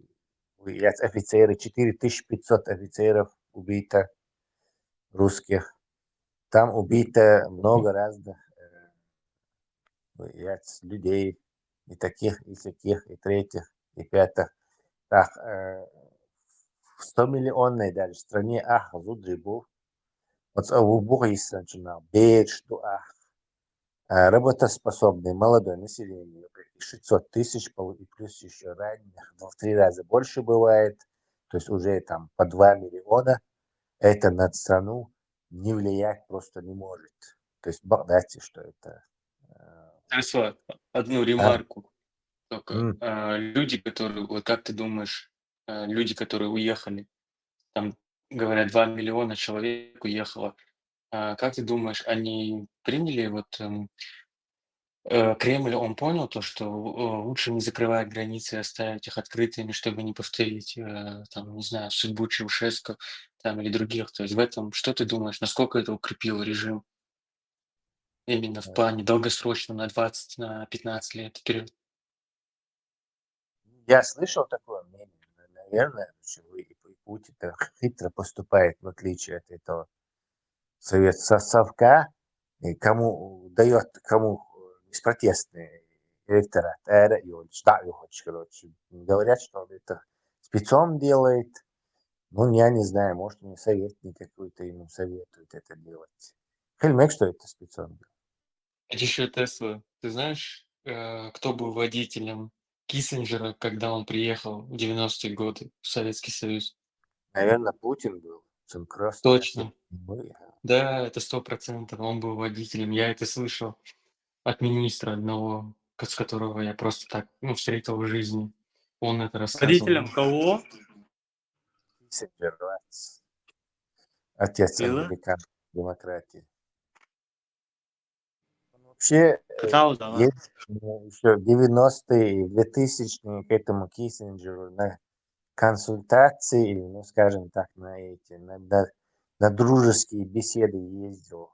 офицеры, 4500 офицеров убито русских. Там убито много разных людей, и таких, и всяких, и третьих, и пятых. Так, в 100-миллионной даже стране Зудрибу, вот в Бугайсе начинал, что работоспособное молодое население, 600 тысяч, и плюс еще раненых, в 3 раза больше бывает, то есть уже там по 2 миллиона, это на страну не влиять просто не может. То есть дайте, что это... Одну ремарку. Только люди, которые, вот как ты думаешь, люди, которые уехали, там говорят, 2 миллиона человек уехало. Как ты думаешь, они приняли Кремль, он понял то, что лучше не закрывать границы, оставить их открытыми, чтобы не повторить, там, не знаю, судьбу Чаушеску там, или других. То есть в этом, что ты думаешь, насколько это укрепило режим именно в плане долгосрочном на 20, на 15 лет вперед? Я слышал такое мнение, наверное, что Путин хитро поступает, в отличие от этого совка, и кому дает, кому беспротестный электорат, короче. Говорят, что он это спецом делает. Ну, я не знаю, может, у него советник какой-то ему советует это делать. Хельмек, что это спецом делает? Это еще Тесла. Ты знаешь, кто был водителем Киссинджера, когда он приехал в 90-е годы в Советский Союз? Наверное, Путин был. Точно. Да, это 100%. Он был водителем. Я это слышал от министра одного, с которого я просто так, встретил в жизни. Он это рассказывал. Водителем кого? Киссинджер, отец Было? американской демократии. Вообще, Катауда, ладно. есть еще 90-е и 2000-е к этому Киссинджеру на консультации, или, ну, скажем так, на дружеские беседы ездил.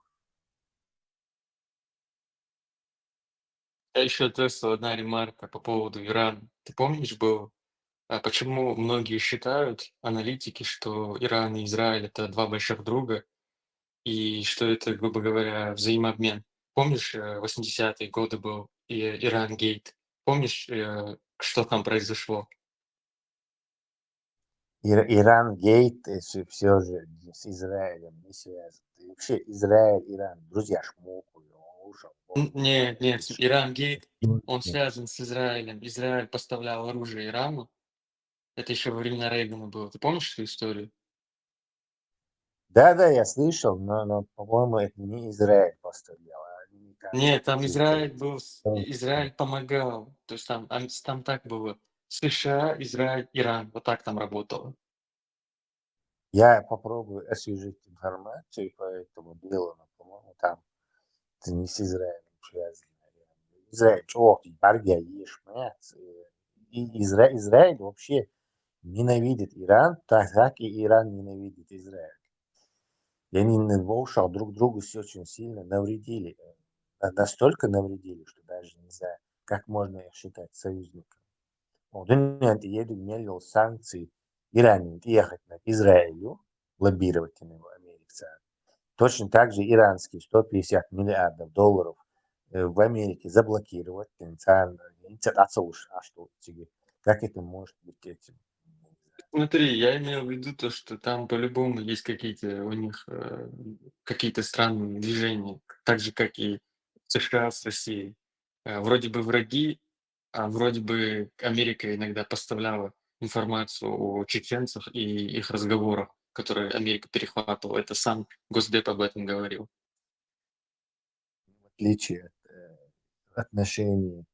А еще Тесла одна ремарка по поводу Ирана. Ты помнишь, было, почему многие считают, аналитики, что Иран и Израиль это два больших друга, и что это, грубо говоря, взаимообмен. Помнишь, 80-е годы был Иран-гейт? Помнишь, что там произошло? Иран гейт все же с Израилем не связан. И вообще Израиль, Иран, друзья шмокают. Нет, Иран-гейт, он связан с Израилем. Израиль поставлял оружие Ирану. Это еще во времена Рейгана было. Ты помнишь эту историю? Да, я слышал, но по-моему, это не Израиль поставлял, а американцы. Нет, там Израиль был, Израиль помогал. То есть там так было. США, Израиль, Иран. Вот так там работало. Я попробую освежить информацию по этому делу, но, по-моему, там это не с Израилем связано. Израиль, Баргия, Ешмец. И Израиль вообще ненавидит Иран, так и Иран ненавидит Израиль. И они в ушах друг другу все очень сильно навредили. Настолько навредили, что даже не знаю, как можно их считать союзниками. Еду санкции Иране ехать на Израилю, лоббировать его Америке. Точно так же иранские 150 миллиардов долларов в Америке заблокировать потенциально. Как это может быть этим? Смотри, я имел в виду то, что там по-любому есть какие-то у них какие-то странные движения, так же, как и США с Россией. Вроде бы враги, а вроде бы Америка иногда поставляла информацию о чеченцах и их разговорах, которые Америка перехватывала. Это сам Госдеп об этом говорил. В отличие от отношений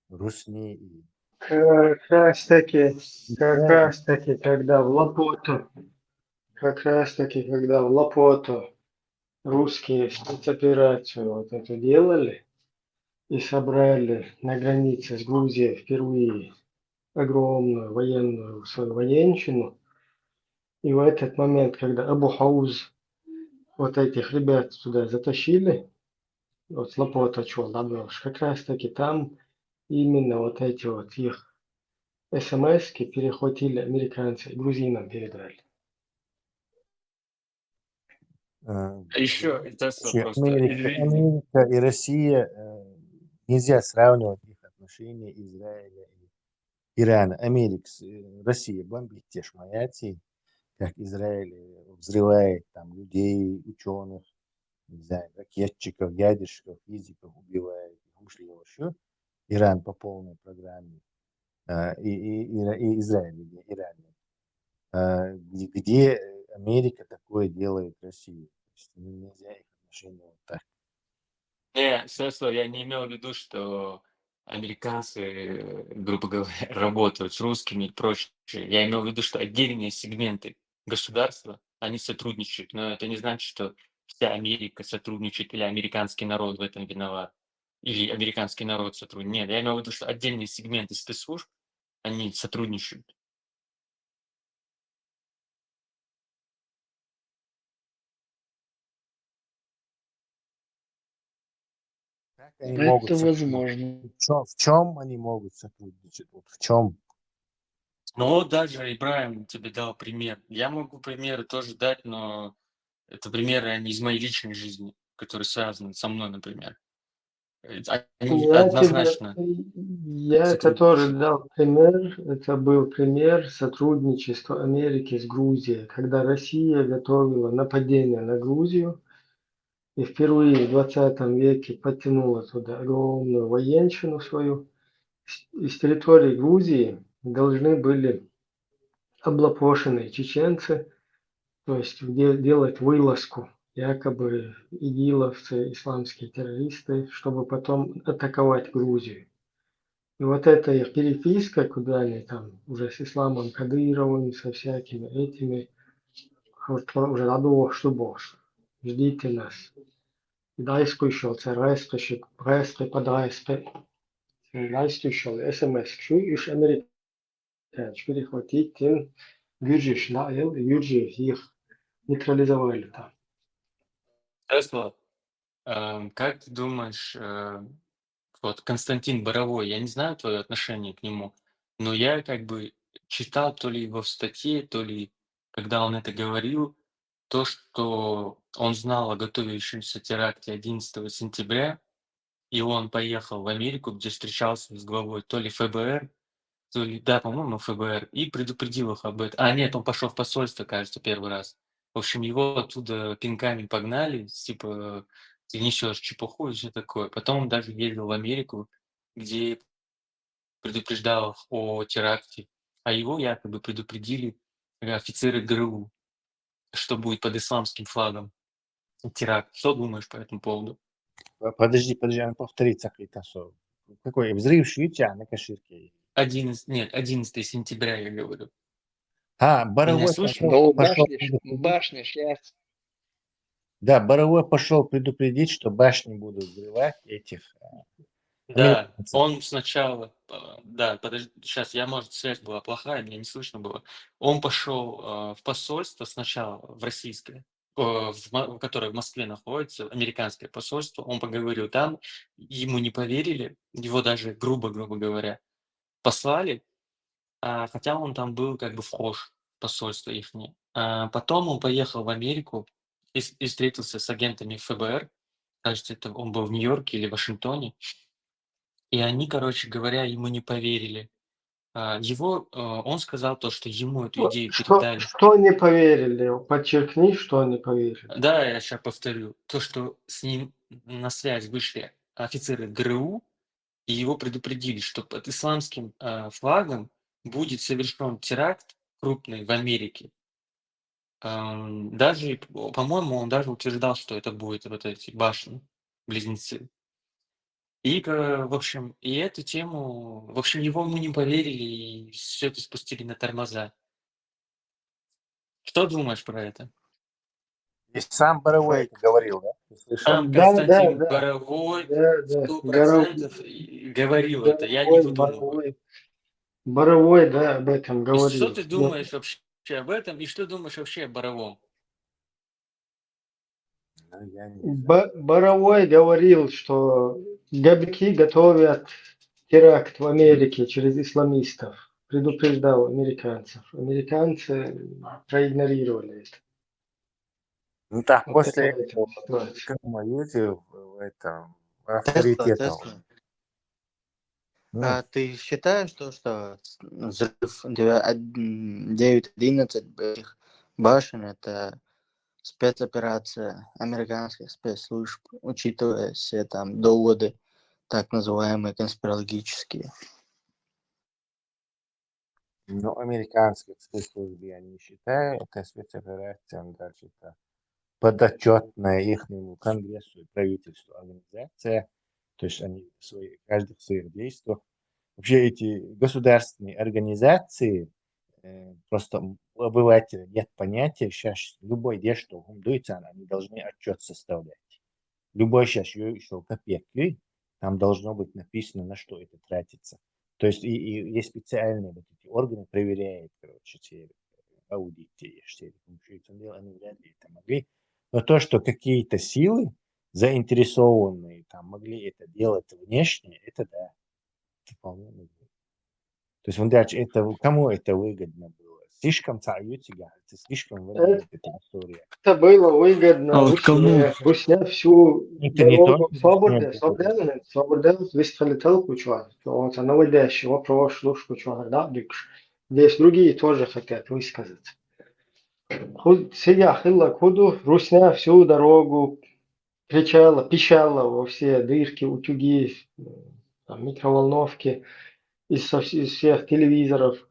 Русни и Как раз таки, когда в Лапоту русские спецоперацию вот эту делали и собрали на границе с Грузией впервые огромную военную свою военщину. И в этот момент, когда Абу Хауз вот этих ребят сюда затащили, вот с Лапота Чуалабраш, как раз таки там именно вот эти вот их СМСки перехватили американцы и грузинам передали. Еще это просто Америка и Россия, нельзя сравнивать их отношения Израиля и Ирана. Россия бомбит те шмаяти, как Израиль взрывает там людей, ученых, не знаю, ракетчиков, ядерщиков, физиков убивает, ушли вообще. Иран по полной программе. И Израиль, где Иран. Где Америка такое делает России. То есть нельзя их отношения вот так. Я не имел в виду, что американцы, грубо говоря, работают с русскими и прочее. Я имел в виду, что отдельные сегменты государства, они сотрудничают, но это не значит, что вся Америка сотрудничает или американский народ в этом виноват, или американский народ сотрудничает. Нет, я имею в виду, что отдельные сегменты спецслужб, они сотрудничают. Как они могут Это сотрудничать? возможно. В чем они могут сотрудничать? Вот в чем? Ну вот даже Ибраим тебе дал пример. Я могу примеры тоже дать, но это примеры, они из моей личной жизни, которые связаны со мной, например. Они Я тебе, однозначно я который сотрудничают. дал пример, это был пример сотрудничества Америки с Грузией, когда Россия готовила нападение на Грузию и впервые в 20 веке подтянула туда огромную военщину свою. Из территории Грузии должны были облапошенные чеченцы, то есть где делать вылазку, якобы игиловцы, исламские террористы, чтобы потом атаковать Грузию. И вот эта их переписка, куда они там уже с Исламом Кадыровым, со всякими этими, вот уже надо, что боже, ждите нас. Дайскуйшел, райспе подайспе, дайскуйшел, СМС, кшу, иш американец, перехватить тем, Гюржиш наел, и Гюржи их нейтрализовали там. Тесла, как ты думаешь, вот Константин Боровой, я не знаю твое отношение к нему, но я как бы читал то ли его в статье, то ли когда он это говорил, то, что он знал о готовящемся теракте 11 сентября, и он поехал в Америку, где встречался с главой то ли ФБР, то ли, да, по-моему, ФБР, и предупредил их об этом. А, нет, он пошел в посольство, кажется, первый раз. В общем, его оттуда пинками погнали, типа, ты несешь чепуху и все такое. Потом он даже ездил в Америку, где предупреждал их о теракте, а его якобы предупредили офицеры ГРУ, что будет под исламским флагом теракт. Что думаешь по этому поводу? Подожди, она повторится какой-то что. Какой взрыв швидча на Каширке? 11 сентября, я говорю. А, Меня Боровой слышно? Ну, пошел башня сейчас. Да, Боровой пошел предупредить, что башни будут взрывать этих Да, американцев. он сначала, да, подожди, сейчас я, может, связь была плохая, меня не слышно было. Он пошел в посольство сначала, в российское, которое в Москве находится, американское посольство, он поговорил там, ему не поверили, его даже грубо говоря, послали, хотя он там был как бы вхож в посольство их. Потом он поехал в Америку и встретился с агентами ФБР, кажется, это он был в Нью-Йорке или Вашингтоне, и они, короче говоря, ему не поверили. Он сказал то, что ему эту идею передали. Что не поверили? Подчеркни, что не поверили. Да, я сейчас повторю. То, что с ним на связь вышли офицеры ГРУ, и его предупредили, что под исламским флагом будет совершен теракт крупный в Америке. Даже, по-моему, он даже утверждал, что это будет вот эти башни-близнецы. И, в общем, и эту тему, в общем, мы не поверили, и все это спустили на тормоза. Что думаешь про это? И сам Боровой это Фейк. говорил, да? Ты слышал? Сам Да, Константин да. Боровой Да. 100% говорил это, я не выдумываю. Боровой, да, об этом И что говорил. ты думаешь вообще об этом, и что думаешь вообще о Боровом? Боровой говорил, что габики готовят теракт в Америке через исламистов. Предупреждал американцев. Американцы проигнорировали это. Ну так, Вот после такая этого, ситуация. как мы видим, в этом Тесла, авторитетом. Тесла. А ты считаешь то, что взрыв 9-11 этих башен это спецоперация американских спецслужб, учитывая все там доводы, так называемые конспирологические? Но американских спецслужб я не считаю, это спецоперация, дальше это подотчетная ихнему Конгрессу и правительству организация, то есть они каждый в своих действиях. Вообще эти государственные организации просто у обывателя нет понятия, сейчас любой день, что гумдуется, они должны отчет составлять. Любой сейчас еще копейки, там должно быть написано, на что это тратится. То есть и есть специальные вот эти органы, проверяют, короче, те аудиты, они вряд ли это могли. Но то, что какие-то силы заинтересованные там могли это делать внешне, это да, это вполне возможно. То есть, это, кому это выгодно было? Слишком царю-тига, это слишком выгодно эта история. Это было выгодно А вот кому? Русня всю Это не дорогу только свободен, выстфалител куча. Вот, наводящий вопрос, слушай, куча, да, дикш. Здесь другие тоже хотят высказаться. Сидя хилла куду, Русня всю дорогу кричала, пищала во все дырки, утюги, там, микроволновки из всех телевизоров.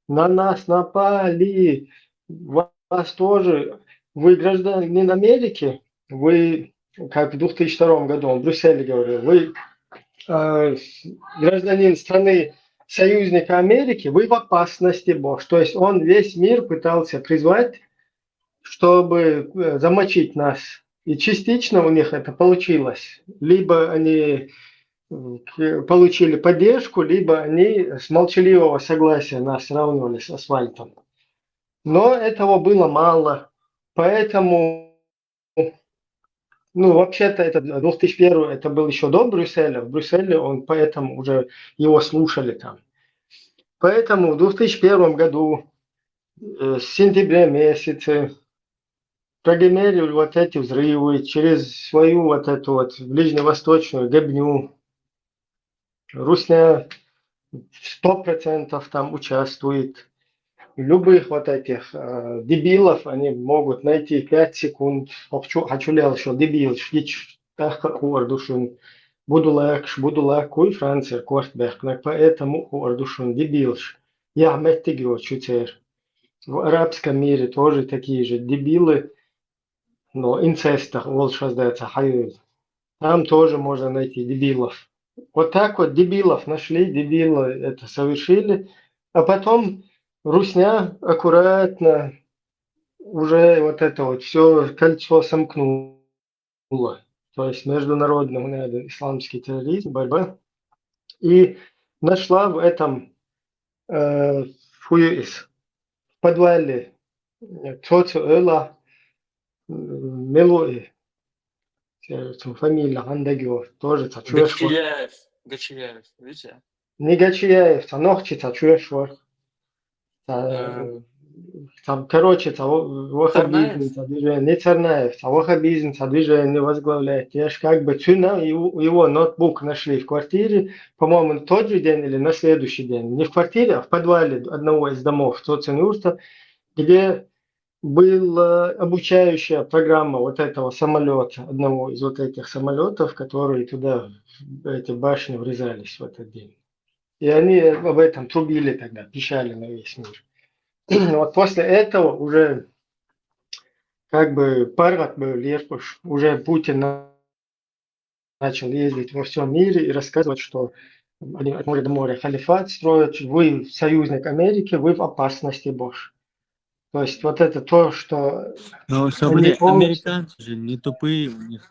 На нас напали, вас тоже. Вы гражданин Америки, вы, как в 2002 году, он в Брюсселе говорил, вы гражданин страны союзника Америки, вы в опасности, Бог. То есть он весь мир пытался призвать, чтобы замочить нас. И частично у них это получилось. Либо они получили поддержку, либо они с молчаливого согласия нас сравнивали с асфальтом. Но этого было мало. Поэтому, вообще-то это 2001 это был еще до Брюсселя. В Брюсселе он поэтому уже его слушали там. Поэтому в 2001 году, с сентября месяца, прогремели вот эти взрывы через свою вот эту вот ближневосточную гобню. Русня 100% там участвует. Любых вот этих дебилов они могут найти 5 секунд. Хочу еще дебил, шдич, так ордушун. Будулак, куй Франция, Кортберг. Поэтому ордушун дебилш. Я меттигио чутер. В арабском мире тоже такие же дебилы. Но инцестах, волшебно сдается, там тоже можно найти дебилов. Вот так вот дебилов нашли, дебилы это совершили, а потом Русня аккуратно уже вот это вот все кольцо сомкнуло. То есть международный исламский терроризм, борьба. И нашла в этом в подвале Цоцуэла Мелуи. Фамилия Андагио тоже Цачуэшвар. Гачияев, видите? Не Гачияев, Нохчи Цачуэшвар. Там, короче, ваххабизм движение, не Царнаев, ваххабизм движение возглавляет. Я ж как бы его ноутбук нашли в квартире, по-моему, тот же день или на следующий день. Не в квартире, а в подвале одного из домов Цоцинюрта, где была обучающая программа вот этого самолета, одного из вот этих самолетов, которые туда, эти башни врезались в этот день. И они об этом трубили тогда, пищали на весь мир. Вот после этого уже как бы парад был Лерпуш, уже Путин начал ездить во всем мире и рассказывать, что они от моря до моря халифат строят, вы союзник Америки, вы в опасности, Боже. То есть вот это то, что... Ну, смотри, американцы же не тупые, у них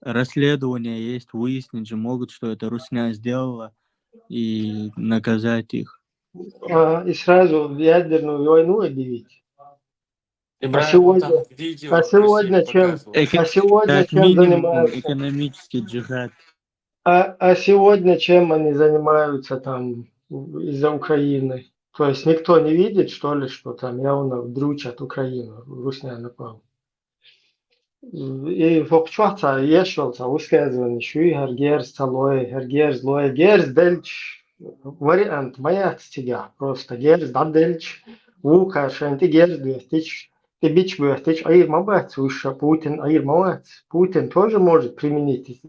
расследования есть, выяснить же могут, что это Русня сделала, и наказать их. И сразу ядерную войну объявить. А сегодня чем занимаются? Экономический джихад. А сегодня чем они занимаются там из-за Украины? То есть никто не видит, что ли, что там явно дрючат Украину, Русня напал. И вопчуаться ешвался высказывание, шуй герз лой, герз дельч, вариант моя стига, просто герз да дельч, ука шанти герз бюстич, ты бич бюстич, аир мабац, уша Путин, аир мабац, Путин тоже может применить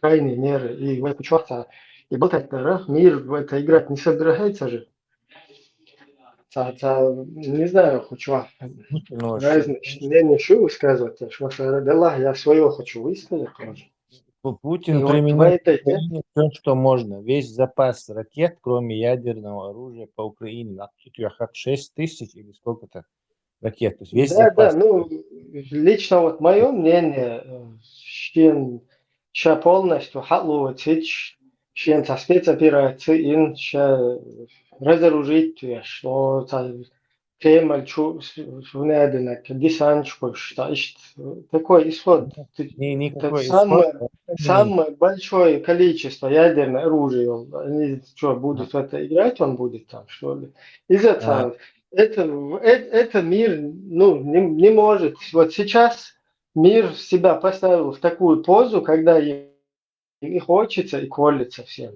крайние меры, и вопчуаться, и болтать, мир в это играть не собирается же. Не знаю, хочу разные мнения, что высказывать. Я свое хочу высказать. Путин И вот в применил к этой... Украине все, что можно. Весь запас ракет, кроме ядерного оружия по Украине, как 6 тысяч или сколько-то ракет. То есть весь Да, запас. ну, лично вот мое мнение, ща полностью халуцич, щен со спецоперации, ща разоружить, что Кремль внедрено, десантчик, что такой исход. Это Никакой исход. самое большое количество ядерного оружия. Они что, будут в это играть, он будет там, что ли? Из-за это мир ну, не может. Вот сейчас мир себя поставил в такую позу, когда им и хочется, и колется всем.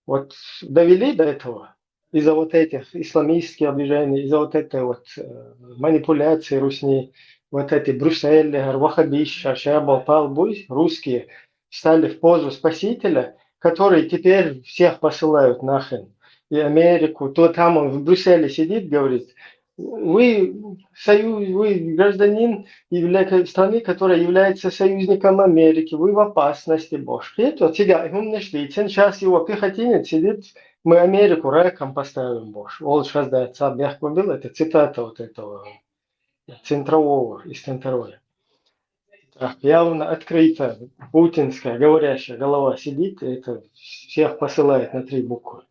Вот довели до этого из-за вот этих исламистских движений, из-за вот этой вот манипуляции русни, вот эти Брюссель, Вахабища, Шабал-Палбуй, русские стали в позу спасителя, которые теперь всех посылают нахрен. И Америку, то там он в Брюсселе сидит, говорит, вы гражданин страны, которая является союзником Америки, вы в опасности, Боже. Это тебя, он нашли. Сейчас его пехотинец сидит, мы Америку раком поставим, Боже. Вот сейчас да, царь был, это цитата вот этого центрового из центровой. Так, явно открыто путинская говорящая голова сидит, и это всех посылает на 3 буквы.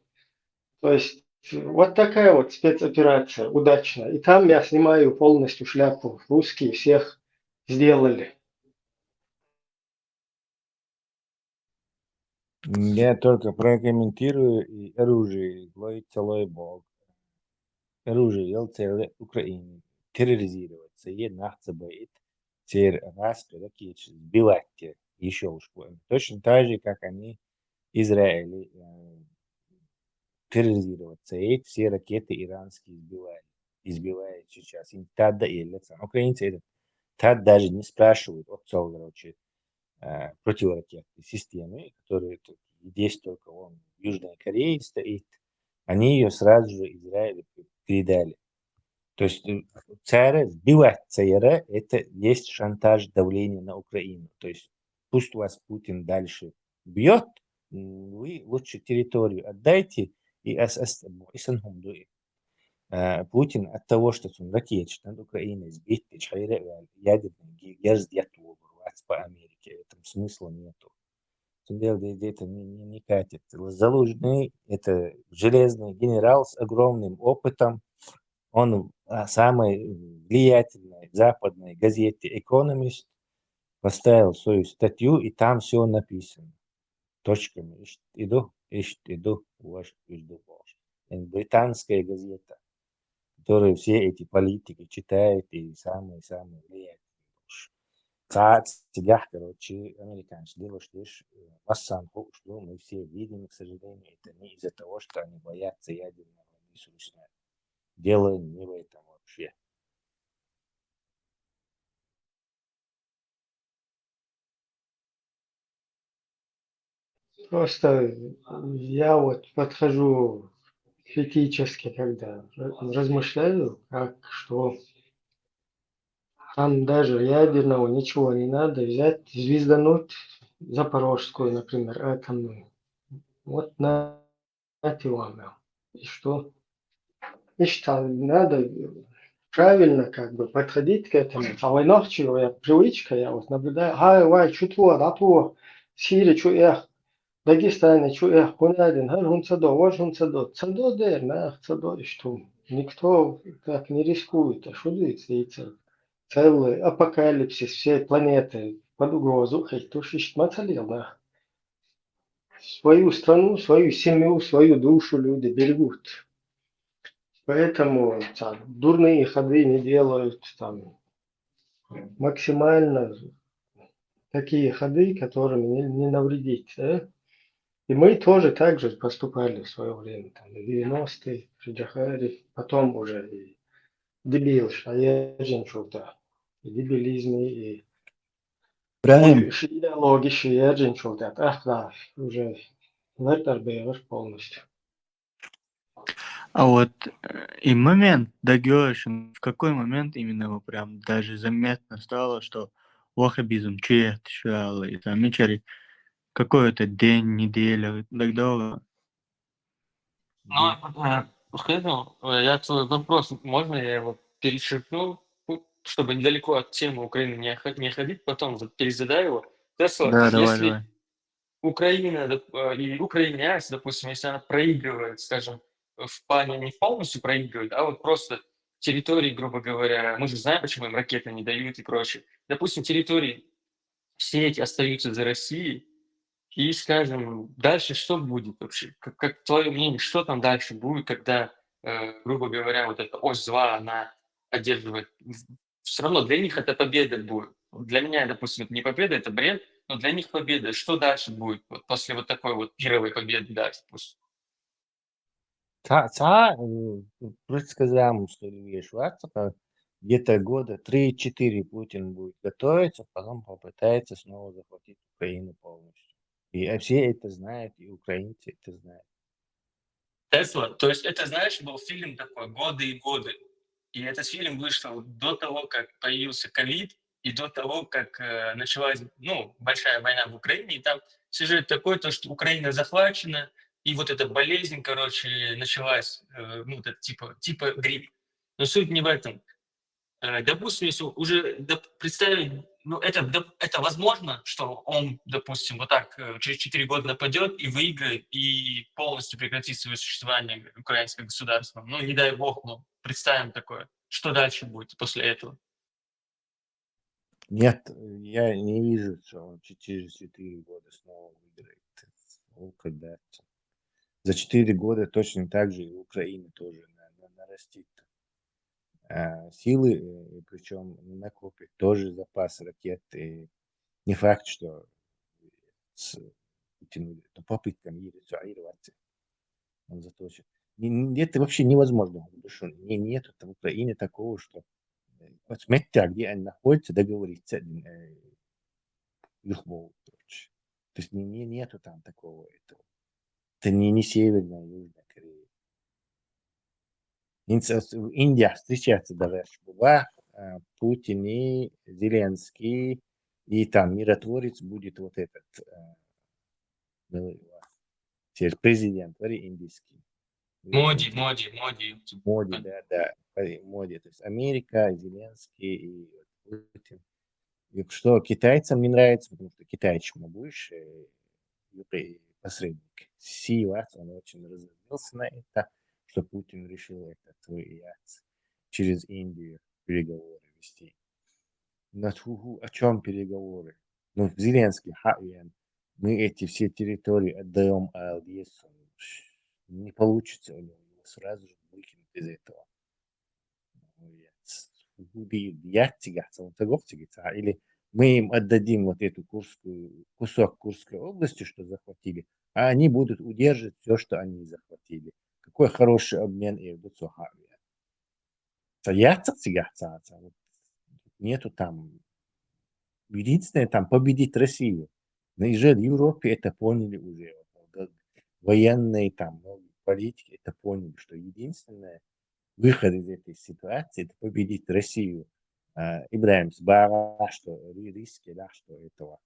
То есть вот такая вот спецоперация удачная. И там я снимаю полностью шляпу. Русские всех сделали. Я только прокомментирую и оружие. Лой целый бог. Оружие целое Украине. Терроризироваться. И нахца боит. Теперь раз, ракет сбивать еще уж. Точно так же, как они Израиль терроризироваться. И эти все ракеты иранские избивают сейчас. Им тогда и лица. Украинцы это так даже не спрашивают отцов, короче, противоракетной системы, которые тут есть только он в Южной Корее стоит. Они ее сразу же Израилю передали. То есть царь сбивать царя, это есть шантаж, давление на Украину. То есть пусть вас Путин дальше бьет, вы лучше территорию отдайте и Путин от того, что он ракет над Украиной сбит, ядерный герз по Америке. В этом смысла нету. Это не катит. Залужный – это железный генерал с огромным опытом. Он самой влиятельной западной газете «Экономист» поставил свою статью, и там все написано. Точками. Иду, ваш, британская газета, которую все эти политики читают, и самые влиятельные. Тебя, короче, американцы делают, что мы все видим, к сожалению, это не из-за того, что они боятся ядерного ресурса. Дело не в этом вообще. Просто я вот подхожу критически, когда размышляю, как что там даже ядерного ничего не надо взять, звездануть Запорожскую, например, атомную. Вот на вам. И что? И что, надо правильно как бы подходить к этому. А войнах чего я привычка, я вот наблюдаю, вай, чутво, датво, Сирия, чуях, Дагестане, чуях, Кунадин, Хунцадо, ваш Хунцадо, Цадо дер, Цадо, и что? Никто так не рискует, а что делается? Целый апокалипсис всей планеты под угрозу, хоть то шишт мацалил, да. Свою страну, свою семью, свою душу люди берегут. Поэтому там, дурные ходы не делают, там, максимально такие ходы, которыми не навредить. Да? И мы тоже так же поступали в свое время, там, в 90-е, при Джахаре, потом уже и дебил, шаержинчулта, и дебилизме, и Ибрагим, идеологии шаержинчулта. Ах, да, уже лертар полностью. А вот и момент Дагёшин, в какой момент именно его прям даже заметно стало, что вахабизм, чеет, шал, и там, мечари, какой-то день, неделя, и так далее. Я твой вопрос, можно я его перечеркну, чтобы недалеко от темы Украины не ходить, потом вот перезадай его. Тесла, Да, давай, если давай. Украина и украинец, допустим, если она проигрывает, скажем, в плане не полностью проигрывает, а вот просто территории, грубо говоря, мы же знаем, почему им ракеты не дают и прочее. Допустим, территории все эти остаются за Россией, и, скажем, дальше что будет вообще? Как твое мнение, что там дальше будет, когда, грубо говоря, вот эта ось зла, она одерживает? Все равно для них это победа будет. Для меня, допустим, это не победа, это бред, но для них победа. Что дальше будет вот после вот такой вот первой победы, да, допустим? Предсказуемо, что ли, вещь. Где-то года 3-4 Путин будет готовиться, потом попытается снова захватить Украину полностью. И все это знают, и украинцы это знают. Тесла, то есть это, знаешь, был фильм такой «Годы и годы». И этот фильм вышел до того, как появился ковид, и до того, как началась, ну, большая война в Украине. И там сюжет такой, то, что Украина захвачена, и вот эта болезнь, короче, началась, ну, это типа грипп. Но суть не в этом. Допустим, если уже представить, ну, это возможно, что он, допустим, вот так через 4 года нападет и выиграет, и полностью прекратит свое существование украинское государство. Ну, не дай бог, ну, представим такое. Что дальше будет после этого? Нет, я не вижу, что он через 4 года снова выиграет. Когда за 4 года точно так же и Украина тоже нарастит силы, и причем накопит тоже запас ракет. И не факт, что с Путиным, но попытками инициировать он заточен. Это вообще невозможно. Нет в Украине такого, что вот смотрите, где они находятся, договориться верхового, короче. То есть нету там такого этого. Это не Северная, Южная Корея. Индия встречается даже была Путин и Зеленский, и там миротворец будет вот этот теперь президент, индийский. Моди. Моди, да. Моди. То есть Америка, Зеленский и Путин. И что китайцам не нравится, потому что китайчему больше посредник. Сивас, он очень разозлился на это, что Путин решил это через Индию переговоры вести. О чем переговоры? Ну, Зеленский, мы эти все территории отдаем АЛДС. Не получится у него сразу же выкинуть из этого. Или мы им отдадим вот эту кусок Курской области, что захватили, а они будут удерживать все, что они захватили. Какой хороший обмен и нету там. Единственное, там победить Россию. Но и же в Европе это поняли уже. Военные там, политики это поняли, что единственное выход из этой ситуации это победить Россию. Ибраим Сбара, что риски, да, что этого,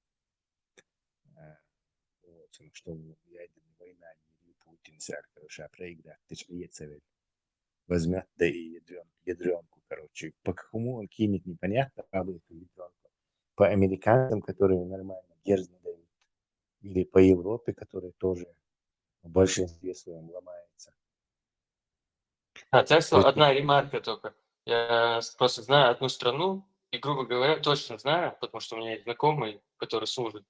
что ядерная война не Путин короче, проиграть, Ецевель возьмет, да и ядренку, короче. По какому он кинет, непонятно, правда, эту ядренку. По американцам, которые нормально дерзно дают, или по Европе, которые тоже в большинстве своем ломается. Тесла, одна ремарка только. Я просто знаю одну страну, и, грубо говоря, точно знаю, потому что у меня есть знакомый, который служит.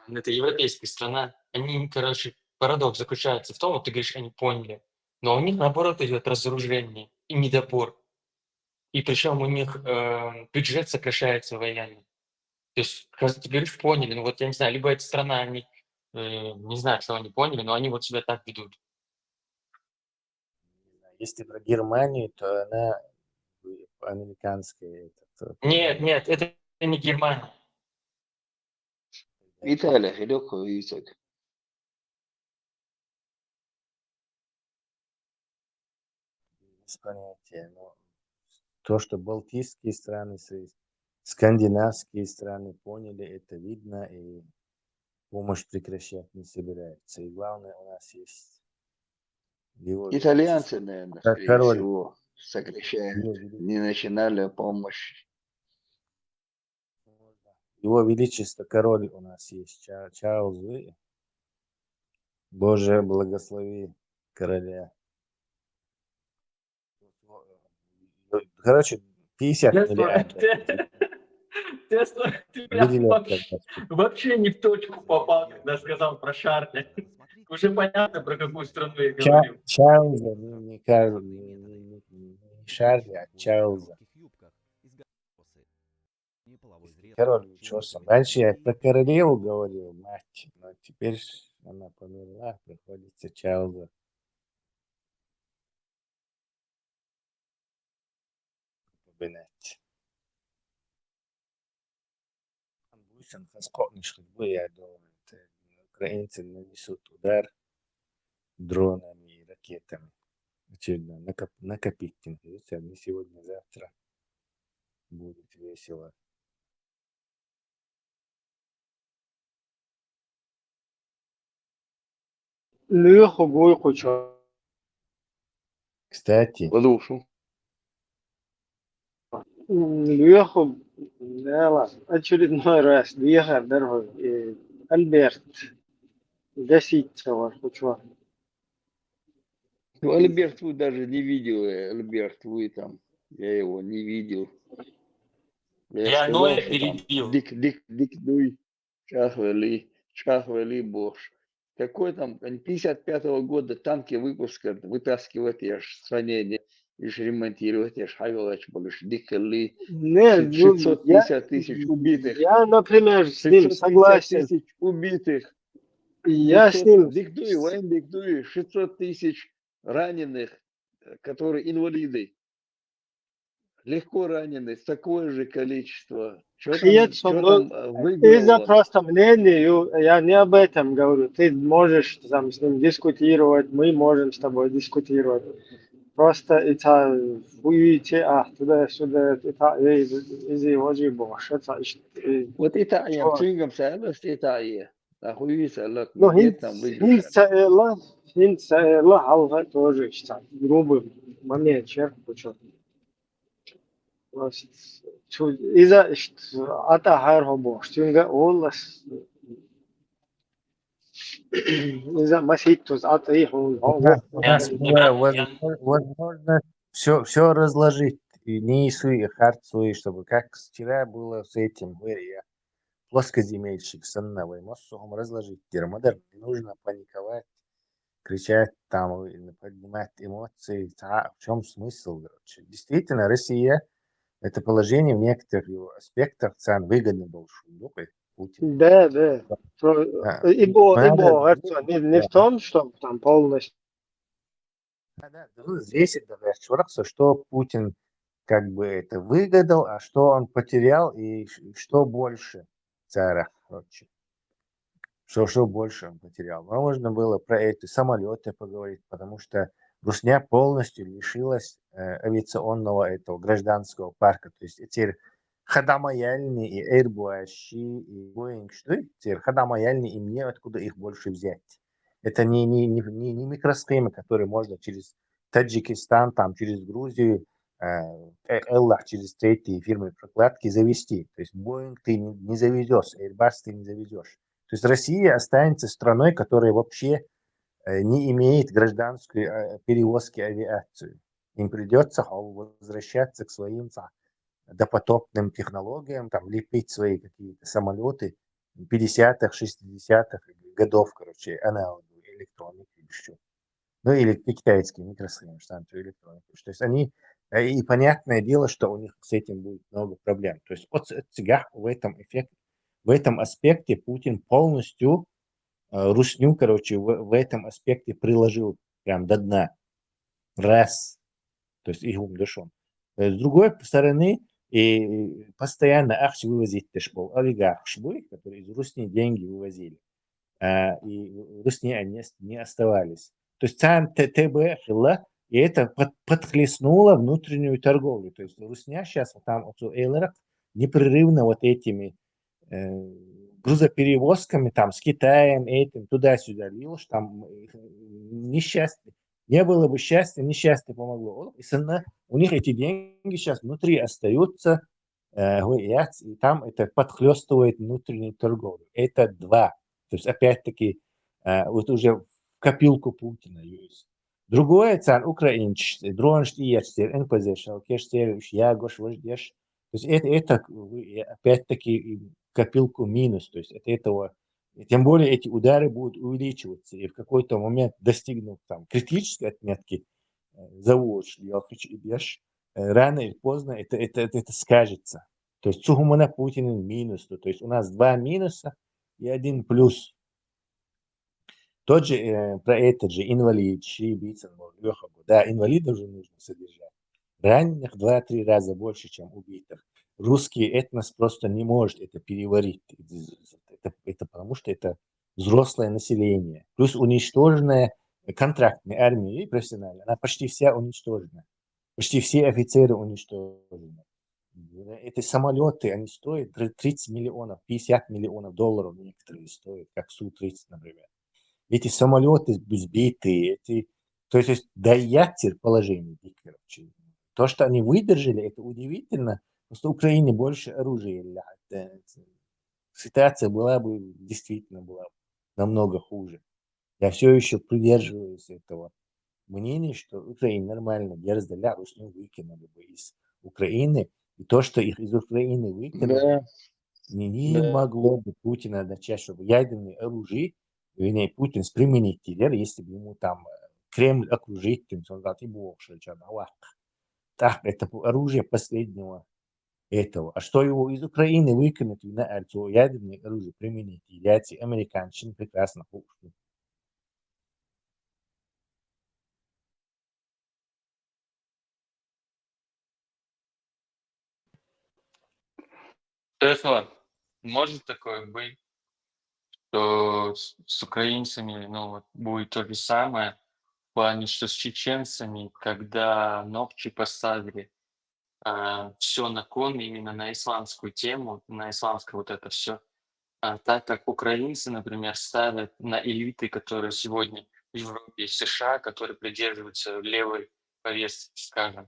Это европейская страна. Они, короче, парадокс заключается в том, вот ты говоришь, они поняли, но у них, наоборот, идет разоружение и недобор. И причем у них бюджет сокращается военный. То есть, когда ты говоришь, поняли, ну вот я не знаю, либо эта страна, они, не знаю, что они поняли, но они вот себя так ведут. Если про Германию, то она американская. Нет, это не Германия. Италия, легкого язык. Без понятия. Но то, что Балтийские страны, Скандинавские страны поняли, это видно, и помощь прекращать не собирается. И главное, у нас есть его Итальянцы, величество. наверное, скорее Король, всего, сокращают. его величество, Не начинали помощь. его величество король у нас есть, Чарльз. Боже, благослови короля. Короче, 50 миллиардов Ты прям выделил вообще, как раз. вообще не в точку попал, когда сказал про Шарля. Уже понятно, про какую страну я говорю. Чарльза, не Шарля, а Чарльза. Король учился. Раньше я про королеву говорил, мать, но теперь она померла, приходится Чарльза. Поминать. Буйсон хаскотниш ходьбы, я думаю, украинцы нанесут удар дронами и ракетами. Очевидно, накопить температуру, не сегодня-завтра будет весело. Леху гойку чё. Кстати, Подушу. Леху, да, очередной раз Леха, дорогой, Альберт, гасить цего, чё. Ну, Альберт, вы даже не видел, Альберт, вы там, я его не видел. Я Я сказал, Ноя что там перебил. дик, дуй, чахвели, бош. Какой там, 55-го года танки выпуска вытаскивать, я ж стране, и ж ремонтировать, я ж хавилач, больше дикали, Не, ну, 650 тысяч убитых. я, например, с ним 650 согласен. тысяч убитых. Я с ним... Диктуй, воин диктуй, 600 тысяч раненых, которые инвалиды. Легко ранены, такое же количество. Что там Из-за выиграл? просто мнения, я не об этом говорю. Ты можешь там с ним дискутировать, мы можем с тобой дискутировать. Просто это хуйте, туда-сюда, это из его больше. Вот это я цингам сайлас, это я. Нахуй сайлак, Ну, где там выиграл? Хинца алга тоже, кстати, грубый момент, черпу, что. إذا أتا هر boş. Çünkü olmaz. إذا مسيت أتا их у нас была возможность все разложить. И Нису, и Харцу, и чтобы как вчера было с этим, я плоскоземельщик Санновой, Моссухом разложить термодер. Не нужно паниковать, кричать там, поднимать эмоции. В чем смысл? Короче? Действительно, Россия это положение в некоторых его аспектах цен выгодно большую Путин. Да. Не в том, что там полностью. Да, взвесить даже что Путин как бы это выгадал, а что он потерял и что больше царя, короче. Что больше он потерял. Но можно было про эти самолеты поговорить, потому что Русня полностью лишилась авиационного этого гражданского парка. То есть эти Хадамаяльни и Airbus и Boeing, что эти Хадамаяльни, им не откуда их больше взять. Это не микросхемы, которые можно через Таджикистан, там, через Грузию, через третьи фирмы прокладки завести. То есть Boeing ты не завезешь, Airbus ты не завезешь. То есть Россия останется страной, которая вообще не имеет гражданской перевозки авиации. Им придется возвращаться к своим допотопным технологиям, там, лепить свои какие-то самолеты 50-х, 60-х годов, короче, аналоги электроники еще. Ну или китайские микросхемы, станцию электроники. То есть они, и понятное дело, что у них с этим будет много проблем. То есть от себя в этом аспекте Путин полностью русню, короче, в этом аспекте приложил прям до дна. Раз. То есть их умдышон. С другой стороны, и постоянно ахш вывозить был олигарх шбой, которые из Русни деньги вывозили. И в Русни они не оставались. То есть там ТБ хила, и это подхлестнуло внутреннюю торговлю. То есть Русня сейчас там Эйлерах непрерывно вот этими грузоперевозками там с Китаем, этим туда-сюда лилось, там несчастье. Не было бы счастья, несчастье помогло. И у них эти деньги сейчас внутри остаются, и там это подхлестывает внутреннюю торговлю. Это два. То есть опять-таки вот уже в копилку Путина есть. Другое, цан украинчество, дронш и ячтер, НПЗ, шалкештер, ягош, вождеш. То есть это опять-таки копилку минус. То есть от этого, тем более эти удары будут увеличиваться. И в какой-то момент, достигнув там критической отметки, рано или поздно это скажется. То есть Цугумана Путин минус. То есть у нас два минуса и один плюс. Тот же, про этот же инвалид, да, инвалидов же нужно содержать. Раненых 2-3 раза больше, чем убитых. Русский этнос просто не может это переварить. Это потому что это взрослое население. Плюс уничтоженная контрактная армия и профессиональная. Она почти вся уничтожена. Почти все офицеры уничтожены. Эти самолеты, они стоят 30 миллионов, 50 миллионов долларов некоторые стоят, как Су-30, например. Эти самолеты сбитые, то есть да, ятер положение. Короче. То, что они выдержали, это удивительно. Просто Украине больше оружия. Ситуация была бы действительно намного хуже. Я все еще придерживаюсь этого мнения, что Украина нормально дерзко выкинули бы из Украины. И то, что их из Украины выкинули, не могло бы Путина начать, чтобы ядерные оружия, вернее, Путин применить, если бы ему там Кремль окружить, солдаты больше, так, это оружие последнего этого. А что его из Украины выкинуть на ядерное оружие применить, эти американцы прекрасно пушки. Тесла, может такое быть, что с украинцами, ну, вот, будет то же самое, в плане, что с чеченцами, когда Нокчи поставили все на кон именно на исламскую тему, на исламское вот это все, так как украинцы, например, ставят на элиты, которые сегодня в Европе и США, которые придерживаются левой повестки, скажем.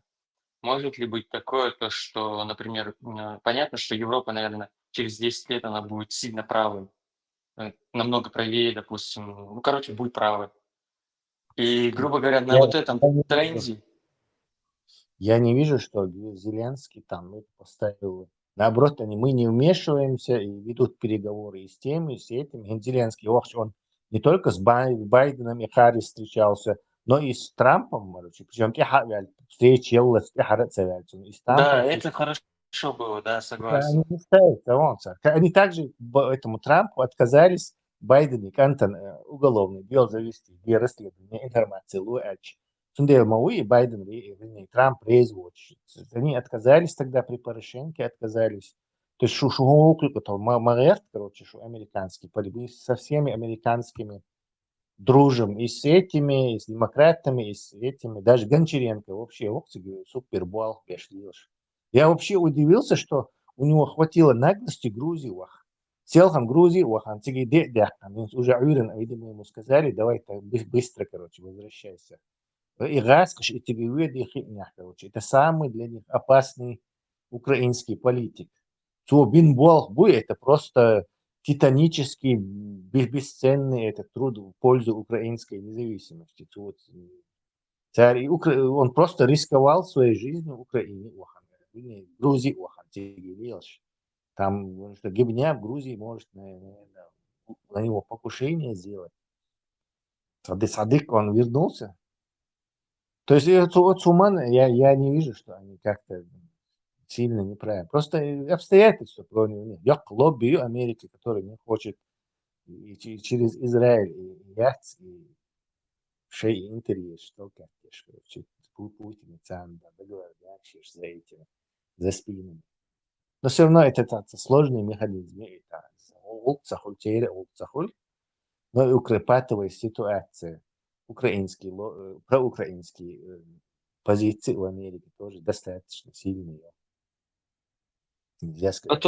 Может ли быть такое, то, что, например, понятно, что Европа, наверное, через 10 лет она будет сильно правой, намного правее, допустим, ну, короче, будет правой. И, грубо говоря, на вот этом тренде, Я не вижу, что Зеленский там поставил. Наоборот, мы не вмешиваемся и ведут переговоры и с теми, и с этим. Зеленский, он не только с Байденом и Харрис встречался, но и с Трампом, причем встречи и с да, Трампом. это хорошо было, да, Они согласен. не ставятся, они также этому Трампу отказались, Байден и Кантон уголовный дело завести, где расследование информации Луэч. Сундел Мауи, Байден и Трамп резвочь. Они отказались тогда при Порошенке, отказались. То есть Магерт, короче, американский, со всеми американскими дружим и с этими, и с демократами, и с этими. Даже Гончаренко вообще супербол пошли. Я вообще удивился, что у него хватило наглости Грузии. Сел там Грузии, уже уверен, видимо, ему сказали, давай быстро, короче, возвращайся. И короче, это самый для них опасный украинский политик. Это просто титанический, бесценный этот труд в пользу украинской независимости. Царь, он просто рисковал своей жизнью в Украине, Грузии, там, что гибня в Грузии может на него покушение сделать. Садык, он вернулся. То есть Цуман, я не вижу, что они как-то сильно неправильно. Просто обстоятельства против них. Я лобби Америки, который не хочет и через Израиль и яц, и шей интерес, что как Путин и сам договорящий за этим, за спинами. Но все равно это сложный механизм. Это но и укрепатывая ситуацию. Проукраинские позиции в Америке тоже достаточно сильные. Нельзя А сказать.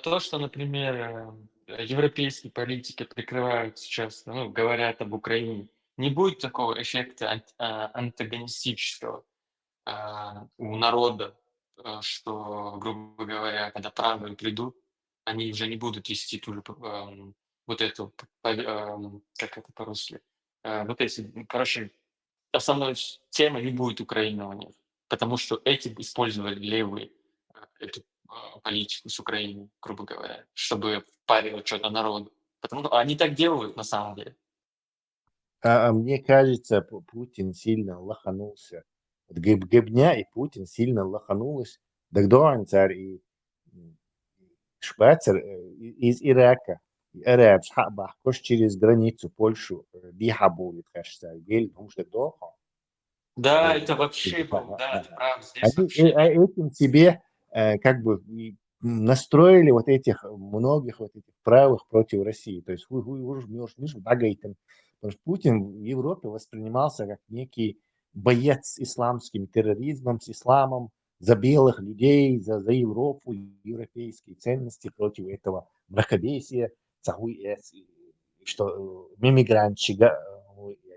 то, что, например, европейские политики прикрывают сейчас, ну, говорят об Украине, не будет такого эффекта антагонистического у народа, что, грубо говоря, когда правые придут, они уже не будут вести ту же вот эту, как это по-русски, вот эти, короче, основной темой не будет Украина у них, потому что эти использовали левые эту политику с Украиной, грубо говоря, чтобы впаривать что-то народу. Потому что они так делают на самом деле. Мне кажется, Путин сильно лоханулся. Вот Гебня и Путин сильно лоханулись. Дагдоан царь и Швейцар из Ирака. Араб бахкош через границу Польшу бихабулит, кажется, гель, потому что доха. Да, это вообще был, да, ты прав, здесь Они вообще нет. этим себе как бы настроили вот этих многих вот этих правых против России. То есть вы уже багаетен. Потому что Путин в Европе воспринимался как некий боец с исламским терроризмом, с исламом, за белых людей, за Европу, европейские ценности против этого мракобесия, что мимигрантчига,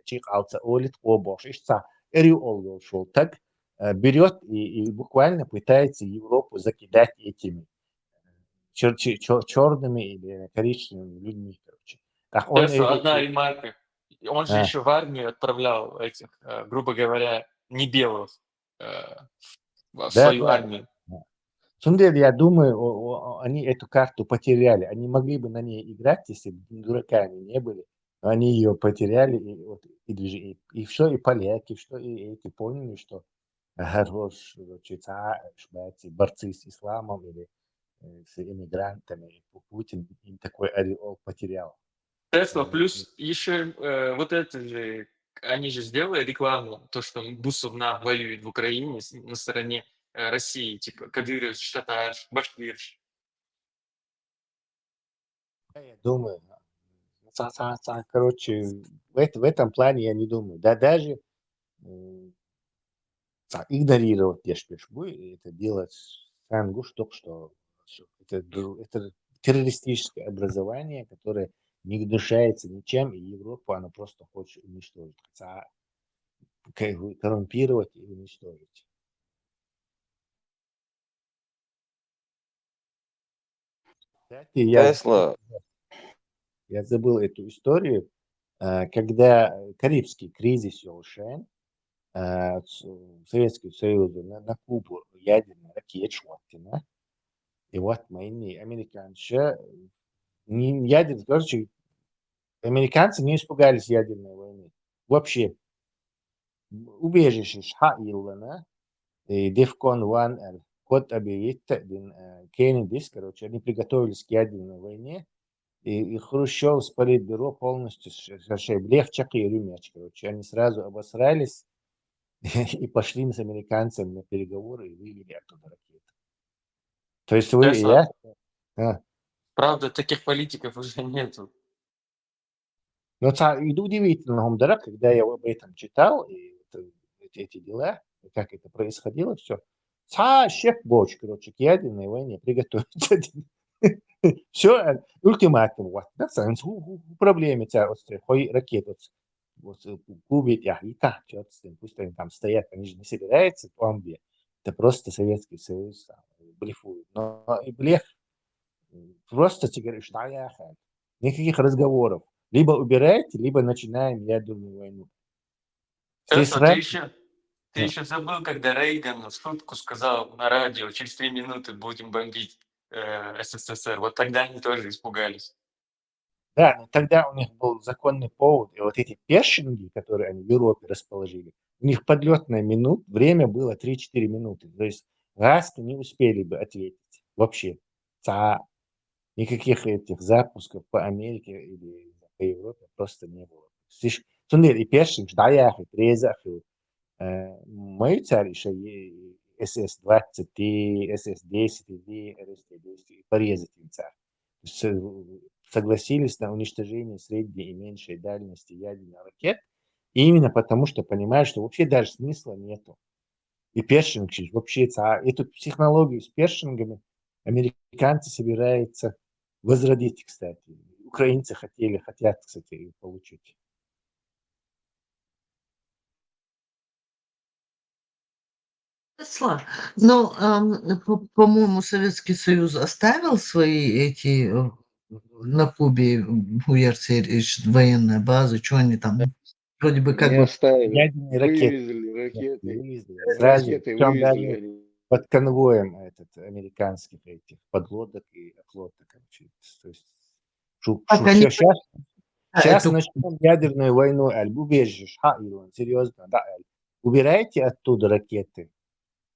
чих алца олит обош, ишца эрю олгол шел так, берет и буквально пытается Европу закидать этими черными или коричневыми людьми, короче. Так он Сейчас одна ремарка. Он же а, еще в армию отправлял этих, грубо говоря, не белых в да, свою да. армию. Сундель, я думаю, они эту карту потеряли. Они могли бы на ней играть, если бы дураками не были. Но они ее потеряли, и все, и поляки, что и эти поняли, что хорош, борцы с исламом или с иммигрантами. Путин им такой ореол потерял. Тесла, плюс еще вот это же, они же сделали рекламу, то, что Бусовна воюет в Украине на стороне России, типа Кадыров, Татар, Башкирш. Я думаю, короче, в этом плане я не думаю. Да даже игнорировать Ешпешбу, это делать Сангуш, только что это террористическое образование, которое не гнушается ничем, и Европу она просто хочет уничтожить, коррумпировать и уничтожить. Тесла. Я забыл эту историю, когда Карибский кризис Йошен, Советский Союз на Кубу ядерный ракет Шваттина, и вот мои американцы, ядерный, короче, американцы не испугались ядерной войны. Вообще, убежище Шха-Иллана, Дефкон 1, код объявит, Кеннедис, короче, они приготовились к ядерной войне, и Хрущев с политбюро полностью Левчак и Рюмяч, короче, они сразу обосрались и пошли с американцами на переговоры и вывели оттуда ракеты. То есть вы и я... Правда, таких политиков уже нету. Но удивительно, когда я об этом читал, и эти дела, как это происходило, все. Шеф Боч, короче, к ядерной войне приготовиться. Все, ультиматум. Вот, да, проблемы хой ракеты. Вот, губит и так, пусть они там стоят, они же не собираются в бомбе. Это просто Советский Союз блефует. Но и блеф просто тебе говоришь, что никаких разговоров. Либо убирайте, либо начинаем ядерную войну. Тесла, ты еще забыл, когда Рейган в шутку сказал на радио, через 3 минуты будем бомбить СССР. Вот тогда они тоже испугались. Да, но тогда у них был законный повод. И вот эти першинги, которые они в Европе расположили, у них подлетное время было 3-4 минуты. То есть гаски не успели бы ответить вообще. Никаких этих запусков по Америке или по Европе просто не было. И першинг, да, я трезахил. Мою царь еще СС-20, СС-10, РСТ-10 порезать им царь. Согласились на уничтожение средней и меньшей дальности ядерных ракет, именно потому что понимают, что вообще даже смысла нету. И першинг вообще эту технологию с першингами американцы собираются возродить, кстати. Украинцы хотят, кстати, ее получить. Тесла. Ну, по-моему, Советский Союз оставил свои эти на Кубе военная база, что они там вроде бы как Не бы оставили. Ядерные ракеты. Вывезли ракеты. Вывезли. Сразу, Ракеты причем вывезли даже они. под конвоем американских этих подлодок и флота. Короче. То есть, как они сейчас эту начнем ядерную войну, убежишь, Илон, серьезно, да, убирайте оттуда ракеты,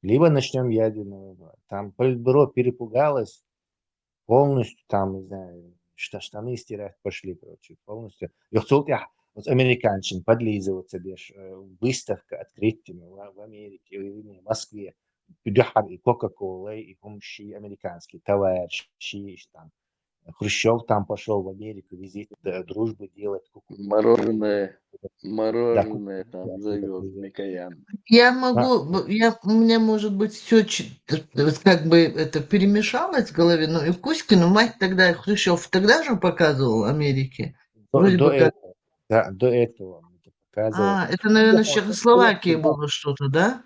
либо начнем ядерную войну. Там Политбюро перепугалось полностью, там, не знаю, штаны стирать пошли, короче, полностью. Вот американчин подлизываться беш, выставка открытиями в Америке, в Москве. Пидюхар и Кока-Кола, и помощи американские товарищи, там. Хрущев там пошел в Америку, визит дружбы делать. Мороженое Да, там завез Микоян. я могу, у меня может быть все как бы это перемешалось в голове, но и Кузькину мать тогда Хрущев тогда же показывал Америке. Вроде бы как. До этого он это показывал. Это, наверное, с Чехословакии было что-то, да?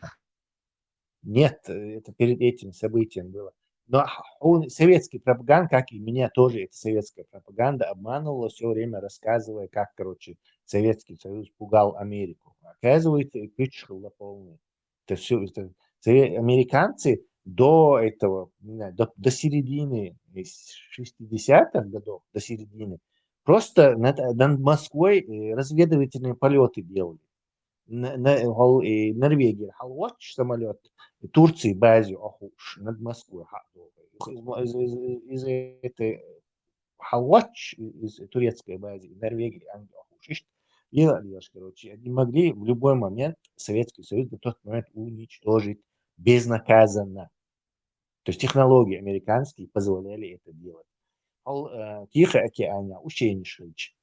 Нет, это перед этим событием было. Но советский пропаганда, как и меня тоже, это советская пропаганда, обманывала все время, рассказывая, как, короче, Советский Союз пугал Америку. Оказывается, пичхала полный. Это все, американцы до этого, не знаю, до середины 60-х годов, до середины, просто над Москвой разведывательные полеты делали. Норвегия Халвач самолет, Турции базе Ахуш над Москвой. Из этой Халвач, из турецкой базы, Норвегии, Ахуш. Короче, они могли в любой момент Советский Союз на тот момент уничтожить безнаказанно. То есть технологии американские позволяли это делать. Тихо океане, ученичевич.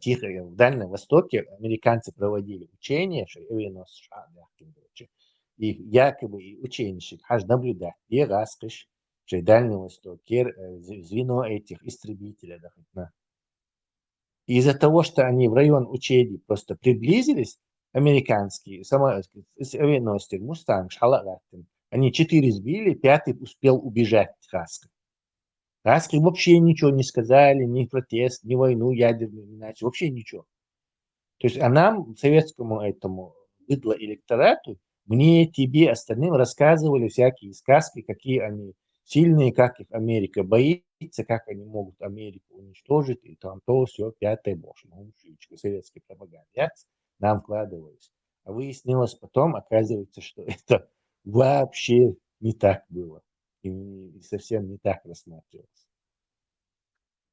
Тихо, в Дальнем Востоке американцы проводили учения, что и якобы ученичек, аж наблюдать, и раскрыш, что Дальний Восток, звено этих истребителей. Из-за того, что они в район учений просто приблизились, американские самолеты, авианосцы, Мустанг, Шалараттен, они 4 сбили, 5 успел убежать Хаска. Хаски вообще ничего не сказали, ни протест, ни войну ядерную, не начали, вообще ничего. То есть, а нам, советскому этому быдло электорату, мне, тебе, остальным рассказывали всякие сказки, какие они сильные, как их Америка боится, как они могут Америку уничтожить, и там то, все, пятое, боже, советской пропаганды. Нам вкладывались. А выяснилось потом, оказывается, что это вообще не так было. И совсем не так рассматривалось.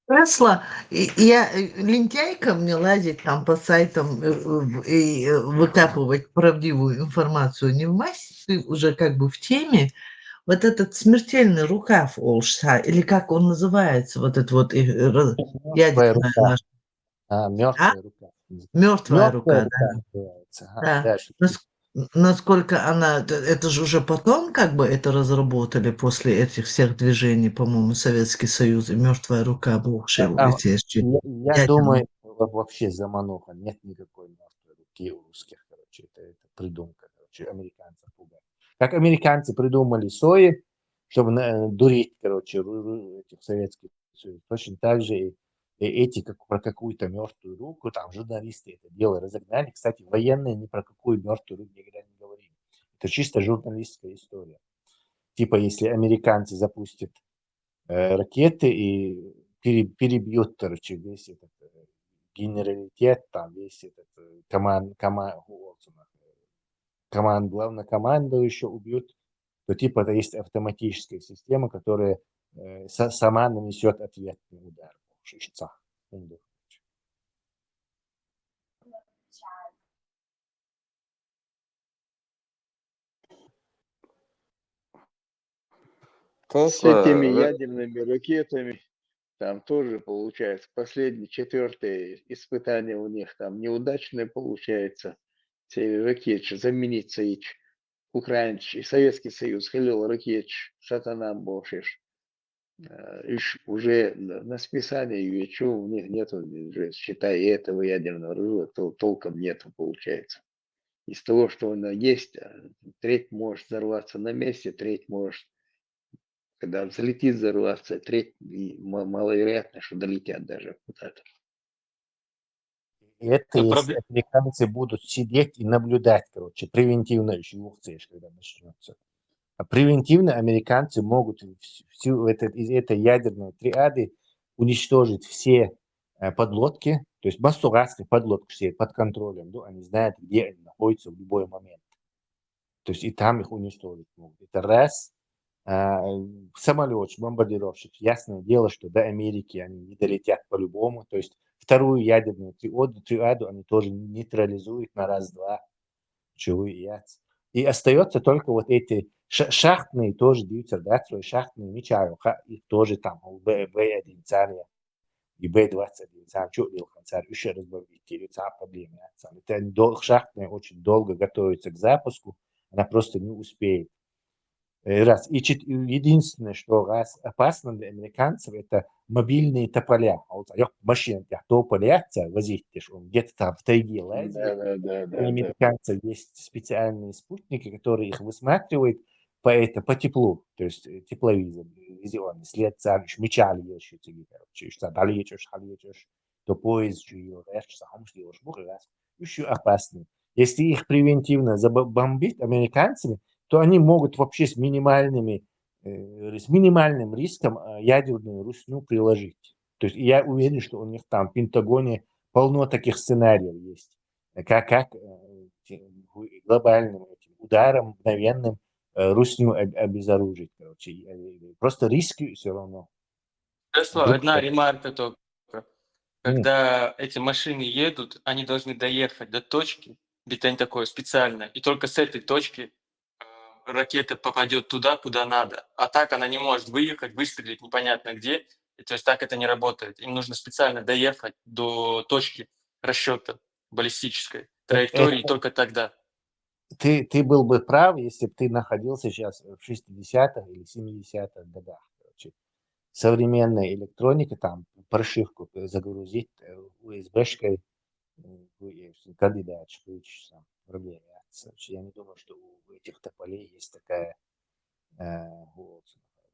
Тесла, я лентяйка мне лазить там по сайтам и выкапывать правдивую информацию не в массе, ты уже как бы в теме. Вот этот смертельный рукав Олшса, или как он называется, вот этот вот Мертвая ядерная рука. наша. Мертвая рука. Мертвая рука, да. Называется. Да. Дальше. Насколько она, это же уже потом как бы это разработали после этих всех движений, по-моему, Советский Союз и мертвая рука бывшие Я думаю, вообще замануха. Нет никакой мертвой руки у русских, короче. Это придумка, короче, американцев пугать. Как американцы придумали сои, чтобы дурить, короче, этих Советских Союз. Точно так же и эти, как про какую-то мертвую руку, там журналисты это дело разогнали. Кстати, военные ни про какую мертвую руку никогда не говорили. Это чисто журналистская история. Типа, если американцы запустят ракеты и перебьют, короче, весь этот генералитет, там весь этот главнокомандующего убьют, то типа это есть автоматическая система, которая сама нанесет ответный удар. С этими ядерными ракетами там тоже получается последнее, 4-е испытание у них там неудачное получается. Все ракеты заменить их. Украинч и Советский Союз хилил ракеч сатанам бошиш. Уже на списании ЮЭЧУ у них нету, уже, считай, этого ядерного оружия толком нету, получается. Из того, что оно есть, треть может взорваться на месте, треть может, когда взлетит, взорваться, треть маловероятно, что долетят даже куда-то. И это если американцы будут сидеть и наблюдать, короче, превентивно еще ухцешь, когда начнется. А превентивно американцы могут всю из этой ядерной триады уничтожить все подлодки, то есть массу разных подлодок все под контролем, да, они знают, где они находятся в любой момент. То есть и там их уничтожить могут. Это раз. Самолет, бомбардировщик, ясное дело, что до Америки они не долетят по-любому. То есть вторую ядерную триаду они тоже нейтрализуют на раз-два. Чего и яц. И остается только вот эти шахтные тоже даются, да, шахтные мечаю, их тоже там Б1 царь и Б21 царь, что делал царь, еще разбавить, или царь проблемы. Это шахтные очень долго готовятся к запуску, она просто не успеет. Раз. И единственное, что раз опасно для американцев, это мобильные тополя. Вот машины тополя возить, где-то там в тайге лазит. У американцев есть специальные спутники, которые их высматривают по теплу, то есть тепловизор, визионный след, мечали еще тебе, короче, что долечешь, то поезд, еще опаснее. Если их превентивно забомбить американцами, то они могут вообще с минимальным риском ядерную русню приложить. То есть я уверен, что у них там в Пентагоне полно таких сценариев есть. Как глобальным ударом, мгновенным русню обезоружить. Короче. Просто риски все равно. Одна ремарка только. Когда эти машины едут, они должны доехать до точки, где-то такое специально, и только с этой точки ракета попадет туда, куда надо. А так она не может выехать, выстрелить непонятно где. И, то есть так это не работает. Им нужно специально доехать до точки расчета баллистической траектории, только тогда. Ты был бы прав, если бы ты находился сейчас в 60-х или 70-х годах. Короче. Современная электроника, там прошивку загрузить USB-шкой, когда дальше включишься, проблема. Я не думаю, что у этих тополей есть такая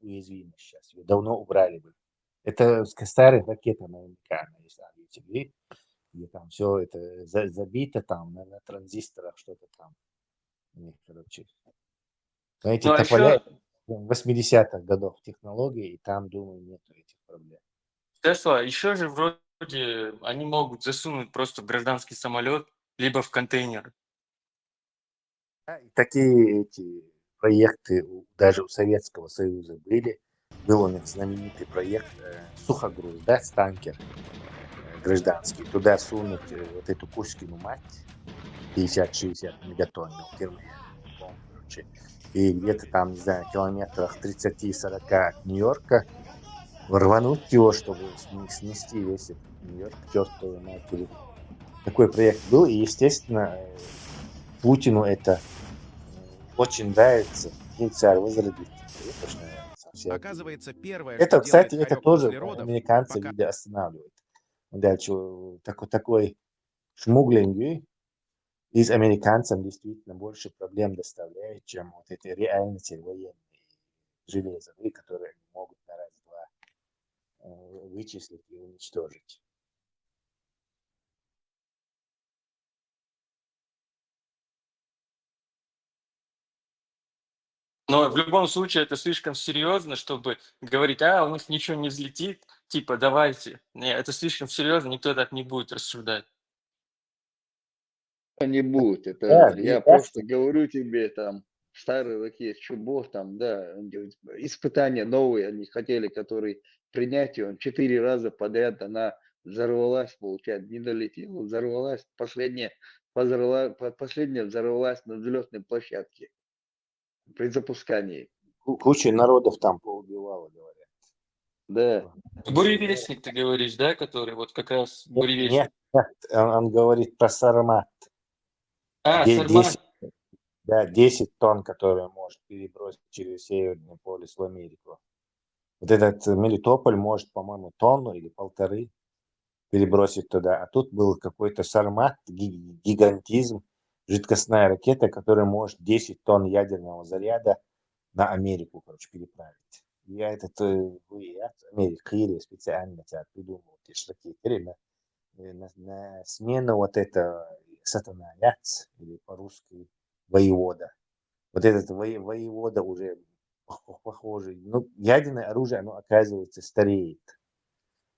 уязвимость сейчас. Ее давно убрали бы. Это старая ракета американская, если где там все это забито там на транзисторах, что-то там. Короче. Но эти тополя 80-х годов технологии, и там, думаю, нет этих проблем. Тесла, еще же вроде они могут засунуть просто в гражданский самолет, либо в контейнер. Да, и такие эти проекты даже у Советского Союза были. Был у них знаменитый проект сухогруз, да, танкер гражданский. Туда сунуть вот эту Кузькину мать 50-60 мегатонную термоядерную бомбу, короче. И где-то там, не знаю, километрах 30-40 от Нью-Йорка рвануть его, чтобы снести весь этот Нью-Йорк к чертовой матери. Такой проект был, и, естественно, Путину это очень нравится. Царь возродить. Оказывается, первое, это, что кстати, делает это хорек тоже после родов, американцы пока... видео останавливают. Дальше такой шмуглинг из американцев действительно больше проблем доставляет, чем вот эти реальности военные железовые, которые могут на раз-два вычислить и уничтожить. Но в любом случае это слишком серьезно, чтобы говорить, у нас ничего не взлетит, типа давайте. Нет, это слишком серьезно, никто так не будет рассуждать. Не будет. Это я просто говорю тебе, там, старый ракет, Чубов, там, да, испытания новые они хотели, которые принять ее, 4 раза подряд она взорвалась, получается, не долетела, взорвалась, последняя взорвалась на взлетной площадке при запускании. Куча народов там поубивало, говорят. Да. Буревестник ты говоришь, да, который вот как раз буревестник? Нет, он говорит про Сармат. Сармат. Да, 10 тонн, которые может перебросить через Северный полюс в Америку. Вот этот Мелитополь может, по-моему, тонну или 1,5 перебросить туда. А тут был какой-то Сармат, гигантизм, жидкостная ракета, которая может 10 тонн ядерного заряда на Америку, короче, переправить. Я этот Америка специально придумал эти ракеты на смену вот это сатана яц, или по-русски воевода. Вот этот воевода уже похожий. Ну, ядерное оружие, оно, оказывается, стареет.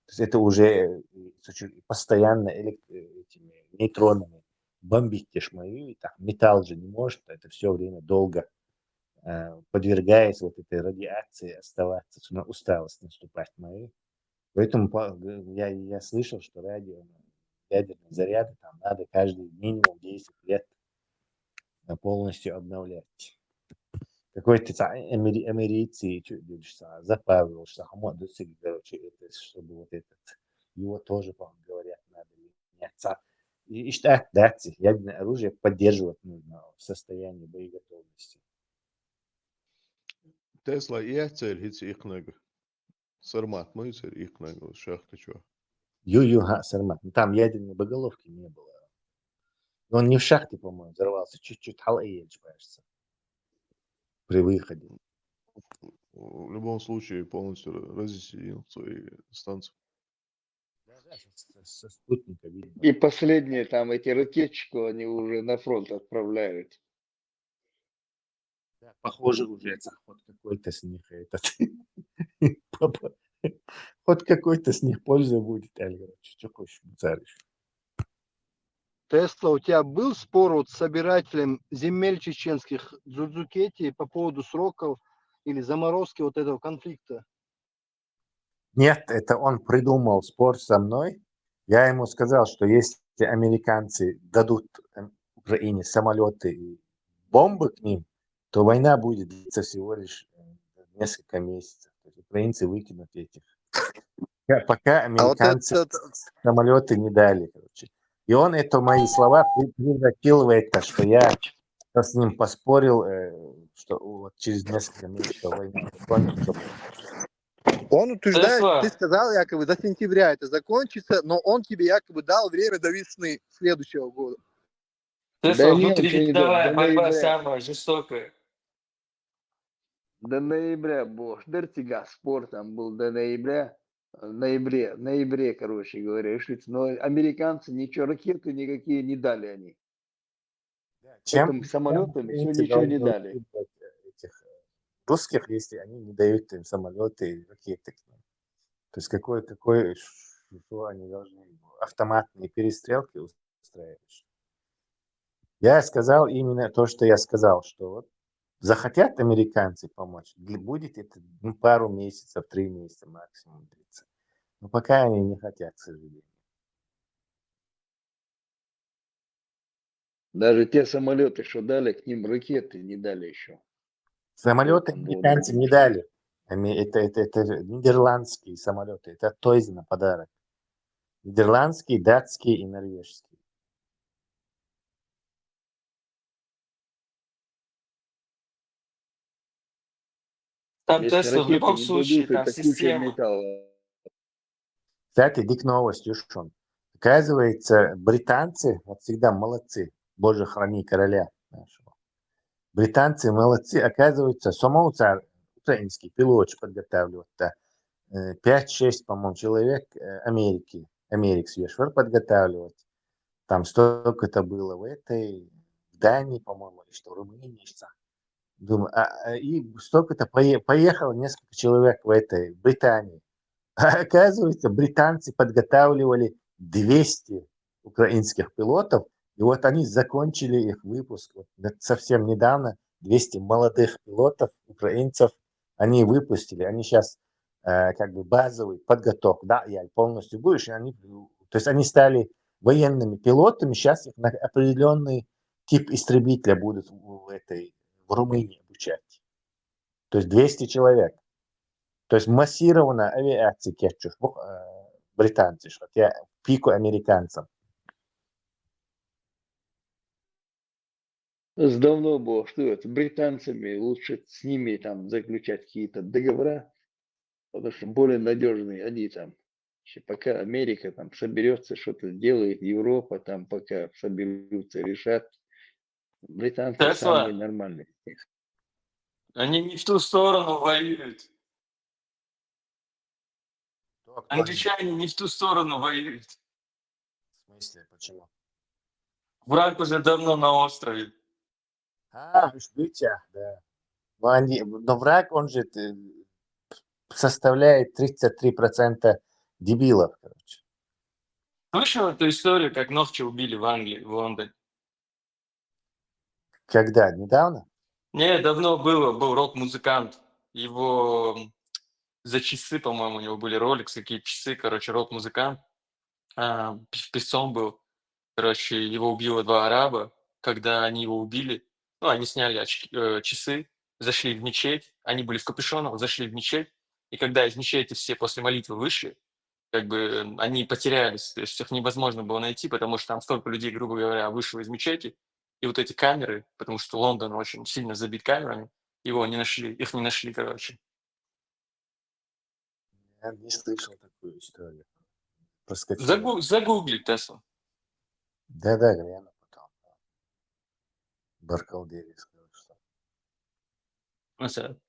То есть это уже постоянно этими нейтронами бомбить тишмаю, там металл же не может, это все время долго подвергаясь вот этой радиации оставаться, на усталость наступать мою. Поэтому я слышал, что ядерные заряды там надо каждый минимум 10 лет полностью обновлять. Какой-то американцы заправил, что короче, это, чтобы вот этот, его тоже, по-моему, говорят, надо меняться. И что, да, ядерное оружие поддерживать нужно в состоянии боеготовности. Tesla ieceļ hits iknegu. Sarmat mūs ir iknegu šахтачо. Ю-ю-га, Сармат. Ну, там ядерной боголовки не было. Но он не в шахте, по-моему, взорвался. Чуть-чуть халаедж, кажется. При выходе. В любом случае полностью разъяснил свои станции. Со спутника видно. И последние там эти ракетчики, они уже на фронт отправляют. Да, похоже, уже хоть какой-то с них этот. Хоть какой-то с них польза будет, Альгар. Что хочешь, царишь. Тесла, у тебя был спор вот с собирателем земель чеченских Дзудзукети по поводу сроков или заморозки вот этого конфликта? Нет, это он придумал спор со мной. Я ему сказал, что если американцы дадут Украине самолеты и бомбы к ним, то война будет длиться всего лишь несколько месяцев. То есть украинцы выкинут этих. Пока американцы самолеты не дали, короче. И он это мои слова превратил в это, что я с ним поспорил, что вот через несколько месяцев война закончится. Он утверждает, Тесла. ты сказал якобы до сентября это закончится, но он тебе якобы дал время до весны следующего года. Тесла, не, ничего не дал. внутривидовая До борьба ноября. самая жестокая. До ноября был. Дертига спор там был до ноября. Ноябре, короче говоря, решится. Но американцы ничего, ракеты никакие не дали они. Этим самолетам все ничего не дали. Этих русских, если они не дают им самолеты и ракеты. То есть что они должны автоматные перестрелки устраивать. Я сказал именно то, что я сказал, что вот захотят американцы помочь, будет это пару месяцев, 3 месяца максимум длиться. Но пока они не хотят, к сожалению. Даже те самолеты, что дали, к ним ракеты не дали еще. Самолеты американцы не дали. Это нидерландские самолеты. Это Тойзена подарок. Нидерландские, датские и норвежские. Там Если Тесла в ракеты любом не случае, дадут, там это куча система. металла. Кстати, дик новость, Юшон. Оказывается, британцы вот всегда молодцы. Боже, храни короля нашего. Британцы молодцы. Оказывается, самоуцар украинский пилот подготавливает. 5-6, по-моему, человек Америки свешвар подготавливать. Там столько-то было в Дании, по-моему, или что, в Румынии, что. Думаю, и столько-то поехало несколько человек в Британии. А оказывается, британцы подготавливали 200 украинских пилотов, и вот они закончили их выпуск. Вот совсем недавно 200 молодых пилотов, украинцев, они выпустили. Они сейчас как бы базовый подготовку, да, я полностью будешь, и то есть они стали военными пилотами, сейчас их на определенный тип истребителя будут в Румынии обучать. То есть 200 человек. То есть массированная авиация кетчуш, британцы, что я пику американцам. Давно было, что это, с британцами лучше с ними там заключать какие-то договора, потому что более надежные они там. Еще пока Америка там соберется, что-то сделает, Европа там пока соберутся, решат. Британцы самые Тесла, нормальные. они не в ту сторону воюют. Кто они? Англичане не в ту сторону воюют. В смысле, почему? Враг уже давно на острове. Ждите, да. Но враг, он же составляет 33% дебилов, короче. Слышал эту историю, как Нохча убили в Англии, в Лондоне? Когда? Недавно? Не, давно было, был рок-музыкант. Его за часы, по-моему, у него были Rolex, какие часы, короче, рок-музыкант. Певцом был. Короче, его убило 2 араба. Когда они его убили, ну, они сняли часы, зашли в мечеть, они были в капюшонах, зашли в мечеть, и когда из мечети все после молитвы вышли, как бы они потерялись, то есть их невозможно было найти, потому что там столько людей, грубо говоря, вышло из мечети, и вот эти камеры, потому что Лондон очень сильно забит камерами, его не нашли, их не нашли, короче. Я не слышал такую историю. Проскочил. Загугли, Тесла. Да-да, гляну потом. Баркалдери сказал, что. Масса.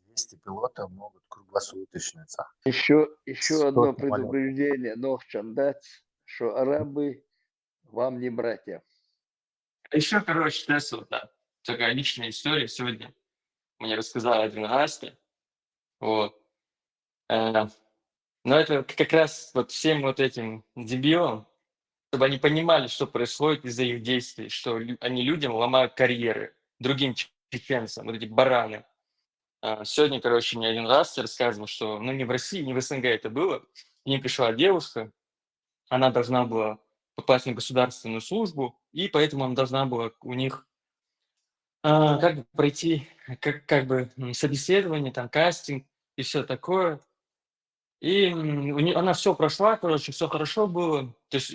200 пилотов могут круглосуточно. Еще одно самолетов. предупреждение Нохчам дать, что арабы вам не братья. А еще, короче, Тесла, да, такая личная история сегодня. Мне рассказала один Настя. Вот. Но это как раз вот всем вот этим дебилам, чтобы они понимали, что происходит из-за их действий, что они людям ломают карьеры, другим чеченцам, вот эти бараны. Сегодня, короче, мне один раз рассказывал, что ну не в России, не в СНГ это было. К ним пришла девушка, она должна была попасть на государственную службу, и поэтому она должна была у них как бы пройти как бы собеседование, там кастинг и все такое. И она все прошла, короче, все хорошо было. То есть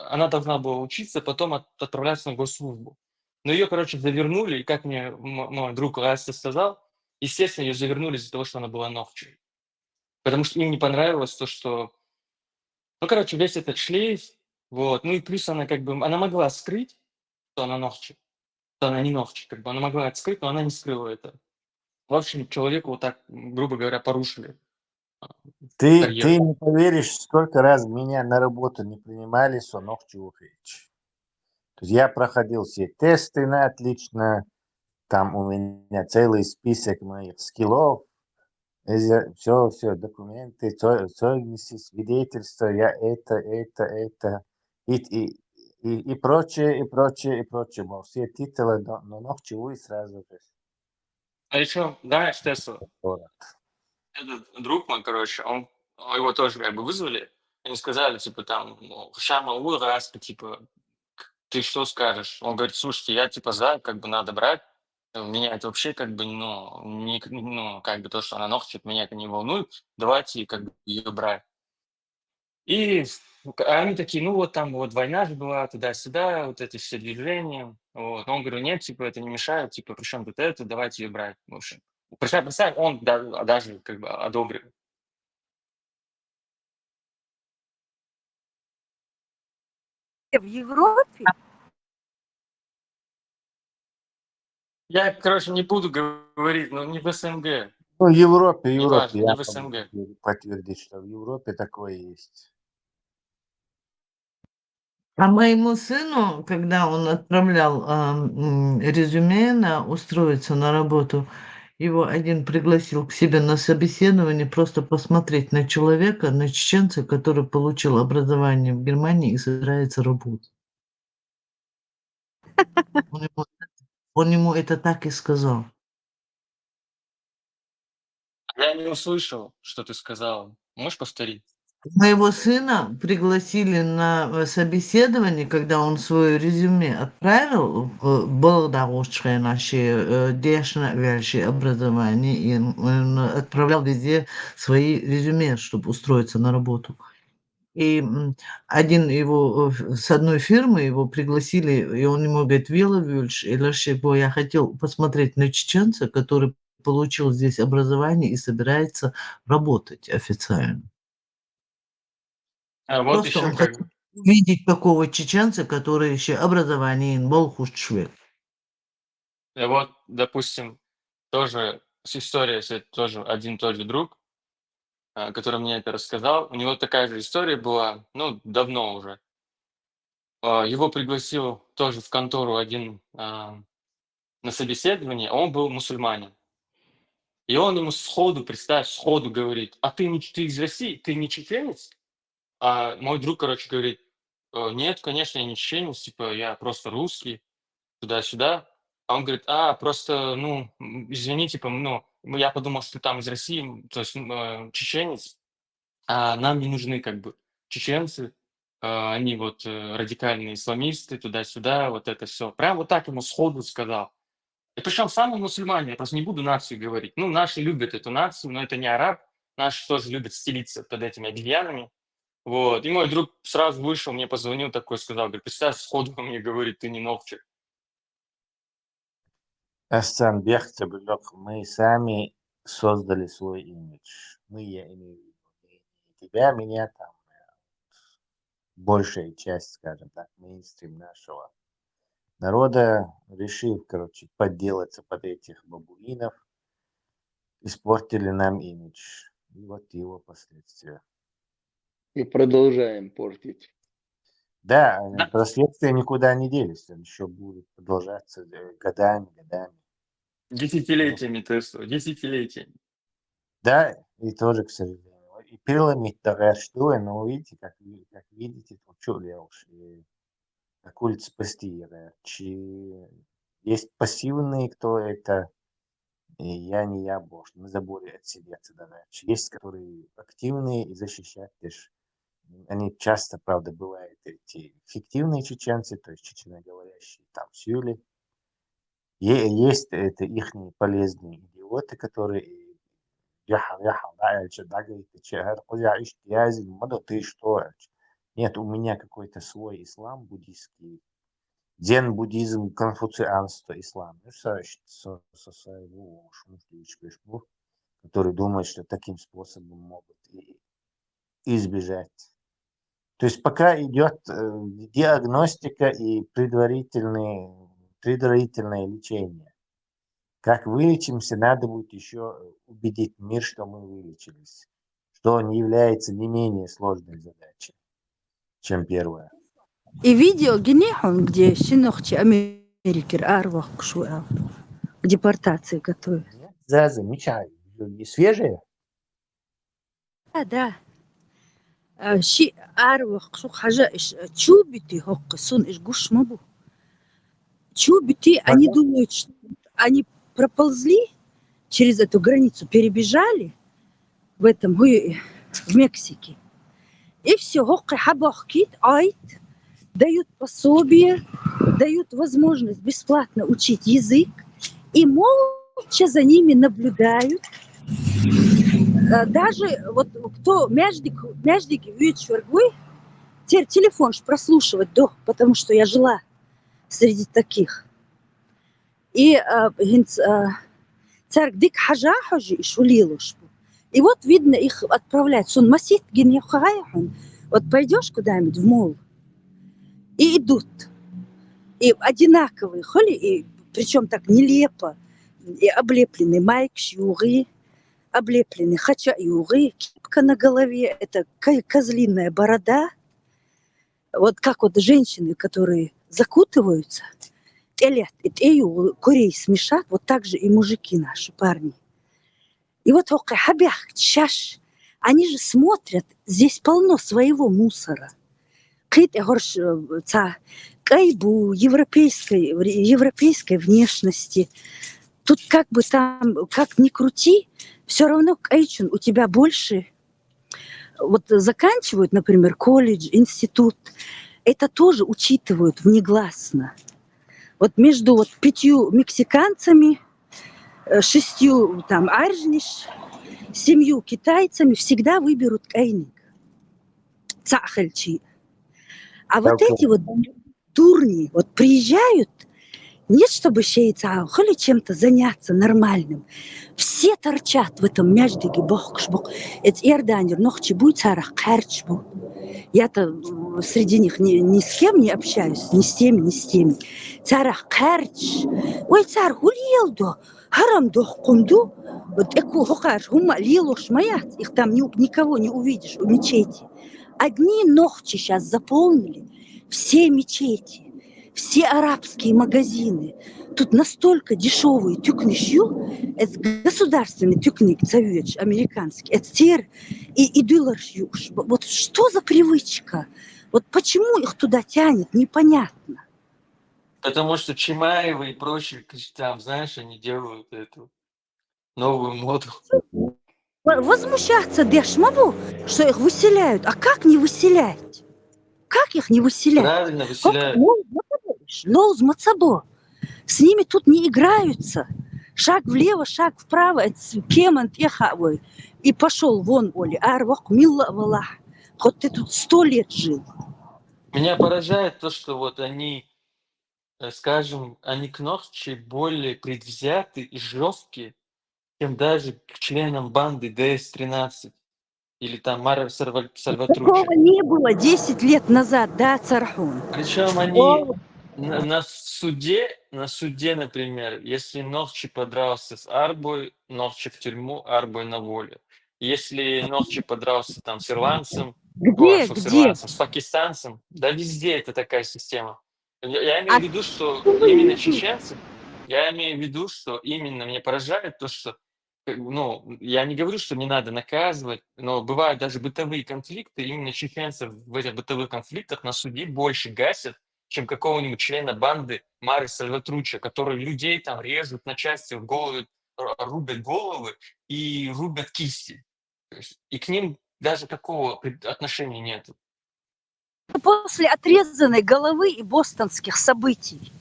она должна была учиться, потом отправляться на госслужбу. Но ее, короче, завернули, и как мне мой друг Растя сказал, естественно, ее завернули из-за того, что она была Нохчей. Потому что им не понравилось то, что... Ну, короче, весь этот шлейф, вот. Ну и плюс она как бы... Она могла скрыть, что она Нохчи, что она не Нохчи, как бы. Она могла это скрыть, но она не скрыла это. В общем, человеку вот так, грубо говоря, порушили Ты карьеру. не поверишь, сколько раз меня на работу не принимали со Нохчухович. То есть я проходил все тесты на отлично, там у меня целый список моих скиллов, все документы, ценности, свидетельства, я это, и прочее, мол, все титулы, но Нохчевую сразу же. А еще, знаешь, Тесла, этот друг мой, короче, его тоже как бы вызвали, они сказали, типа, там, Шама Раска, типа, ты что скажешь? Он говорит, слушайте, я, типа, за, как бы, надо брать, меня это вообще, как бы, ну, как бы, то, что она ногтит, меня это не волнует, давайте, как бы, ее брать. И они такие, ну, вот там, вот война же была, туда-сюда, вот эти все движения, вот. Он говорит, нет, типа, это не мешает, типа, при чем тут это, давайте ее брать, в общем. Представь, он даже, как бы, одобрил. В Европе? Я, короче, не буду говорить, но не в СНГ. Ну, в Европе, Неважно, я не в могу СНГ. подтвердить, что в Европе такое есть. А моему сыну, когда он отправлял резюме на устроиться на работу, его один пригласил к себе на собеседование просто посмотреть на человека, на чеченца, который получил образование в Германии и собирается работать. Он ему это так и сказал. Я не услышал, что ты сказал. Можешь повторить? Моего сына пригласили на собеседование, когда он свое резюме отправил в благоустройство наше дешевое образование, и он отправлял везде свои резюме, чтобы устроиться на работу. И один его с одной фирмы его пригласили, и он ему говорит: Вилович, я хотел посмотреть на чеченца, который получил здесь образование и собирается работать официально. А вот Просто еще он как хотел увидеть такого чеченца, который еще образование был хуже. вот, допустим, тоже история, тоже один тот же друг, который мне это рассказал. У него такая же история была, ну, давно уже. Его пригласил тоже в контору один на собеседование, он был мусульманин. И он ему сходу говорит: а ты из России, ты не чеченец? А мой друг, короче, говорит: нет, конечно, я не чеченец, типа, я просто русский, туда-сюда. А он говорит: просто, ну, извини, типа, ну, я подумал, что ты там из России, то есть чеченец, а нам не нужны как бы чеченцы, они вот радикальные исламисты, туда-сюда, вот это все. Прям вот так ему сходу сказал. И причем сам он мусульманин, я просто не буду нацию говорить. Ну, наши любят эту нацию, но это не араб. Наши тоже любят стелиться под этими одеянами. Вот. И мой друг сразу вышел, мне позвонил такой, сказал, говорит: представь, сходу он мне говорит, ты не новчик. Эссан Бехте Блок, мы сами создали свой имидж. Мы, я имею в виду, не тебя, меня там, большая часть, скажем так, мейнстрим нашего народа, решив, короче, подделаться под этих бабуинов, испортили нам имидж. И вот его последствия. И продолжаем портить. Да, Да. последствия никуда не делись, он еще будет продолжаться годами. Десятилетиями, ты что, десятилетиями. Да, и тоже, к сожалению. И переломить-то что, но видите, как видите, тут что уж, как улица Пастиера. Есть пассивные, кто это, и я не я, боже, на заборе отсидеться дальше. Есть, которые активные и защищают лишь. Они часто, правда, бывают эти фиктивные чеченцы, то есть чеченоговорящие там в Сюле. Есть это их полезные идиоты, которые нет, у меня какой-то свой ислам буддийский, дзен-буддизм, конфуцианство, ислам. Которые думают, что таким способом могут избежать. То есть пока идет диагностика и предварительное лечение. Как вылечимся, надо будет еще убедить мир, что мы вылечились. Что не является не менее сложной задачей, чем первая. И видео генехон, где Синохчи Америки Арвах Кшуа к депортации готовят. Замечаю. Свежие? Да. Ши Арвах Кшу Хажа Чубити Хоккасун Иш Гушмабу. Чубити, они думают, что они проползли через эту границу, перебежали в Мексике. И все, дают пособие, дают возможность бесплатно учить язык и молча за ними наблюдают. Даже вот кто мяждик вечергуй, теперь телефон прослушивать, потому что я жила среди таких. И царь дик хажа хожи и шулилушку. И вот видно, их отправляют. Сон масит генехайхон. Вот пойдешь куда-нибудь в мол, и идут. И одинаковые, и причем так нелепо, и облеплены майк-юры, облеплены хача-юры, кипка на голове, это козлиная борода. Вот как вот женщины, которые закутываются, курей смешат, вот так же и мужики наши, парни. И вот они же смотрят, здесь полно своего мусора. Кайбу, европейской внешности. Тут как бы там, как ни крути, все равно кайчун у тебя больше. Вот заканчивают, например, колледж, институт, это тоже учитывают внегласно. Вот между 5 мексиканцами, 6 там аржниш, 7 китайцами всегда выберут кайник. цахальчи. А вот эти вот дурни вот приезжают, нет, чтобы шейца, хотели чем-то заняться нормальным. Все торчат в этом мяждиге, бог. Это Иорданер, нохчи будет царах, кэрчбу. Я-то среди них ни с кем не общаюсь, ни с теми. Царах кэрч. Ой, царь гулил до, харам до хкунду. Вот эку хокаш, гума лилош маят. Их там никого не увидишь в мечети. Одни ногти сейчас заполнили все мечети, все арабские магазины. Тут настолько дешевые тюкнищу, это государственный тюкник, цавеч, американский, это теперь и дыларщу. Вот что за привычка? Вот почему их туда тянет, непонятно. Потому что Чимаевы и прочие, там, знаешь, они делают эту новую моду. Возмущаться дешмаву, что их выселяют. А как не выселять? Как их не выселять? Правильно выселяют. Лоуз мацабо. С ними тут не играются. Шаг влево, шаг вправо. Кемант ехавой. И пошел вон, Оли. Арвах милла валах. Хоть ты тут 100 лет жил. Меня поражает то, что вот они, скажем, они к ногти более предвзяты и жесткие, чем даже к членам банды ДС-13 или там Мара Сальватруччи. Такого не было 10 лет назад, да, Цархун? Причем они на суде, например, если Нохчи подрался с Арбой, Нохчи в тюрьму, Арбой на волю. Если Нохчи подрался там с ирландцем, с пакистанцем, да везде это такая система. Я имею в виду, что именно чеченцы, меня поражает то, что, ну, я не говорю, что не надо наказывать, но бывают даже бытовые конфликты, именно чеченцев в этих бытовых конфликтах на суде больше гасят, чем какого-нибудь члена банды Мары Сальватруччи, которые людей там режут на части, рубят головы и рубят кисти. То есть, и к ним даже такого отношения нет. После отрезанной головы и бостонских событий.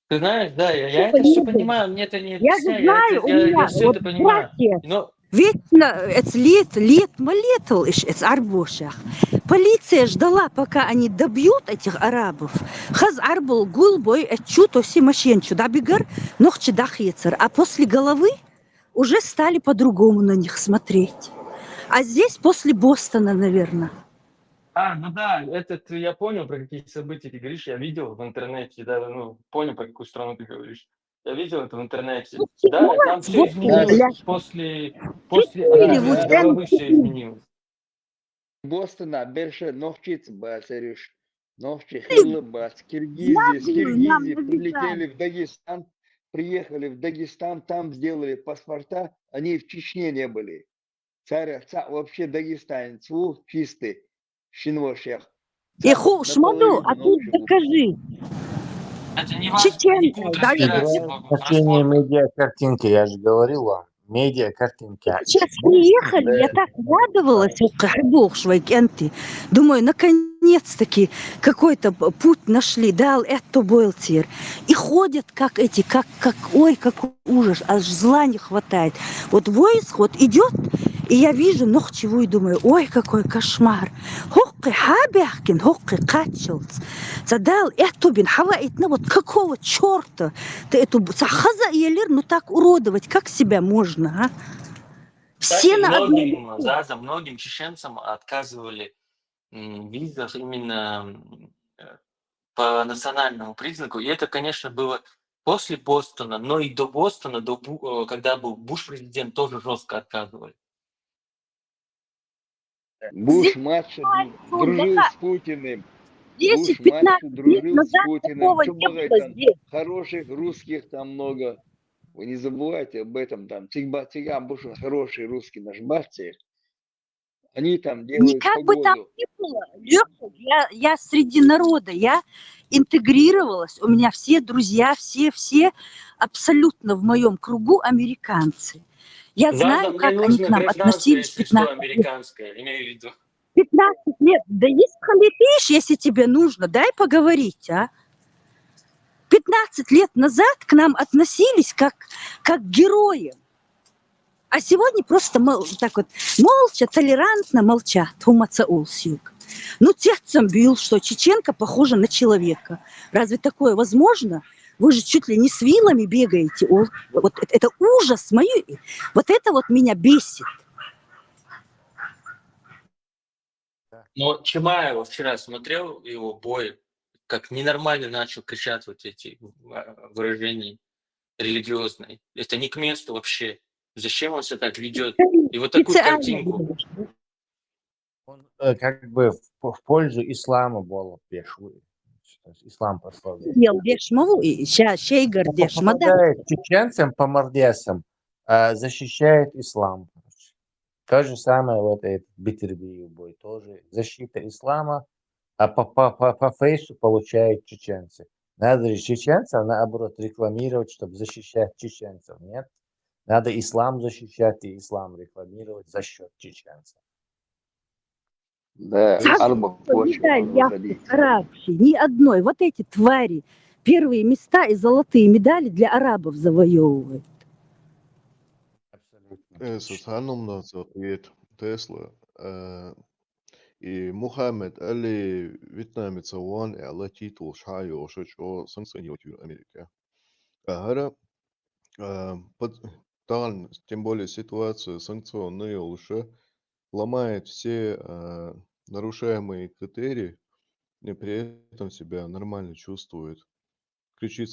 Ты знаешь, да, я это все понимаю, мне это не объясняет. Я же знаю, я все это понимаю. Но... Вечно это лет арбошах. Полиция ждала, пока они добьют этих арабов. Хаз арбул гулбой отчут оси машенчу дабигар нохчи дахецер. А после головы уже стали по-другому на них смотреть. А здесь после Бостона, наверное. Ну да, я понял, про какие события ты говоришь, я видел в интернете, да, понял, про какую страну ты говоришь. Я видел это в интернете. Да, там все изменилось после головы все изменилось. Бостона, Берше, Нохчиц, Басариш, Нохчи, Хиллабас, Киргизия, с Киргизии прилетели в Дагестан, приехали в Дагестан, там сделали паспорта, они в Чечне не были. Царь вообще дагестанец, чистый. Шинвошех. Иху шмаду, а тут докажи. Это не важно, они будут разбираться в Значение медиакартинки, я же говорил вам. Медиакартинки. Сейчас приехали, я так радовалась, думаю, наконец-таки какой-то путь нашли, дал это был тир. И ходят как эти, как ужас, аж зла не хватает. Вот войск вот идет, и я вижу Нохчеву и думаю, ой, какой кошмар. Хокки хабяхкин, хокки качелц. Задал это бин хаваитна, вот какого черта ты эту сахаза елер, ну так уродовать, как себя можно, а? Все на многим чеченцам отказывали визах именно по национальному признаку. И это, конечно, было после Бостона, но и до Бостона, когда был Буш президент, тоже жестко отказывали. Буш-младший дружил с Путиным. Буш-младший дружил с Путиным. Что бывает там? Хороших русских там много. Вы не забывайте об этом. Там Тига Буш, хороший русский наш братья. Они там делают как погоду. бы там ни было, Лёша, я среди народа, я интегрировалась. У меня все друзья, все абсолютно в моем кругу американцы. Я знаю, как они к нам относились 15 американское, имею в виду. 15 лет. Да есть халифиш, если тебе нужно, дай поговорить, а. 15 лет назад к нам относились как к героям. А сегодня просто так вот молча, толерантно молчат. Хумацаулсюк. Ну, техцам бил, что чеченка похожа на человека. Разве такое возможно? Вы же чуть ли не с вилами бегаете. Вот это ужас мой. Вот это вот меня бесит. Но Чимаева вчера смотрел его бой, как ненормально начал кричать вот эти выражения религиозные. Это не к месту вообще. Зачем он себя так ведет? И вот такую картинку. Он как бы в пользу ислама был пешую. Ислам прославляет. Ел дешмову и шейгар дешмада. Помогает чеченцам, по мордесам, защищает ислам. То же самое вот этот Битербиев бой. Тоже защита ислама, а по фейсу получают чеченцы. Надо же чеченцев, наоборот, рекламировать, чтобы защищать чеченцев. Нет. Надо ислам защищать и ислам рекламировать за счет чеченцев. Да, ни одной. Вот эти твари первые места и золотые медали для арабов завоевывают. Es esmu hanumnāts iet Tesla. И Мухаммед Али Вьетнамец он ala titul šajošoč o санкционированию Америки. Ага, тем более ситуация санкционная уже ломает все нарушаемые критерии, и при этом себя нормально чувствует. Кричит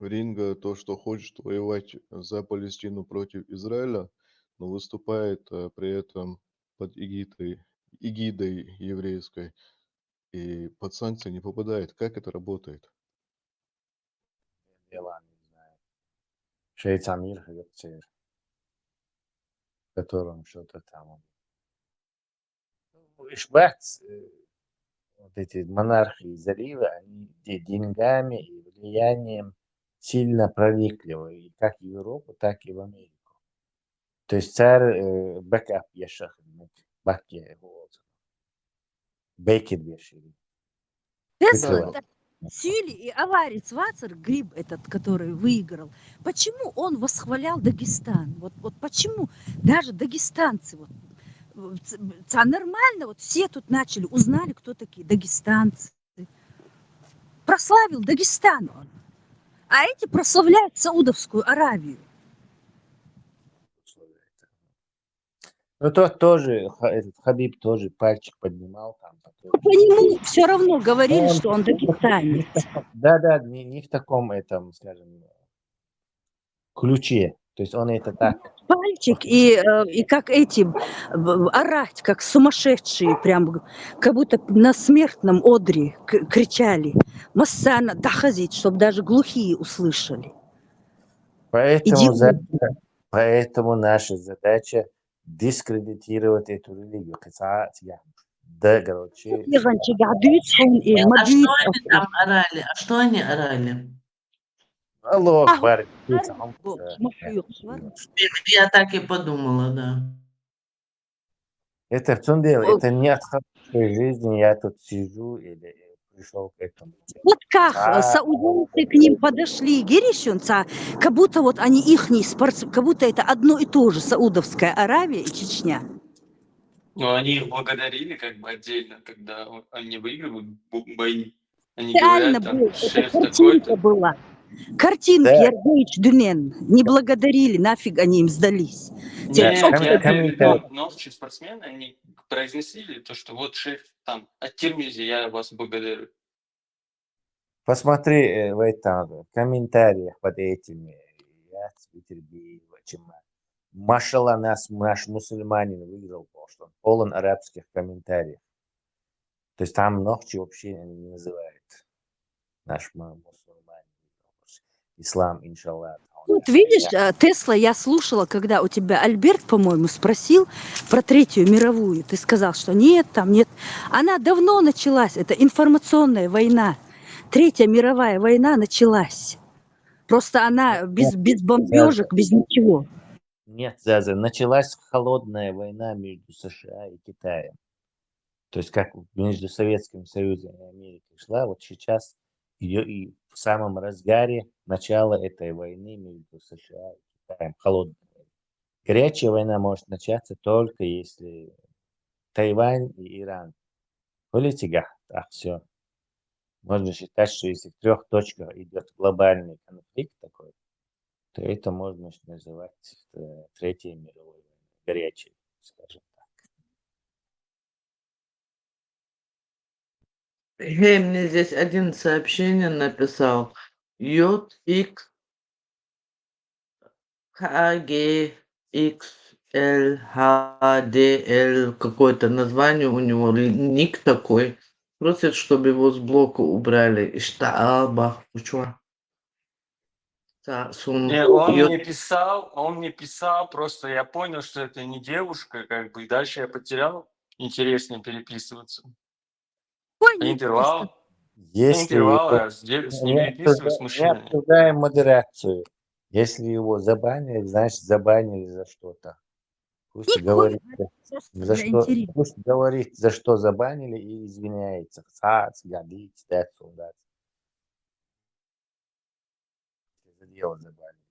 ринга то, что хочет воевать за Палестину против Израиля, но выступает при этом под эгидой еврейской и под санкции не попадает. Как это работает? Дела не знаю. Шейцамир, в котором что-то там. Ишбац, вот эти монархии залива, они деньгами и влиянием сильно проникли и как в Европу, так и в Америку. То есть царь бэкап яшах, бакья его, бейкет бешили. Сюли и аварец Вацер, Гриб этот, который выиграл, почему он восхвалял Дагестан? Вот почему даже дагестанцы, нормально, вот все тут начали, узнали, кто такие дагестанцы. Прославил Дагестан он. А эти прославляют Саудовскую Аравию. Ну, тот тоже, этот Хабиб тоже пальчик поднимал там. По нему все равно говорили, что он дагестанец. Да, не в таком этом, скажем, ключе. То есть он это так. Пальчик и как эти орать, как сумасшедшие, прям как будто на смертном одре кричали. Массана дахазить, чтобы даже глухие услышали. Поэтому наша задача дискредитировать эту религию. Да, короче. А что они орали? Аллах, Я так и подумала, да. Это в том деле, это не от хорошей жизни, я тут сижу или пришел к этому. Вот как саудовцы к ним подошли, герещунца, как будто вот они ихние спортсмены, как будто это одно и то же, Саудовская Аравия и Чечня. Ну, они их благодарили как бы отдельно, когда они выигрывают бои. Они Реально говорят, там, шеф картинка такой-то. была. Картинки Ярдыч Дюнен не благодарили, нафиг они им сдались. Нет, я имею в виду, новые спортсмены, они произнесли то, что вот шеф там, от Тирмизи, я вас благодарю. Посмотри в этом комментариях под этими. Я Машалла наш мусульманин выиграл, потому что он полон арабских комментариев. То есть там ногти вообще не называют. Наш мусульманин. Ислам, иншаллах. Вот видишь, Тесла, я слушала, когда у тебя Альберт, по-моему, спросил про Третью мировую. Ты сказал, что нет, там нет. Она давно началась, это информационная война. Третья мировая война началась. Просто она без бомбежек, без ничего. Нет, Заза, началась холодная война между США и Китаем. То есть как между Советским Союзом и Америкой шла, вот сейчас ее и в самом разгаре начала этой войны между США и Китаем, холодной. Горячая война может начаться только если Тайвань и Иран политика, так все. Можно считать, что если в 3 точках идет глобальный конфликт такой, то это можно называть Третьей мировой войной, горячей, скажем так. Гей, мне здесь один сообщение написал. JX KGXLHDL, какое-то название у него, ник такой. Просит, чтобы его с блока убрали. Штаба. Чё? Он мне писал, просто я понял, что это не девушка, как бы, и дальше я потерял интерес с ним переписываться. Интервал. Если Интервал, его я с ним не переписываюсь, с не мужчинами. обсуждаем модерацию, если его забанили, значит забанили за что-то. Пусть говорит, за что, пусть говорит, за что забанили и извиняется. Сгодится, that. За дело забанили.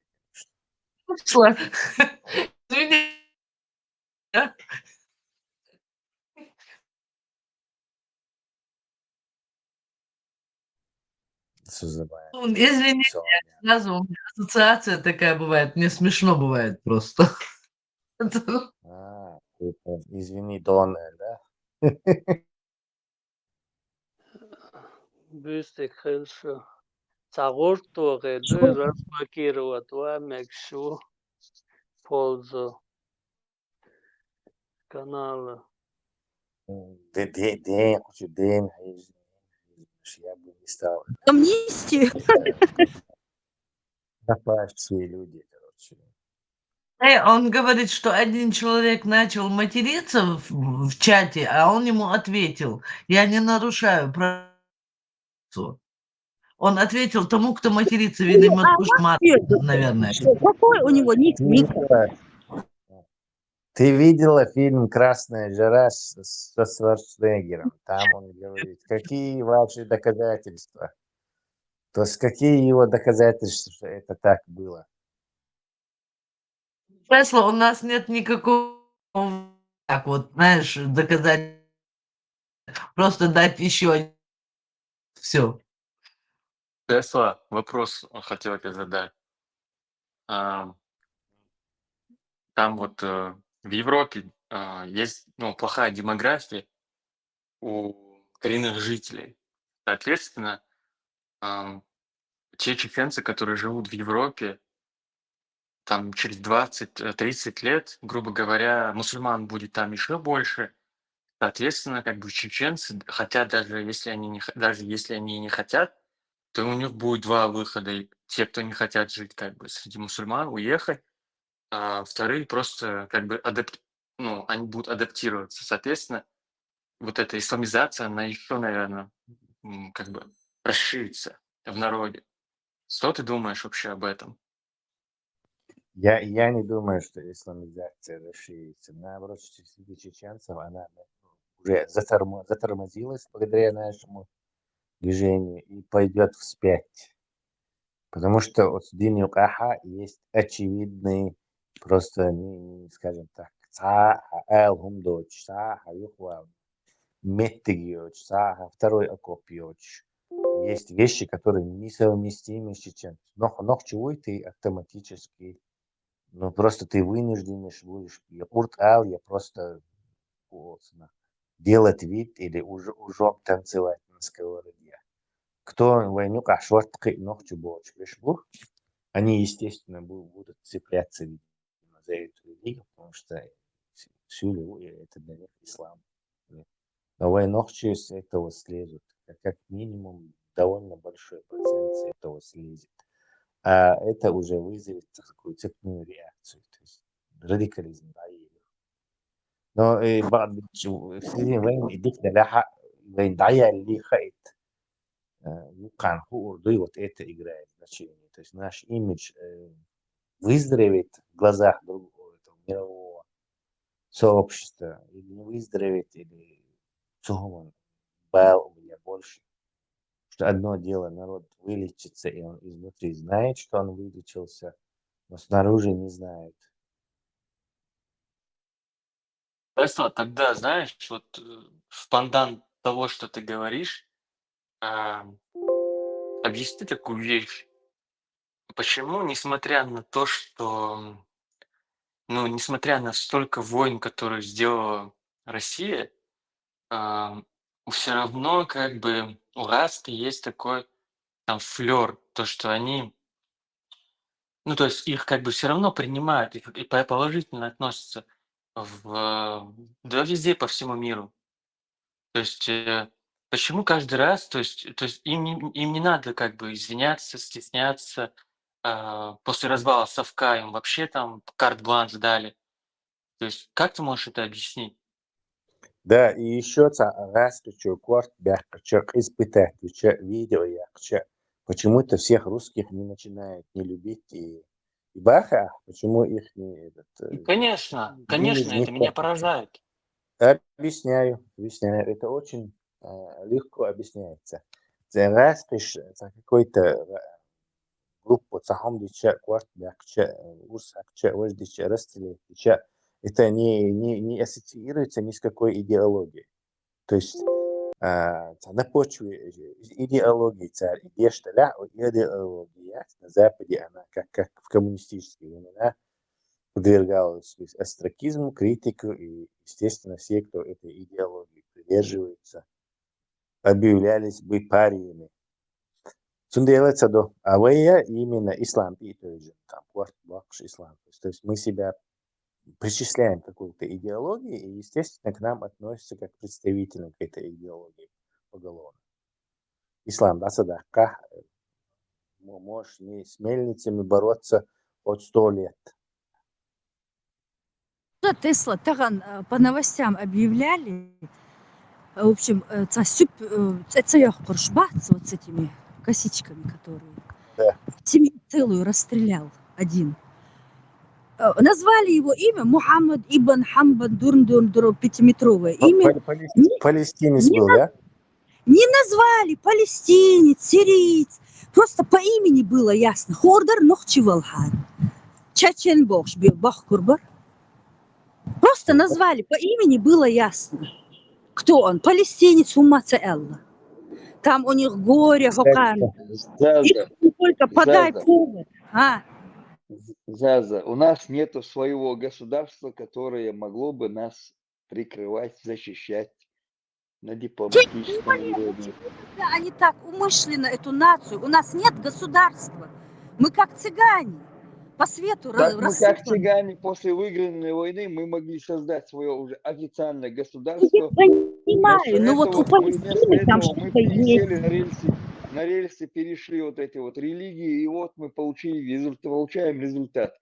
Пошла. Извини. Да? Что забанили? Извини, сразу у меня ассоциация такая бывает. Мне смешно бывает просто. Извини, Донер, да? Бюстик хорошо. Цагурту гэдэ разблокировать мекшу пользу канала. День, я бы не стал. Амнистию. Напасть все люди, короче. Он говорит, что один человек начал материться в чате, а он ему ответил: я не нарушаю права. Он ответил тому, кто матерится, видимо, мат, наверное. Какой у него ник? Ты видела фильм «Красная жара» со Шварценеггером? Там он говорит, какие ваши доказательства? То есть какие его доказательства, что это так было? Тесла, у нас нет никакого, так вот, знаешь, доказать, просто дать еще все. Тесла, вопрос хотел тебе задать. Там вот в Европе есть плохая демография у коренных жителей. Соответственно, те чеченцы, которые живут в Европе, там через 20-30 лет, грубо говоря, мусульман будет там еще больше. Соответственно, как бы чеченцы хотят, даже если они не хотят, то у них будет 2 выхода. И те, кто не хотят жить как бы среди мусульман, уехать, а вторые просто как бы они будут адаптироваться. Соответственно, вот эта исламизация, она еще, наверное, как бы расширится в народе. Что ты думаешь вообще об этом? Я не думаю, что исламизация расширится. Наоборот, среди чеченцев она уже затормозилась благодаря нашему движению и пойдет вспять. Потому что от Дини Каха есть очевидный, просто, скажем так, второй окопьёч. Есть вещи, которые несовместимы с чеченцем. Но чего ты автоматически, просто ты вынужден будешь, я просто делать вид или уже танцевать на сковороде. Кто войну они, естественно, будут цепляться за эту религию, потому что всю это для них ислам. Но войнохчи с этого слезут. Как минимум довольно большой процент с этого слезет. А это уже вызовет такую цепную реакцию. То есть радикализм. Но وين يديك لها وين дая ли хайт. Вот это играет значение. То есть наш имидж выздоровеет в глазах другого мирового сообщества, или не выздоровеет, или он бал у меня больше. Что одно дело, народ вылечится, и он изнутри знает, что он вылечился, но снаружи не знает. Тесла, тогда, знаешь, вот в пандан того, что ты говоришь, а, объясни такую вещь. Почему, несмотря на то, что, ну, несмотря на столько войн, которые сделала Россия, все равно как бы у Раски есть такой там флер, то, что они, ну, то есть их как бы все равно принимают и положительно относятся да везде по всему миру. То есть почему каждый раз, то есть им не надо как бы извиняться, стесняться, после развала Совка им вообще там карт-бланш дали. То есть как ты можешь это объяснить? Да, и еще раскручу кварт бяхча испытать видео якча. Почему-то всех русских не начинают не любить и Баха, почему их не Конечно, один из конечно, них это меня поражает. объясняю. Это очень легко объясняется. За раскрыш за какой-то группу цахомдича кварт бяхча урсакча вождича растелича. Это не ассоциируется ни с какой идеологией. То есть на почве идеологии царь идешталя идеология на Западе она как в коммунистические времена подвергалась остракизму, критику и, естественно, все, кто этой идеологии придерживается, объявлялись бы париями. Цунделается до авея именно ислам и тоже там квартбакш ислам. То есть мы себя причисляем к какой-то идеологии и, естественно, к нам относятся как к представителям к этой идеологии поголовно. Ислам, да, садакка, можешь не с мельницами бороться от 100 лет. Тесла таган по новостям объявляли, в общем, это куршбац вот с этими косичками, которые Да. семью целую расстрелял один. Назвали его имя Мухаммад ибн Хамбан Дурн, пятиметровое имя. Палестинец был, да? Не назвали палестинец, сириец. Просто по имени было ясно. Хордар Нохчивалхан. Чачен Бохш, Бахкурбар. Просто назвали по имени, было ясно. Кто он? Палестинец Уммаца Элла. Там у них горе, хокан. Их только подай повод. Заза, у нас нету своего государства, которое могло бы нас прикрывать, защищать на дипломатическом уровне. Они так умышленно эту нацию. У нас нет государства. Мы как цыгане. По свету Так мы как рассыпаны. цыгане после выигранной войны мы могли создать свое уже официальное государство. Понимаю, но вот у Палестины там мы что-то пересели есть. на рельсы перешли вот эти вот религии, и вот мы получаем результат.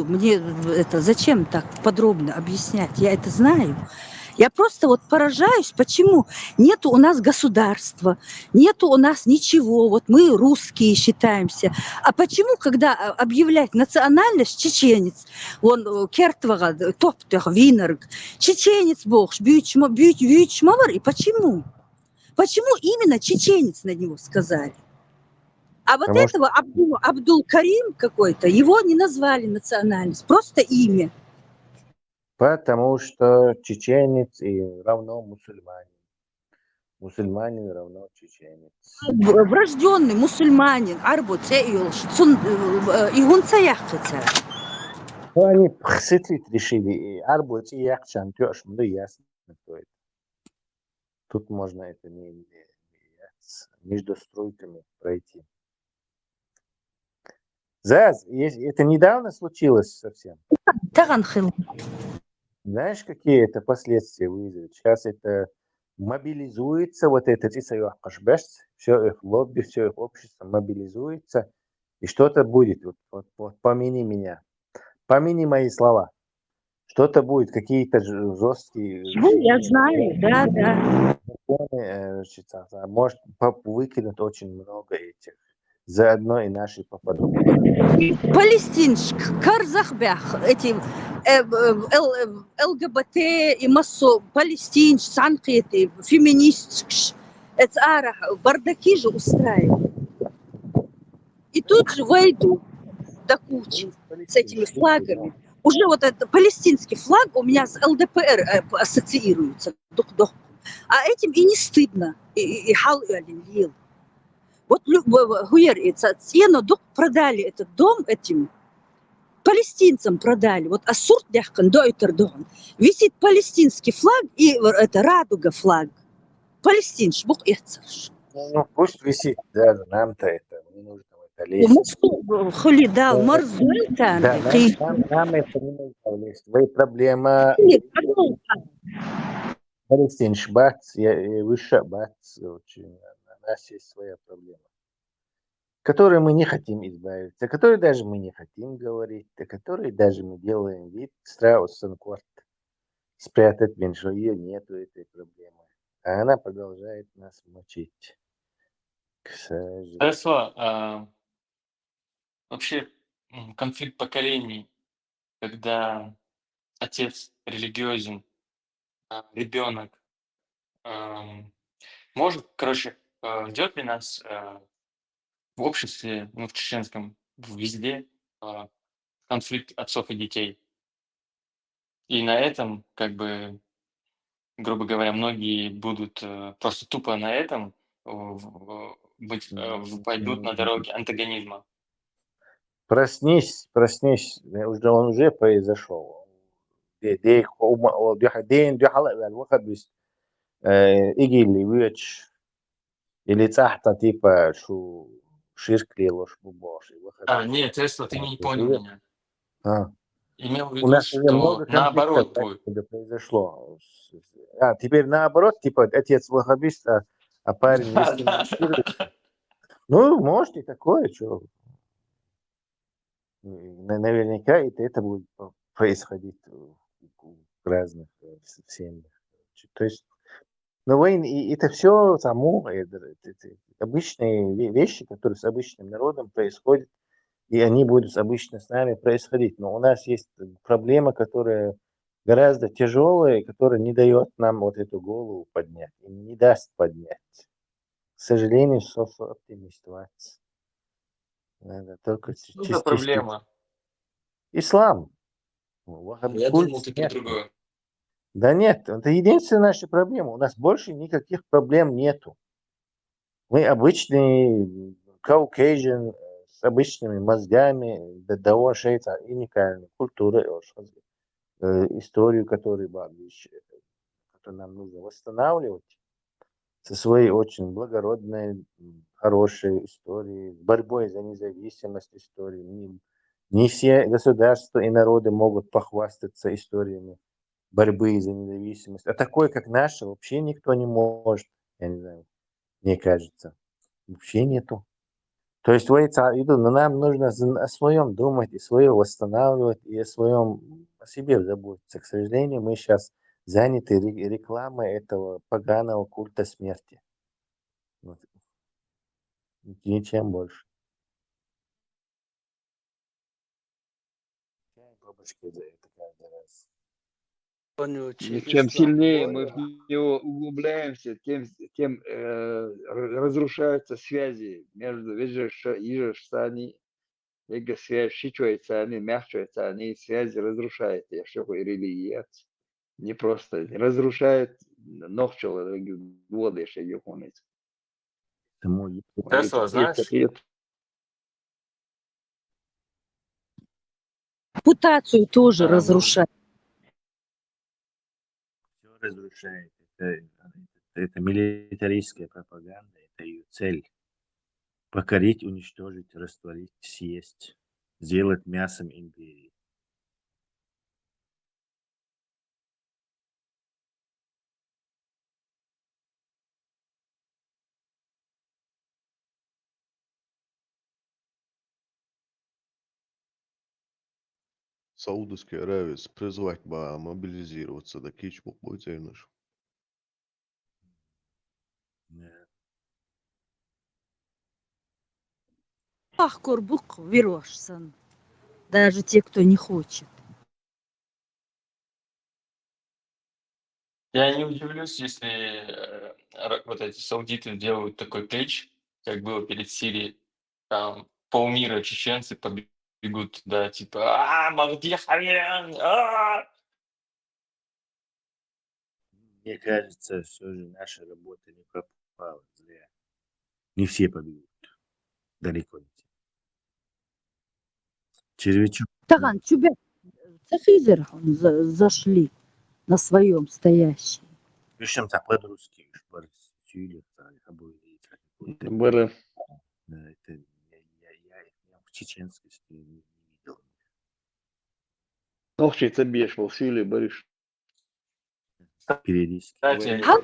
Мне это зачем так подробно объяснять? Я это знаю. Я просто вот поражаюсь, почему нету у нас государства, нету у нас ничего. Вот мы русские считаемся. А почему, когда объявлять национальность чеченец, он кертвага, топтых, винерг, чеченец бог, бьючмавар, и почему? Почему именно чеченец на него сказали? А вот Потому этого Абдул-Карим какой-то, его не назвали национальность, просто имя. Потому что чеченец и равно мусульманин. Мусульманин равно чеченец. Врожденный мусульманин, арбуце и гунца яхтца. Ну, они пхситрит решили, арбуц и яхчан, тёш, ну ясно, кто это. Тут можно это не между струйками пройти. Заз, это недавно случилось совсем. Знаешь, какие это последствия вызовет? Сейчас это мобилизуется, вот этот все их лобби, все их общество мобилизуется, и что-то будет. Вот помяни меня, помяни мои слова. Что-то будет, какие-то жесткие... Я знаю, да. Может, выкинут очень много этих. Заодно и наши попадут. Палестинск, Карзахбях, эти ЛГБТ и массо, палестинск, санкеты, феминистск, это бардаки же устраивают. И тут же войду до кучи с этими флагами. уже вот этот палестинский флаг у меня с ЛДПР ассоциируется. А этим и не стыдно. И вот продали этот дом этим палестинцам продали. Вот Ассурт Дяхкан, Дойтердон. Висит палестинский флаг и это радуга флаг. Палестин, шбук ихцаш. Ну, пусть висит, да, нам-то это не нужно в это лезть. Хули дал, Да, морзуэльтан. нам это не нужно лезть. Твоя проблема Палестин шбац, выше бац, очень, у нас есть своя проблема, которой мы не хотим избавиться, о которой даже мы не хотим говорить, о которой даже мы делаем вид, страусенкорт, спрятать, что ее нету, этой проблемы. А она продолжает нас мучить, к сожалению. Тесла, вообще конфликт поколений, когда отец религиозен, ребенок может, короче, ждет ли нас в обществе, ну, в чеченском, везде конфликт отцов и детей. И на этом, как бы, грубо говоря, многие будут просто тупо на этом пойдут на дороге антагонизма. Проснись, он уже произошел. يجي اللي ويتش اللي تحت типа شو شرك لي ложь бубоши. Нет, Тесла, ты не понял меня. Имел в У виду, нас уже что много наоборот конфликтов будет. произошло. Теперь наоборот, типа отец ваххабист, а парень исламизирует. Ну, может и такое, что наверняка это будет происходить в разных семьях. То есть, ну, это все само, это обычные вещи, которые с обычным народом происходят, и они будут обычно с нами происходить. Но у нас есть проблема, которая гораздо тяжелая, которая не дает нам вот эту голову поднять, и не даст поднять. К сожалению, оптимистовать. Надо только Что за проблема? Ислам. Я думал, ты про другое. Да нет, это единственная наша проблема. У нас больше никаких проблем нету. Мы обычный Caucasian с обычными мозгами, до шейца, и уникальной культуры, историю, которую нам нужно восстанавливать, со своей очень благородной, хорошей историей, борьбой за независимость истории. Не все государства и народы могут похвастаться историями борьбы за независимость. А такой, как наша, вообще никто не может. Я не знаю, мне кажется. Вообще нету. То есть, но нам нужно о своем думать, и свое восстанавливать, и о себе заботиться. К сожалению, мы сейчас заняты рекламой этого поганого культа смерти. Вот. Ничем больше. Бабушки за это каждый раз. И чем сильнее мы в него углубляемся, тем разрушаются связи между Ижешсани, связь Шичуэцани, Мяхчуэцани, связи разрушает. Я что такое религия? Не просто разрушает ногчего воды, еще юхунец. Тесла, знаешь? Репутацию тоже разрушает. Все разрушает. Это милитаристская пропаганда, это ее цель. Покорить, уничтожить, растворить, съесть, сделать мясом империи. Саудовская Аравия призвать бы мобилизироваться, да кичбу потеряешь. Корбук вирошсан. Даже те, кто не хочет. Я не удивлюсь, если вот эти саудиты делают такой клич, как было перед Сирией. Там полмира чеченцы побежали бегут туда, типа, Махди Халян, Мне кажется, все же наша работа не пропала зря. Не все побегут. Далеко не все. Червячок. Таган, тебя цифизер зашли на своем стоящий. Причем так по-русски, Сюлик, обои. Бара. Да, это я в чеченскости не видел. Нохчица беш, Сюли, Бариш. Периодически. кстати, что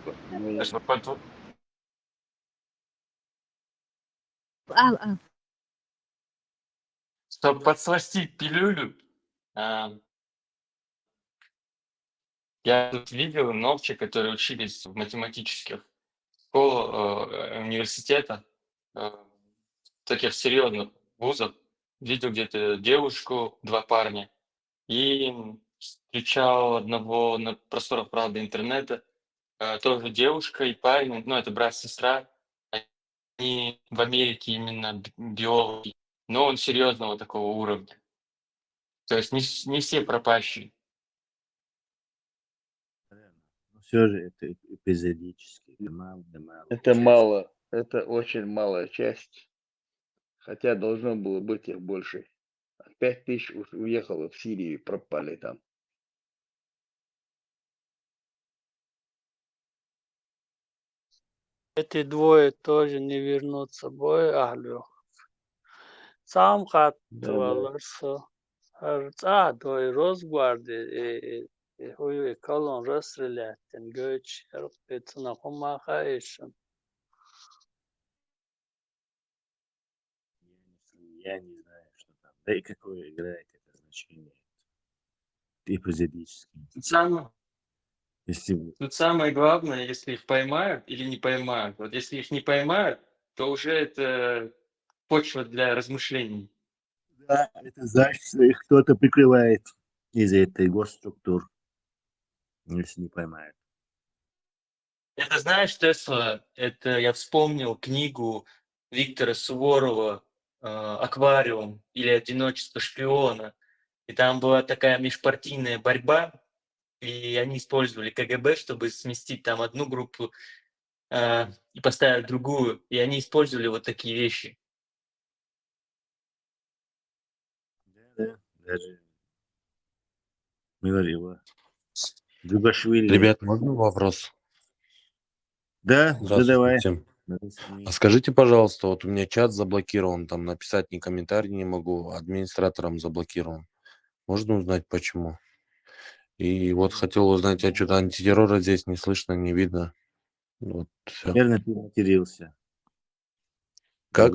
чтобы подсластить пилюлю, я тут видел новчи, которые учились в математических школах, университетах, таких серьезных вузов. Видел где-то девушку, 2 парня, и встречал одного на просторах, правда, интернета, тоже девушка и парень, ну, это брат-сестра, они в Америке именно биологи, но он серьезного такого уровня. То есть не все пропащие. Но все же это эпизодически. Это мало, да мало. Это мало, это очень малая часть. Хотя должно было быть их больше. 5000 уж уехало в Сирию и пропали там. Эти двое тоже не вернутся бой, Ахлю. Сам хаттываларса. Дой Росгварди и хуй колон расстрелятен. Göç эрпетна хумаха ишен. Я не знаю, что там. Да и какое играет это значение. Эпизодически. Тут самое главное, если их поймают или не поймают. Вот если их не поймают, то уже это почва для размышлений. Да, это значит, что их кто-то прикрывает из этой госструктур, если не поймают. Это знаешь, Тесла, это я вспомнил книгу Виктора Суворова «Аквариум» или «Одиночество шпиона». И там была такая межпартийная борьба, и они использовали КГБ, чтобы сместить там одну группу и поставить другую. И они использовали вот такие вещи. Да, даже Миларева. Джугашвили. Ребят, можно вопрос? Да, задавай. Здравствуйте. А скажите, пожалуйста, вот у меня чат заблокирован, там написать ни комментарий не могу, администратором заблокирован. Можно узнать, почему? И вот хотел узнать, а что-то антитеррора здесь не слышно, не видно. Вот, всё. Наверное, ты матерился. Как?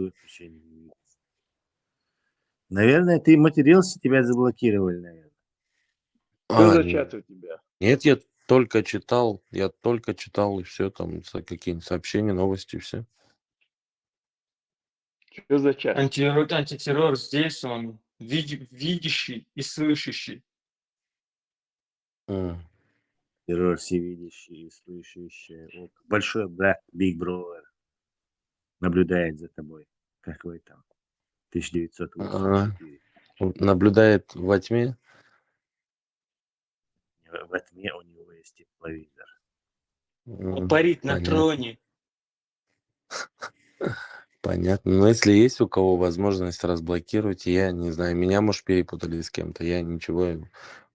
Наверное, ты матерился, тебя заблокировали, наверное. Что за чат у тебя? Нет, я только читал, и все, там какие-нибудь сообщения, новости, все. Что за чат? Антитеррор здесь, он видящий и слышащий. Террор всевидящий и слышащий. Вот. Большой брат, Big Brother, наблюдает за тобой, как вы там, 1984. Наблюдает во тьме. Во тьме у него есть тепловизор. Он парит на троне. Понятно. Но если есть у кого возможность разблокировать, я не знаю, меня, может, перепутали с кем-то, я ничего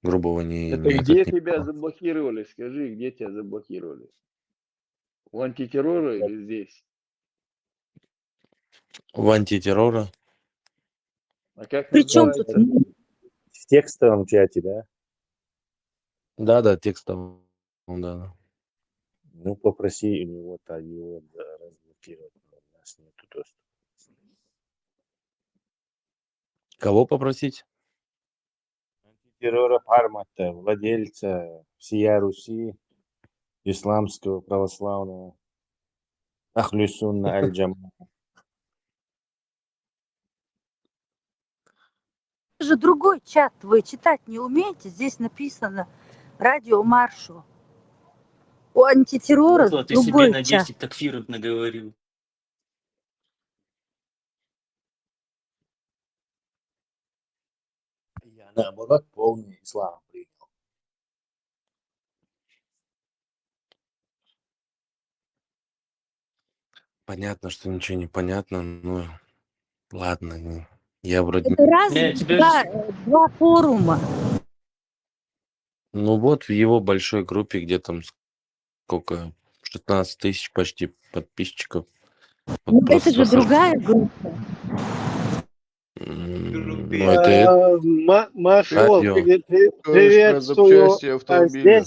грубого не... Это где тебя заблокировали? Скажи, где тебя заблокировали? У антитеррора или здесь? В антитеррора. А как Причем тут в текстовом чате, да? Да, текстовом, да. Ну, попроси у него его разблокировать. У нас нету доступа. Кого попросить? Антитеррора Пармата, владельца всея Руси, исламского православного, Ахлю Сунна Аль-Джама. же другой чат, вы читать не умеете, здесь написано радио Маршу. У антитеррора Ты себе другой на чат. 10 такфиров наговорил. наоборот, полный ислам принял. Понятно, что ничего не понятно, но ладно. Я вроде... Это разные Не, тебе же... два форума. Ну вот в его большой группе, где там сколько, 16 тысяч почти подписчиков. Вот Ну, это просто же захожу. другая группа. Ну это Маршал, радио. приветствую. запчасти автомобиля.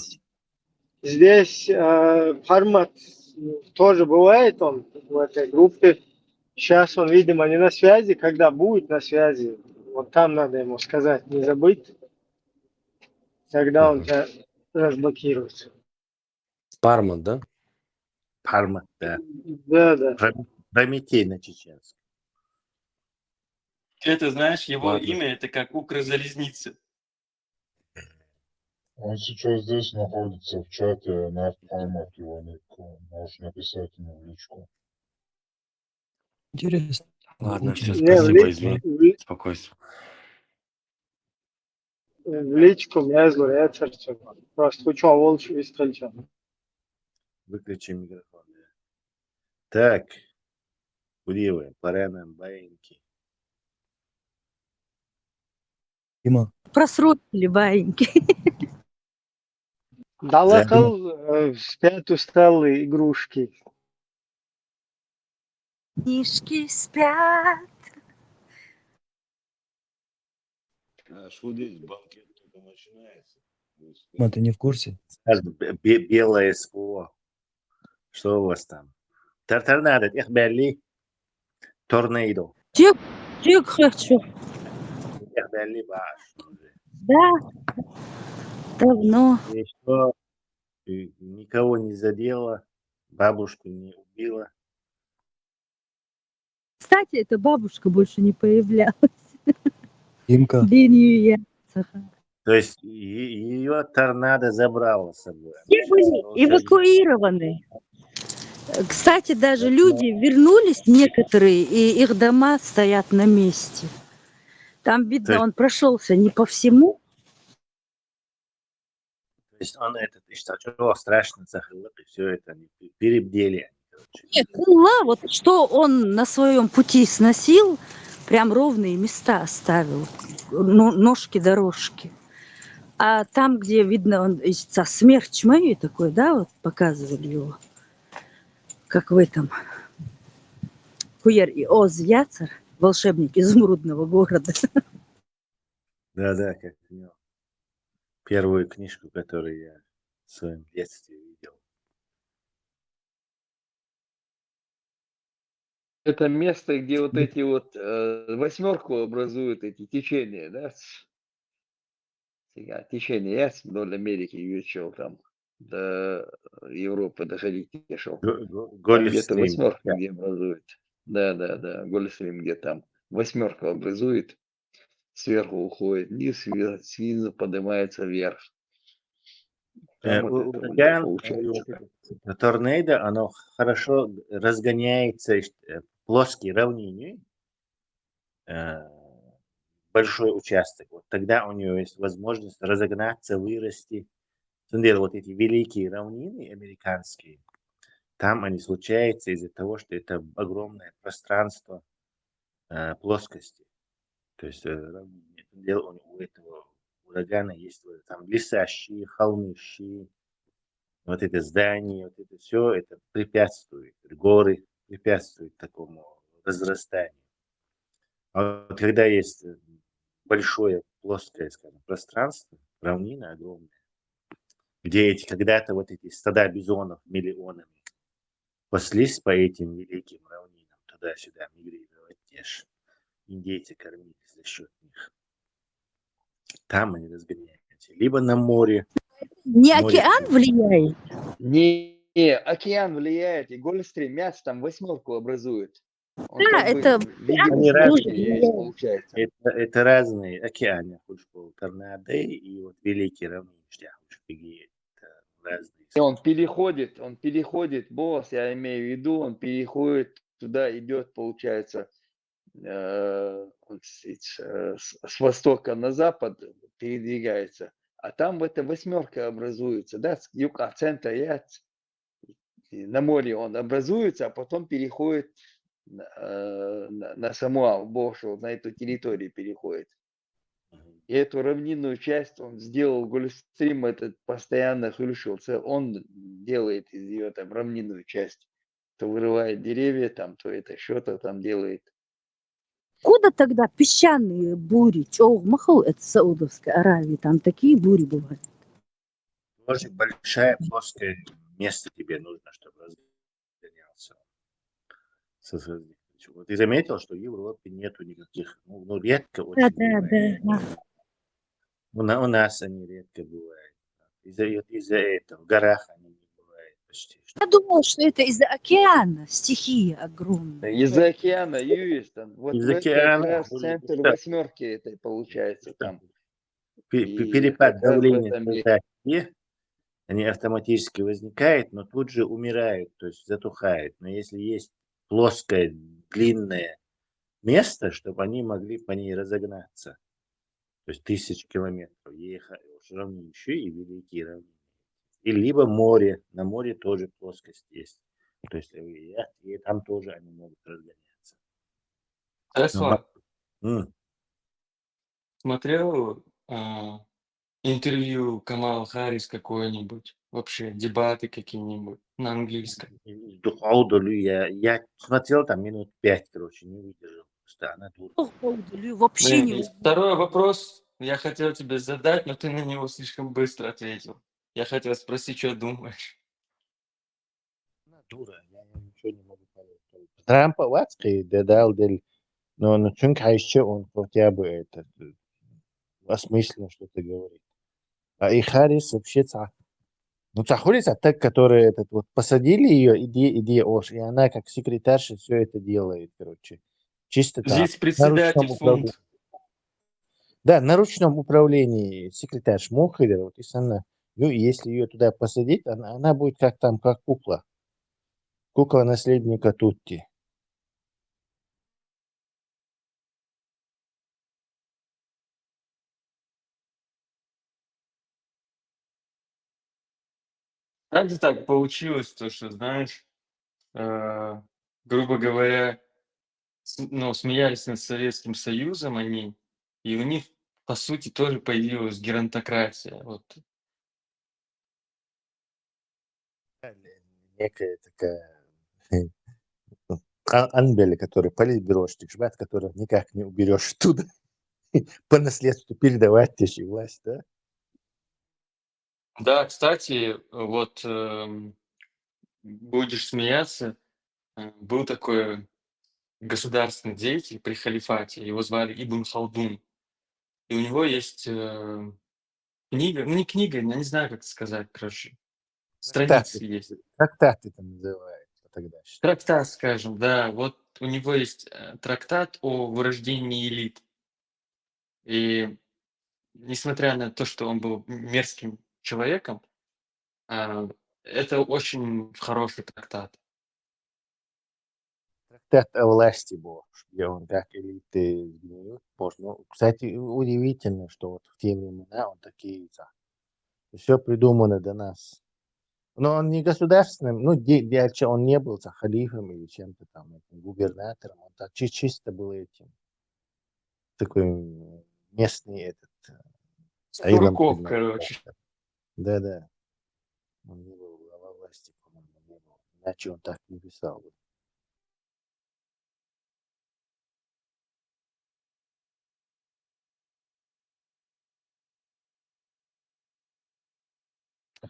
Здесь формат тоже бывает, он в этой группе. Сейчас он, видимо, не на связи. Когда будет на связи, вот там надо ему сказать, не забыть. Тогда он тебя разблокирует. Пармат, да? Пармат, да. Да. Прометей на чеченском. Это, знаешь, его Ладно. имя, это как Укрзалезница. Он сейчас здесь находится в чате, на Пармат его ник. Можешь написать ему в личку. Интересно. Ладно, все, Не, спасибо, извини. Спокойствие. в личку yazılır Çerçeve. Просто uçağı oluşu isteleceğim. Выключи микрофон. Да. Так, Удивы, пора нам баиньки. Дима, Просрочили баиньки. Далакал спят усталые игрушки. Книжки спят. Что здесь банкет только начинается? Дима, ты не в курсе? Белое СПО. Что у вас там? Торнадо, их белли. Торнадо. Тик хочу. Их белли баш. Да. Давно. И что? И никого не задело, бабушку не убила. Кстати, эта бабушка больше не появлялась. Димка, Ленью яйца. То есть ее торнадо забрало с собой. Все были эвакуированы. Кстати, даже люди вернулись, некоторые, и их дома стоят на месте. Там видно, он прошелся не по всему. То есть он этот, и что страшно захылок, и все это они перебдели. Нет, вот что он на своем пути сносил, прям ровные места оставил, ножки, дорожки. А там, где видно, он со смерч моей такой, да, вот показывали его, как в этом Куер и Оз Яцер, волшебник изумрудного города. Да, как у него. Первую книжку, которую я в своем детстве видел. Это место, где вот эти вот восьмерку образуют эти течения, да? Течение есть вдоль Америки, вечер там до Европы доходить не шел. Там где-то восьмерка, где образует. Да. Гольфстрим, где там восьмерка образует, сверху уходит вниз, снизу поднимается вверх. Там вот это получается. Торнадо, оно хорошо разгоняется, плоские равнины, большой участок. Вот тогда у него есть возможность разогнаться, вырасти. Вот эти великие равнины американские, там они случаются из-за того, что это огромное пространство плоскости. То есть у этого урагана есть там лесащие, холмищие, вот это здание, вот это все, это препятствует, горы препятствуют такому разрастанию. А вот когда есть большое плоское, скажем, пространство, равнина огромная, где эти когда-то вот эти стада бизонов миллионами паслись по этим великим равнинам, туда-сюда мигрировать, те же индейцы кормились за счет них. Там они разгоняются. Либо на море. Не океан влияет? Не, океан влияет, и Гольфстрим мясо там восьмерку образует. Он Да, это получается. Это разные океаны, торнадо и вот великие равнины. Это разные. И он переходит, босс, я имею в виду, он переходит туда, идет, получается, с востока на запад передвигается. А там эта восьмерка образуется, да, юг акцента на море он образуется, а потом переходит на Самуа, больше на эту территорию переходит. И эту равнинную часть он сделал, Гольфстрим этот постоянно хрущился, он делает из нее там равнинную часть. То вырывает деревья, там, то это что-то там делает. Откуда тогда песчаные бури? Махал это Саудовской Аравии, там такие бури бывают. Тоже большое плоское место тебе нужно, чтобы разгонялся. Вот ты заметил, что в Европе нету никаких, ну редко очень бывает. Да. У нас они редко бывают. Из-за этого в горах они не бывают почти. Я думал, что это из-за океана стихия огромная. Из-за океана, есть там. Вот Из в это как океана раз центр восьмерки это получается там. И перепад как раз в давления этом месте. тогда они автоматически возникают, но тут же умирают, то есть затухают. Но если есть плоское, длинное место, чтобы они могли по ней разогнаться, то есть 1000 километров ехать, равнище и великие равнины. И либо море, на море тоже плоскость есть. То есть и там тоже они могут разгоняться. Тесла, М. смотрел интервью Камала Харрис какое-нибудь? Вообще, дебаты какие-нибудь на английском? Я смотрел там минут 5, короче, не выдержал. Просто она дура. Вообще не И второй вопрос я хотел тебе задать, но ты на него слишком быстро ответил. Я хотел спросить, что думаешь. Она дура, я ничего не могу понять. Трампа вацкий дал но çünkü еще он хотя бы это осмысленно что-то говорит. А и Харрис вообще Цахулиса, так, которая этот вот посадили ее, иди, и она как секретарша все это делает, короче. Чисто так. Здесь председатель фонд. Да, на ручном управлении секретарь Мохидер, вот если она, ну, если ее туда посадить, она будет как там, как кукла. Кукла наследника Тутти. Как же так получилось, то, что, знаешь, грубо говоря, смеялись над Советским Союзом они, и у них, по сути, тоже появилась геронтократия. Вот. Некая такая Анбеля, который политбюрошник, шбат, которого никак не уберешь оттуда. По наследству передавать тебе власть, да? Да, кстати, вот будешь смеяться, был такой государственный деятель при халифате, его звали Ибн Халдун. И у него есть книга, ну не книга, я не знаю, как сказать, короче, страницы есть. Трактаты там называются тогда. Трактат, скажем, да. Вот у него есть трактат о вырождении элит. И несмотря на то, что он был мерзким человеком, это очень хороший трактат. Трактат о власти был, где он как элиты сгниют. Ну, кстати, удивительно, что вот в те времена он такие... Все придумано до нас. Но он не государственным, ну, он не был халифом или чем-то там, губернатором, он так чисто был этим. Такой местный этот... Сурков, короче. Да. Он не был глава власти, по-моему, не был. Иначе он так не писал бы.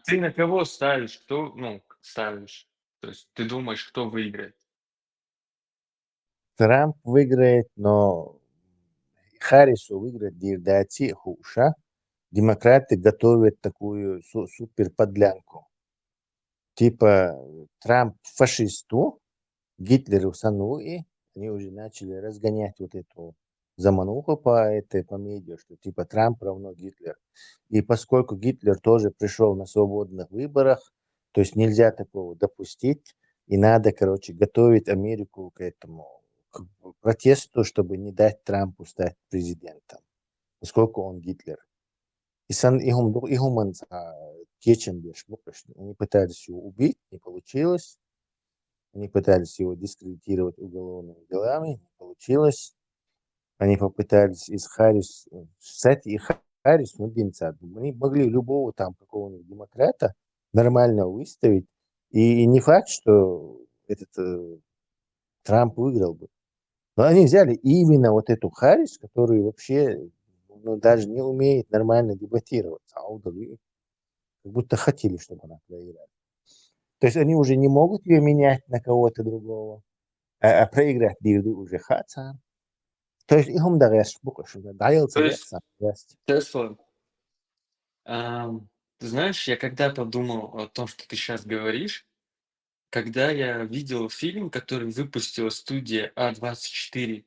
Ты на кого ставишь? Кто, ставишь? То есть ты думаешь, кто выиграет? Трамп выиграет, но Харрису выиграть дати хуша. Демократы готовят такую супер подлянку. Типа Трамп фашисту, Гитлеру сануи, они уже начали разгонять вот эту замануху по медиа, что типа Трамп равно Гитлер. И поскольку Гитлер тоже пришел на свободных выборах, то есть нельзя такого допустить, и надо, короче, готовить Америку к этому, к протесту, чтобы не дать Трампу стать президентом, поскольку он Гитлер. И они пытались его убить, не получилось. Они пытались его дискредитировать уголовными делами, не получилось. Они попытались из Харрис, кстати, и Харрис, они могли любого там какого-нибудь демократа нормально выставить. И не факт, что этот Трамп выиграл бы. Но они взяли именно вот эту Харрис, которая вообще даже не умеет нормально дебатировать. А удали, как будто хотели, чтобы она проиграла. То есть они уже не могут ее менять на кого-то другого, а проиграть уже хотят. То есть им даже То есть, Тесла, ты знаешь, я когда подумал о том, что ты сейчас говоришь, когда я видел фильм, который выпустила студия А24,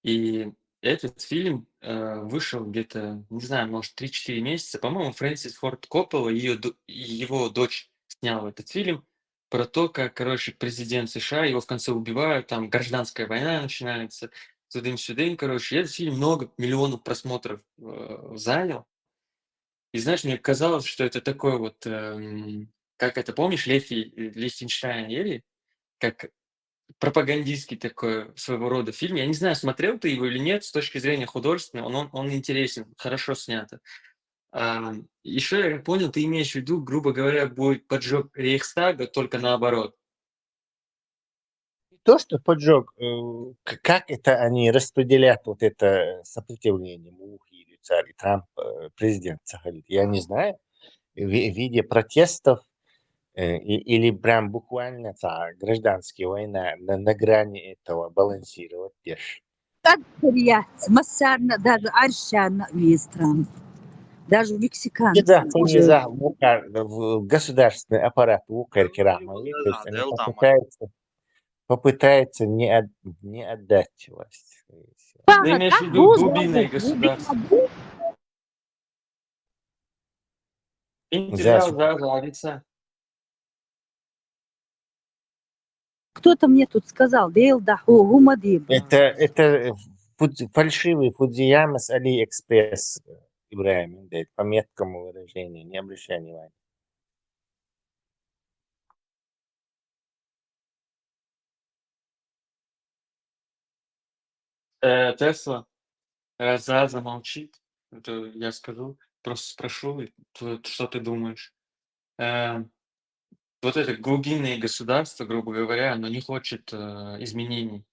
и этот фильм вышел где-то, не знаю, может, 3-4 месяца. По-моему, Фрэнсис Форд Коппола, его дочь сняла этот фильм про то, как, короче, президент США, его в конце убивают, там гражданская война начинается, тудым-сюдым, короче. И этот фильм много миллионов просмотров занял. И знаешь, мне казалось, что это такой вот, как это, помнишь, Лихтенштейн Ели? Как пропагандистский такой своего рода фильм. Я не знаю, смотрел ты его или нет, с точки зрения художественной, он интересен, хорошо снято. Еще я понял, ты имеешь в виду, грубо говоря, будет поджог Рейхстага, только наоборот. То, что поджог, как это они распределят вот это сопротивление Мухи или царь Трамп, президент Сахалин, я не знаю, в виде протестов или прям буквально гражданская война на грани этого балансировать держит. Массарна, даже Аршана весь Трамп. Даже мексиканцы Да, уже. в государственный аппарат Укркирамовый, то есть они попытаются не отдать власть. Ты имеешь в виду глубинное государство. Интервал зажарится. Кто-то мне тут сказал, Это фальшивый Фудзияма с Алиэкспресс, Ибраим, по меткому выражению, не обращай внимания. Тесла, раз замолчит, это я скажу, просто спрошу, что ты думаешь. Вот это глубинное государство, грубо говоря, оно не хочет изменений.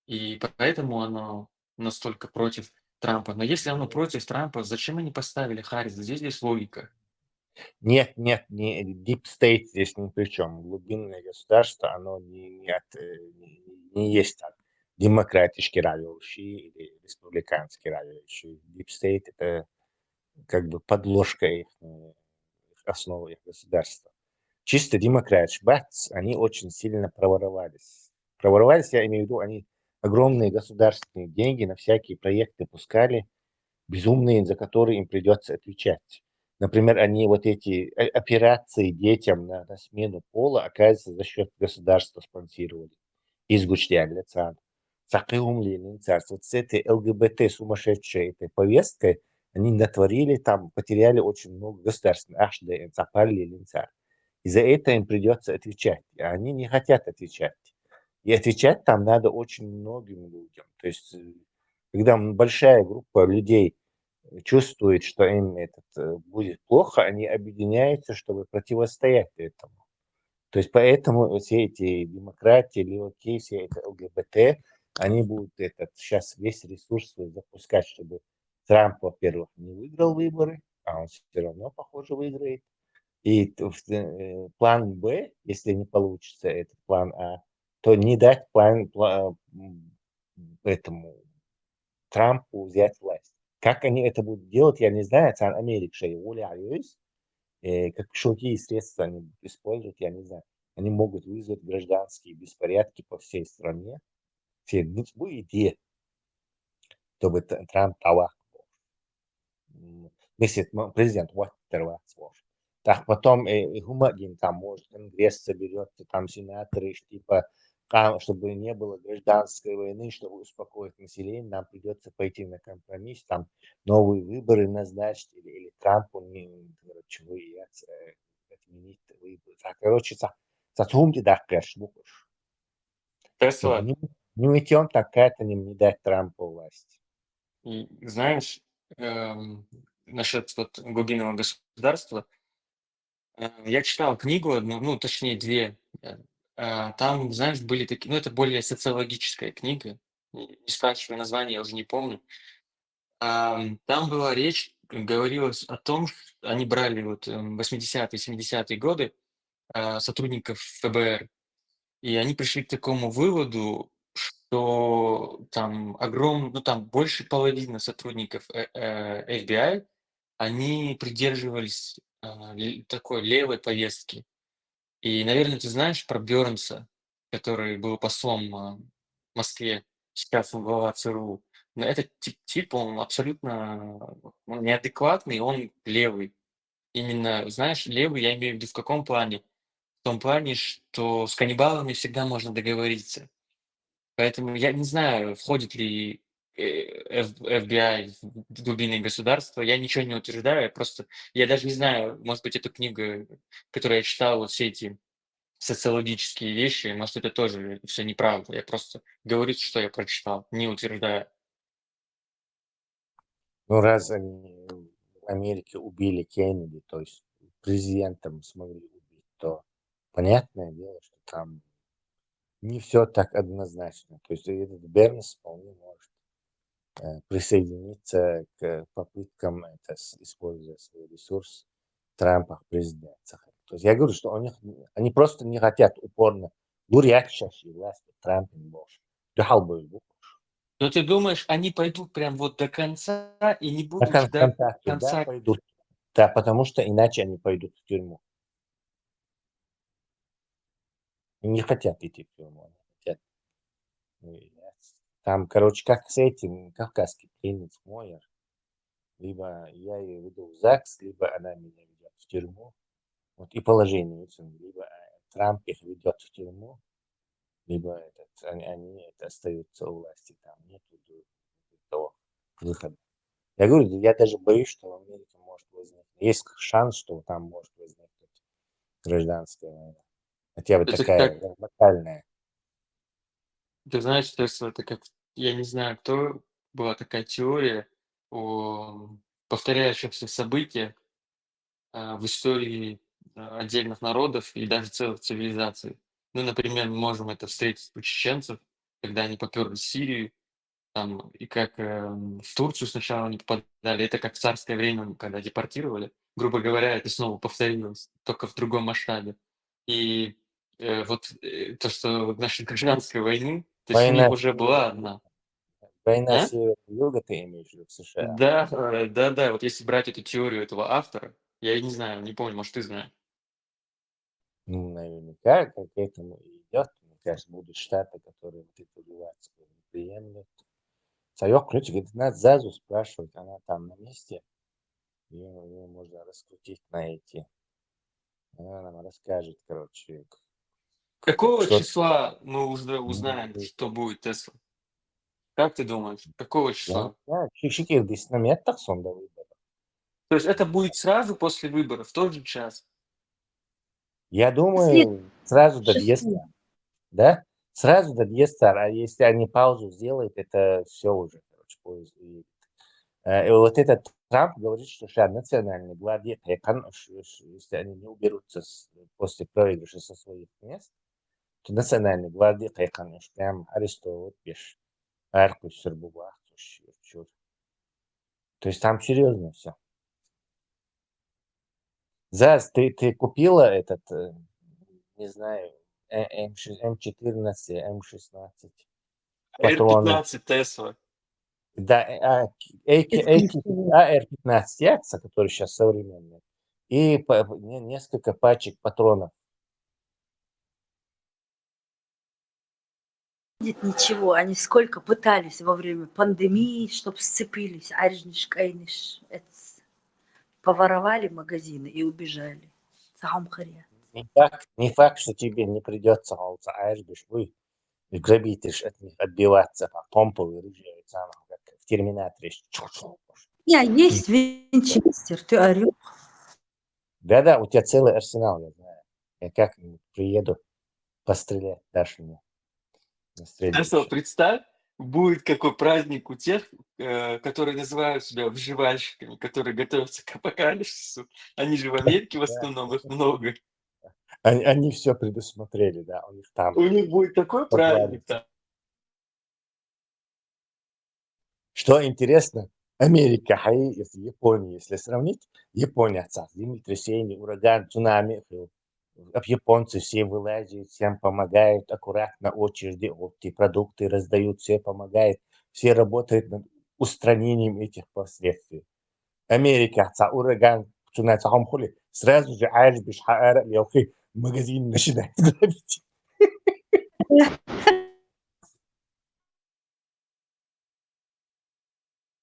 И поэтому оно настолько против Трампа. Но если оно против Трампа, зачем они поставили Харриса? Здесь логика. Нет, не Deep State здесь ни при чем. Глубинное государство, оно не есть так. Демократически радующие или республикански радующие. Deep State – это как бы подложка их основы их государства. Чисто демократически, они очень сильно проворовались. Проворовались, я имею в виду, они огромные государственные деньги на всякие проекты пускали, безумные, за которые им придется отвечать. Например, они вот эти операции детям на смену пола, оказывается, за счет государства спонсировали. Изгучляли царь. Вот с этой ЛГБТ сумасшедшей этой повесткой они натворили там, потеряли очень много государственных. И за это им придется отвечать. А они не хотят отвечать. И отвечать там надо очень многим людям. То есть, когда большая группа людей чувствует, что им будет плохо, они объединяются, чтобы противостоять этому. То есть поэтому все эти демократии, леваки, все это ЛГБТ, они будут сейчас весь ресурс свой запускать, чтобы Трамп, во-первых, не выиграл выборы, а он все равно, похоже, выиграет. И план Б, если не получится этот план А, то не дать этому Трампу взять власть. Как они это будут делать, я не знаю. Какие средства они будут использовать, я не знаю. Они могут вызвать гражданские беспорядки по всей стране. Все идея, чтобы Трамп талах был. Президент так потом там, может, Конгресс соберется, там сенаторы, типа А чтобы не было гражданской войны, чтобы успокоить население, нам придется пойти на компромисс, там новые выборы назначить или Трампу короче, отменить выборы. Короче, сатумди даккаш букуш. Тесла, Не уйдем так к этому, не дать Трампу власть. и знаешь, насчет вот глубинного государства, я читал книгу одну, ну, точнее, две. Там, знаешь, были такие, ну, это более социологическая книга. Не спрашивай название, я уже не помню. Там была речь, говорилось о том, что они брали вот 80-е, 70-е годы сотрудников ФБР, и они пришли к такому выводу, что там ну там больше половины сотрудников FBI, они придерживались такой левой повестки. И, наверное, ты знаешь про Бёрнса, который был послом в Москве, сейчас он глава ЦРУ. Но этот тип, он абсолютно неадекватный, он левый. Именно, знаешь, левый я имею в виду в каком плане? В том плане, что с каннибалами всегда можно договориться. Поэтому я не знаю, входит ли FBI в глубинные государства. Я ничего не утверждаю, я даже не знаю, может быть, эту книгу, которую я читал, вот все эти социологические вещи, может, это тоже все неправда. Я просто говорю, что я прочитал, не утверждаю. Ну, раз они в Америке убили Кеннеди, то есть президентом смогли убить, то понятное дело, что там не все так однозначно. То есть этот Бернс вполне может присоединиться к попыткам используя свой ресурс Трампа в президентах. То есть я говорю, что они просто не хотят упорно бурячащей власти Трампа больше. Но ты думаешь, они пойдут прям вот до конца и не На будут ждать контакте, да, конца? пойдут. Да, потому что иначе они пойдут в тюрьму. И не хотят идти в тюрьму. Они хотят. Там, короче, как с этим кавказский пленниц Мойер. Либо я ее веду в ЗАГС, либо она меня ведет в тюрьму. Вот и положение. Либо Трамп их ведет в тюрьму, либо они остаются у власти. Там нет того выхода. Я говорю, я даже боюсь, что в Америке может возникнуть. Есть шанс, что там может возникнуть гражданская война. Хотя бы Это такая как, локальная. ты знаешь, Тесла, это как, я не знаю, кто, была такая теория о повторяющихся событиях в истории отдельных народов и даже целых цивилизаций. Ну, например, мы можем это встретить у чеченцев, когда они поперли в Сирию, там, и как в Турцию сначала они попадали, это как в царское время, когда депортировали, грубо говоря, это снова повторилось, только в другом масштабе. И то, что наша гражданской войны, то есть у них Война уже была одна. А? севера-юга, ты имеешь в виду в США? Да, да, вот если брать эту теорию этого автора, я не знаю, не помню, может, ты знаешь. Ну, наверняка, как к этому и идет. Мне кажется, будут штаты, которые вот эту дурацкую не приемлют. Царек, ключ, говорит, надо Зазу спрашивать, она там на месте. Ее можно раскрутить на эти. Она нам расскажет, короче, Какого что числа мы уже узнаем, что будет Тесла? Как ты думаешь, какого числа? Шикшики здесь на метах сонда выбора. То есть это будет сразу после выборов, в тот же час? Я След думаю, сразу до шестого. въезда. Да? Сразу до въезда. А если они паузу сделают, это все уже, короче, поезд уедет. И вот этот Трамп говорит, что сейчас национальная гвардия, если они не уберутся после проигрыша со своих мест, то национальная гвардия прям арестовывают пеш. Арку Сербуба. То есть там серьезно все. Заз, ты купила этот, не знаю, М14, М16 патроны? R15 Тесла. Да, АР-15 Якса, который сейчас современный, и несколько пачек патронов. Видит ничего. Они сколько пытались во время пандемии, чтоб сцепились. Аришниш, кайниш. Поворовали магазины и убежали. Сахам харя. Не факт, что тебе не придется, вы И грабитель от них отбиваться, потом повыреживает заново, как в Терминаторе. У меня есть винчестер, ты орешь. Да-да, у тебя целый арсенал, я знаю. Я как-нибудь приеду пострелять дальше мне на Хорошо, следующий. представь, будет какой праздник у тех, которые называют себя выживальщиками, которые готовятся к апокалипсису. Они же в Америке в Да. основном, их много. Они все предусмотрели, да, у них там У них будет такой праздник подвалится. там. Что интересно, Америка, Хаи, с Японией, если сравнить, Япония, землетрясение, ураган, цунами, японцы все вылазят, всем помогают, аккуратно, очереди, вот, и продукты раздают, все помогают, все работают над устранением этих последствий. Америка, ураган, цунами, хули, сразу же عارف مش حقارق يوخي магазин начинает грабить.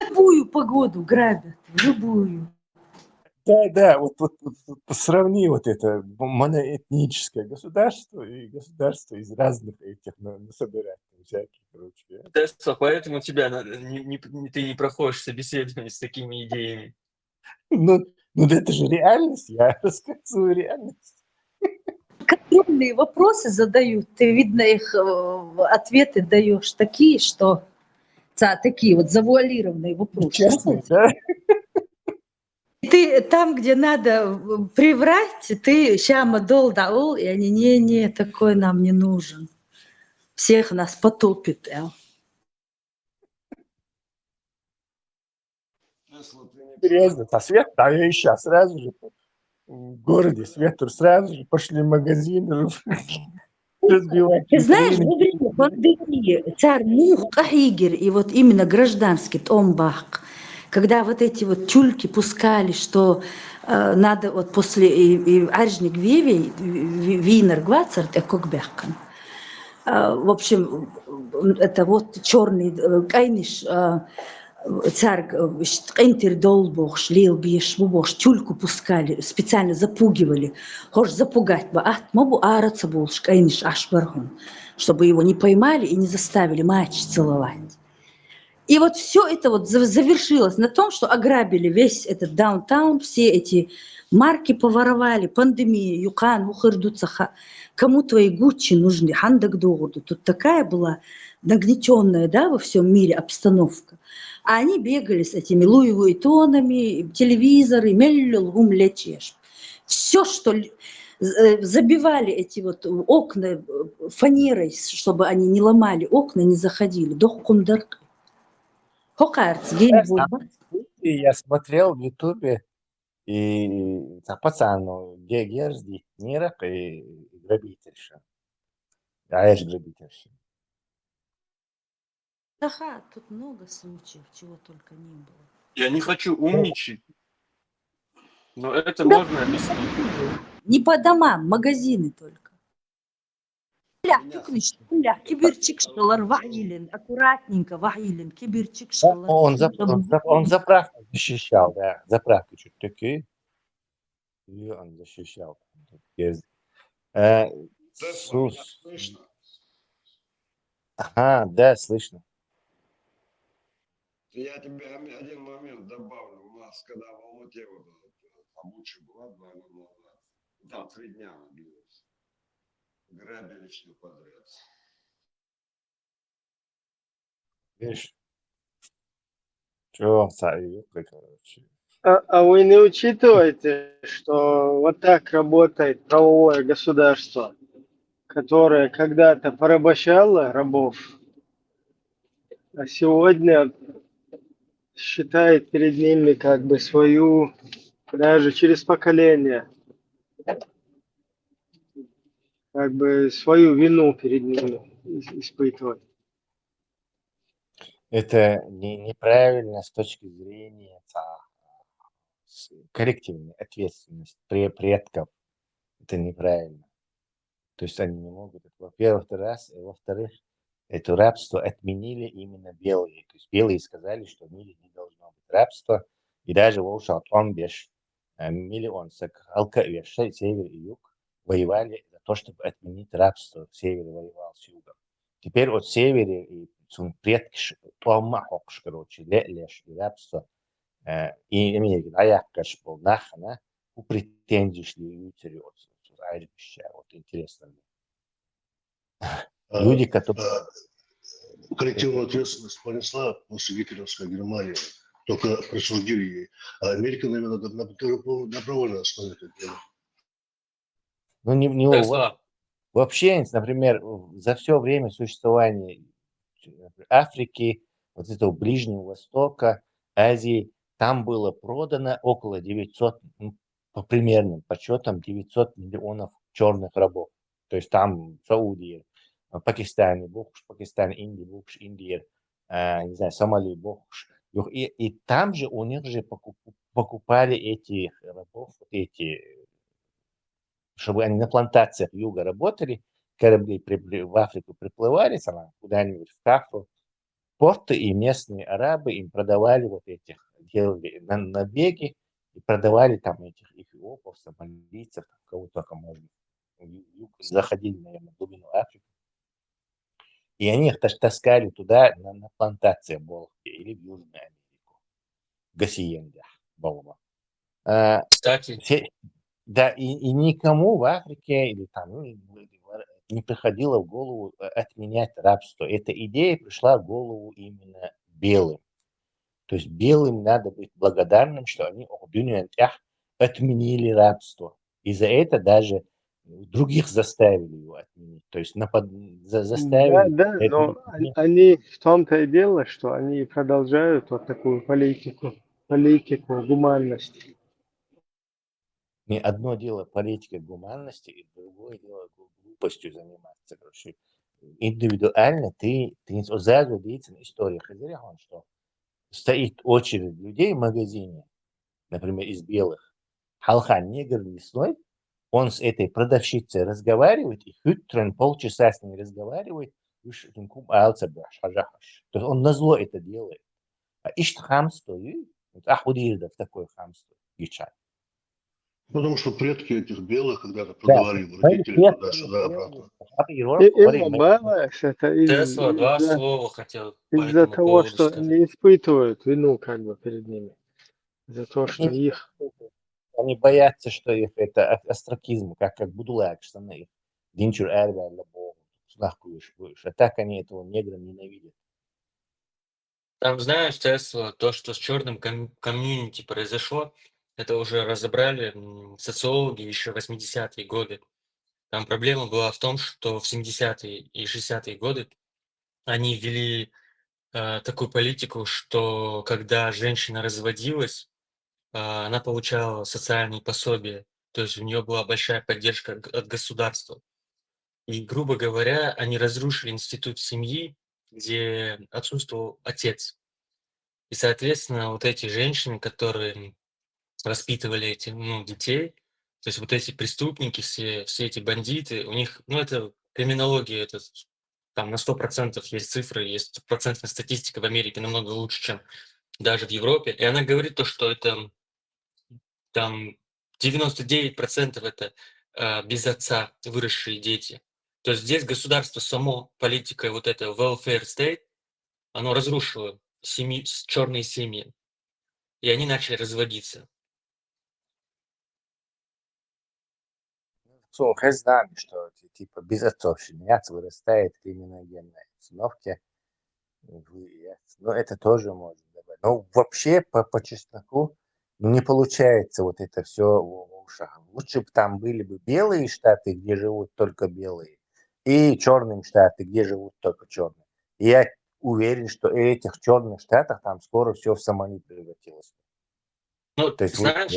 Любую погоду грабят, любую. Да, вот сравни вот это моноэтническое государство и государство из разных этих насобирать там всяких, короче. Тесла, поэтому тебя ты не проходишь собеседование с такими идеями. Ну, это же реальность, я рассказываю реальность. Контрольные вопросы задают, ты, видно, их ответы даешь такие, что такие вот завуалированные вопросы. Честные, да? Ты там, где надо приврать, ты щама дол даул, и они, не, такой нам не нужен. Всех нас потопит. Серьезно, свет, да, я и сейчас сразу же в городе свету сразу же пошли в магазин разбивать Ты знаешь, витрины. во время пандемии царь Мух, Кахигер, и вот именно гражданский Томбах, когда вот эти вот тюльки пускали, что надо вот после Аржник Веви, Винер Гвацарт, Экокбехкан. В общем, это вот черный кайниш царь Энтер Долбох, шлил биш, бубош, тюльку пускали, специально запугивали. Хошь запугать бы, мобу араца был, кайниш ашбархун, чтобы его не поймали и не заставили матч целовать. И вот все это вот завершилось на том, что ограбили весь этот даунтаун, все эти марки поворовали, пандемия, юкан, ухырдуцаха. Кому твои Гуччи нужны, хандак догоду. Тут такая была нагнетенная, да, во всем мире обстановка. А они бегали с этими Луи Вуиттонами, телевизоры, меллюлгум лечеш. Все, что забивали эти вот окна фанерой, чтобы они не ломали окна, не заходили. Дохкундарк. Я смотрел в Ютубе, и пацан, Герзди, Нерак и грабительша. Аэш грабительша. Ага, тут много случаев, чего только не было. Я не хочу умничать, но это можно объяснить. Не по домам, магазины только. Киберчик шалар ваилен, аккуратненько ваилен, киберчик шалар. Он заправку защищал, да, заправки чуть такие. И он защищал. Слышно? Ага, да, слышно. Я тебе один момент добавлю. У нас, когда в Алмате вот Абучи была 2 года назад, там 3 дня мы длилось. Грабили все подряд. Видишь? Чего, короче. А вы не учитываете, что вот так работает правовое государство, которое когда-то порабощало рабов, а сегодня считает перед ними как бы свою, даже через поколение, как бы свою вину перед ними испытывает. Это неправильно с точки зрения коллективной ответственности предков. Это неправильно. То есть они не могут. Во-первых, раз, и во-вторых, это рабство отменили именно белые. То есть белые сказали, что в мире не должно быть рабства. И даже Волшал Томбеш, миллион север и юг воевали за то, чтобы отменить рабство. Север воевал с югом. теперь от севере и сон предкш тома хокш, короче, леш, рабство. И Америка, аяккаш был нахана, у претензий шли ютери от Айрбища. Вот интересно. Люди, которые... Коллективную ответственность понесла после гитлеровской Германии, только присудили ей. А Америка, наверное, на добровольной основе это делает. Ну, не Тесла. вообще, например, за все время существования Африки, вот этого Ближнего Востока, Азии, там было продано около 900, по примерным подсчетам, 900 миллионов черных рабов. То есть там Саудия, Пакистан, Пакистан, Индия, Индия, не знаю, Сомали, и там же у них же покупали этих рабов, вот эти, чтобы они на плантациях юга работали, корабли в Африку приплывали, куда-нибудь в Кафру, порты, и местные арабы им продавали вот этих, делали набеги, и продавали там этих эфиопов, сомалийцев, кого только можно. Заходили, наверное, в глубину Африки. И они их таскали туда, на плантации Болхи или в Южную Америку. Гасиенда, Болма. Кстати, Да, и никому в Африке или там не приходило в голову отменять рабство. Эта идея пришла в голову именно белым. То есть белым надо быть благодарным, что они отменили рабство. И за это даже других заставили его отменить. То есть заставили... Да, но они в том-то и дело, что они продолжают вот такую политику гуманности. Не одно дело политика гуманности, и другое дело глупостью заниматься. Короче, индивидуально ты сразу видишь на историях, что стоит очередь людей в магазине, например, из белых. Халхан, негр лесной, он с этой продавщицей разговаривает, и Хютрен полчаса с ней разговаривает, то есть он назло это делает. А ищет хамство, и в такое хамство. Потому что предки этих белых когда-то продавали его родители туда-сюда, обратно. Тесла, два слова хотел по из-за этому того, поводу что сказать. не испытывают вину как бы перед ними. За то, что их... Они боятся, что их это остракизм, как Будулак, что на их Динчур Эрвер, а так они этого негра ненавидят. Там, знаешь, Тесла, то, что с черным комьюнити произошло, это уже разобрали социологи еще 80-е годы. Там проблема была в том, что в 70-е и 60-е годы они ввели такую политику, что когда женщина разводилась, она получала социальные пособия, то есть у нее была большая поддержка от государства. И, грубо говоря, они разрушили институт семьи, где отсутствовал отец. И, соответственно, вот эти женщины, которые воспитывали этих детей, то есть вот эти преступники, все эти бандиты, у них, это криминология, это там на 100% есть цифры, есть процентная статистика в Америке намного лучше, чем даже в Европе. И она говорит то, что это там 99% это без отца выросшие дети. То есть здесь государство само, политика вот это welfare state, оно разрушило черные семьи, и они начали разводиться. Все знали, что типа без отцовщины вырастает криминогенная обстановка. Но это тоже можно добавить. Но вообще, по чесноку, не получается вот это все в ушах. Лучше бы там были бы белые штаты, где живут только белые, и черные штаты, где живут только черные. И я уверен, что в этих черных штатах там скоро все в Сомали превратилось. То есть знаешь,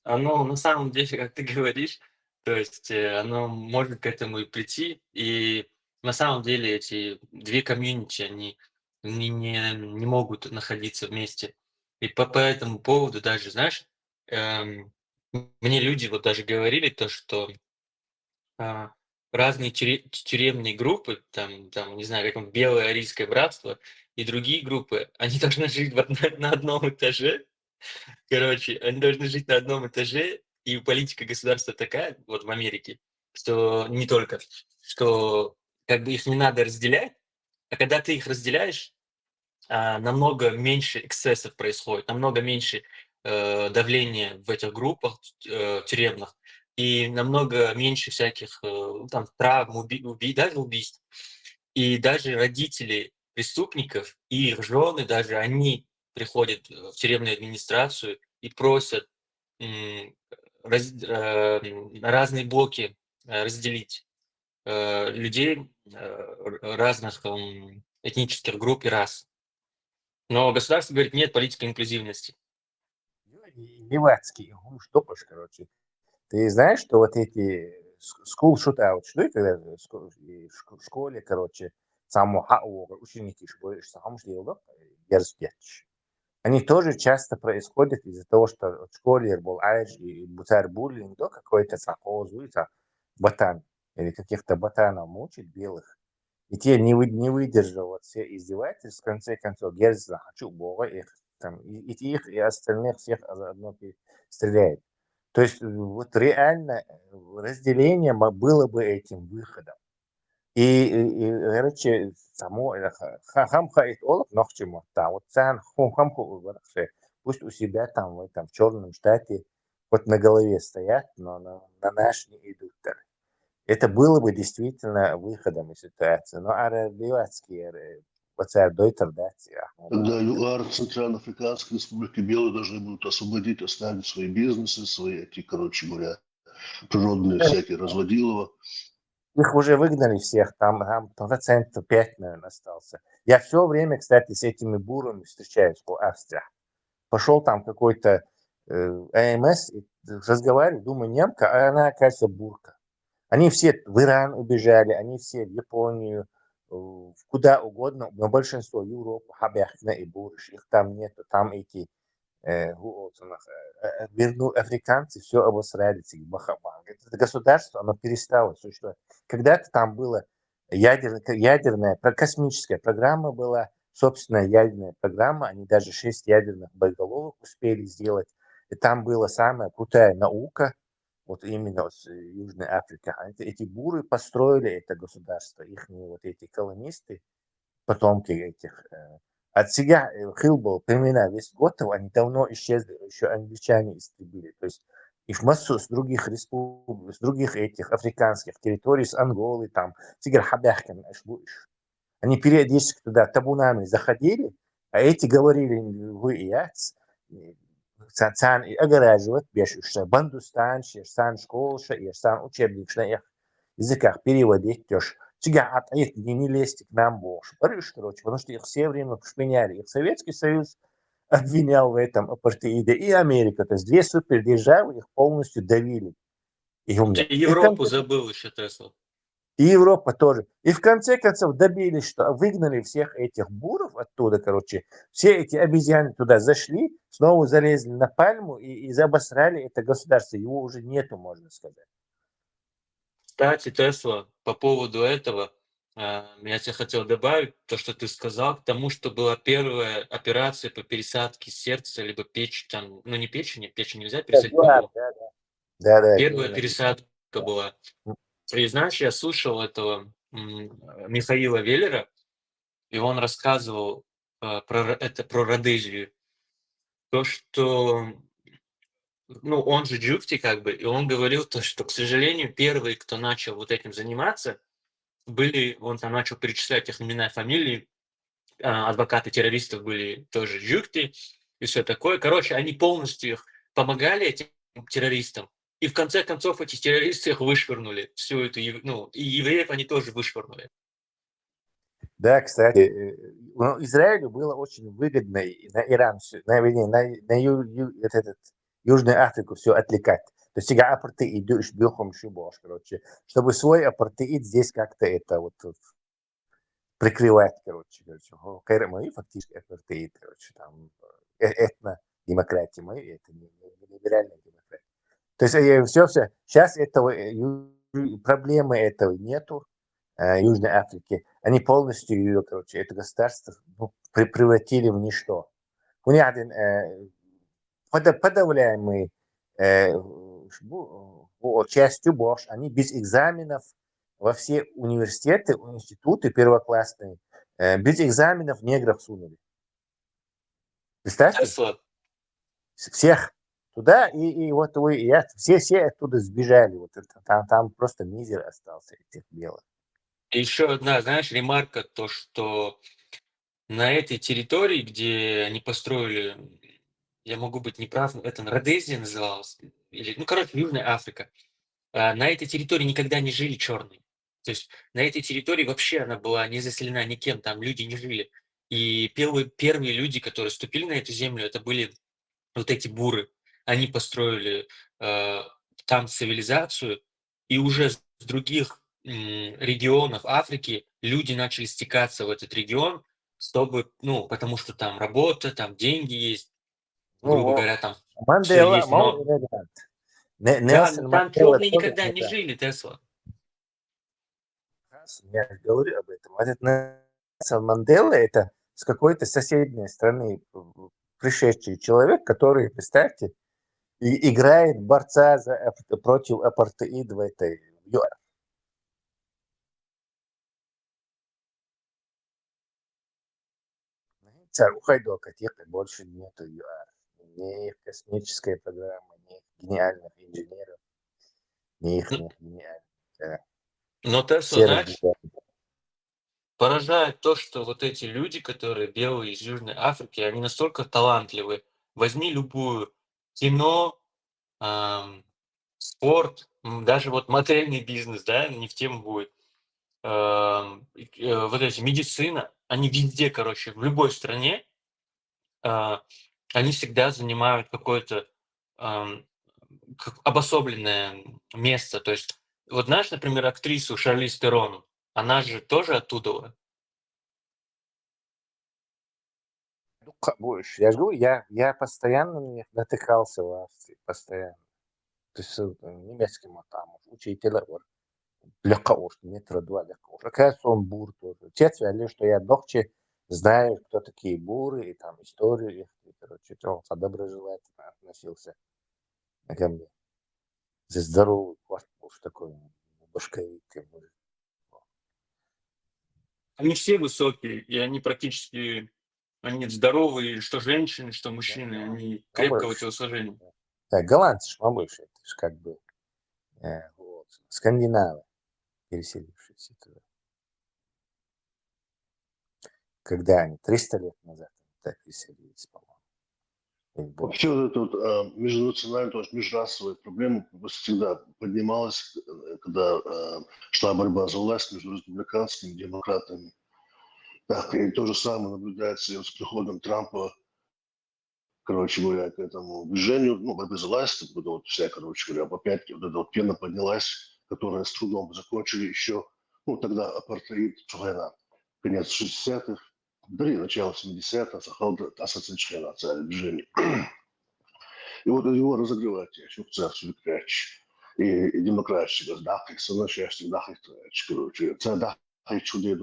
оно на самом деле, как ты говоришь, то есть оно может к этому и прийти, и на самом деле эти две комьюнити, они не могут находиться вместе. И по этому поводу даже, знаешь, мне люди вот даже говорили то, что разные тюремные группы, там, не знаю, как Белое Арийское братство и другие группы, они должны жить на одном этаже. Короче, они должны жить на одном этаже, и политика государства такая, вот в Америке, что не только, что как бы их не надо разделять, а когда ты их разделяешь, намного меньше эксцессов происходит, намного меньше давления в этих группах тюремных, и намного меньше всяких там травм, даже убийств. И даже родители преступников и их жены, даже они приходят в тюремную администрацию и просят на разные блоки разделить людей разных этнических групп и рас. Но государство говорит, нет политики инклюзивности. Левацкий, штопаш, короче. Ты знаешь, что вот эти school shootout, что это, когда в школе, короче, само ученики школы, сам делал, дерзкетч. Они тоже часто происходят из-за того, что в школе был айдж и бутар буллинг, да, какой-то сахозу, ботан, или каких-то ботанов мучить белых. И те не выдержав вот все издевательств, в конце концов, Герза, хочу Бога, их там, и их, и остальных всех заодно стреляет. То есть вот реально разделение было бы этим выходом. И короче, само хамха и олов нохчему, там, вот сан хамху, пусть у себя там в этом в черном штате вот на голове стоят, но на наш не идут. Это было бы действительно выходом из ситуации. Но арабские Дойтер, да, Когда ЮАР Центральноафриканской Республики белые должны будут освободить, оставить свои бизнесы, свои эти, короче говоря, природные всякие разводилова. их уже выгнали всех, там процентов 5, наверное, остался. Я все время, кстати, с этими бурами встречаюсь по Австрии. Пошел там какой-то АМС, разговариваю, думаю, немка, а она, оказывается, бурка. Они все в Иран убежали, они все в Японию, куда угодно, но большинство в Европу, Хабяхна и Бурш, их там нету, там эти африканцы все обосрали, это государство, оно перестало существовать. Когда-то там было ядерная, космическая программа была, собственная ядерная программа, они даже 6 ядерных боеголовок успели сделать, и там была самая крутая наука, вот именно с Южной Африки. Эти буры построили это государство, их вот эти колонисты, потомки этих. От себя Хилбол, племена весь Готов, они давно исчезли, еще англичане истребили. То есть их массу с других республик, с других этих африканских территорий, с Анголы, там, Тигр Хабяхкин, они периодически туда табунами заходили, а эти говорили, вы и я, сан огораживать, что бандустан, сан школша, сан учебник на их языках переводить, тебя отъехать, не лезьте к нам больше. Короче, потому что их все время шпиняли. Их Советский Союз обвинял в этом апартеиде, и Америка. То есть две супердержавы их полностью давили. И Ты Европу забыл еще, Тесла. И Европа тоже. И в конце концов добились, что выгнали всех этих буров оттуда, короче. Все эти обезьяны туда зашли, снова залезли на пальму и обосрали это государство. Его уже нету, можно сказать. Кстати, Тесла, по поводу этого, я тебе хотел добавить то, что ты сказал, к тому, что была первая операция по пересадке сердца, либо печени, там, ну не печень нельзя пересадить, но Да, первая пересадка была. И знаешь, я слушал этого Михаила Веллера, и он рассказывал про Родезию. То, что, ну, он же джуфти как бы, и он говорил то, что, к сожалению, первые, кто начал вот этим заниматься, были, он там начал перечислять их имена и фамилии, адвокаты террористов были тоже джуфти и все такое. Короче, они полностью их помогали этим террористам, и в конце концов эти террористы их вышвырнули, всю эту, ну, и евреев они тоже вышвырнули. Да, кстати, Израилю было очень выгодно на Иран, Южную Африку все отвлекать. То есть сега апартеид бьехом шибош, короче, чтобы свой апартеид здесь как-то это вот прикрывать, короче. Мы фактически апартеид, короче, там этно-демократия, мы это не либеральная демократия. То есть все. Сейчас этого проблемы этого нету. Южной Африки, они полностью ее, короче, это государство превратили в ничто. У них один подавляемый частью Бош, они без экзаменов во все университеты, институты первоклассные без экзаменов негров сунули. Представьте? Тесла. Всех туда, и вот вы, и я, все оттуда сбежали. Вот это, там просто мизер остался этих белых. И еще одна, знаешь, ремарка, то, что на этой территории, где они построили, я могу быть неправ, это Родезия называлось, или, ну, короче, Южная Африка. На этой территории никогда не жили черные. То есть на этой территории вообще она была не заселена никем, там люди не жили. И первые люди, которые ступили на эту землю, это были вот эти буры. Они построили там цивилизацию, и уже с других регионов Африки люди начали стекаться в этот регион, чтобы, ну, потому что там работа, там деньги есть, грубо Ну, говоря, там все Мандела, есть. Но иммигрант. да, Нельсон там Мандела черные тоже никогда не иммигрант. жили, Тесла. Я же говорю об этом. Этот Нельсон Мандела это с какой-то соседней страны пришедший человек, который, представьте, играет борца против апартеида в этой ЮАР. Ухайдока тихо, больше нету ЮАР. Ни их космическая программа, ни их гениальных инженеров, ни их гениальных. Но Тесла, Все знаешь, разбегаются. поражает то, что вот эти люди, которые белые из Южной Африки, они настолько талантливы. Возьми любую кино, спорт, даже вот модельный бизнес, да, не в тему будет. Вот эти медицина, они везде, короче, в любой стране, они всегда занимают какое-то обособленное место. То есть, вот знаешь, например, актрису Шарлиз Терон, она же тоже оттуда. Ну, больше. Я же говорю, я постоянно на них натыкался в Австрии, постоянно. То есть немецкий там учителя, вот, легко уж, метра два легко уж. Оказывается, он бур тоже. Отец говорил, что я дохче знаю, кто такие буры, и там историю их, и, короче, он доброжелательно относился ко мне. За здоровый уж такой башковитый. Они все высокие, и они практически, они здоровые, что женщины, что мужчины, они крепкого телосложения. Да, голландцы ж побольше, это же как бы вот, скандинавы, переселившиеся туда. Когда они? 300 лет назад так переселились, по-моему. Вообще вот эта вот межнациональная, тоже межрасовая проблема всегда поднималась, когда шла борьба за власть между республиканскими и демократами. Так, и то же самое наблюдается и вот с приходом Трампа, короче говоря, к этому движению, ну, борьбы за власть, вот, вот вся, короче говоря, опять вот эта вот пена поднялась, которая с трудом закончили еще, ну, тогда апартеид Чухайна, конец 60-х, начало 70-х, ассоциация движение. И вот его разогревать, еще в церкви кряч. И демократия, да, как со начальством, да, короче, це да, чудо,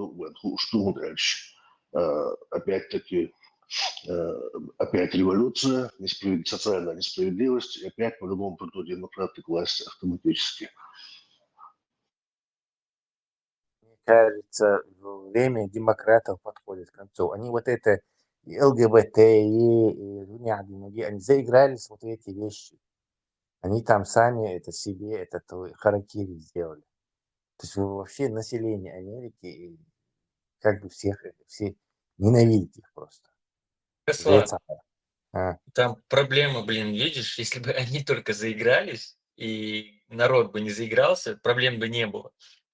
что дальше. Опять-таки, опять революция, социальная несправедливость, и опять по-любому придут демократы к власти автоматически. Мне кажется, время демократов подходит к концу. Они вот это и ЛГБТ, и они заигрались вот в эти вещи. Они там сами это себе, этот харакири сделали. То есть вообще население Америки, как бы все ненавидят их просто. Тесла, А. там проблема, блин, видишь, если бы они только заигрались, и народ бы не заигрался, проблем бы не было.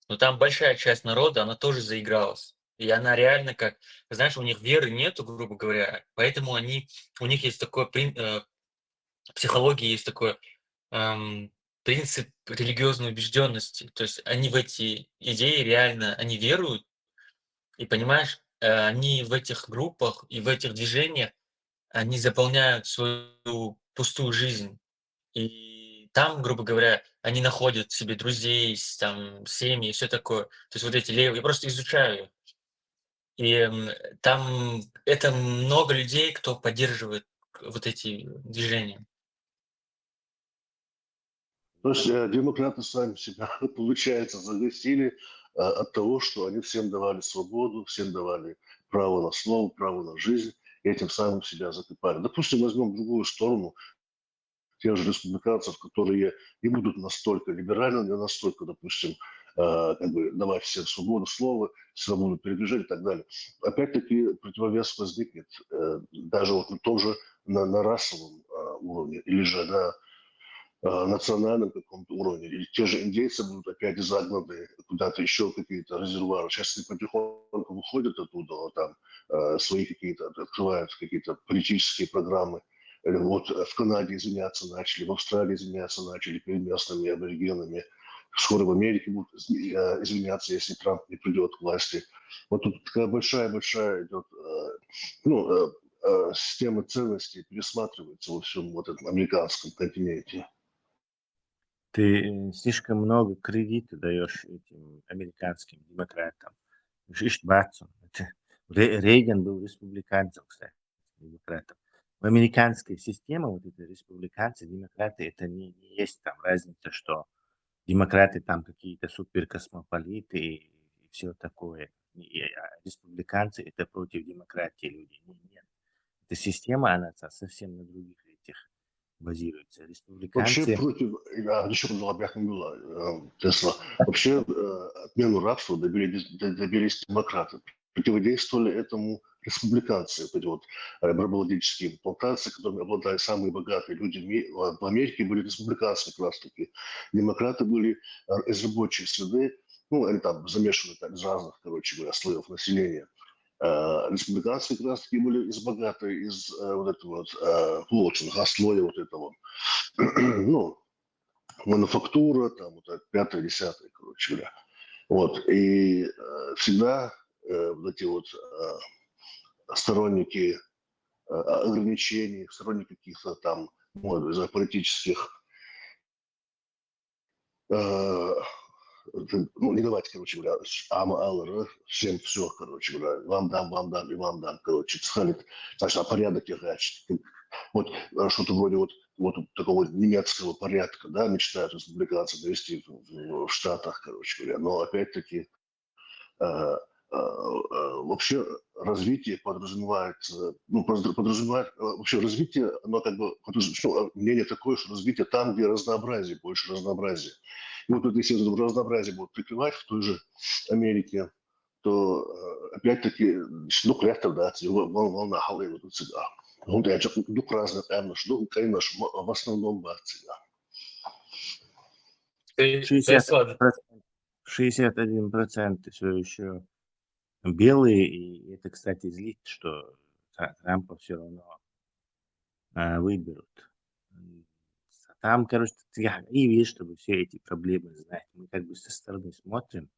Но там большая часть народа, она тоже заигралась. И она реально как, знаешь, у них веры нету, грубо говоря, поэтому у них есть такой, психологии есть такой принцип религиозной убежденности. То есть они в эти идеи реально, они веруют, и понимаешь, они в этих группах и в этих движениях, они заполняют свою пустую жизнь. И там, грубо говоря, они находят себе друзей, там, семьи и все такое. То есть вот эти левые, я просто изучаю их. И там это много людей, кто поддерживает вот эти движения. То есть демократы сами себя, получается, загасили от того, что они всем давали свободу, всем давали право на слово, право на жизнь, и этим самым себя закопали. Допустим, возьмем другую сторону, тех же республиканцев, которые не будут настолько либеральны, не настолько, допустим, как бы давать всем свободу слова, свободу передвижения и так далее. Опять-таки противовес возникнет даже вот на том же на расовом уровне или же на национальном каком-то уровне. И те же индейцы будут опять загнаны куда-то еще какие-то резервуары. Сейчас они потихоньку выходят оттуда, вот там свои какие-то, открывают какие-то политические программы. Вот в Канаде извиняться начали, в Австралии извиняться начали перед местными аборигенами. Скоро в Америке будут извиняться, если Трамп не придет к власти. Вот тут такая большая-большая идет система ценностей пересматривается во всем вот этом американском континенте. Ты слишком много кредита даешь этим американским демократам. Ишь, Батсон. Рейган был республиканцем, кстати, демократом. В американской системе вот это республиканцы, демократы, это не есть там разница, что демократы там какие-то суперкосмополиты и все такое. А республиканцы это против демократии люди. Нет. Эта система, она совсем на других этих базируется. Вообще Республиканцы... против, еще было, Тесла, вообще отмену рабства добились демократы. Противодействовали этому республиканцы, вот эти вот рабовладельческие плантации, которыми обладали самые богатые люди в Америке, были республиканцы как раз таки. Демократы были из рабочей среды, ну, они там замешаны так, из разных, короче говоря, слоев населения. Республиканцы как раз таки были из богатой, из вот этого вот плотного слоя вот этого, ну, мануфактура, там вот это 5-10, короче говоря. Вот, и всегда вот эти вот сторонники ограничений, сторонники каких-то там, ну, политических, ну, не давайте, короче говоря, всем все, короче говоря, вам дам, и вам дам, короче, цхалит, значит, порядок играть. Вот что-то вроде вот такого немецкого порядка, да, мечтают республиканцы довести в Штатах, короче говоря, но опять-таки вообще развитие подразумевается, ну, подразумевает, вообще развитие, оно как бы, мнение такое, что развитие там, где разнообразие, больше разнообразия. И вот если это разнообразие будут прикрывать в той же Америке, то опять-таки, ну, клятва, да, волна халыла тут всегда. Он дает дух разных эмнов, что Украина в основном баци, да. 61% все еще белые, и это, кстати, злит, что Трампа все равно выберут. Там, короче, и видишь, чтобы все эти проблемы знать. Мы как бы со стороны смотрим,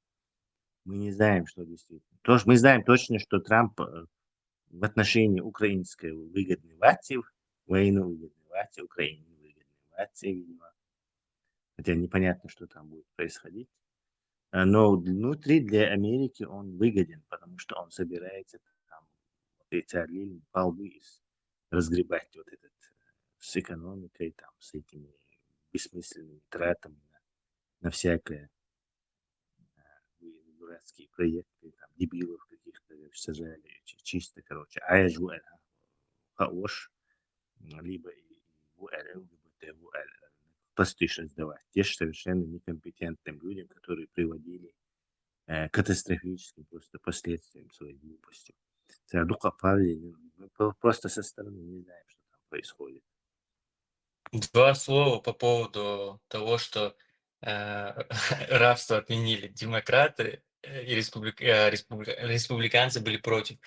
мы не знаем, что действительно. Мы знаем точно, что Трамп в отношении украинской выгодный вати, войну выгодный вати, Украине выгодный вати, видимо. Хотя непонятно, что там будет происходить. Но внутри для Америки он выгоден, потому что он собирается там эти орлиные полбы разгребать вот этот с экономикой, там, с этими бессмысленными тратами на всякое дурацкие проекты, там, дебилов каких-то сажали, чисто, короче. А я живу хаош, либо постыш сдавать. Те же совершенно некомпетентным людям, которые приводили катастрофическим просто последствиям своей глупости. Мы просто со стороны не знаем, что там происходит. Два слова по поводу того, что рабство отменили демократы и республиканцы были против.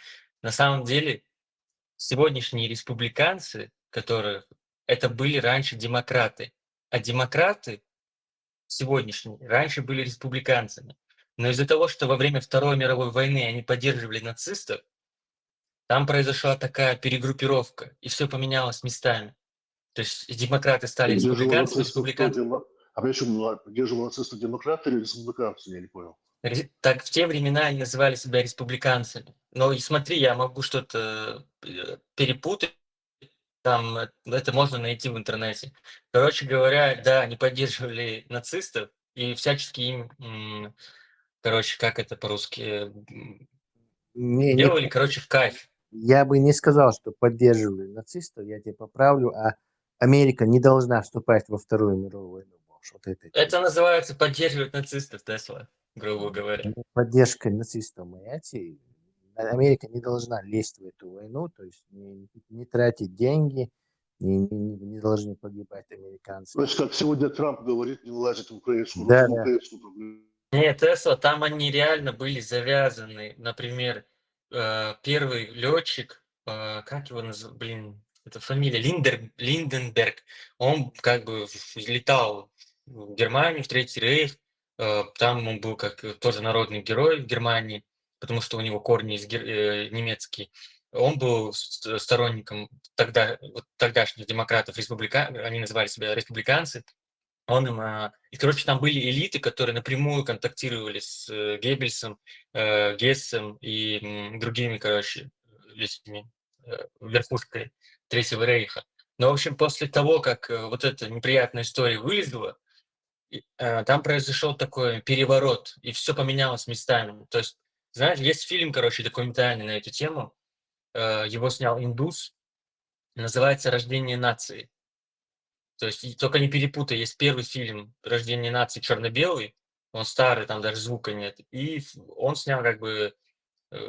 На самом деле, сегодняшние республиканцы, которые это были раньше демократы, а демократы сегодняшние раньше были республиканцами. Но из-за того, что во время Второй мировой войны они поддерживали нацистов, там произошла такая перегруппировка, и все поменялось местами. То есть демократы стали республиканцами, республиканцами. А почему поддерживал нацистов демократы или республиканцы, я не понял. Так в те времена они называли себя республиканцами. Но и смотри, я могу что-то перепутать, Там это можно найти в интернете. Короче говоря, да, они поддерживали нацистов и всячески им, короче, как это по-русски, Не, делали, короче, в кайф. я бы не сказал, что поддерживали нацистов, я тебя поправлю, а Америка не должна вступать во Вторую мировую войну больше. Вот это Это называется поддерживать нацистов, Тесла, грубо говоря. поддержка нацистов моя. Америка не должна лезть в эту войну, то есть не тратить деньги, не должны погибать американцы. То есть, как сегодня Трамп говорит, не влазит в украинскую, Да, в да. украинскую проблему. Нет, Тесла, там они реально были завязаны. Например, первый летчик, как его называют, блин, это фамилия, Линденберг, он как бы летал в Германию, в Третий Рейх, там он был как тоже народный герой в Германии, потому что у него корни немецкие. Он был сторонником тогдашних демократов, они называли себя республиканцы. И, короче, там были элиты, которые напрямую контактировали с Геббельсом, Гессом и другими, короче, этими, верхушкой Третьего Рейха. Но, в общем, после того, как вот эта неприятная история вылезла, там произошел такой переворот, и все поменялось местами. То есть, знаешь, есть фильм, короче, документальный на эту тему, его снял индус, называется «Рождение нации». То есть только не перепутай, есть первый фильм «Рождение нации» черно-белый, он старый, там даже звука нет, и он снял как бы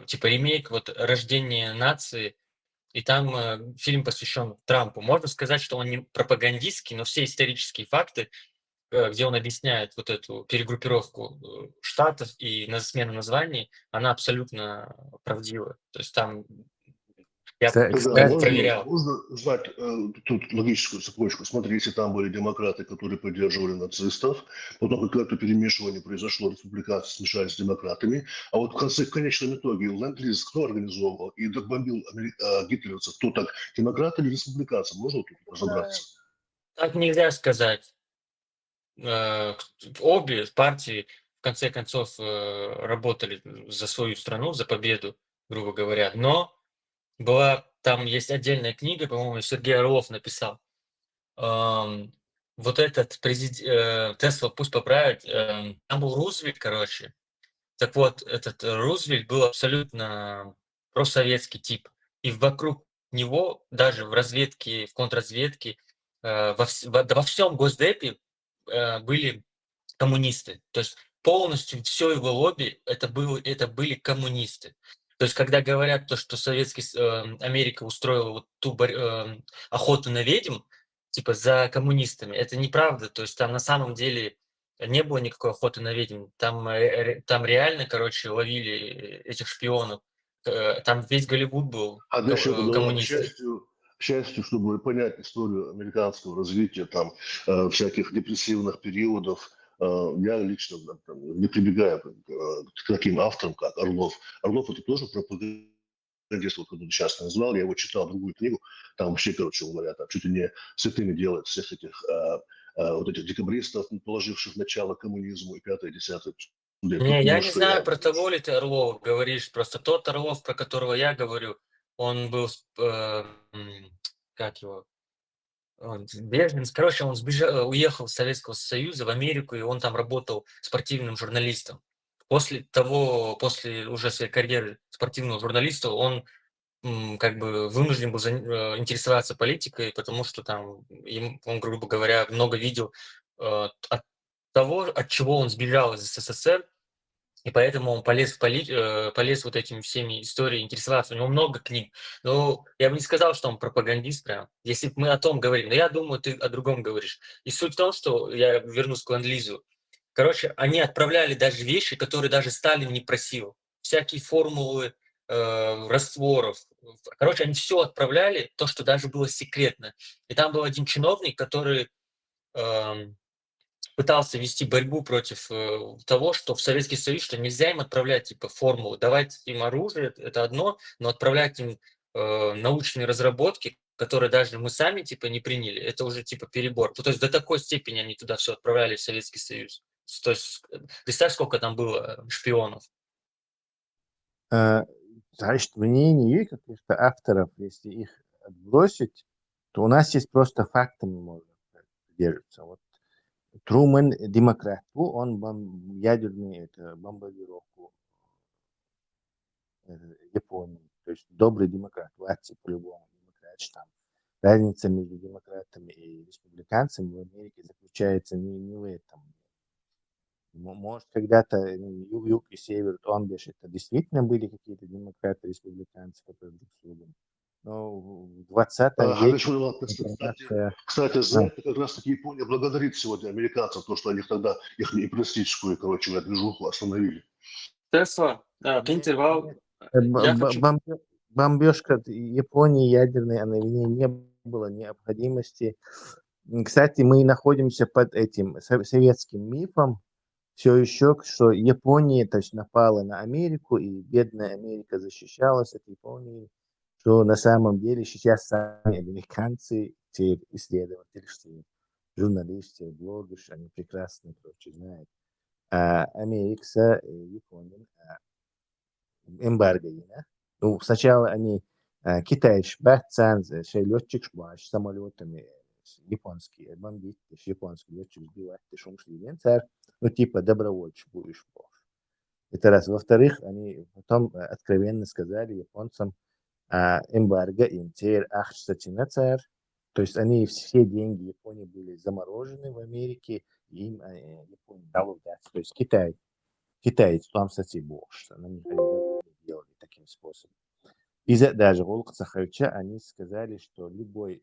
типа ремейк вот «Рождение нации», и там фильм посвящен Трампу. Можно сказать, что он не пропагандистский, но все исторические факты, где он объясняет вот эту перегруппировку штатов и смену названий, она абсолютно правдива. То есть там я Тогда проверял. можно знать тут логическую цепочку. Смотри, если там были демократы, которые поддерживали нацистов, потом какое-то перемешивание произошло, республиканцы смешались с демократами, а вот в конечном итоге ленд-лиз кто организовывал и бомбил гитлеровцев, кто так, демократы или республиканцы? Можно тут разобраться? Так нельзя сказать. Обе партии в конце концов работали за свою страну, за победу, грубо говоря. Но там есть отдельная книга, по-моему, Сергей Орлов написал. Вот этот президент, Тесла, пусть поправит, там был Рузвельт, короче. Так вот, этот Рузвельт был абсолютно просоветский тип. И вокруг него, даже в разведке, в контрразведке, во всем Госдепе были коммунисты. То есть полностью все его лобби это были коммунисты. То есть когда говорят то, что Америка устроила вот ту охоту на ведьм, типа за коммунистами, это неправда. То есть там на самом деле не было никакой охоты на ведьм. Там реально, короче, ловили этих шпионов. Там весь Голливуд был А дальше, к коммунисты. счастью, чтобы понять историю американского развития, там, всяких депрессивных периодов, я лично там, не прибегаю к таким авторам, как Орлов. Орлов это тоже пропагандист, вот когда ты сейчас назвал, я его читал, другую книгу, там вообще, короче говоря, там чуть ли не святыми делают всех этих вот этих декабристов, положивших начало коммунизму и 5-10. Не, я не знаю, про того ли ты Орлова говоришь. Просто тот Орлов, про которого я говорю, он был, как его, беженец. Короче, он уехал из Советского Союза в Америку, и он там работал спортивным журналистом. После уже своей карьеры спортивного журналиста, он как бы вынужден был интересоваться политикой, потому что там он, грубо говоря, много видел от того, от чего он сбежал из СССР, и поэтому он полез вот этими всеми историями интересоваться. У него много книг. Но я бы не сказал, что он пропагандист прям, если мы о том говорим. Но я думаю, ты о другом говоришь. И суть в том, что я вернусь к ленд-лизу. Короче, они отправляли даже вещи, которые даже Сталин не просил. Всякие формулы растворов. Короче, они все отправляли, то, что даже было секретно. И там был один чиновник, который пытался вести борьбу против того, что в Советский Союз, что нельзя им отправлять типа формулы, давать им оружие, это одно, но отправлять им научные разработки, которые даже мы сами типа не приняли, это уже типа перебор. То есть до такой степени они туда все отправляли в Советский Союз. То есть представь, сколько там было шпионов. Значит, мнение каких-то авторов, если их отбросить, то у нас есть просто фактами можно держаться. Вот Трумэн демократ, он ядерную бомбардировку Японии. То есть добрый демократ, власти по-любому демократ. Там разница между демократами и республиканцами в Америке заключается не в этом. Может, когда-то юг и север, Тонбеш, это действительно были какие-то демократы, республиканцы, которые друг с другом. Но в 20 веке информация... Кстати, за это как раз таки Япония благодарит сегодня американцев, то, что они тогда их империалистическую, движуху остановили. Тесла, интервал. Я хочу... Бомбежка Японии ядерной, она в ней не было необходимости. Кстати, мы находимся под этим советским мифом, все еще, что Япония, то есть, напала на Америку, и бедная Америка защищалась от Японии, что на самом деле сейчас сами американцы, те исследователи, журналисты, блогеры, они прекрасно, короче, знают. Америка, Япония, эмбарго, ну, сначала они Китай, Бэтсан, летчик, самолетами японские бомбить, японский летчик сбивать, шумшли венцар, ну, типа добровольчик будешь. Это раз. Во-вторых, они потом откровенно сказали японцам эмбарго им теперь то есть они все деньги Японии были заморожены в Америке, и им Япония дала дать. То есть китайцы там, кстати, больше, на них делали таким способом. Из-за даже Волкцаховича они сказали, что любой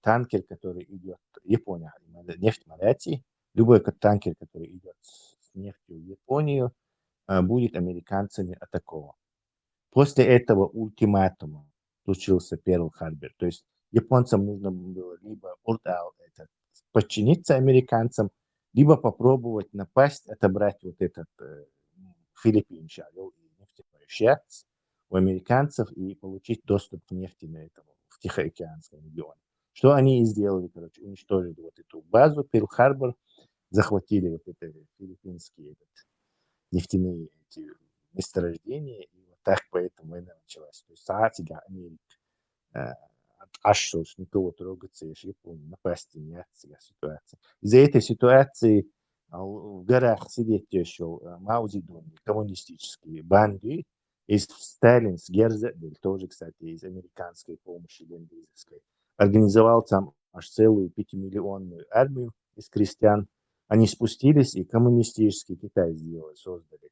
танкер, который идет, Япония, нефть Марати, любой танкер, который идет с нефтью в Японию, будет американцами атакован. После этого ультиматума случился Перл-Харбор. То есть японцам нужно было либо подчиниться американцам, либо попробовать напасть, отобрать вот этот Филиппин, нефтяной шац у американцев и получить доступ к нефти на этом, в Тихоокеанском регионе. Что они и сделали, короче, уничтожили вот эту базу Перл-Харбор, захватили вот это филиппинские нефтяные эти месторождения, и вот так поэтому война началась. То есть для Америки аж никого трогаться, и Японии напасть не ситуация. Из-за этой ситуации в горах сидит еще Мао Цзэдун, коммунистические банды, из Сталин, с Герзель, тоже, кстати, из американской помощи ленд-лизовской, организовал там аж целую 5-миллионную армию из крестьян. Они спустились и коммунистический Китай создали.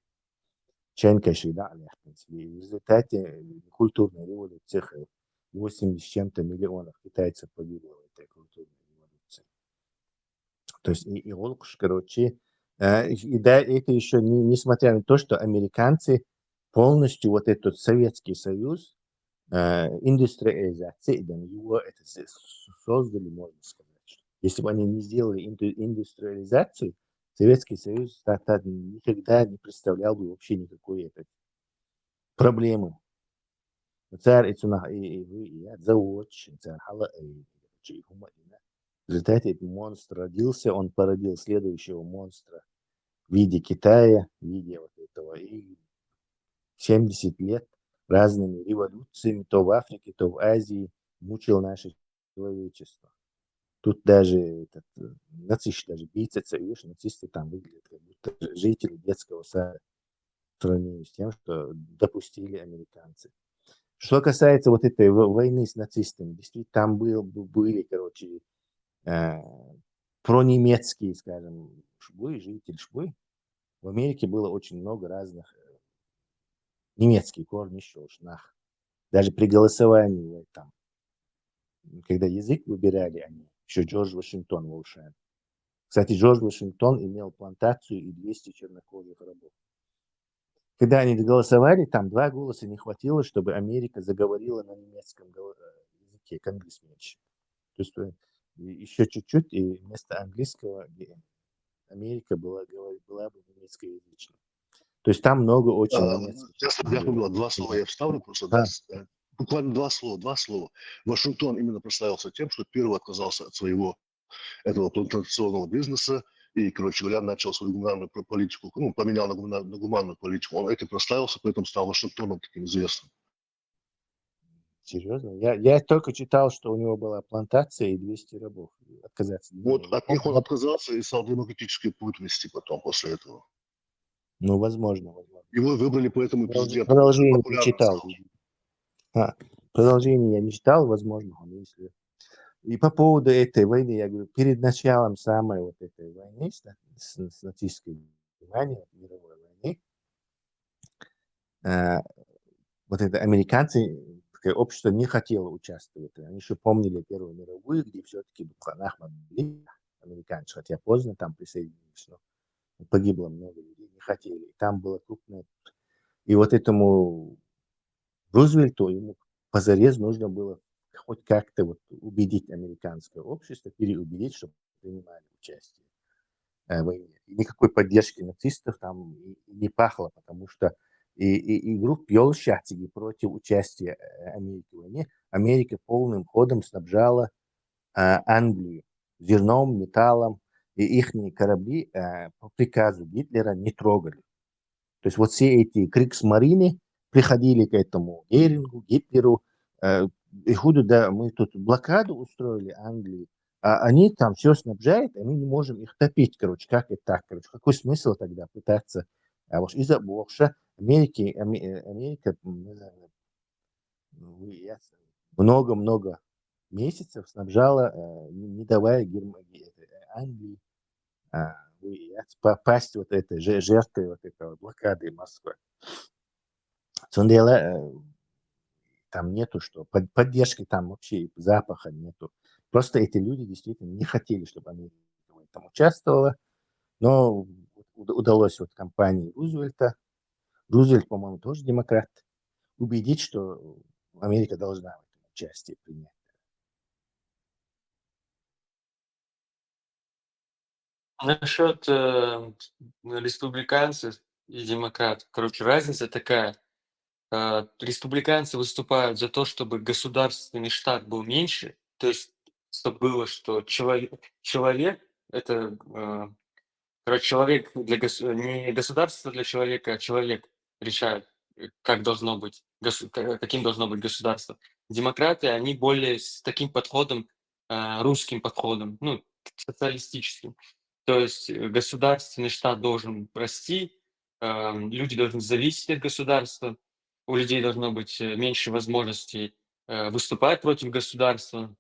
Чен Кайши, да, в результате культурной революции 80 с чем-то миллионов китайцев погибло в этой культурной революции. То есть и короче, и да, это еще несмотря на то, что американцы полностью вот этот Советский Союз, индустриализация, его это создали, можно сказать. Если бы они не сделали индустриализацию, Советский Союз никогда не представлял бы вообще никакой проблемы. В результате этот монстр родился, он породил следующего монстра в виде Китая, в виде вот этого, и 70 лет разными революциями, то в Африке, то в Азии, мучил наше человечество. Тут даже нацисты даже биться, видишь, нацисты там выглядят как будто жители детского сада в сравнении с тем, что допустили американцы. Что касается вот этой войны с нацистами, действительно, там были, короче, пронемецкие, скажем, жители Шбы. В Америке было очень много разных немецкие корни еще шнах. Даже при голосовании там, когда язык выбирали они, еще Джордж Вашингтон волшебник. Кстати, Джордж Вашингтон имел плантацию и 200 чернокожих рабов. Когда они голосовали, там 2 голоса не хватило, чтобы Америка заговорила на немецком языке, конгрессменщик. То есть еще чуть-чуть, и вместо английского Америка была бы немецкоязычной. То есть там много очень немецких. Я понял, 2 слова я вставлю просто. Да. Буквально 2 слова. Вашингтон именно прославился тем, что первый отказался от своего этого плантационного бизнеса и, короче говоря, начал свою гуманную политику, поменял на гуманную политику. Он этим прославился, поэтому стал Вашингтоном таким известным. Серьезно? Я только читал, что у него была плантация и 200 рабов. Отказаться. Вот от них он отказался и стал демократический путь вести потом, после этого. Ну, возможно. Его выбрали поэтому президентом. Продолжение не Популярным читал. стал. Продолжение я не читал, возможно, он если... И по поводу этой войны, я говорю, перед началом самой вот этой войны с нацистской Германией, мировой войны, вот это американцы, такое общество не хотело участвовать. Они еще помнили Первую мировую, где все-таки Буханах могли, американцы, хотя поздно там присоединились, но погибло много людей, не хотели. И там было крупное... И вот этому Рузвельту, ему позарез нужно было хоть как-то вот убедить американское общество, переубедить, чтобы принимали участие в войне. И никакой поддержки нацистов там и не пахло, потому что и группа Йолшатиги против участия Америки в войне. Америка полным ходом снабжала Англию зерном, металлом, и их корабли по приказу Гитлера не трогали. То есть вот все эти Криксмарины приходили к этому Герингу, Гитлеру, и худо, да, мы тут блокаду устроили Англии, а они там все снабжают, а мы не можем их топить, короче, как это так, короче, какой смысл тогда пытаться, из-за Богша Америка много-много месяцев снабжала, не давая Англии попасть вот этой жертвой вот этого блокады Москвы. Там нету что, поддержки там вообще запаха нету. Просто эти люди действительно не хотели, чтобы Америка в этом участвовала, но удалось вот компании Рузвельта, Рузвельт, по-моему, тоже демократ, убедить, что Америка должна в этом участие принять. Насчет республиканцев и демократов. Короче, разница такая. Республиканцы выступают за то, чтобы государственный штат был меньше, то есть чтобы было, что человек это, короче, человек не государство для человека, а человек решает, как должно быть, каким должно быть государство. Демократы, они более с таким подходом, русским подходом, ну, социалистическим. То есть государственный штат должен расти, люди должны зависеть от государства, у людей должно быть меньше возможностей выступать против государства.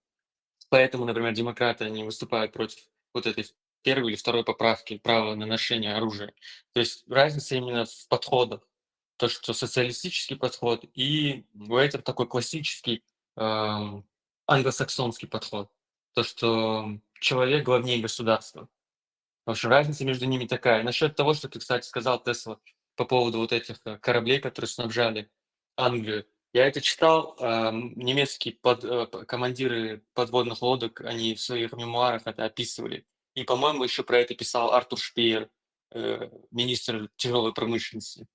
Поэтому, например, демократы, они выступают против вот этой первой или второй поправки права на ношение оружия. То есть разница именно в подходах. То, что социалистический подход и у этого такой классический англосаксонский подход. То, что человек главнее государства. В общем, разница между ними такая. Насчет того, что ты, кстати, сказал, Тесла, по поводу вот этих кораблей, которые снабжали Англию. Я это читал, немецкие командиры подводных лодок, они в своих мемуарах это описывали. И, по-моему, еще про это писал Артур Шпеер, министр тяжелой промышленности.